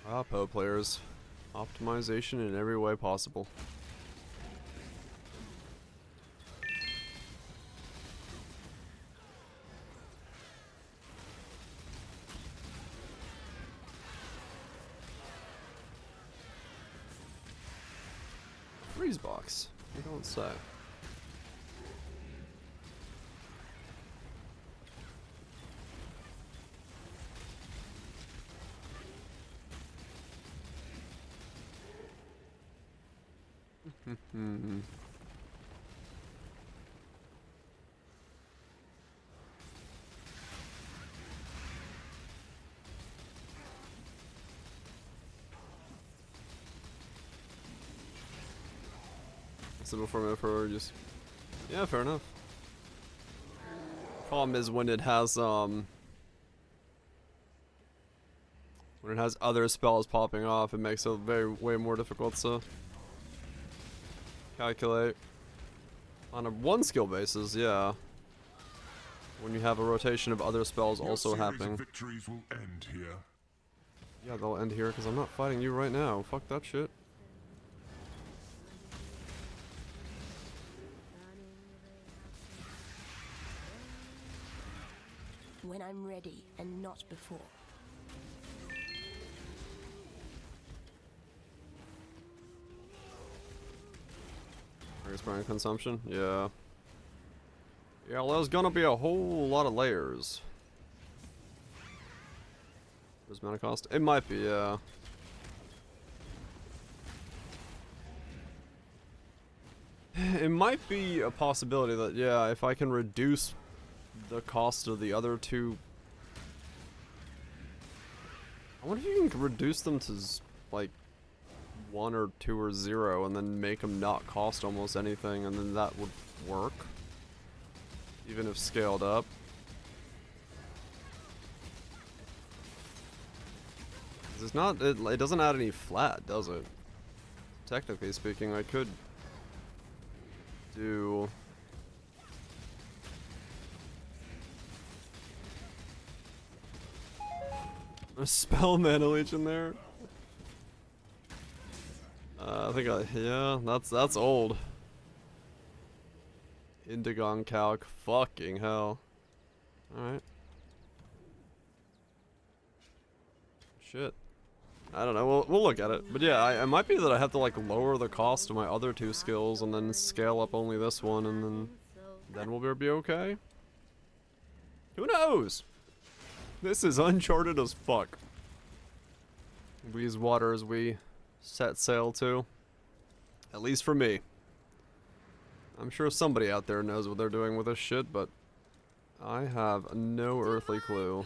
[SPEAKER 1] Ah, Poe players. Optimization in every way possible. Freeze box. You don't say. Civil formula for just. Yeah, fair enough. Problem is when it has other spells popping off, it makes it way more difficult to calculate. On a one skill basis, yeah. When you have a rotation of other spells also happening.
[SPEAKER 5] Victories will end here.
[SPEAKER 1] Yeah, they'll end here because I'm not fighting you right now. Fuck that shit.
[SPEAKER 6] When I'm ready and not before.
[SPEAKER 1] Spraying consumption? Yeah. Yeah, well, there's gonna be a whole lot of layers. Where's mana cost? It might be, yeah. It might be a possibility that, yeah, if I can reduce the cost of the other two. I wonder if you can reduce them to, like, 1 or 2 or 0 and then make them not cost almost anything, and then that would work. Even if scaled up. It's not, it doesn't add any flat, does it? Technically speaking, I could do a spell mana leech in there. I think yeah, that's old. Indigon calc, fucking hell. Alright. Shit. I don't know, we'll look at it. But yeah, it might be that I have to like lower the cost of my other two skills and then scale up only this one, and then we'll be okay. Who knows? This is uncharted as fuck. These waters we set sail to. At least for me. I'm sure somebody out there knows what they're doing with this shit, but I have no earthly clue.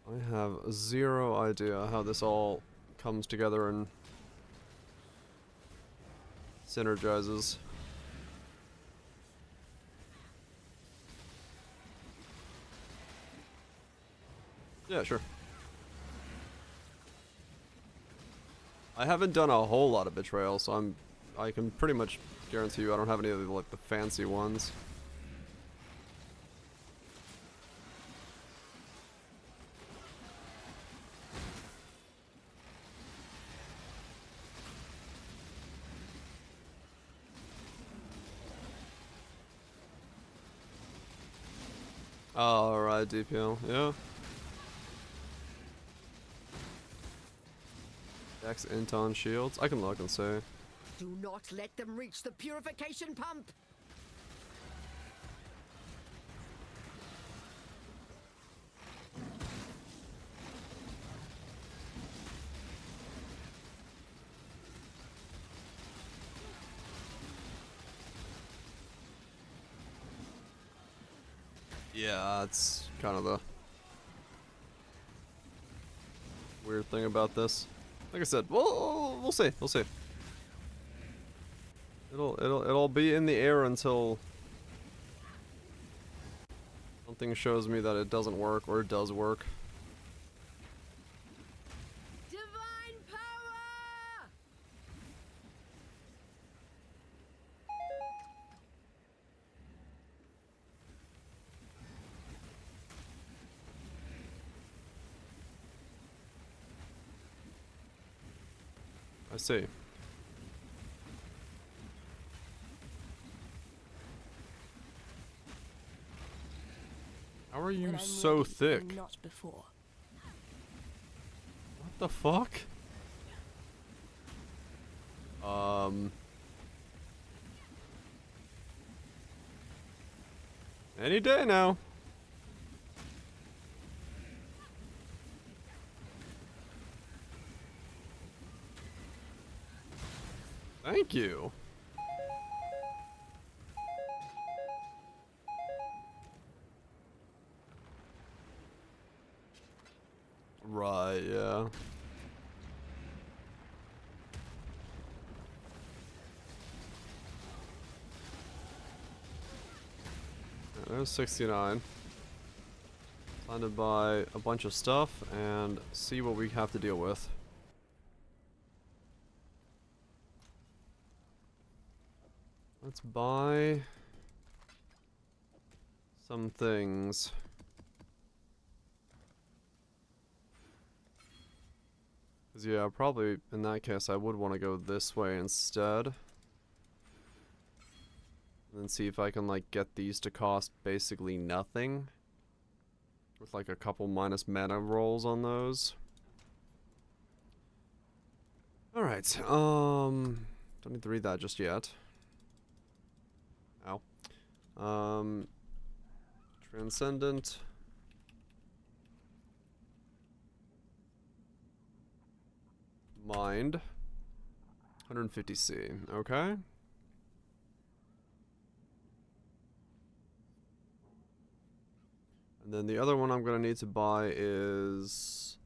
[SPEAKER 1] I have zero idea how this all comes together and synergizes. Yeah, sure. I haven't done a whole lot of betrayal, so I can pretty much guarantee you I don't have any of the, like, the fancy ones. Alright, DPL, yeah. Dex Inton shields. I can look and say.
[SPEAKER 2] Do not let them reach the purification pump.
[SPEAKER 1] Yeah, that's kind of the weird thing about this. Like I said, we'll see. We'll see. It'll be in the air until something shows me that it doesn't work or it does work.
[SPEAKER 2] Divine power!
[SPEAKER 1] I see. How are you so thick?
[SPEAKER 6] Not before.
[SPEAKER 1] What the fuck? Any day now. Thank you. Right, yeah. there's 69. Time to buy a bunch of stuff and see what we have to deal with. Let's buy some things. Cause yeah, probably in that case I would want to go this way instead. And then see if I can like get these to cost basically nothing. With like a couple minus mana rolls on those. Alright, don't need to read that just yet. Ow. Transcendent. Mind. 150C, okay. And then the other one I'm gonna need to buy is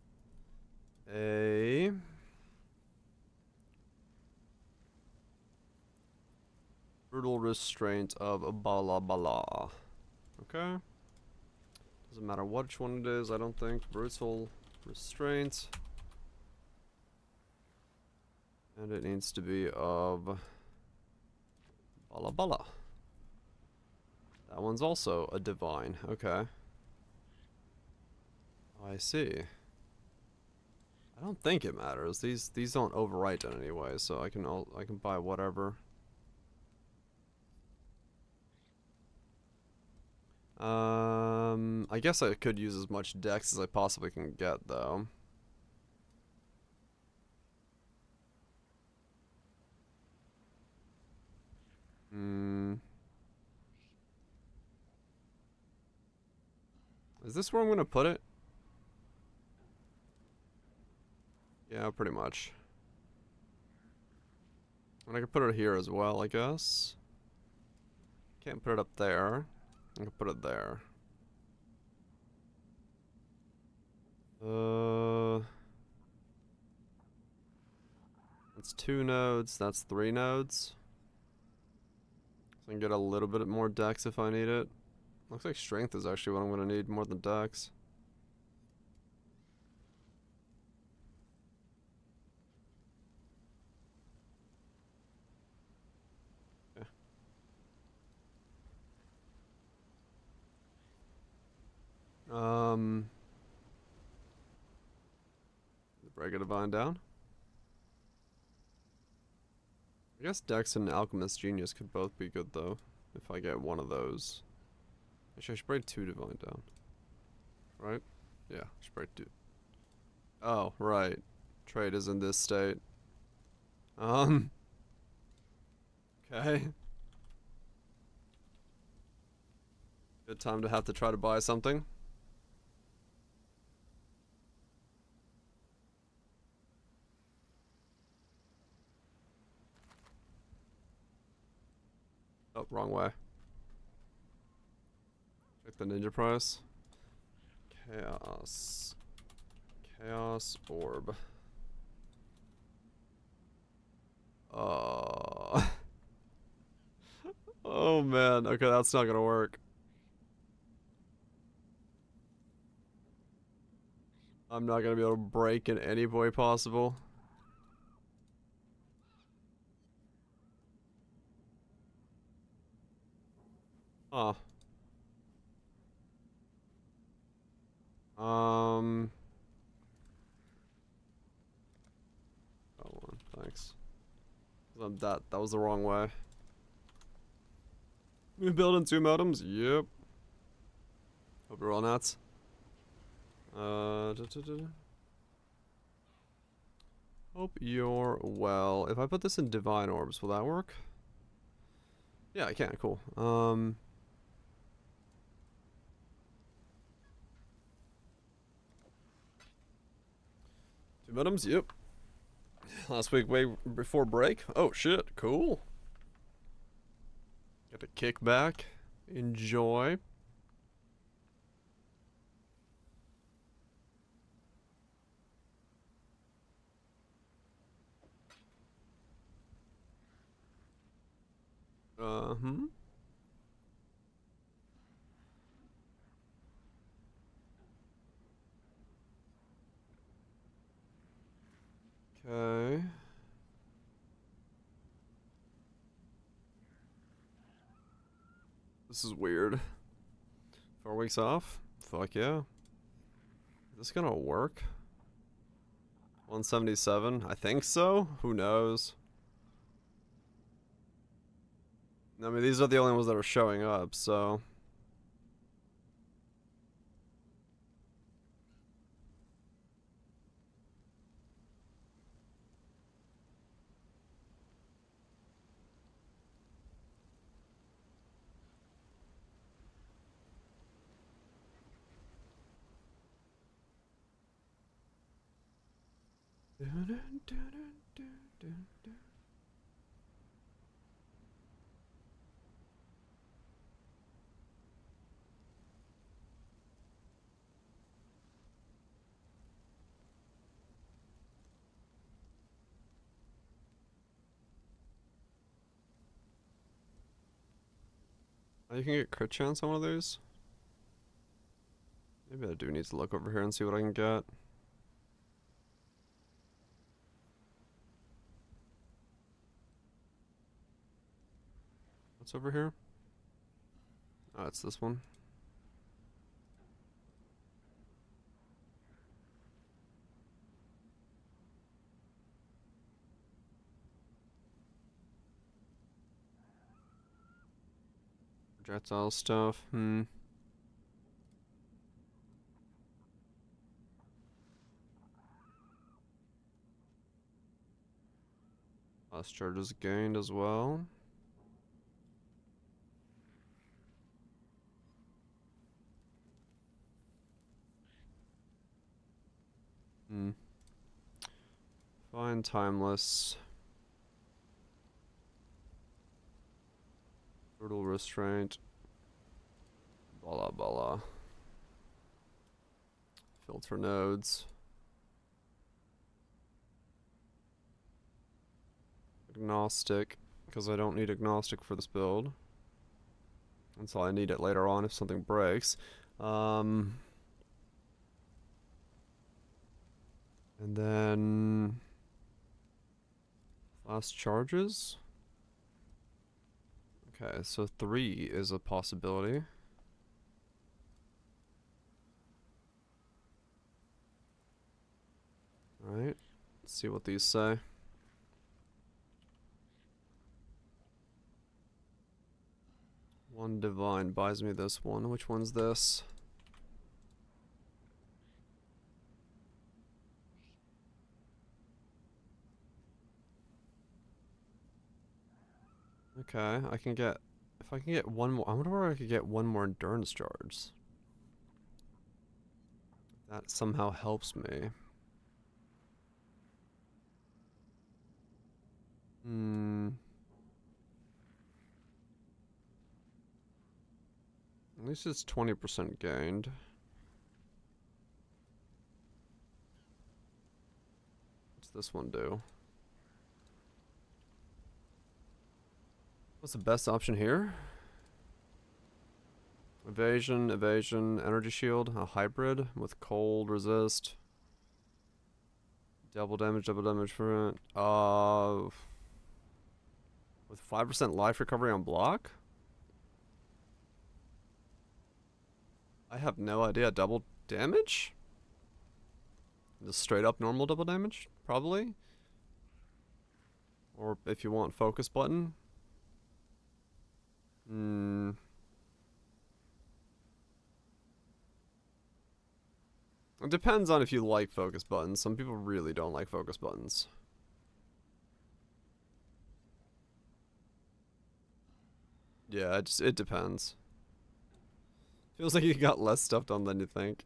[SPEAKER 1] a brutal restraint of Bala Bala. Okay. Doesn't matter which one it is, I don't think. Brutal restraint. And it needs to be of Bala Bala. That one's also a divine. Okay. I see. I don't think it matters. These don't overwrite in any way, so I can buy whatever. I guess I could use as much dex as I possibly can get though. Is this where I'm gonna put it? Yeah, pretty much. And I can put it here as well, I guess. Can't put it up there. I can put it there. That's 2 nodes, that's 3 nodes. So I can get a little bit more dex if I need it. Looks like strength is actually what I'm gonna need more than dex. Okay. Break a divine down. I guess Dex and Alchemist Genius could both be good though, if I get one of those. Actually, I should break 2 divine down. Right? Yeah, I should break 2. Oh, right. Trade is in this state. Okay. Good time to have to try to buy something. Oh, wrong way. Check the ninja price. Chaos. Chaos orb. Oh man, okay, that's not gonna work. I'm not gonna be able to break in any way possible. Huh. Hold on, thanks. That was the wrong way. We building 2 modems? Yep. Hope you're all nuts. Hope you're well. If I put this in divine orbs, will that work? Yeah, I can. Cool. 2 modems? Yep. Last week, way before break. Oh shit! Cool. Get a kickback. Enjoy. Okay. This is weird. 4 weeks off? Fuck yeah. Is this gonna work? 177? I think so? Who knows? I mean, these are the only ones that are showing up, so... Oh, you can get crit chance on one of these? Maybe I do need to look over here and see what I can get. What's over here? Oh, it's this one. Projectile stuff. Less charges gained as well. Fine, timeless. Brutal restraint. Blah blah. Filter nodes. Agnostic, because I don't need agnostic for this build. Until I need it later on if something breaks. And then fast charges. Okay, so 3 is a possibility. Alright, let's see what these say. One divine buys me this one. Which one's this? Okay, I can get... If I can get one more... I wonder where I could get one more endurance charge. That somehow helps me. At least it's 20% gained. What's this one do? What's the best option here? Evasion, energy shield, a hybrid with cold resist. Double damage for it. With 5% life recovery on block? I have no idea. Double damage? Just straight up normal double damage? Probably. Or if you want focus button. It depends on if you like focus buttons. Some people really don't like focus buttons. Yeah, it depends. Feels like you got less stuff done than you think.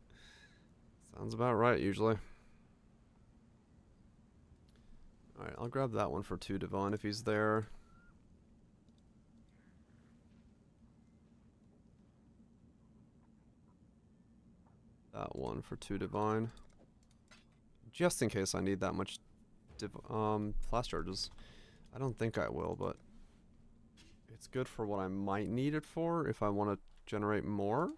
[SPEAKER 1] Sounds about right, usually. Alright, I'll grab that one for 2 Divine if he's there. That one for 2 Divine. Just in case I need that much flash charges. I don't think I will, but it's good for what I might need it for if I want to generate more.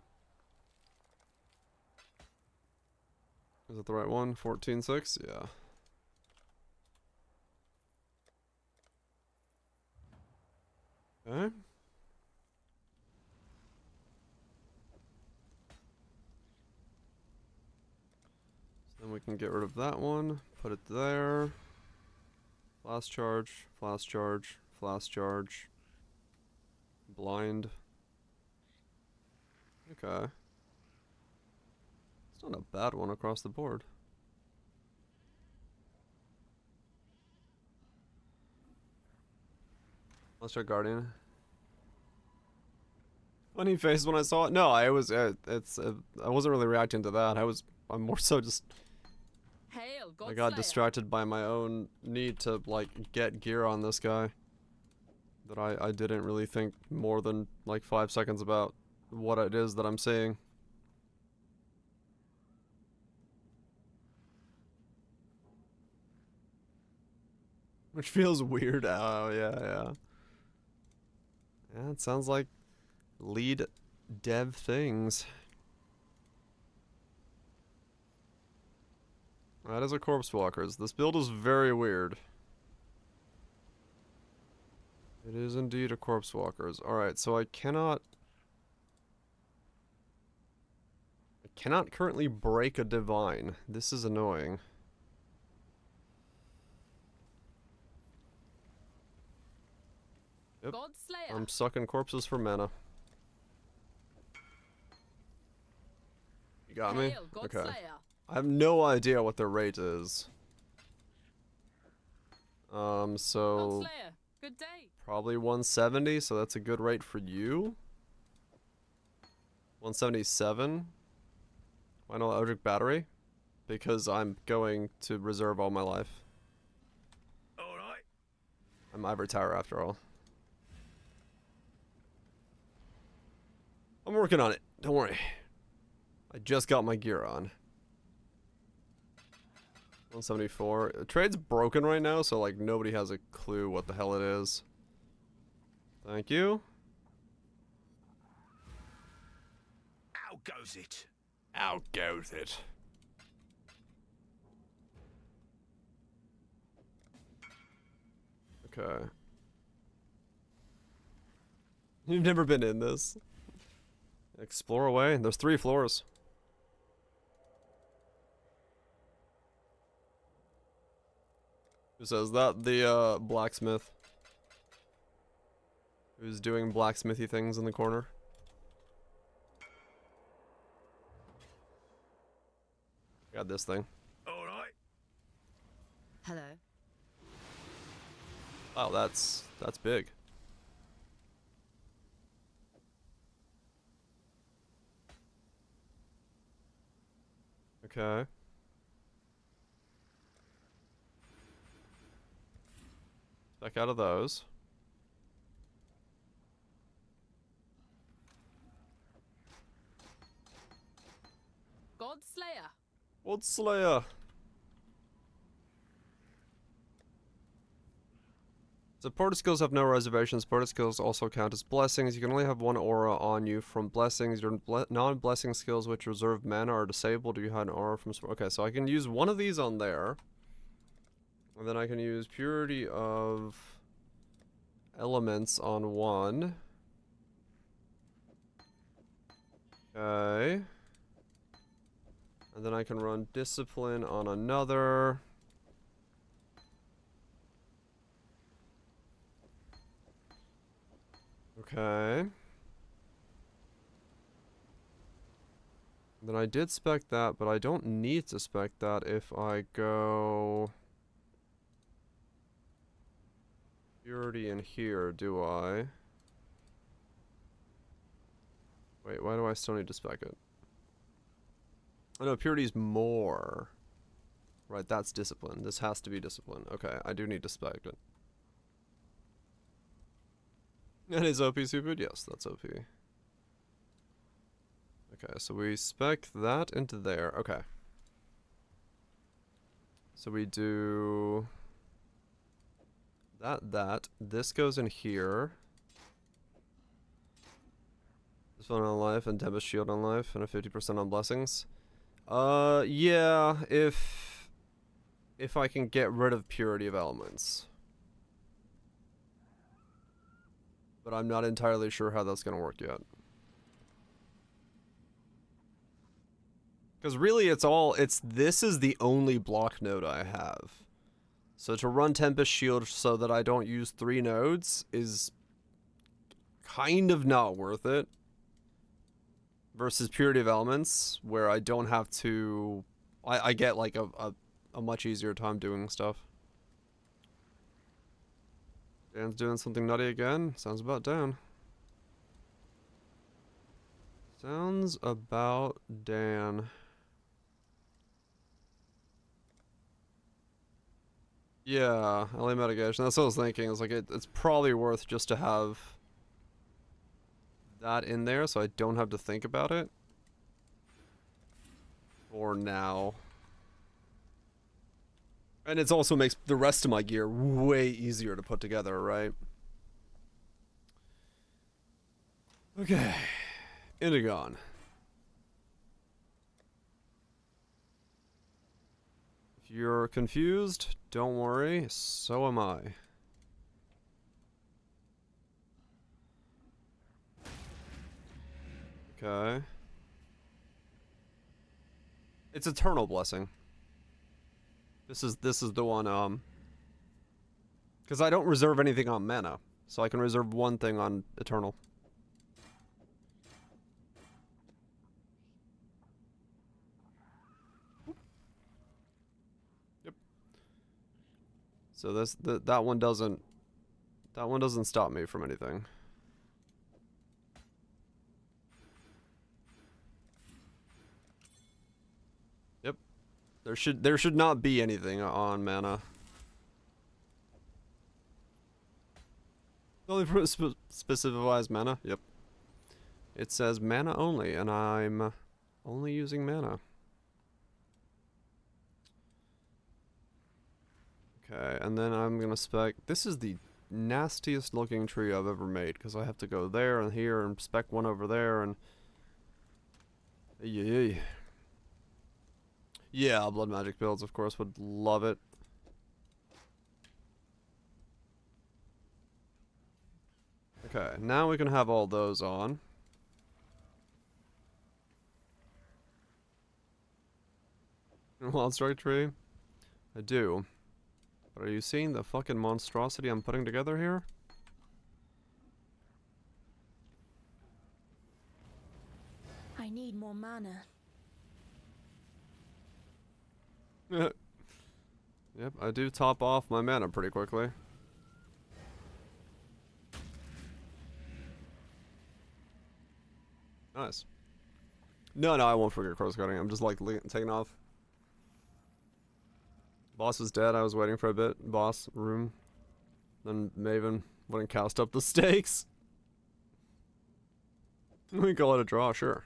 [SPEAKER 1] Is that the right one? 14.6? Yeah. Okay. So then we can get rid of that one, put it there. Flash charge, flash charge, flash charge. Blind. Okay. It's not a bad one across the board. Let's try Guardian. Funny face when I saw it. No, I was. I wasn't really reacting to that. I'm more so just.
[SPEAKER 11] Hail,
[SPEAKER 1] I got distracted by my own need to like get gear on this guy. That I didn't really think more than like 5 seconds about what it is that I'm seeing. Which feels weird. Oh yeah. Yeah, it sounds like lead dev things. That is a corpse walkers. This build is very weird. It is indeed a corpse walkers. Alright, so I cannot currently break a divine. This is annoying. Yep. I'm sucking corpses for mana. You got me? Okay. I have no idea what their rate is. So
[SPEAKER 11] good day.
[SPEAKER 1] Probably 170, so that's a good rate for you. 177. Why not Eldritch Battery? Because I'm going to reserve all my life.
[SPEAKER 13] Alright.
[SPEAKER 1] I'm Ivory Tower after all. I'm working on it. Don't worry. I just got my gear on. 174. The trade's broken right now, so like nobody has a clue what the hell it is. Thank you.
[SPEAKER 13] Out goes it.
[SPEAKER 1] Out goes it. Okay. You've never been in this. Explore away. There's 3 floors. Who says that? The blacksmith. Who's doing blacksmithy things in the corner. Got this thing.
[SPEAKER 13] Alright.
[SPEAKER 2] Hello.
[SPEAKER 1] Oh, that's big. Okay. Back out of those.
[SPEAKER 11] God Slayer.
[SPEAKER 1] What Slayer? Supported skills have no reservations. Supported skills also count as blessings. You can only have 1 aura on you from blessings. Your non-blessing skills which reserve mana are disabled. You had an aura from... Okay, so I can use one of these on there. And then I can use Purity of Elements on one. Okay. And then I can run Discipline on another. Okay. Then I did spec that, but I don't need to spec that if I go... Purity in here, do I? Wait, why do I still need to spec it? Oh no, Purity's more. Right, that's Discipline. This has to be Discipline. Okay, I do need to spec it. And is OP Superfood? Yes, that's OP. Okay, so we spec that into there. Okay. So we do... that. This goes in here. This one on life and Tempest Shield on life and a 50% on blessings. Yeah, if I can get rid of Purity of Elements. But I'm not entirely sure how that's gonna work yet. Because really this is the only block node I have. So to run Tempest Shield so that I don't use 3 nodes is kind of not worth it. Versus Purity of Elements, where I don't have to... I get like a much easier time doing stuff. Dan's doing something nutty again. Sounds about Dan. Sounds about Dan. Yeah, LA mitigation. That's what I was thinking. It's like it's probably worth just to have that in there so I don't have to think about it. For now. And it also makes the rest of my gear way easier to put together, right? Okay. Indigon. If you're confused, don't worry, so am I. Okay. It's Eternal Blessing. This is the one, because I don't reserve anything on mana, so I can reserve one thing on Eternal. Yep. So that one doesn't stop me from anything. Yep. There should not be anything on mana. Only for specifies mana. Yep. It says mana only, and I'm only using mana. Okay, and then I'm gonna spec. This is the nastiest looking tree I've ever made because I have to go there and here and spec one over there and. Yeah, blood magic builds, of course, would love it. Okay, now we can have all those on. Wild Strike tree? I do. But are you seeing the fucking monstrosity I'm putting together here?
[SPEAKER 6] I need more mana.
[SPEAKER 1] Yep, I do top off my mana pretty quickly. Nice. No, I won't forget cross-cutting. I'm just like taking off. Boss is dead. I was waiting for a bit. Boss, room. Then Maven wouldn't cast up the stakes. We can call it a draw, sure.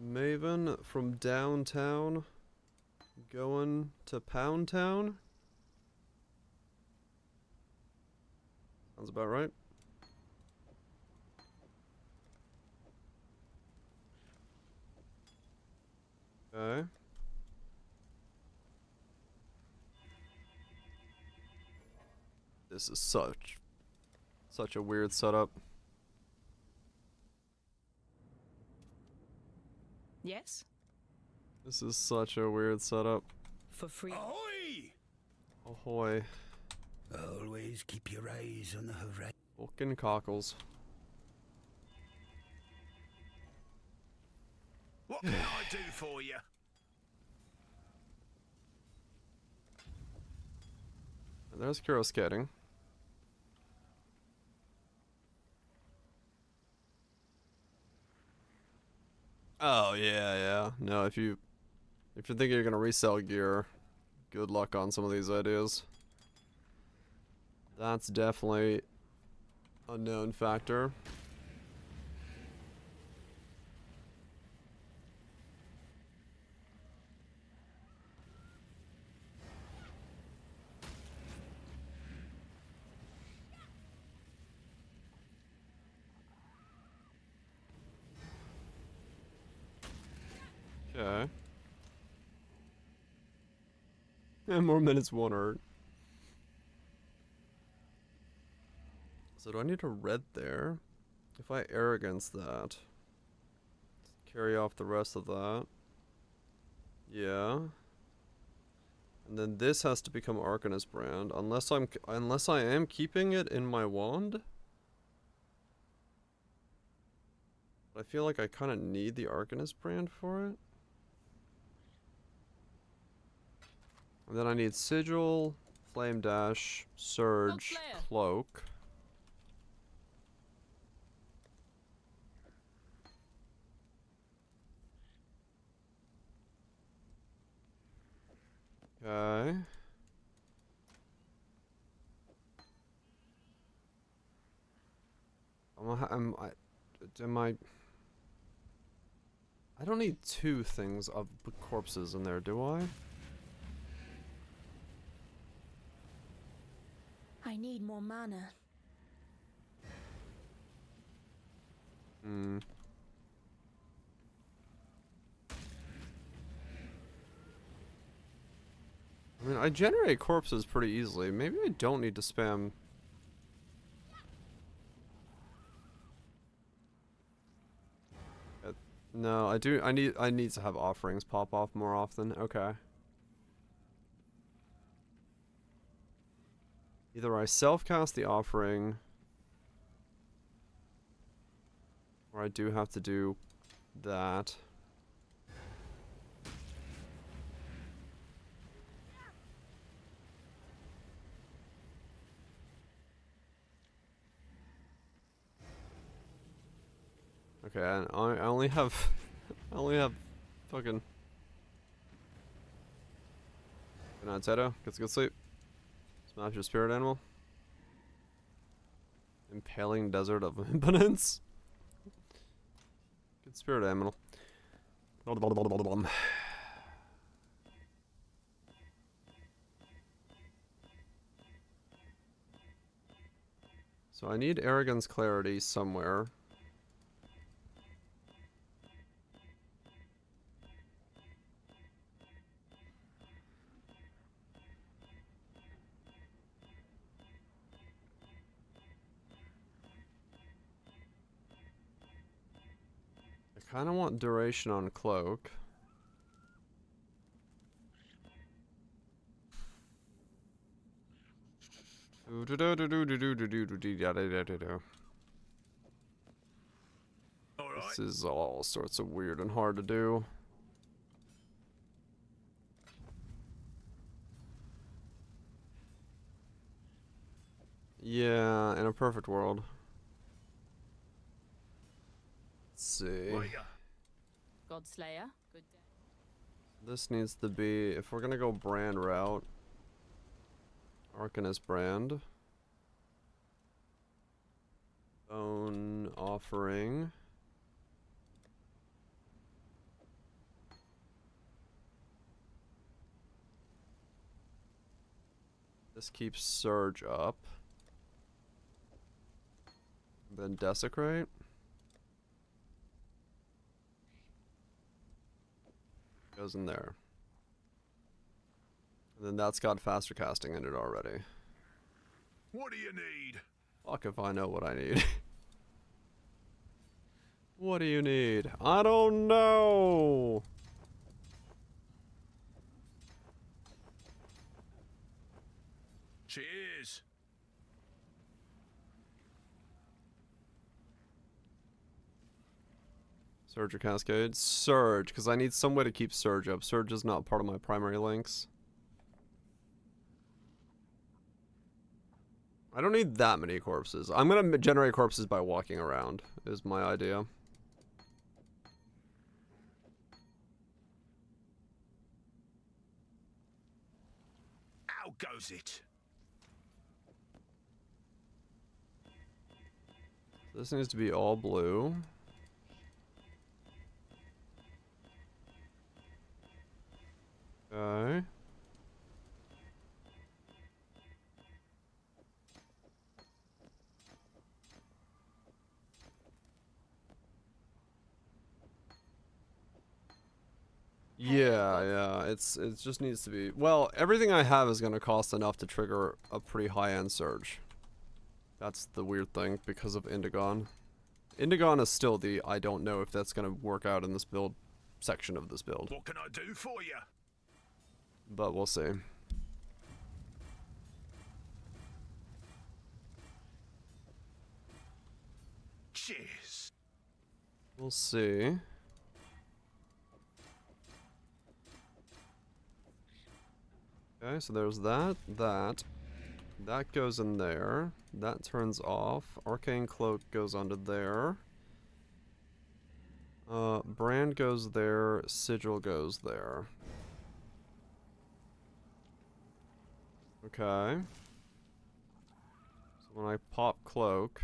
[SPEAKER 1] Maven from downtown going to Pound Town. Sounds about right. Okay. This is such a weird setup.
[SPEAKER 3] Yes?
[SPEAKER 1] This is such a weird setup.
[SPEAKER 3] For free.
[SPEAKER 13] Ahoy!
[SPEAKER 1] Ahoy.
[SPEAKER 14] Always keep your eyes on the horizon.
[SPEAKER 1] Fucking cockles.
[SPEAKER 13] What can I do for you?
[SPEAKER 1] There's Kuro skating. Oh yeah. No, if you're thinking you're gonna resell gear, good luck on some of these ideas. That's definitely a known factor. Okay. And more minutes won't hurt. So do I need a red there? If I arrogance that, carry off the rest of that. Yeah. And then this has to become Arcanist brand, unless I am keeping it in my wand. But I feel like I kind of need the Arcanist brand for it. And then I need Sigil, Flame Dash, Surge, Cloak. Okay. I don't need two things of corpses in there, do I?
[SPEAKER 6] I need more mana.
[SPEAKER 1] Hmm. I mean, I generate corpses pretty easily. Maybe I don't need to spam. No, I do. I need to have offerings pop off more often. Okay. Either I self-cast the offering, or I do have to do that. Okay, and I only have fucking. Good night, Tato. Get some good sleep. Smash your spirit animal. Impaling desert of impotence. Good spirit animal. So I need Arrogance Clarity somewhere. I kind of want duration on Cloak. This is all sorts of weird and hard to do. Yeah, in a perfect world. Let's see.
[SPEAKER 11] Godslayer, good day.
[SPEAKER 1] This needs to be, if we're gonna go brand route, Arcanist brand. Bone offering. This keeps Surge up. Then Desecrate. Goes in there. And then that's got faster casting in it already.
[SPEAKER 13] What do you need?
[SPEAKER 1] Fuck if I know what I need. What do you need? I don't know.
[SPEAKER 13] Cheers.
[SPEAKER 1] Surge or Cascade? Surge, because I need some way to keep Surge up. Surge is not part of my primary links. I don't need that many corpses. I'm gonna generate corpses by walking around, is my idea.
[SPEAKER 13] How goes it?
[SPEAKER 1] This needs to be all blue. Okay. it just needs to be... Well, everything I have is going to cost enough to trigger a pretty high-end surge. That's the weird thing because of Indigon. Indigon is still the I don't know if that's going to work out in this build section of this build.
[SPEAKER 13] What can I do for you?
[SPEAKER 1] But we'll see.
[SPEAKER 13] Cheers.
[SPEAKER 1] We'll see. Okay, so there's that. That goes in there. That turns off. Arcane Cloak goes onto there. Brand goes there. Sigil goes there. Okay. So when I pop Cloak,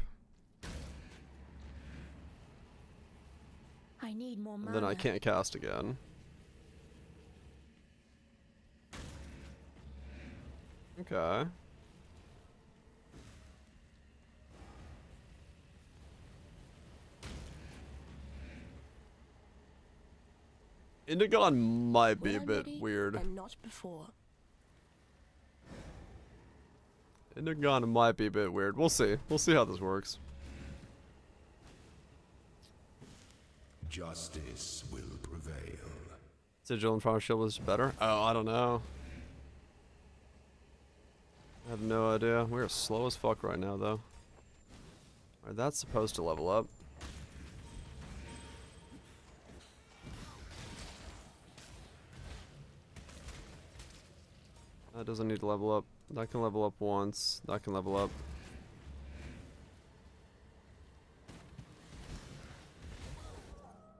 [SPEAKER 6] I need more mana.
[SPEAKER 1] then I can't cast again. Okay. Indigon might be a bit weird.
[SPEAKER 6] And not before.
[SPEAKER 1] Indigon might be a bit weird. We'll see. We'll see how this works.
[SPEAKER 5] Justice will prevail.
[SPEAKER 1] Sigil and Fire Shield is better? Oh, I don't know. I have no idea. We're slow as fuck right now, though. Alright, that's supposed to level up. That doesn't need to level up. That can level up once. That can level up.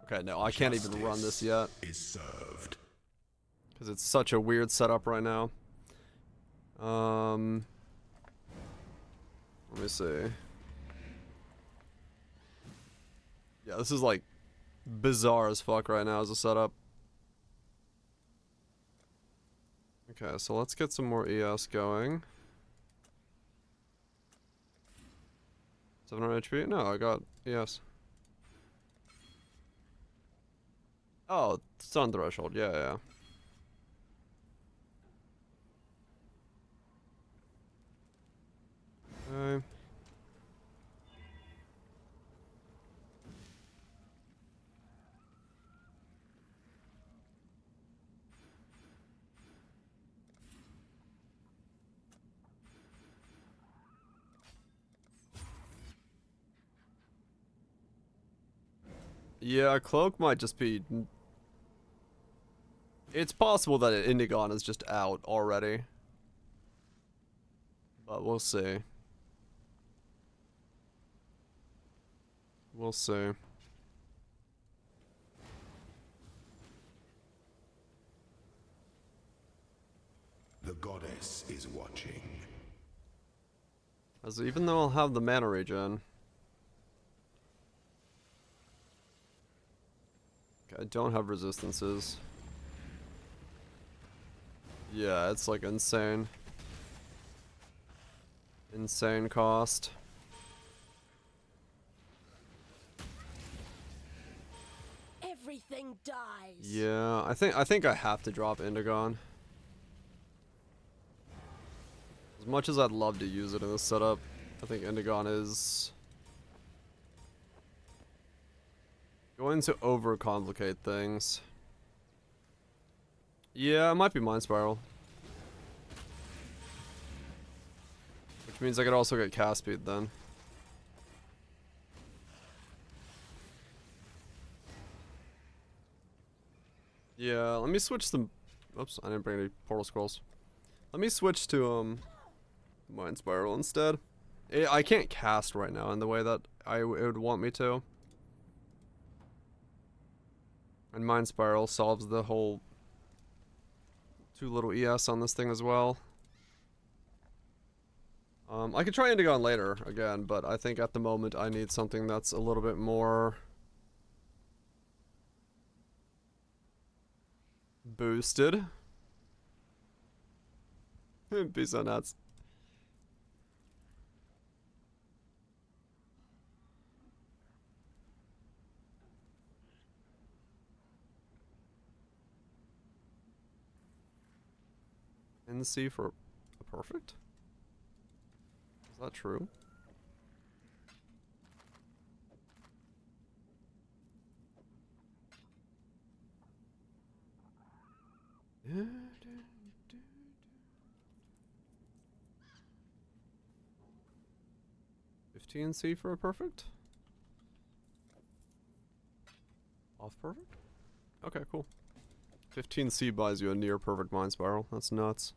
[SPEAKER 1] Okay, no, I can't even run this yet.
[SPEAKER 5] Is served.
[SPEAKER 1] Because it's such a weird setup right now. Let me see. Yeah, this is like bizarre as fuck right now as a setup. Okay, so let's get some more ES going. 700 HP? No, I got ES. Oh, Sun Threshold. Yeah, yeah. Okay. Yeah, Cloak might just be... It's possible that Indigon is just out already. But we'll see. We'll see.
[SPEAKER 5] The goddess is watching.
[SPEAKER 1] As even though I'll have the mana regen. Okay, I don't have resistances. Yeah, it's like insane. Insane cost.
[SPEAKER 6] Everything dies.
[SPEAKER 1] Yeah, I think I have to drop Indigon. As much as I'd love to use it in this setup, I think Indigon is going to overcomplicate things. Yeah, it might be Mind Spiral. Which means I could also get cast speed then. Yeah, let me switch some... Oops, I didn't bring any portal scrolls. Let me switch to Mind Spiral instead. I can't cast right now in the way that it would want me to. And Mind Spiral solves the whole 2 little ES on this thing as well. I could try Indigon later again, but I think at the moment I need something that's a little bit more boosted. Peace on nuts. NC for a perfect? Is that true? Yeah. 15C for a perfect? Off perfect? Okay, cool. 15C buys you a near perfect mind spiral. That's nuts.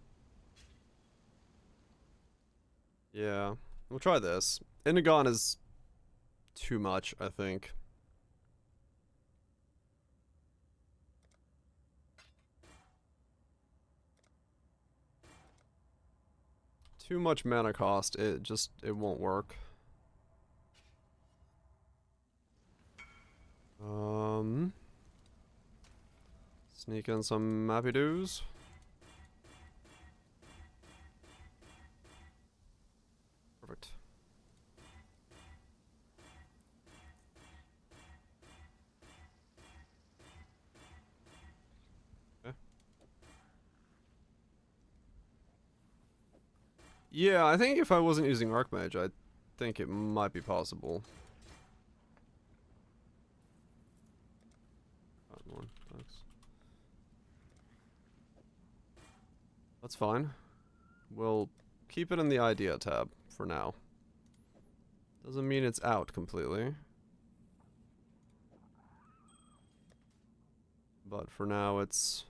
[SPEAKER 1] Yeah. We'll try this. Inagon is too much, I think. Too much mana cost. It won't work. Sneak in some mappy doos. Perfect. Okay. Yeah, I think if I wasn't using Archmage, I think it might be possible. That's fine. We'll keep it in the idea tab for now. Doesn't mean it's out completely. But for now, it's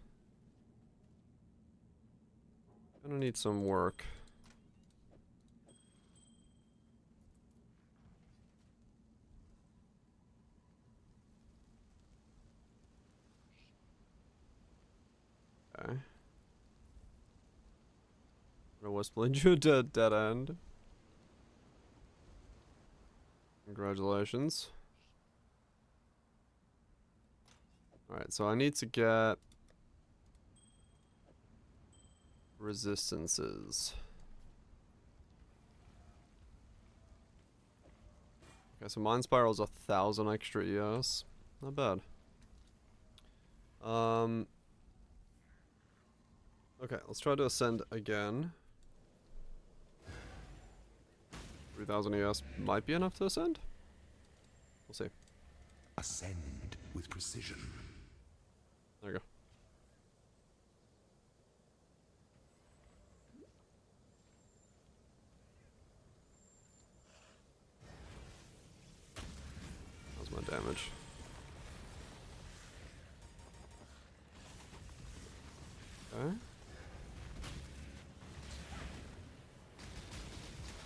[SPEAKER 1] gonna need some work. Okay. I was playing you a dead end. Congratulations. Alright, so I need to get resistances. Okay, so Mind Spiral's 1,000 extra ES. Not bad. Okay, let's try to ascend again. 3,000 ES might be enough to ascend. We'll see.
[SPEAKER 5] Ascend with precision.
[SPEAKER 1] There you go. That was my damage. Okay.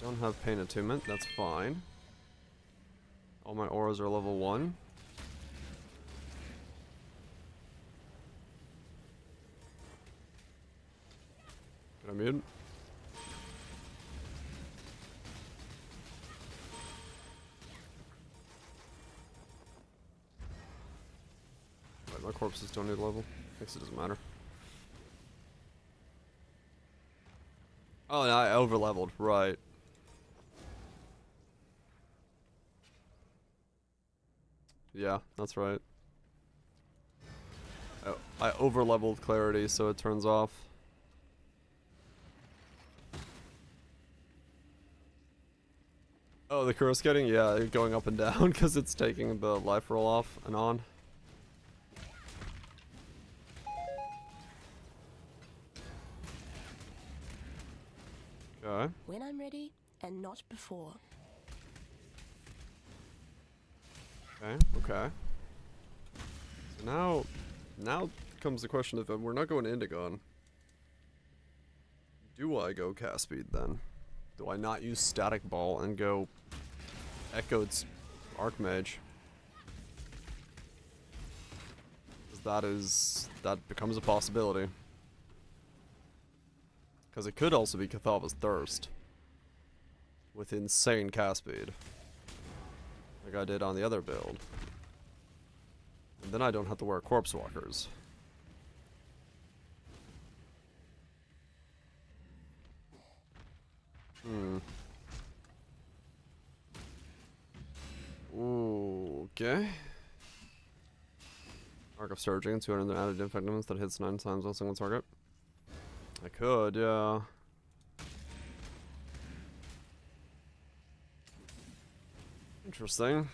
[SPEAKER 1] Don't have Pain Attunement, that's fine. All my auras are level 1. Can I mute? Right, my corpses don't need level. Guess it doesn't matter. Oh, no, I over-leveled, right. Yeah, that's right. Oh, I over-leveled Clarity, so it turns off. Oh, the curse getting? Yeah, going up and down because it's taking the life roll off and on. Okay.
[SPEAKER 6] When I'm ready, and not before.
[SPEAKER 1] Okay, okay. So now comes the question of we're not going Indigon. Do I go cast speed then? Do I not use Static Ball and go Echoed Archmage? Because that becomes a possibility. Because it could also be Cathava's Thirst. With insane cast speed. Like I did on the other build. And then I don't have to wear Corpse Walkers. Ooh, okay. Arc of Surging, 200 added effectiveness that hits 9 times on a single target. I could, yeah. Interesting.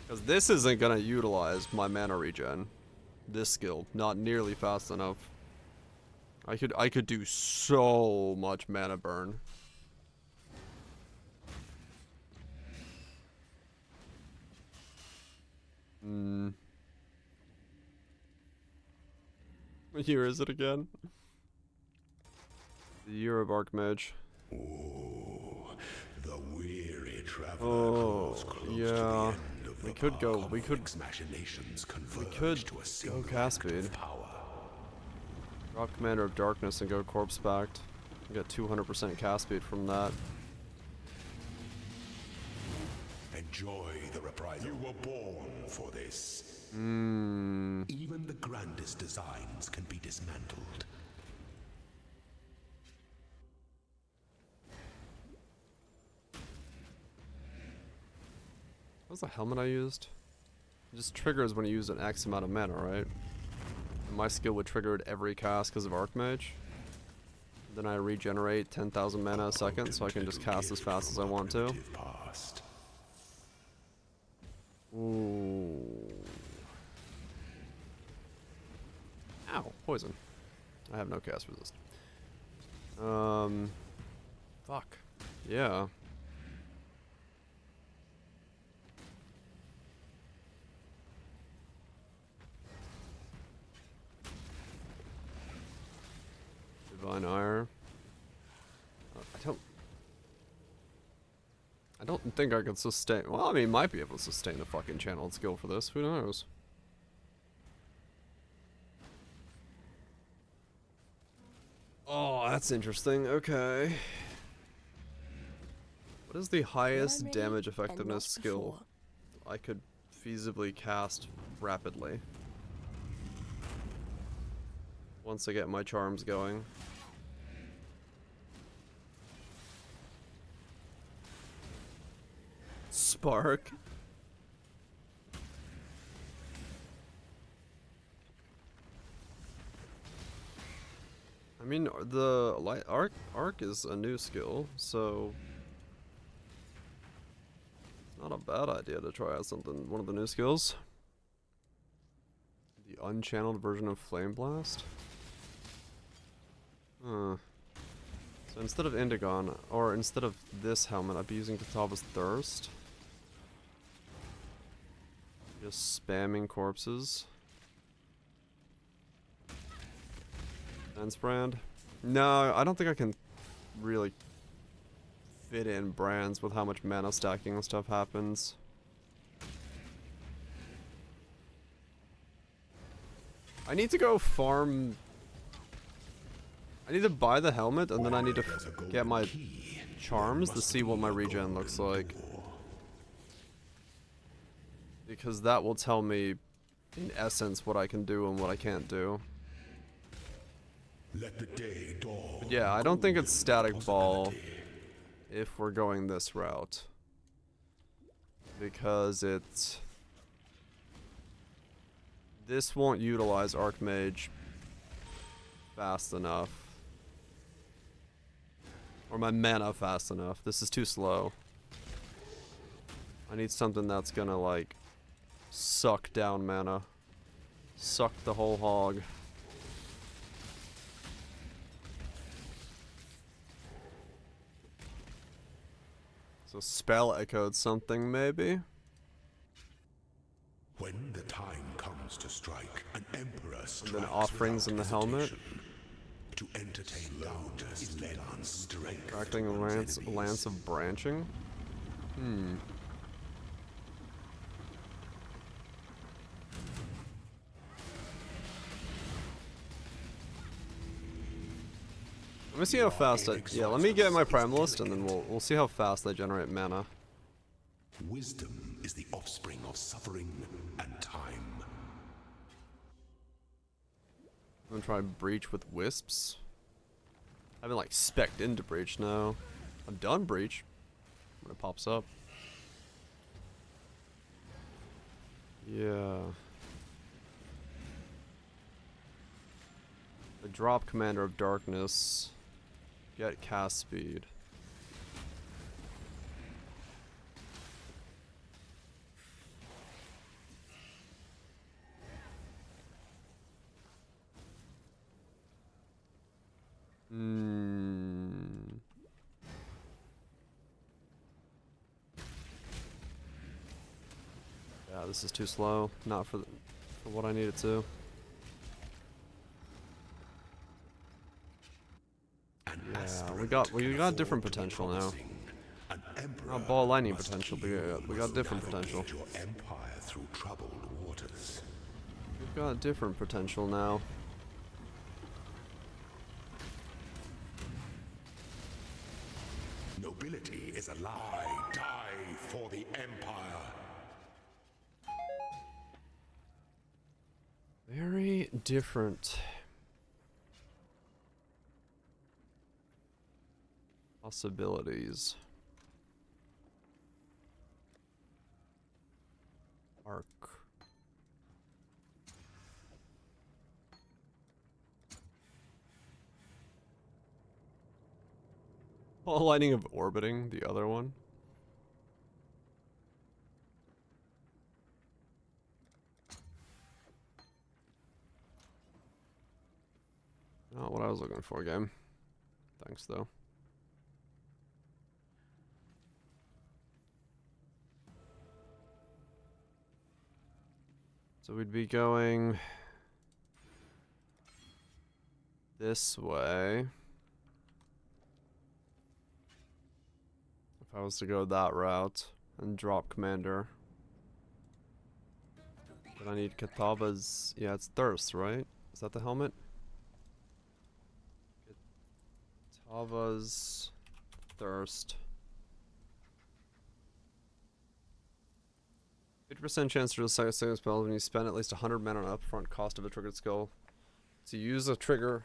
[SPEAKER 1] Because this isn't gonna utilize my mana regen. This skill, not nearly fast enough. I could do so much mana burn. What year is it again? The year of Archmage.
[SPEAKER 5] Ooh, the weary traveler draws close to the end of
[SPEAKER 1] We could go. We could
[SPEAKER 5] machinations
[SPEAKER 1] go cast speed. Drop Commander of Darkness and go Corpse Pact. Get 200% cast speed from that.
[SPEAKER 5] Enjoy the reprisal. You were born for this. Even the grandest designs can be dismantled.
[SPEAKER 1] What was the helmet I used? It just triggers when you use an X amount of mana, right? And my skill would trigger at every cast because of Archmage. Then I regenerate 10,000 mana a second, so I can just cast as fast as I want to. Ooh. Ow, poison. I have no cast resist. Fuck. Yeah. Divine Ire. I don't think I can sustain. Well, I mean, might be able to sustain a fucking channeled skill for this. Who knows? Oh, that's interesting. Okay. What is the highest damage effectiveness skill I could feasibly cast rapidly? Once I get my charms going. Spark. I mean, the light arc is a new skill, so it's not a bad idea to try out something, one of the new skills. The unchanneled version of Flame Blast. Huh. So instead of Indigon, or instead of this helmet, I'd be using Catawba's Thirst. Just spamming corpses. Dance brand? No, I don't think I can really fit in brands with how much mana stacking and stuff happens. I need to go farm. I need to buy the helmet and then I need to get my charms to see what my regen looks like. Because that will tell me, in essence, what I can do and what I can't do.
[SPEAKER 5] Let the day dawn.
[SPEAKER 1] But yeah, I don't think it's Static Ball if we're going this route. Because it's... This won't utilize Archmage fast enough. Or my mana fast enough. This is too slow. I need something that's gonna, like, suck down mana. Suck the whole hog. So spell echoed something, maybe?
[SPEAKER 5] When the time comes to strike, an emperor strikes.
[SPEAKER 1] And then offerings in the helmet.
[SPEAKER 5] To entertain doubters is led on strength.
[SPEAKER 1] Attracting a lance of branching? Let me see how fast yeah, let me get my Primalist and then we'll see how fast I generate mana.
[SPEAKER 5] Wisdom is the offspring of suffering and time.
[SPEAKER 1] I'm gonna try Breach with Wisps. I haven't like spec'd into Breach now. I've done Breach when it pops up. Yeah. Drop Commander of Darkness. Get cast speed. Yeah, this is too slow. Not for what I need it to. Yeah, we got different potential now. Not ball lightning potential, but we got different potential.
[SPEAKER 5] Your empire through troubled waters.
[SPEAKER 1] We've got different potential now.
[SPEAKER 5] Nobility is a lie. I die for the empire.
[SPEAKER 1] Very different. Possibilities. Arc. Ball lightning of orbiting, the other one. Not what I was looking for, game. Thanks, though. So we'd be going this way. If I was to go that route and drop Commander. But I need Catawba's... Yeah, it's Thirst, right? Is that the helmet? Catawba's Thirst. 50% chance to recite a saving spell when you spend at least 100 mana on upfront cost of a triggered skill. So you use a trigger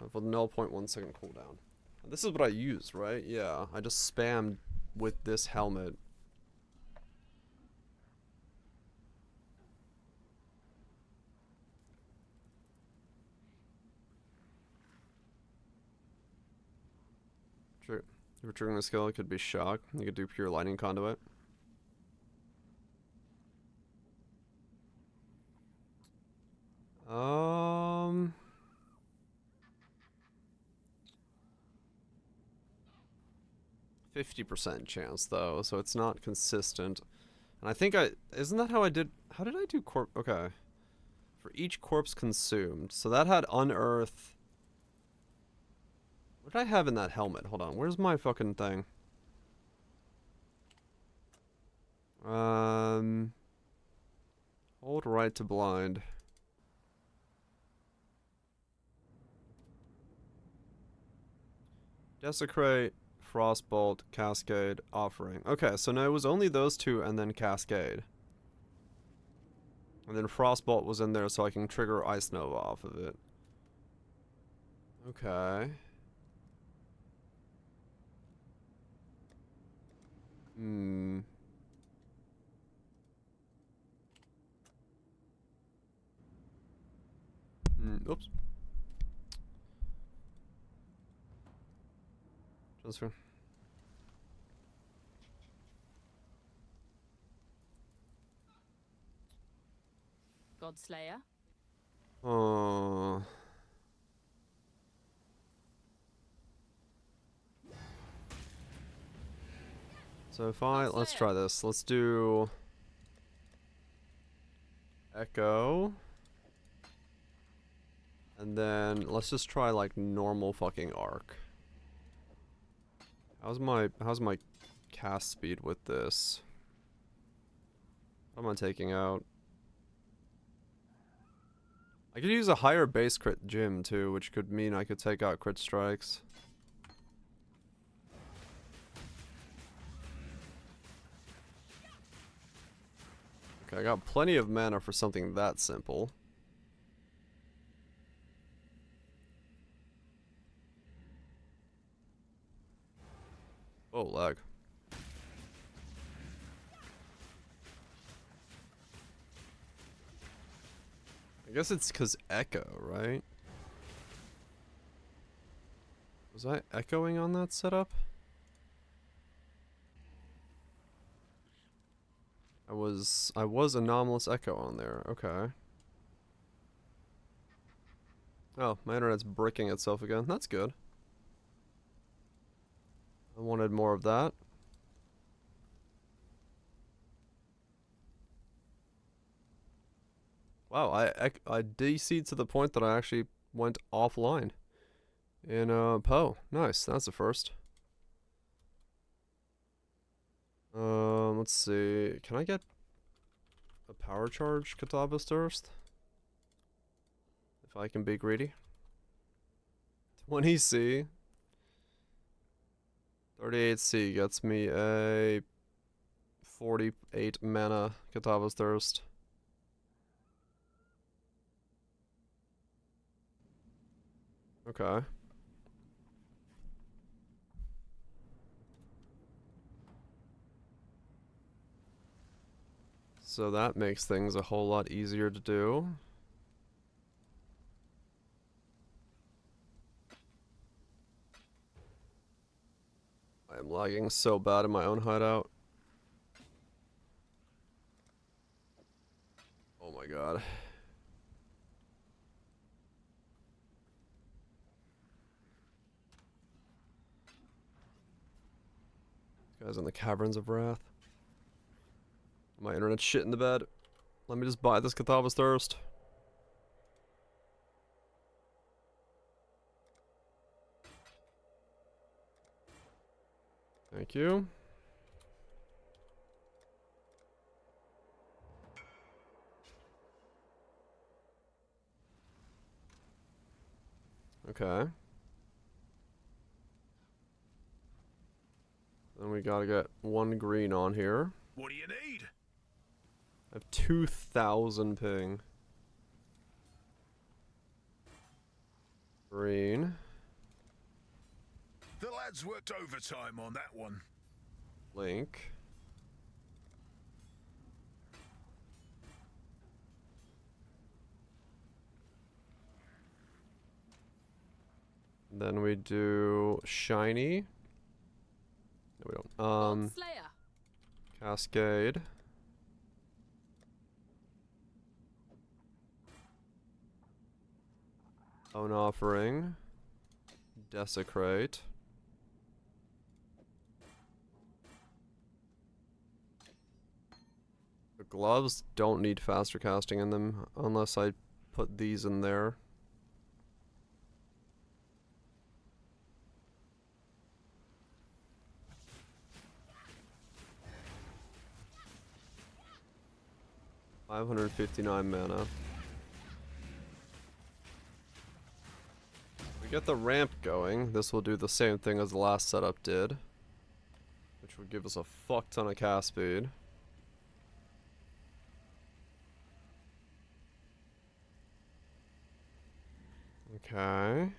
[SPEAKER 1] with a 0.1 second cooldown. And this is what I use, right? Yeah, I just spammed with this helmet. If you're triggering the skill, it could be shock. You could do pure lightning conduit. Um, 50% chance though, so it's not consistent. And I think isn't that how I did, how did I do okay. For each corpse consumed, so that had unearth. What did I have in that helmet? Hold on, where's my fucking thing? Hold right to blind. Desecrate, Frostbolt, Cascade, Offering. Okay, so no, it was only those two and then Cascade. And then Frostbolt was in there so I can trigger Ice Nova off of it. Okay. Oops. Transfer.
[SPEAKER 11] Godslayer.
[SPEAKER 1] Oh. So if let's try this. Let's do Echo. And then let's just try like normal fucking arc. How's my cast speed with this? What am I taking out? I could use a higher base crit gym too, which could mean I could take out crit strikes. Okay, I got plenty of mana for something that simple. Oh, lag. I guess it's 'cause Echo, right? Was I echoing on that setup? I was anomalous echo on there. Okay. Oh, my internet's bricking itself again. That's good. I wanted more of that. Wow, I DC'd to the point that I actually went offline in Poe. Nice, that's the first. Let's see. Can I get a power charge Catawba first? If I can be greedy. 20C. 38C gets me a 48 mana Catawba's Thirst. Okay. So that makes things a whole lot easier to do. I am lagging so bad in my own hideout. Oh my god. This guy's in the Caverns of Wrath. My internet's shit in the bed. Let me just buy this Catawba's Thirst. Thank you. Okay. Then we gotta get one green on here.
[SPEAKER 13] What do you need?
[SPEAKER 1] I have 2,000 ping. Green.
[SPEAKER 13] The lads worked overtime on that one.
[SPEAKER 1] Link. Then we do shiny. No, we don't.
[SPEAKER 11] Slayer.
[SPEAKER 1] Cascade. Own offering. Desecrate. The gloves don't need faster casting in them unless I put these in there. $559 mana. We get the ramp going. This will do the same thing as the last setup did, which would give us a fuck ton of cast speed. Okay.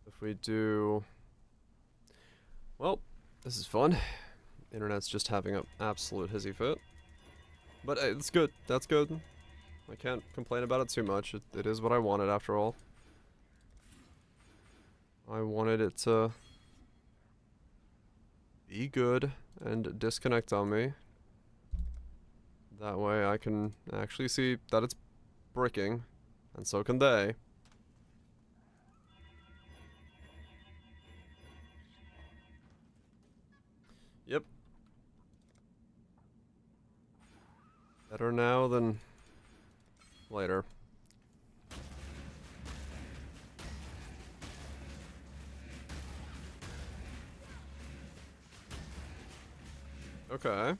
[SPEAKER 1] If we do... Well, this is fun. Internet's just having an absolute hissy fit. But it's good. That's good. I can't complain about it too much. It is what I wanted after all. I wanted it to be good and disconnect on me. That way I can actually see that it's bricking, and so can they. Yep. Better now than later. Okay.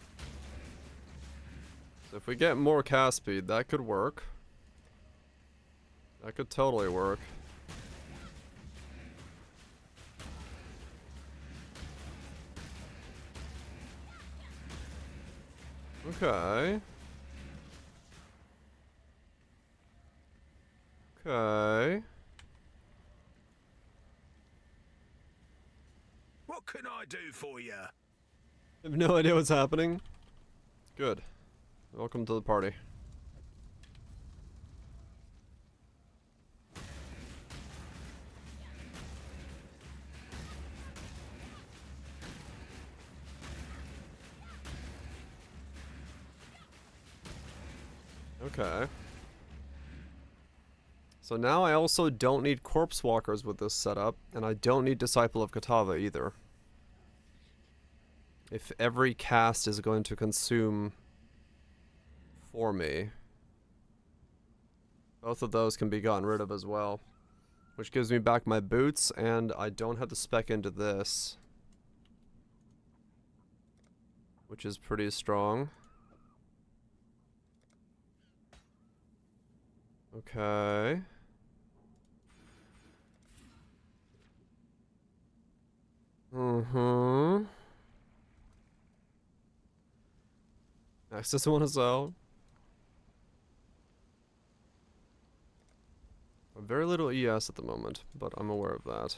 [SPEAKER 1] So if we get more cast speed, that could work. That could totally work. Okay. Okay.
[SPEAKER 13] What can I do for you?
[SPEAKER 1] I have no idea what's happening. Good. Welcome to the party. Okay. So now I also don't need Corpse Walkers with this setup, and I don't need Disciple of Katava either. If every cast is going to consume for me, both of those can be gotten rid of as well. Which gives me back my boots, and I don't have to spec into this. Which is pretty strong. Okay. Mm-hmm. Next doesn't want to sell. Very little ES at the moment, but I'm aware of that.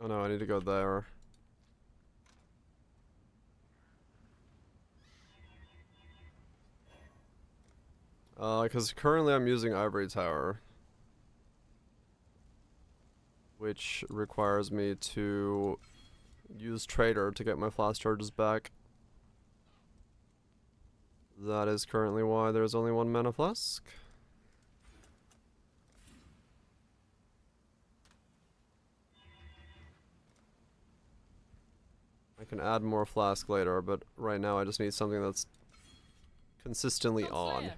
[SPEAKER 1] Oh no, I need to go there. Because currently I'm using Ivory Tower, which requires me to use Trader to get my flash charges back. That is currently why there's only one mana flask. I can add more flask later, but right now I just need something that's consistently on.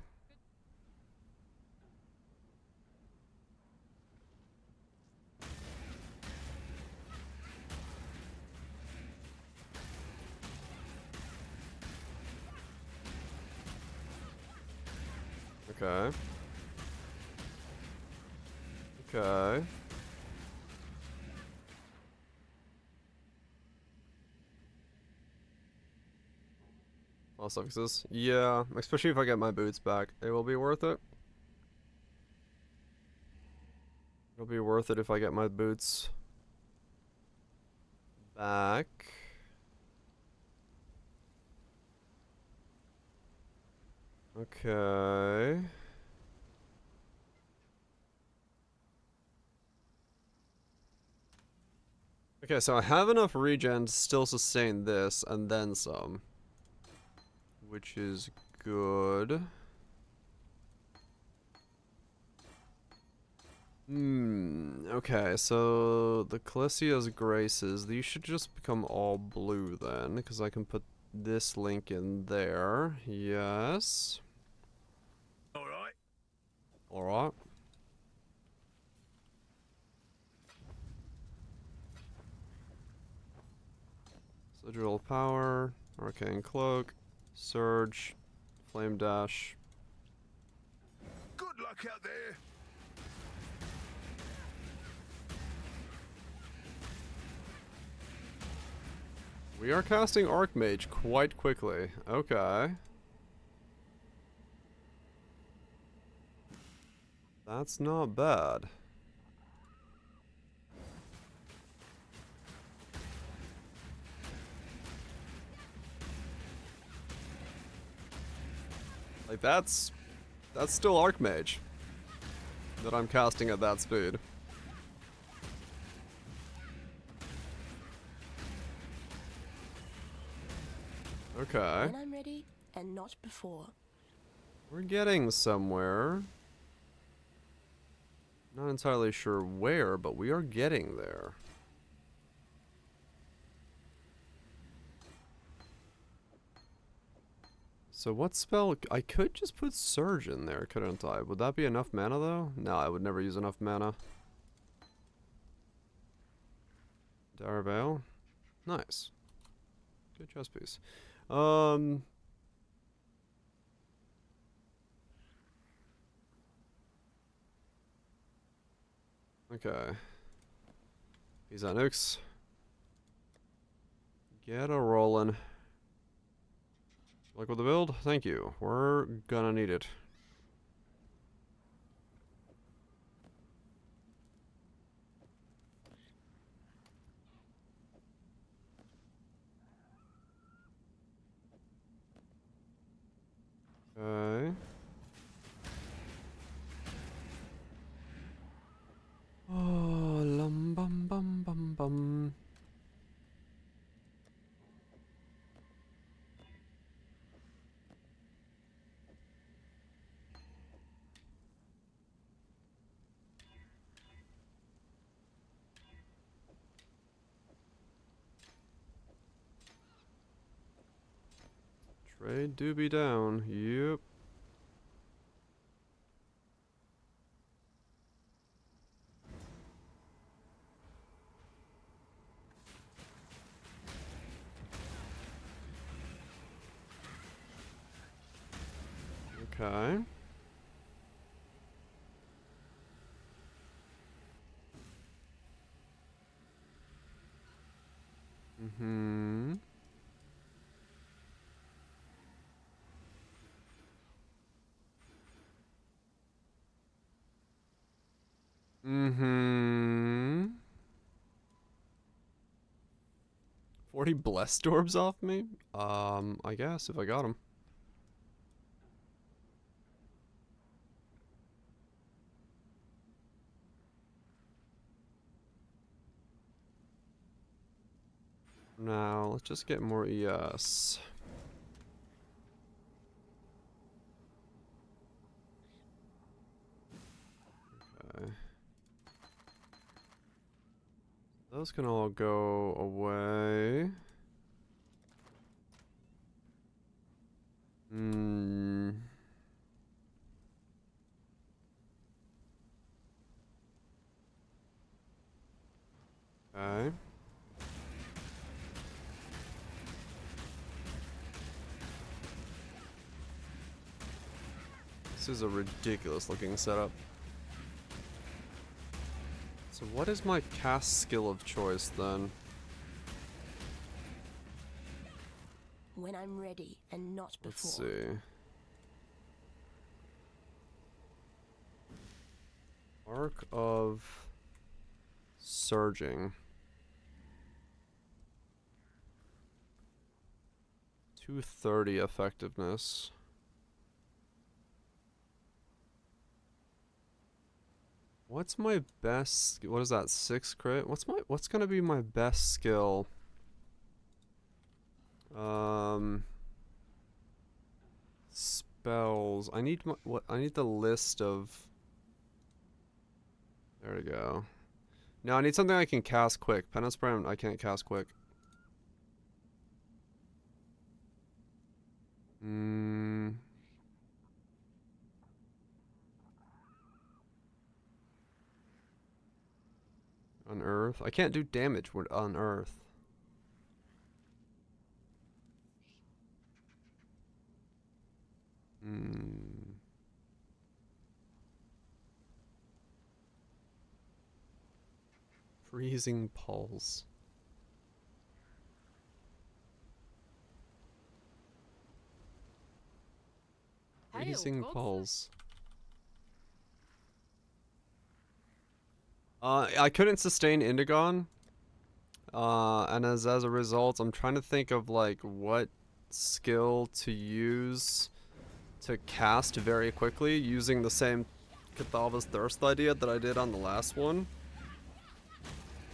[SPEAKER 1] Okay. Okay. All suffixes. Yeah, especially if I get my boots back. It will be worth it. It'll be worth it if I get my boots back. Okay. Okay, so I have enough regen to still sustain this and then some, which is good. Okay, so the Calicia's Graces, these should just become all blue then, because I can put this link in there. Yes.
[SPEAKER 13] Alright.
[SPEAKER 1] Alright. Sigil Power, Arcane Cloak, Surge, Flame Dash.
[SPEAKER 13] Good luck out there.
[SPEAKER 1] We are casting Archmage quite quickly. Okay. That's not bad. Like that's still Archmage that I'm casting at that speed. Okay.
[SPEAKER 6] When I'm ready, and not before.
[SPEAKER 1] We're getting somewhere. Not entirely sure where, but we are getting there. So what spell? I could just put Surge in there, couldn't I? Would that be enough mana though? No, I would never use enough mana. Darabale. Nice. Good chess piece. Okay. He's on nukes. Get a rollin'. Luck with the build? Thank you. We're gonna need it. Okay. Oh, lum bum bum bum bum. Trade doobie down. Yep. Okay. Mm-hmm. Mm-hmm. 40 blessed orbs off me? I guess if I got them. Now, let's just get more ES. Okay. Those can all go away. Hmm. Okay. This is a ridiculous looking setup. So what is my cast skill of choice then?
[SPEAKER 6] When I'm ready and not before.
[SPEAKER 1] Let's see. Arc of Surging. 230 effectiveness. What's my best? What is that? 6 crit? What's gonna be my best skill? Spells. I need I need the list of. There we go. Now I need something I can cast quick. Penance Prayer I can't cast quick. Unearth. I can't do damage with Unearth. Freezing Pulse. Freezing Pulse. I couldn't sustain Indigon. And as a result, I'm trying to think of like what skill to use to cast very quickly using the same Cathalva's Thirst idea that I did on the last one.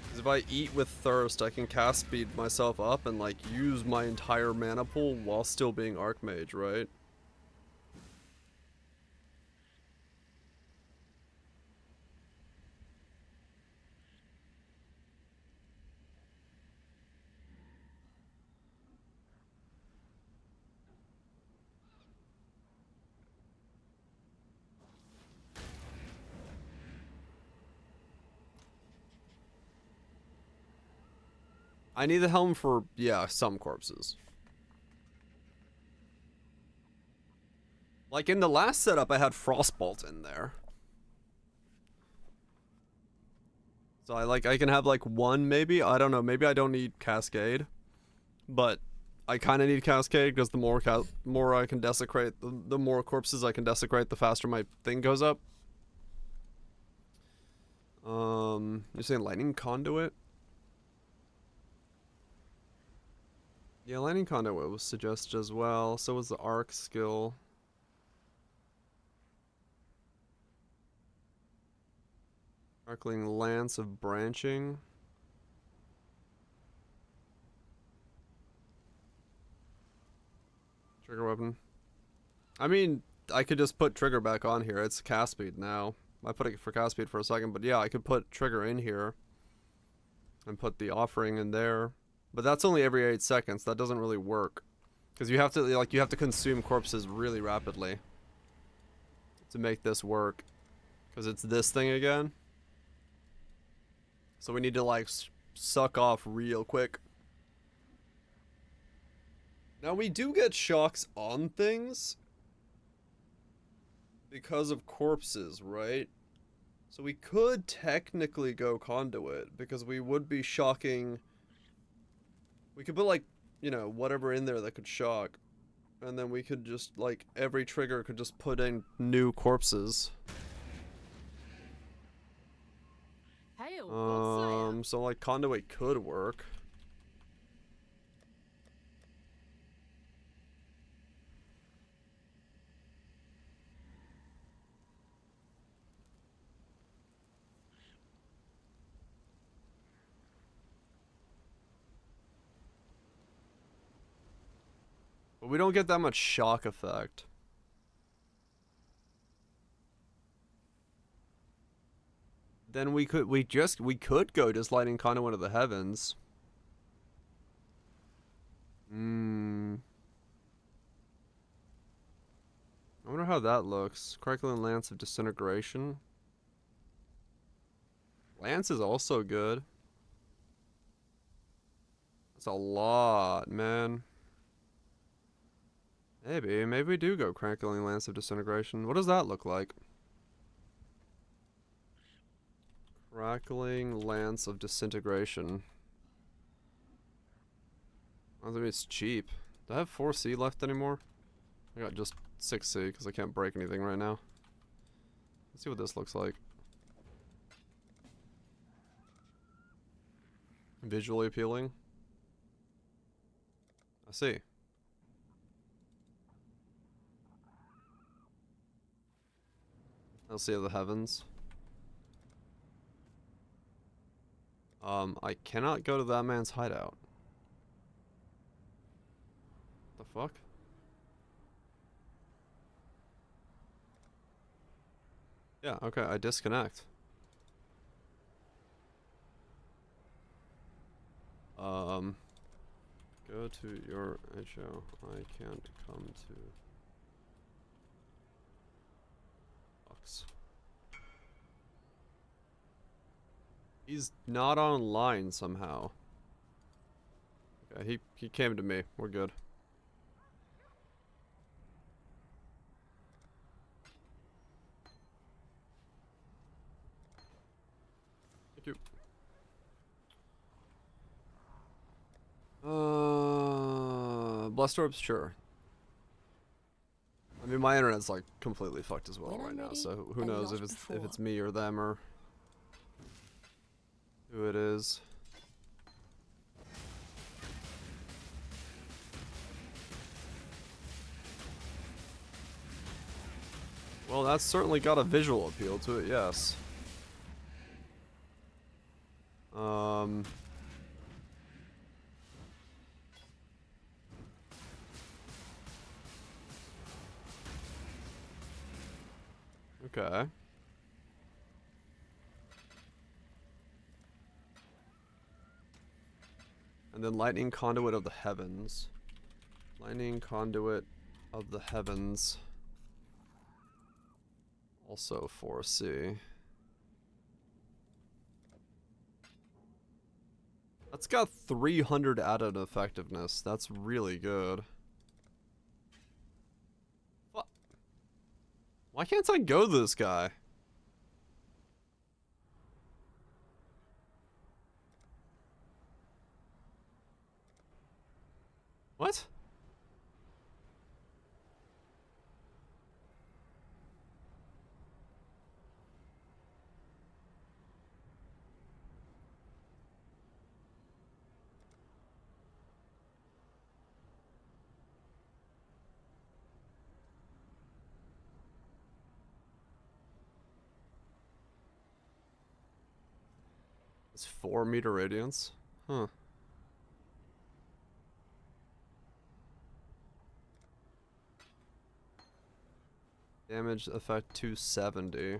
[SPEAKER 1] Because if I eat with Thirst, I can cast speed myself up and like use my entire mana pool while still being Archmage, right? I need the helm for, yeah, some corpses. Like in the last setup, I had Frostbolt in there. So I can have like one maybe. I don't know. Maybe I don't need Cascade, but I kind of need Cascade because the more I can desecrate, the more corpses I can desecrate, the faster my thing goes up. You're saying Lightning Conduit? Yeah, Lightning Conduit was suggested as well. So was the Arc skill. Sparkling Lance of Branching. Trigger weapon. I mean, I could just put Trigger back on here. It's cast speed now. I put it for cast speed for a second, but yeah, I could put Trigger in here. And put the offering in there. But that's only every 8 seconds. That doesn't really work. Because you have to like you have to consume corpses really rapidly to make this work. Because it's this thing again. So we need to like suck off real quick. Now we do get shocks on things because of corpses, right? So we could technically go conduit because we would be shocking. We could put like, you know, whatever in there that could shock. And then we could just like every trigger could just put in new corpses. So like conduit could work. But we don't get that much shock effect. Then we could go just lighting conduit of the heavens. I wonder how that looks. Crackling Lance of Disintegration. Lance is also good. That's a lot, man. Maybe we do go Crackling Lance of Disintegration. What does that look like? Crackling Lance of Disintegration. I don't think it's cheap. Do I have 4C left anymore? I got just 6C because I can't break anything right now. Let's see what this looks like. Visually appealing. I see. I'll see the heavens. I cannot go to that man's hideout. The fuck? Yeah, okay, I disconnect. Go to your HO. I can't come to Box. He's not online somehow. Okay, he came to me. We're good. Thank you. Blessed orbs, sure. I mean, my internet's like completely fucked as well right now, so who knows if it's me or them or who it is. Well, that's certainly got a visual appeal to it, yes. Okay. And then lightning conduit of the heavens. Lightning conduit of the heavens. Also 4C. That's got 300 added effectiveness. That's really good. What? Why can't I go this guy? What? It's 4 meter radiance? Huh. Damage effect 270.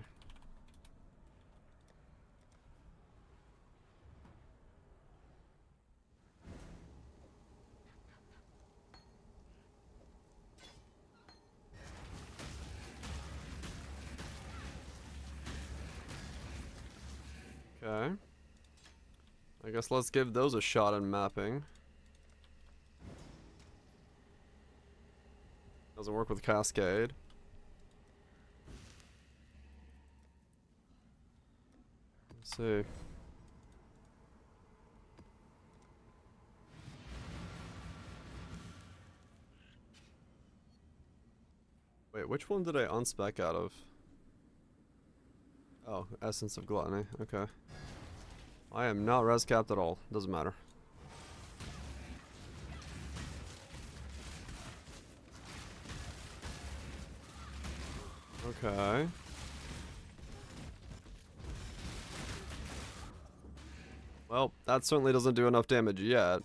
[SPEAKER 1] Okay. I guess let's give those a shot in mapping. Doesn't work with Cascade. Let's see. Wait, which one did I unspec out of? Oh, Essence of Gluttony. Okay. I am not res capped at all. Doesn't matter. Okay. Well, that certainly doesn't do enough damage yet.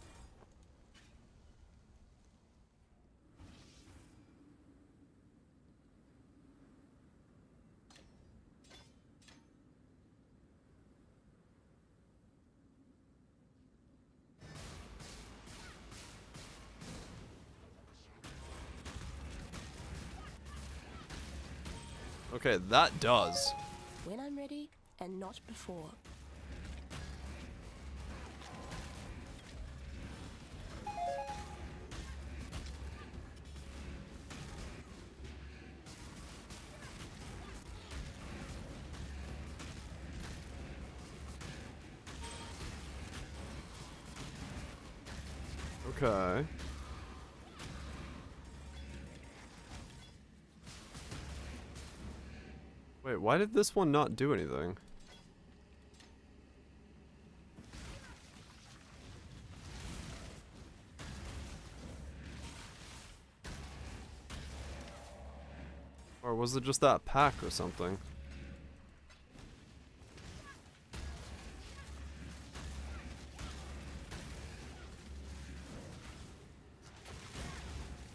[SPEAKER 1] Okay, that does.
[SPEAKER 6] When I'm ready, and not before.
[SPEAKER 1] Okay. Wait, why did this one not do anything? Or was it just that pack or something?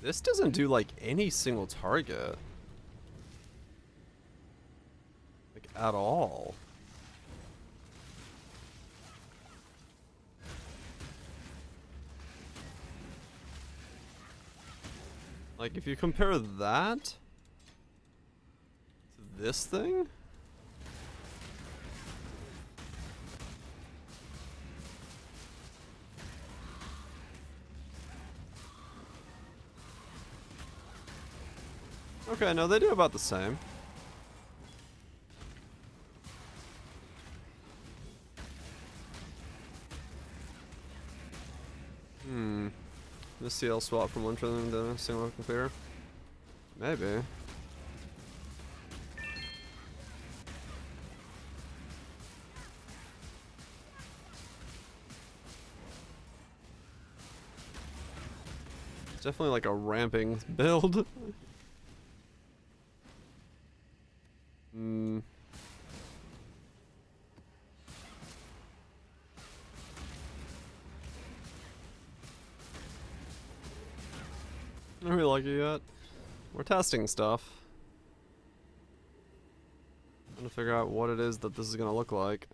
[SPEAKER 1] This doesn't do like any single target. Like at all. Like if you compare that to this thing? Okay, no, they do about the same. The CL swap from one trillion to single compare? Maybe. It's definitely like a ramping build. Are we lucky yet? We're testing stuff. Trying to figure out what it is that this is gonna look like.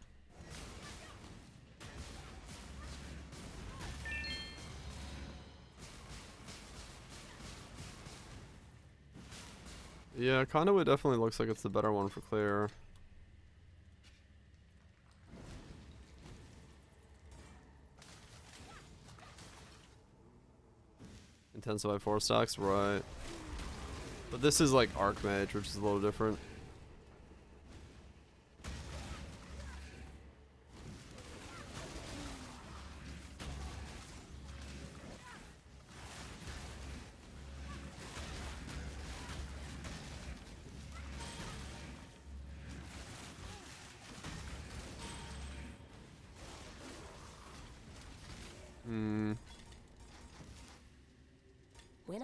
[SPEAKER 1] Yeah, Conduit definitely looks like it's the better one for clear. Intensify 4 stacks, right. But this is like Archmage, which is a little different.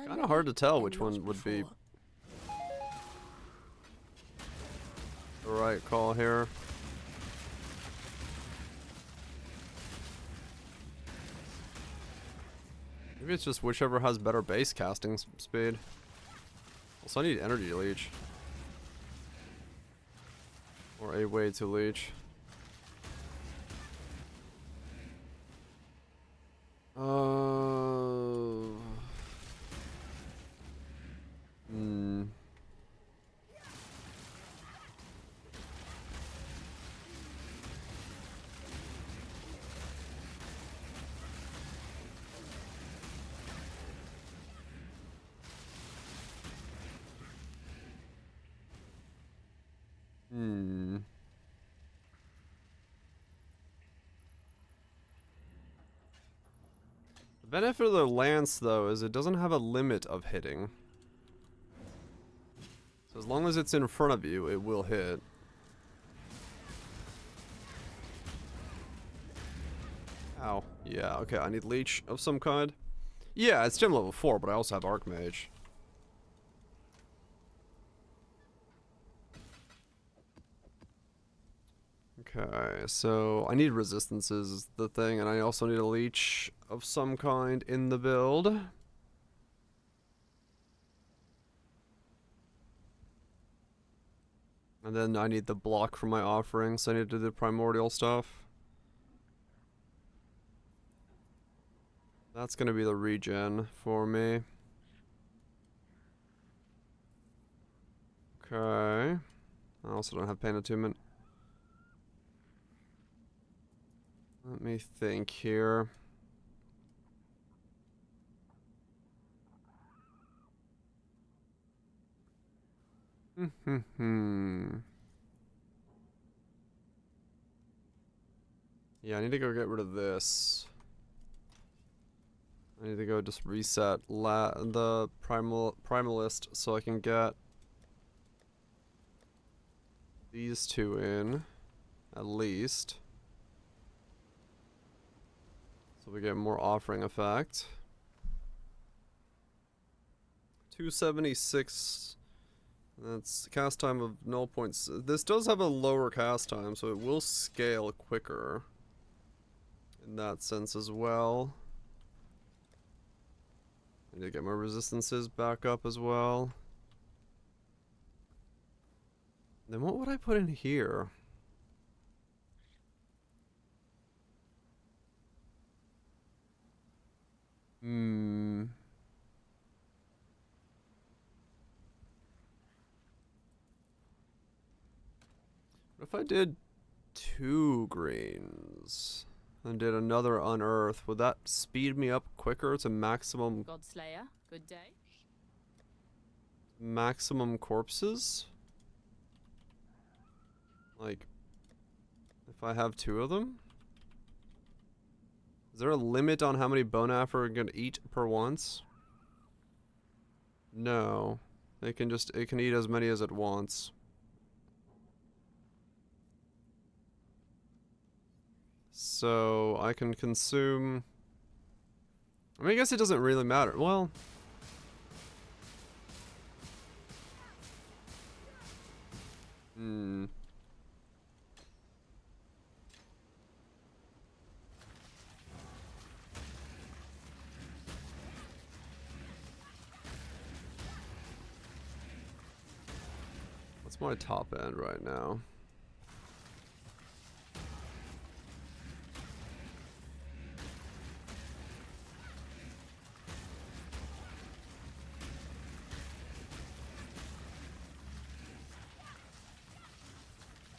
[SPEAKER 1] Kind of hard to tell which one would be the right call here. Maybe it's just whichever has better base casting speed. Also, I need energy leech. Or a way to leech. Benefit of the lance, though, is it doesn't have a limit of hitting. So as long as it's in front of you, it will hit. Ow. Yeah, okay, I need leech of some kind. Yeah, it's gem level 4, but I also have Archmage. Okay, so I need resistances is the thing, and I also need a leech of some kind in the build. And then I need the block for my offering, so I need to do the primordial stuff. That's gonna be the regen for me. Okay. I also don't have pain attunement. Let me think here. Yeah, I need to go get rid of this. I need to go just reset the primalist so I can get these two in, at least. So we get more offering effect. 276. That's cast time of 0 points. This does have a lower cast time, so it will scale quicker in that sense as well. I need to get my resistances back up as well. Then what would I put in here? What if I did 2 greens and did another unearth? Would that speed me up quicker to maximum
[SPEAKER 11] Godslayer, good day.
[SPEAKER 1] Maximum corpses? Like, if I have 2 of them? Is there a limit on how many bone affer can eat per once? No. It can eat as many as it wants. So I can consume. I mean, I guess it doesn't really matter. Well, what's my top end right now?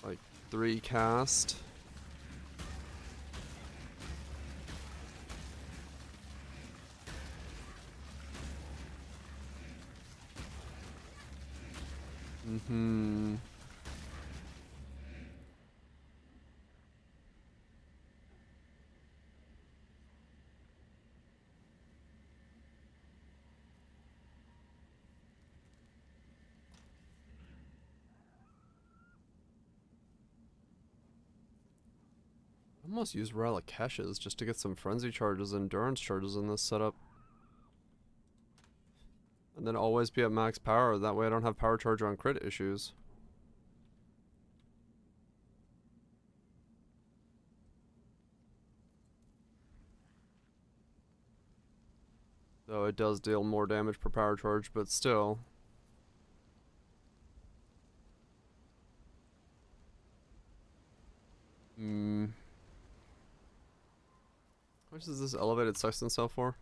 [SPEAKER 1] Like 3 cast. I almost use relic caches just to get some frenzy charges and endurance charges in this setup. And then always be at max power, that way I don't have power charge on crit issues. Though it does deal more damage per power charge, but still. How much does this elevated sexton sell for?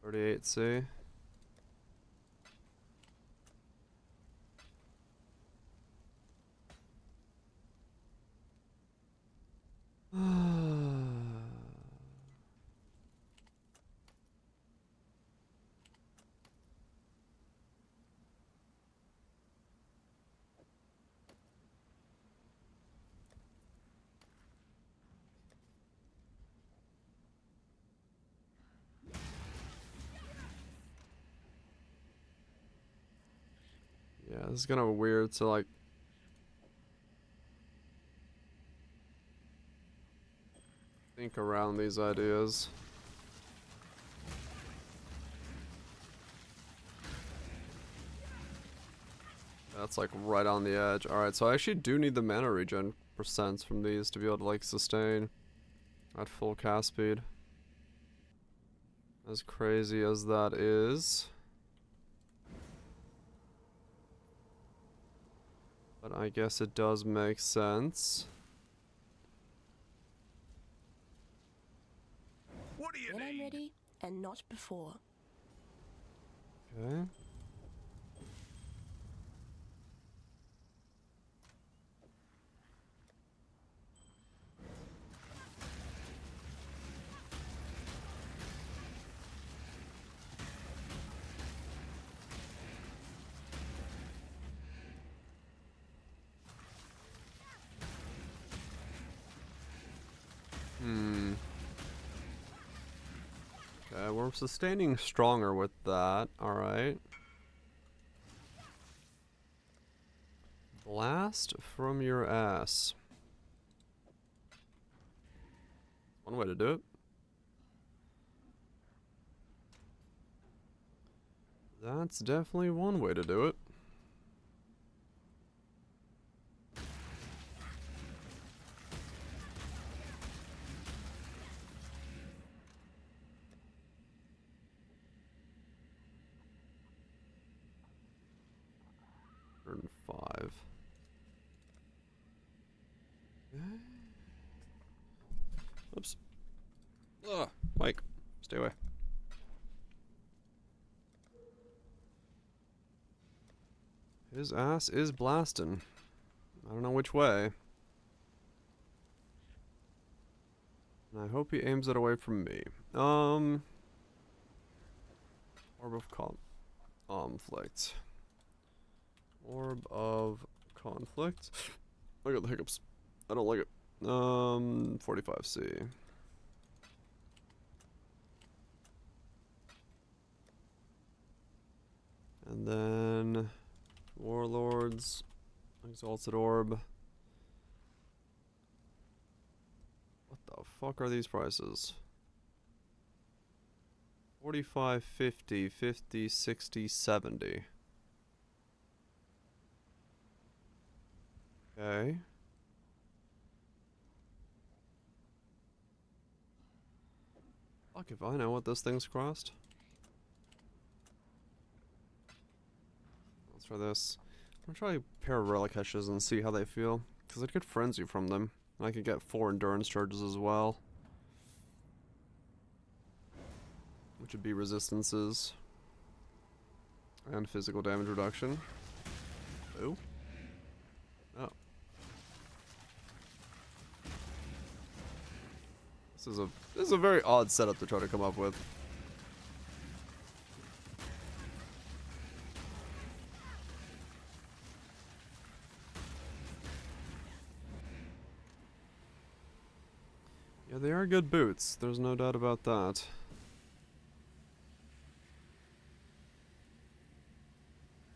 [SPEAKER 1] 38C. Yeah, it's kind of weird to like think around these ideas. That's like right on the edge. Alright, so I actually do need the mana regen percents from these to be able to like sustain at full cast speed. As crazy as that is. But I guess it does make sense.
[SPEAKER 13] What do you
[SPEAKER 6] when I'm ready, and not before.
[SPEAKER 1] Okay. Okay, we're sustaining stronger with that. Alright. Blast from your ass. One way to do it. That's definitely one way to do it. Turn 5. Oops. Ugh, Mike, stay away. His ass is blasting. I don't know which way. And I hope he aims it away from me. Orb of conflict. Orb of conflict. I got the hiccups. I don't like it. 45C. And then Warlords, Exalted Orb. What the fuck are these prices? 45, 50, 50, 60, 70. Okay. Fuck if I know what this thing's crossed. Let's try this. I'm gonna try a pair of relic heshes and see how they feel. Because I'd get frenzy from them. And I could get 4 endurance charges as well. Which would be resistances. And physical damage reduction. Ooh. Oh. This is a very odd setup to try to come up with. Yeah, they are good boots. There's no doubt about that.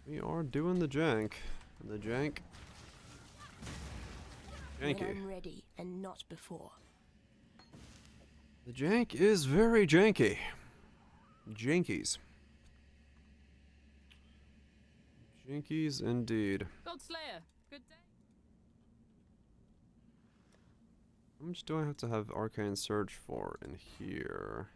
[SPEAKER 1] We are doing the jank. And the jank. Janky.
[SPEAKER 6] When I'm ready, and not before.
[SPEAKER 1] The jank is very janky. Jankies. Jankies indeed.
[SPEAKER 11] Godslayer, good day.
[SPEAKER 1] How much do I have to have Arcane Surge for in here?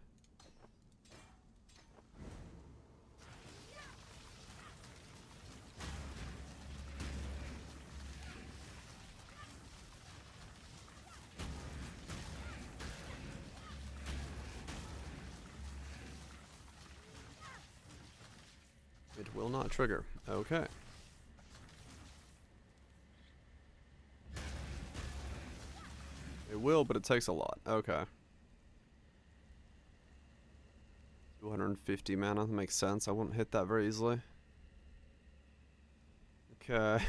[SPEAKER 1] It will not trigger. Okay. It will, but it takes a lot. Okay. 250 mana. That makes sense. I wouldn't hit that very easily. Okay.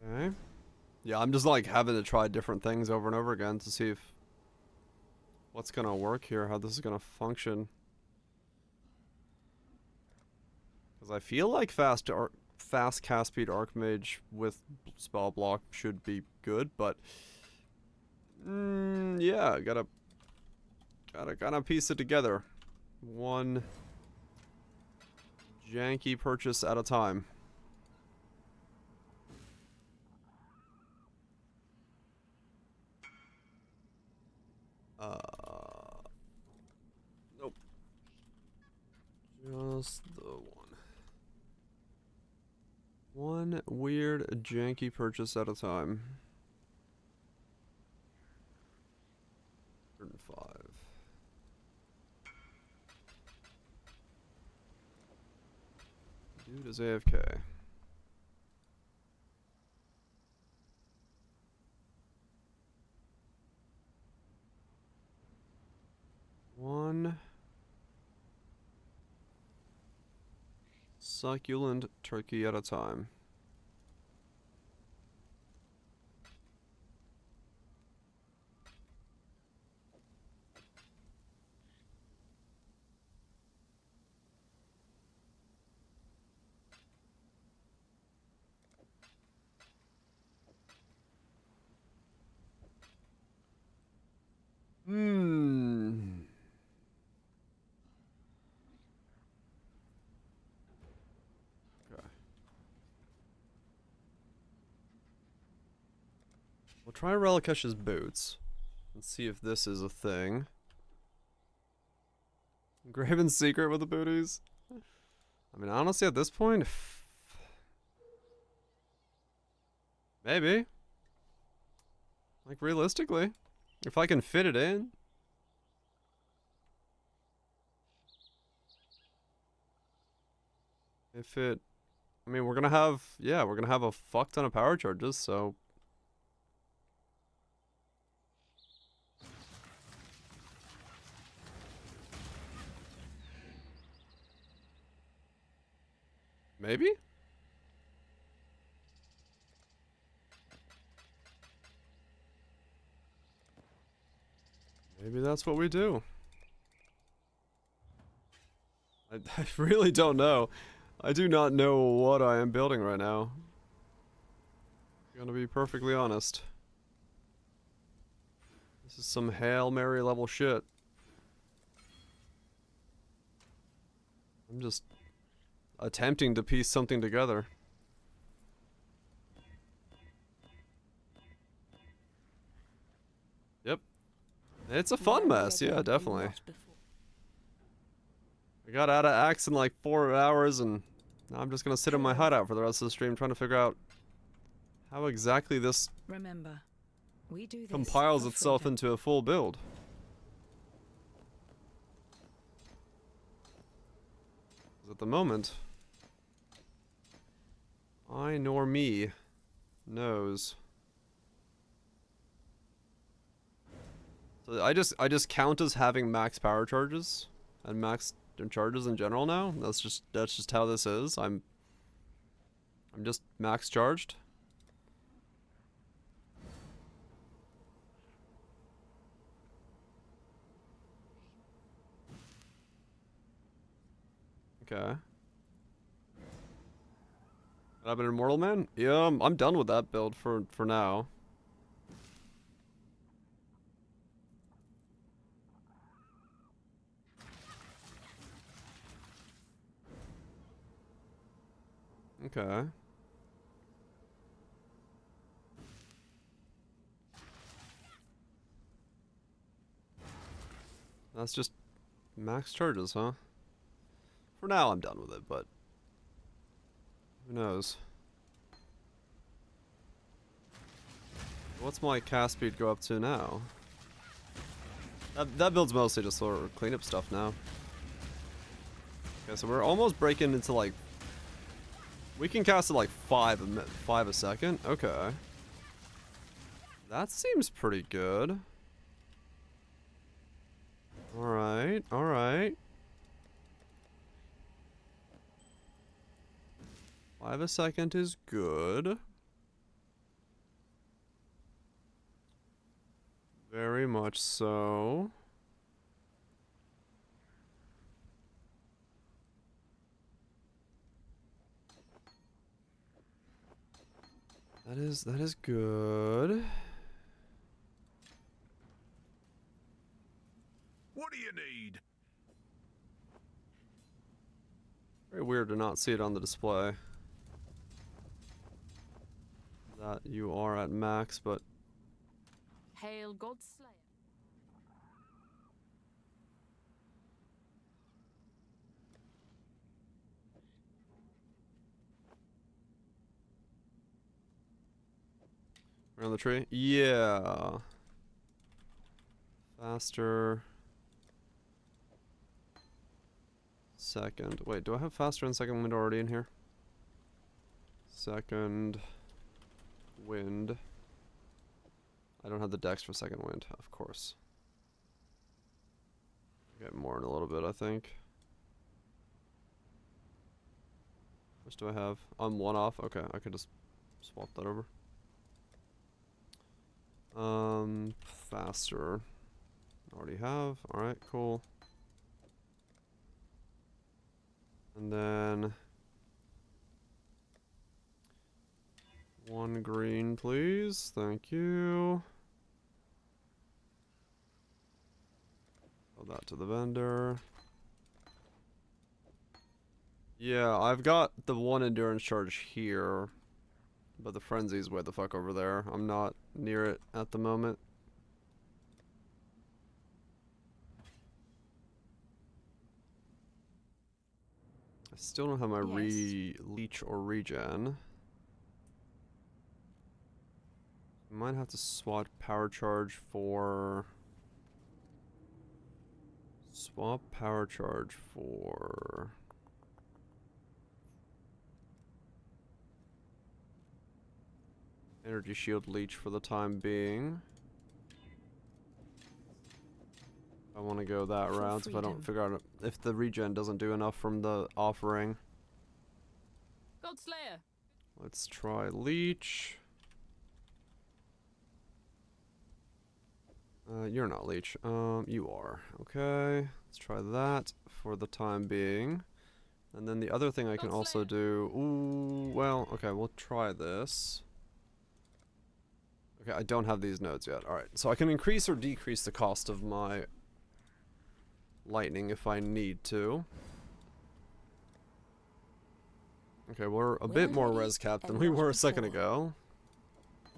[SPEAKER 1] Okay. Yeah, I'm just like having to try different things over and over again to see if what's gonna work here, how this is gonna function. Because I feel like fast cast speed Archmage with spell block should be good, but yeah, gotta kind of piece it together, one janky purchase at a time. Nope. Just the one. One weird, janky purchase at a time. 105. Dude is AFK. One succulent turkey at a time. Okay. We'll try Relikesh's boots and see if this is a thing. Graven's secret with the booties? I mean, honestly, at this point, maybe. Like, realistically, if I can fit it in. If it, I mean, we're gonna have, yeah, we're gonna have a fuck ton of power charges, so. Maybe? Maybe that's what we do. I really don't know. I do not know what I am building right now. I'm gonna be perfectly honest. This is some Hail Mary level shit. I'm just attempting to piece something together. Yep. It's a fun mess, yeah, definitely. I got out of Axe in like 4 hours, and now I'm just gonna sit in my hideout for the rest of the stream trying to figure out how exactly this
[SPEAKER 3] we do this
[SPEAKER 1] compiles itself into a full build. At the moment, I nor me knows. So I just count as having max power charges and max charges in general now. That's just how this is. I'm just max charged. Okay. I'm an immortal man? Yeah, I'm done with that build for now. Okay. That's just max charges, huh? For now, I'm done with it, but who knows? What's my cast speed go up to now? That build's mostly just sort of cleanup stuff now. Okay, so we're almost breaking into like... We can cast it like 5 a second. Okay. That seems pretty good. Alright, alright. 5 a second is good. Very much so. That is good.
[SPEAKER 13] What do you need?
[SPEAKER 1] Very weird to not see it on the display. That you are at max, but
[SPEAKER 11] Hail Godslayer.
[SPEAKER 1] around the tree? Yeah. Faster. Second. Wait, do I have faster and second wind already in here? Second wind. I don't have the dex for second wind, of course. Get more in a little bit, I think. How much do I have? I'm one off? Okay, I could just swap that over. Faster. Already have. Alright, cool. And then one green, please. Thank you. Throw that to the vendor. Yeah, I've got the one endurance charge here, but the frenzy's way the fuck over there. I'm not near it at the moment. I still don't have my leech or regen. I might have to swap power charge for... Swap power charge for... Energy shield leech for the time being. I want to go that route if I don't figure out if the regen doesn't do enough from the offering.
[SPEAKER 11] Godslayer.
[SPEAKER 1] Let's try leech. You're not leech. You are. Okay. Let's try that for the time being. And then the other thing I can also do... Ooh, well, okay, we'll try this. Okay, I don't have these nodes yet. Alright, so I can increase or decrease the cost of my lightning if I need to. Okay, we're a bit more res capped than we were a second ago.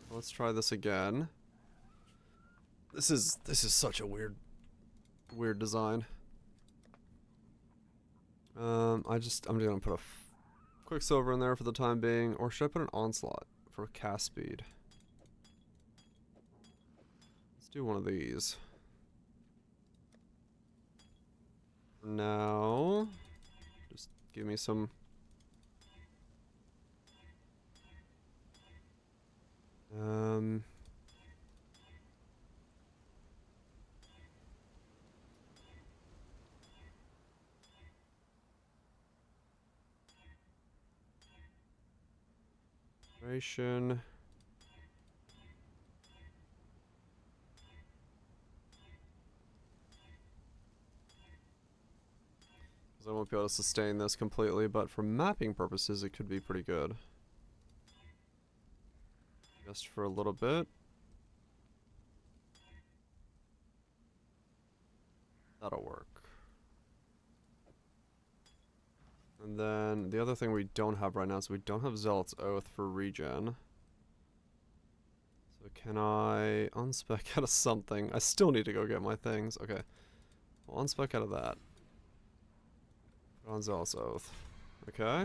[SPEAKER 1] Let's try this again. This is such a weird design. I'm just gonna put a Quicksilver in there for the time being, or should I put an onslaught for cast speed? Let's do one of these. For now, just give me some. Ration. Because I won't be able to sustain this completely, but for mapping purposes, it could be pretty good. Just for a little bit. That'll work. And then the other thing we don't have right now is we don't have Zealot's Oath for regen. So can I unspec out of something? I still need to go get my things. Okay. I'll unspec out of that. Put on Zealot's Oath. Okay.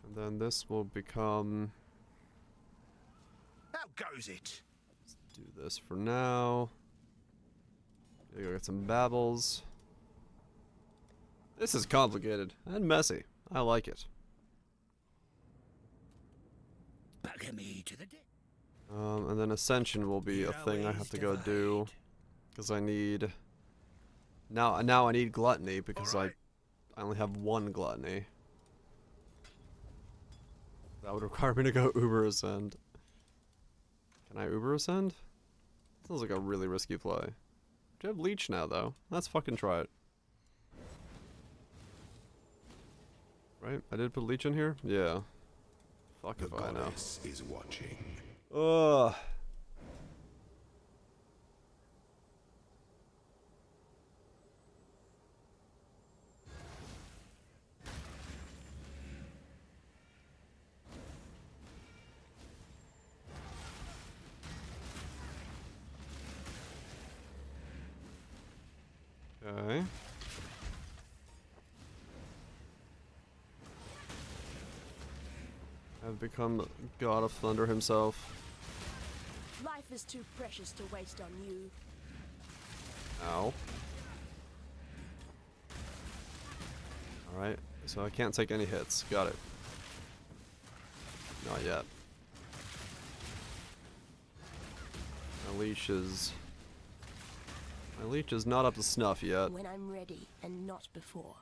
[SPEAKER 1] And then this will become...
[SPEAKER 13] How goes it?
[SPEAKER 1] Let's do this for now. Go get some babbles. This is complicated and messy. I like it.
[SPEAKER 14] Bugger me to the
[SPEAKER 1] And then Ascension will be a thing I have to go do. Because I need... Now I need Gluttony because I only have one Gluttony. That would require me to go Uber Ascend. Can I Uber Ascend? Sounds like a really risky play. Do you have Leech now, though? Let's fucking try it. Right? I did put Leech in here? Yeah. Fuck if I know.
[SPEAKER 5] Goddess is watching.
[SPEAKER 1] Ugh. Okay. I've become God of Thunder himself.
[SPEAKER 6] Life is too precious to waste on you.
[SPEAKER 1] Ow. Alright, so I can't take any hits. Got it. Not yet. My leash is not up to snuff yet.
[SPEAKER 6] When I'm ready and not before.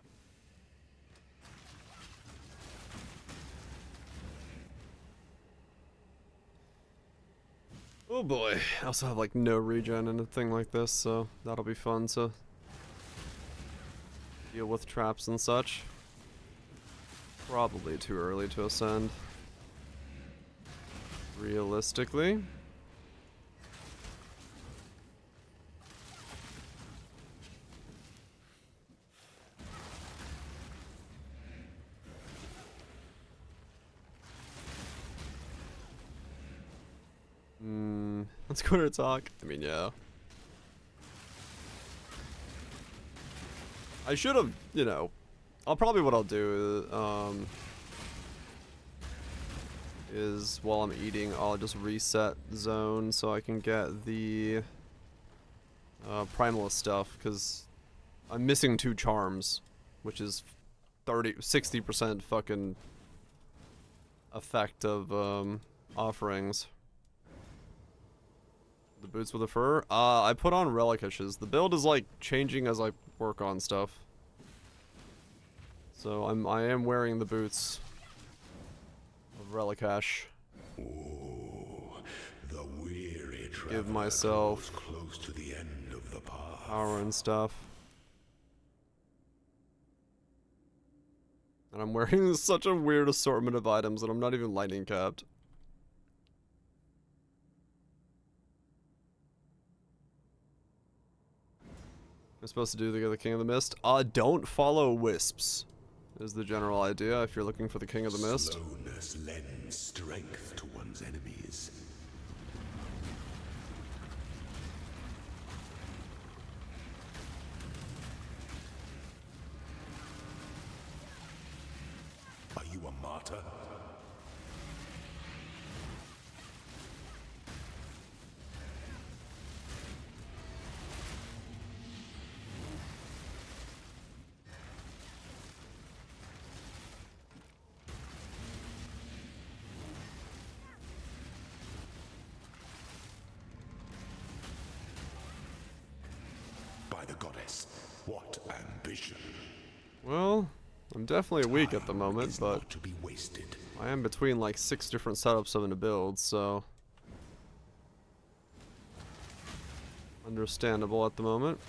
[SPEAKER 1] Oh boy, I also have like no regen and a thing like this, so that'll be fun to deal with traps and such. Probably too early to ascend. Realistically. Let's go to talk. I mean, yeah. I should have, you know, what I'll do is while I'm eating, I'll just reset zone so I can get the primalist stuff, because I'm missing 2 charms, which is 60% fucking effect of offerings. The boots with the fur? I put on relicushes. The build is like changing as I work on stuff. So I am wearing the boots of relicash.
[SPEAKER 5] Ooh, the weary
[SPEAKER 1] Give myself
[SPEAKER 5] close to the end of the path.
[SPEAKER 1] Power and stuff. And I'm wearing such a weird assortment of items that I'm not even lightning capped. I'm supposed to do the King of the Mist. Don't follow wisps, is the general idea if you're looking for the King of the Mist.
[SPEAKER 5] Slowness lends strength to one's enemies. Are you a martyr? By the goddess, what ambition!
[SPEAKER 1] Well, I'm definitely weak at the moment, but
[SPEAKER 5] to be wasted.
[SPEAKER 1] I am between like 6 different setups of a build, so understandable at the moment.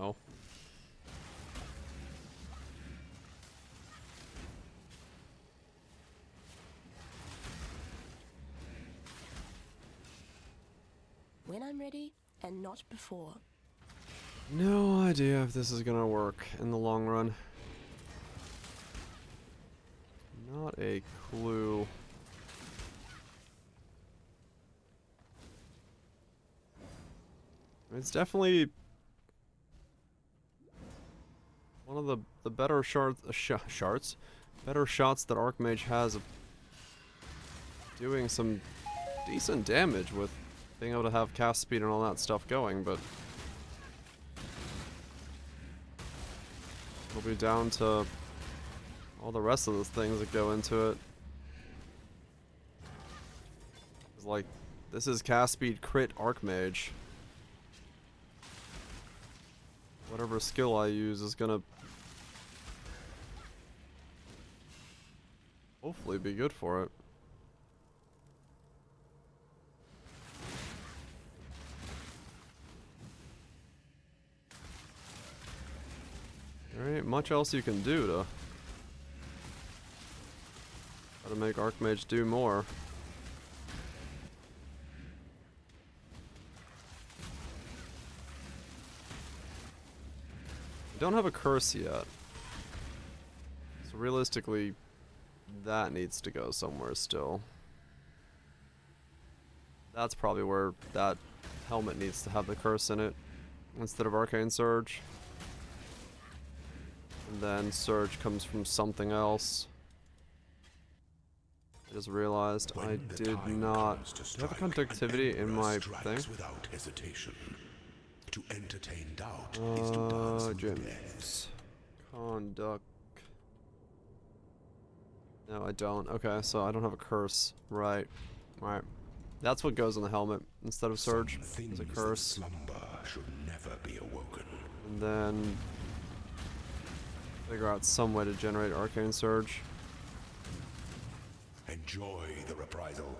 [SPEAKER 1] Ow.
[SPEAKER 6] When I'm ready and not before.
[SPEAKER 1] No idea if this is gonna work in the long run. Not a clue. It's definitely one of the better better shots that Archmage has of doing some decent damage with being able to have cast speed and all that stuff going, but it'll be down to all the rest of the things that go into it. It's like, this is cast speed crit Archmage. Whatever skill I use is gonna hopefully be good for it. much else you can do to try to make Archmage do more. I don't have a curse yet. So realistically, that needs to go somewhere still. That's probably where that helmet needs to have the curse in it instead of Arcane Surge. And then Surge comes from something else. I just realized I did not. Do I have a conductivity in my thing?
[SPEAKER 5] Without hesitation. To entertain doubt is to dance
[SPEAKER 1] James. Conduct. No, I don't. Okay, so I don't have a curse. Right. Alright. That's what goes on the helmet instead of Surge. It's a curse.
[SPEAKER 5] Slumber should never be awoken.
[SPEAKER 1] And then figure out some way to generate Arcane Surge.
[SPEAKER 5] Enjoy the reprisal.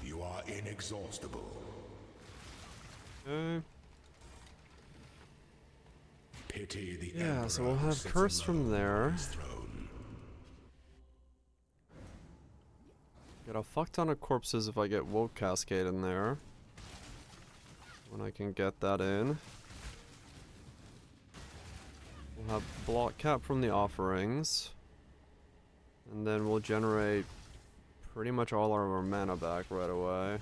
[SPEAKER 5] You are inexhaustible.
[SPEAKER 1] Okay.
[SPEAKER 5] Pity the
[SPEAKER 1] Yeah, so we'll
[SPEAKER 5] Emperor
[SPEAKER 1] have
[SPEAKER 5] sits
[SPEAKER 1] curse
[SPEAKER 5] alone
[SPEAKER 1] from there.
[SPEAKER 5] on his throne.
[SPEAKER 1] Get a fuck ton of corpses if I get Woke Cascade in there. When I can get that in. We'll have Block Cap from the offerings. And then we'll generate pretty much all of our mana back right away.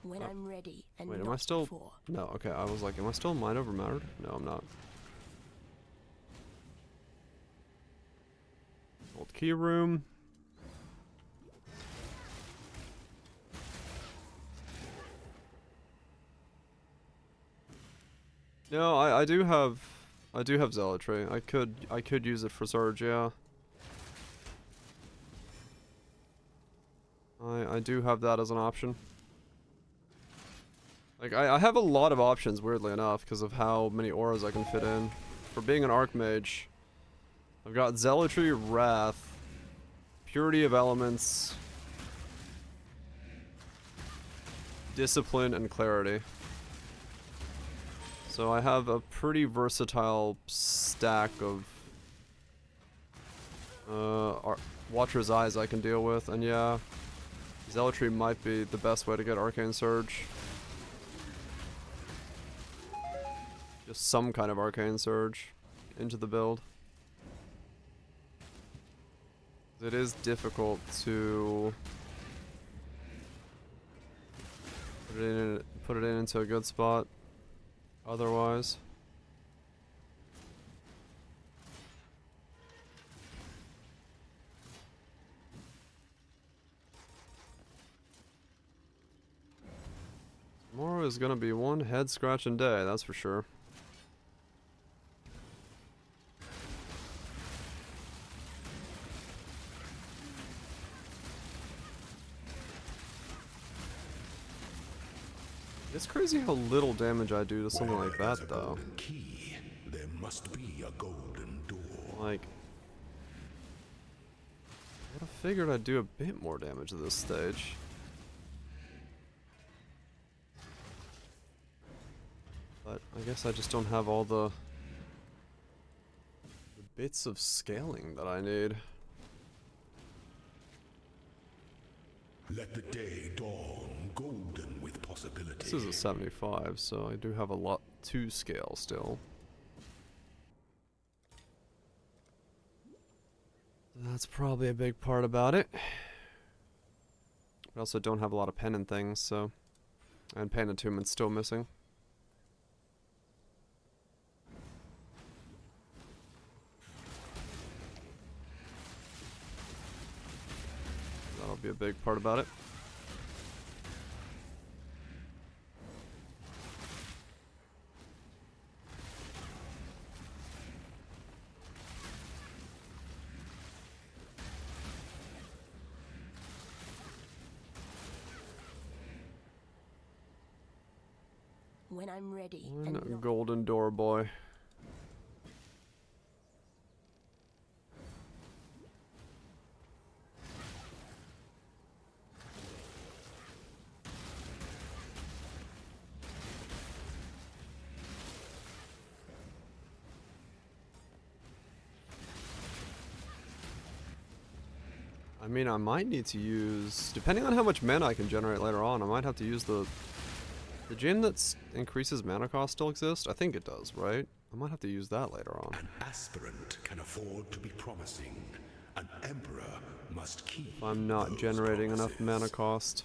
[SPEAKER 6] When I'm ready and
[SPEAKER 1] Wait,
[SPEAKER 6] not
[SPEAKER 1] am I still?
[SPEAKER 6] before.
[SPEAKER 1] No, okay, I was like, am I still Mind Over Mattered? No, I'm not. Old key room. No, I do have Zealotry. I could use it for Surge, yeah. I do have that as an option. Like, I have a lot of options, weirdly enough, because of how many auras I can fit in. For being an Archmage, I've got Zealotry, Wrath, Purity of Elements, Discipline, and Clarity. So I have a pretty versatile stack of Watcher's Eyes I can deal with, and yeah, Zealotry might be the best way to get Arcane Surge. Just some kind of Arcane Surge into the build. It is difficult to put it in into a good spot otherwise. Tomorrow is gonna be one head scratching day, that's for sure. It's crazy how little damage I do to something like that, though.
[SPEAKER 5] Key, there must be a golden door.
[SPEAKER 1] Like, I would have figured I'd do a bit more damage at this stage. But I guess I just don't have all the bits of scaling that I need.
[SPEAKER 5] Let the day dawn, golden with possibility.
[SPEAKER 1] This is a 75, so I do have a lot to scale still. That's probably a big part about it. I also don't have a lot of pen and things, so... And Pain Attunement's still missing. That'll be a big part about it.
[SPEAKER 6] when I'm ready.
[SPEAKER 1] One
[SPEAKER 6] and not
[SPEAKER 1] golden door boy. I mean, I might need to use, depending on how much mana I can generate later on, I might have to use the gem that increases mana cost still exists? I think it does, right? I might have to use that later on.
[SPEAKER 5] An aspirant can afford to be promising. An emperor must keep.
[SPEAKER 1] If I'm not generating enough mana cost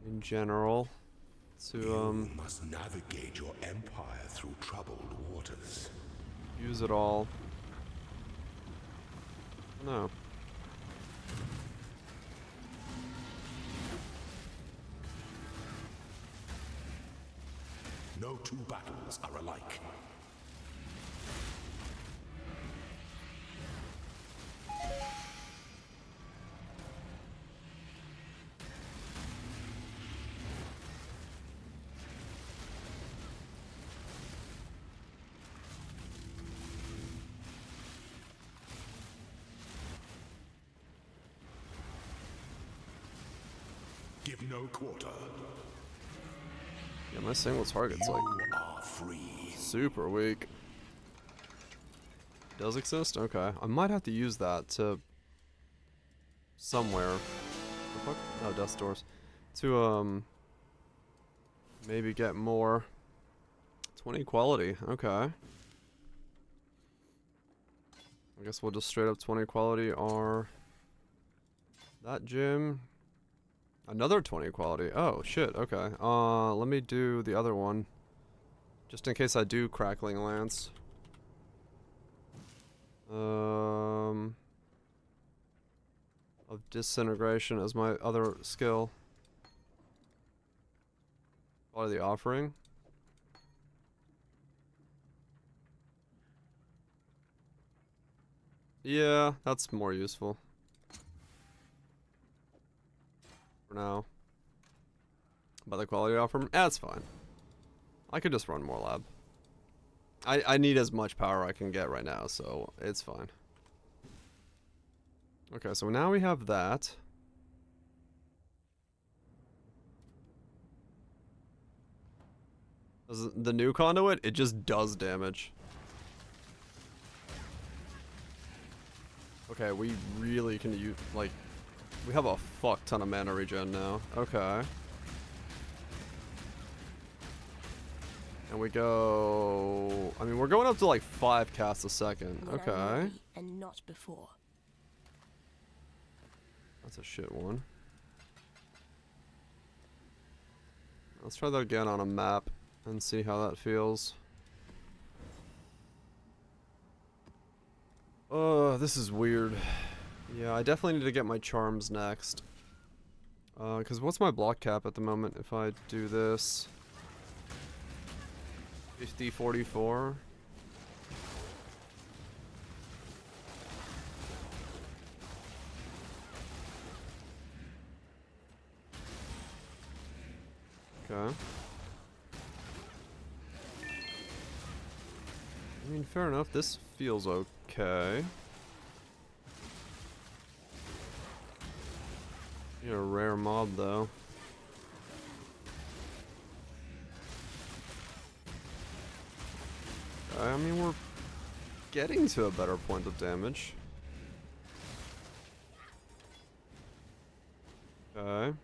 [SPEAKER 1] in general to
[SPEAKER 5] You must navigate your empire through troubled waters.
[SPEAKER 1] use it all. No.
[SPEAKER 5] No two battles are alike. Give no quarter.
[SPEAKER 1] Yeah, my single target's like super weak. Does exist? Okay. I might have to use that to somewhere. The fuck? Oh, Death Doors. To maybe get more 20 quality. Okay. I guess we'll just straight up 20 quality our that gym. Another 20 quality. Oh shit, okay. Let me do the other one. Just in case I do Crackling Lance. Of Disintegration as my other skill. What are the offering? Yeah, that's more useful. For now. But the quality offer, that's fine. I could just run more lab. I need as much power I can get right now, so it's fine. Okay, so now we have that. The new conduit, it just does damage. Okay, we really can use, like, we have a fuck ton of mana regen now. Okay. And we go, I mean, we're going up to like 5 casts a second. Okay.
[SPEAKER 6] and not before.
[SPEAKER 1] That's a shit one. Let's try that again on a map and see how that feels. Oh, this is weird. Yeah, I definitely need to get my charms next. Because what's my block cap at the moment if I do this? 50-44. Okay. I mean, fair enough. This feels okay. You're a rare mob, though. I mean, we're getting to a better point of damage. Okay.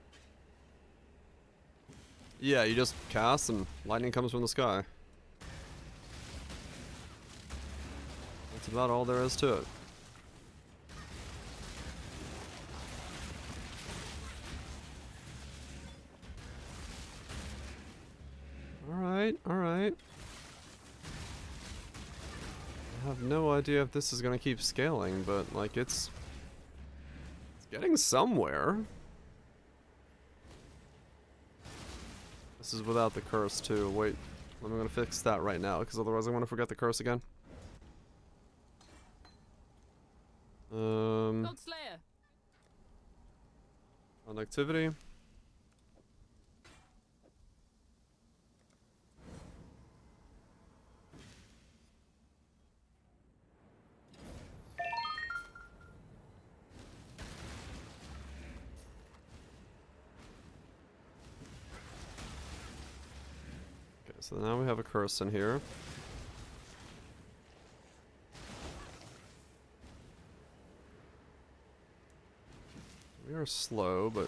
[SPEAKER 1] Yeah, you just cast and lightning comes from the sky. That's about all there is to it. Alright. I have no idea if this is gonna keep scaling, but like it's getting somewhere. This is without the curse too. Wait, I'm gonna fix that right now, because otherwise I'm gonna forget the curse again.
[SPEAKER 11] Godslayer.
[SPEAKER 1] On activity. So now we have a curse in here. We are slow, but...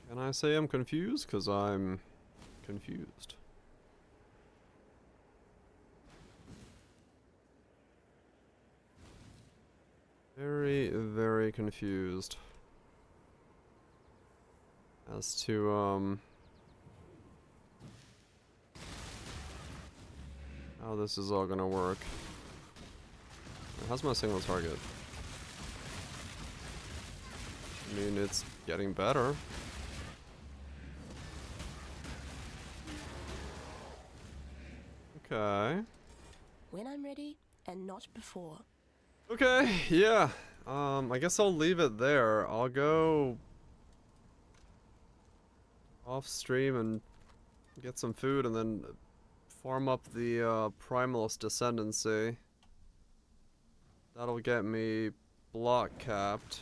[SPEAKER 1] Can I say I'm confused? Because I'm confused. Very, very confused. As to, how this is all gonna work. How's my single target? I mean, it's getting better. Okay.
[SPEAKER 6] When I'm ready, and not before.
[SPEAKER 1] Okay, yeah. I guess I'll leave it there. I'll go off stream and get some food and then farm up the Primalist Descendancy. That'll get me block capped.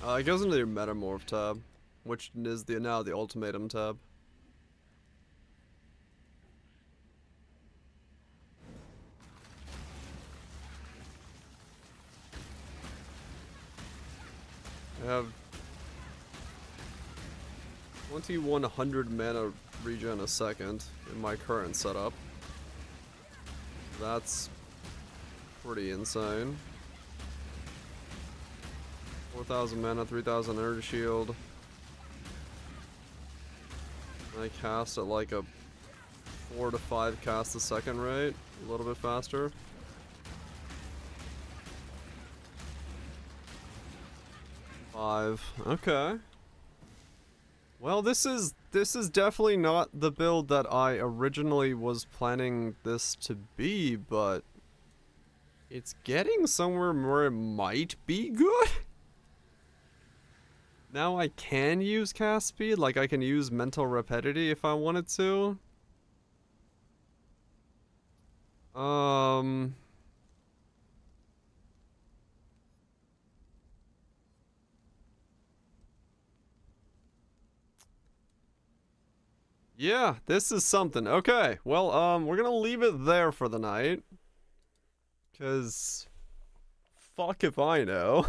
[SPEAKER 1] It goes into your Metamorph tab, which is now the Ultimatum tab. I have 2100 mana regen a second in my current setup. That's pretty insane. 4,000 mana, 3,000 energy shield. I cast at like a 4 to 5 cast a second rate, a little bit faster. Okay. Well, this is definitely not the build that I originally was planning this to be, but it's getting somewhere where it might be good. Now I can use cast speed, like I can use mental rapidity if I wanted to. Yeah, this is something. Okay, well, we're gonna leave it there for the night. 'Cause fuck if I know.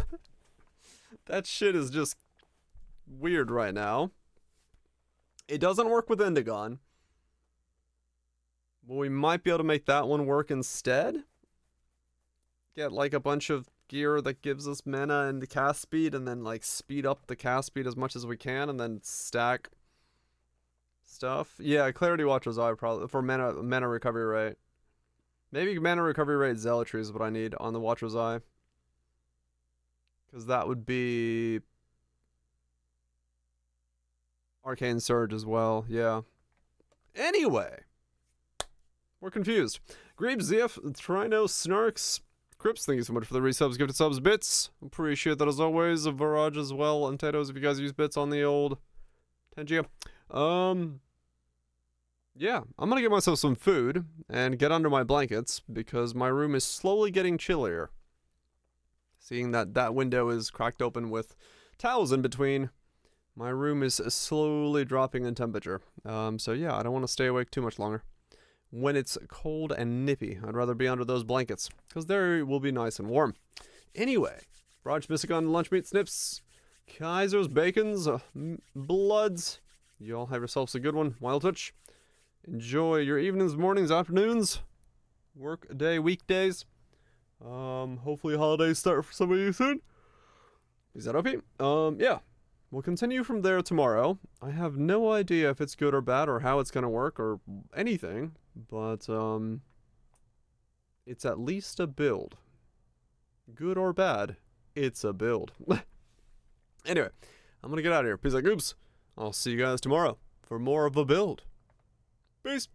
[SPEAKER 1] That shit is just weird right now. It doesn't work with Indigon. But we might be able to make that one work instead. Get like a bunch of gear that gives us mana and the cast speed, and then like speed up the cast speed as much as we can, and then stack stuff. Yeah, Clarity Watcher's Eye probably for mana recovery rate. Maybe mana recovery rate Zealotry is what I need on the Watcher's Eye. Because that would be Arcane Surge as well, yeah. Anyway, we're confused. Grabe, ZF, Trino, Snarks, Crips, thank you so much for the resubs, gifted subs, bits. Appreciate that as always. Viraj as well, and Tatos if you guys use bits on the old Tengia. Yeah, I'm gonna get myself some food and get under my blankets because my room is slowly getting chillier. Seeing that that window is cracked open with towels in between, my room is slowly dropping in temperature. So yeah, I don't want to stay awake too much longer. When it's cold and nippy, I'd rather be under those blankets because there will be nice and warm. Anyway, Raj Mysticon, Lunch Meat Snips, Kaiser's Bacons, Bloods. You all have yourselves a good one. Wild Touch. Enjoy your evenings, mornings, afternoons, work day, weekdays. Hopefully holidays start for some of you soon. Is that okay? Yeah. We'll continue from there tomorrow. I have no idea if it's good or bad or how it's gonna work or anything, but it's at least a build. Good or bad, it's a build. Anyway, I'm gonna get out of here. Peace out, goobs. I'll see you guys tomorrow for more of a build. Peace.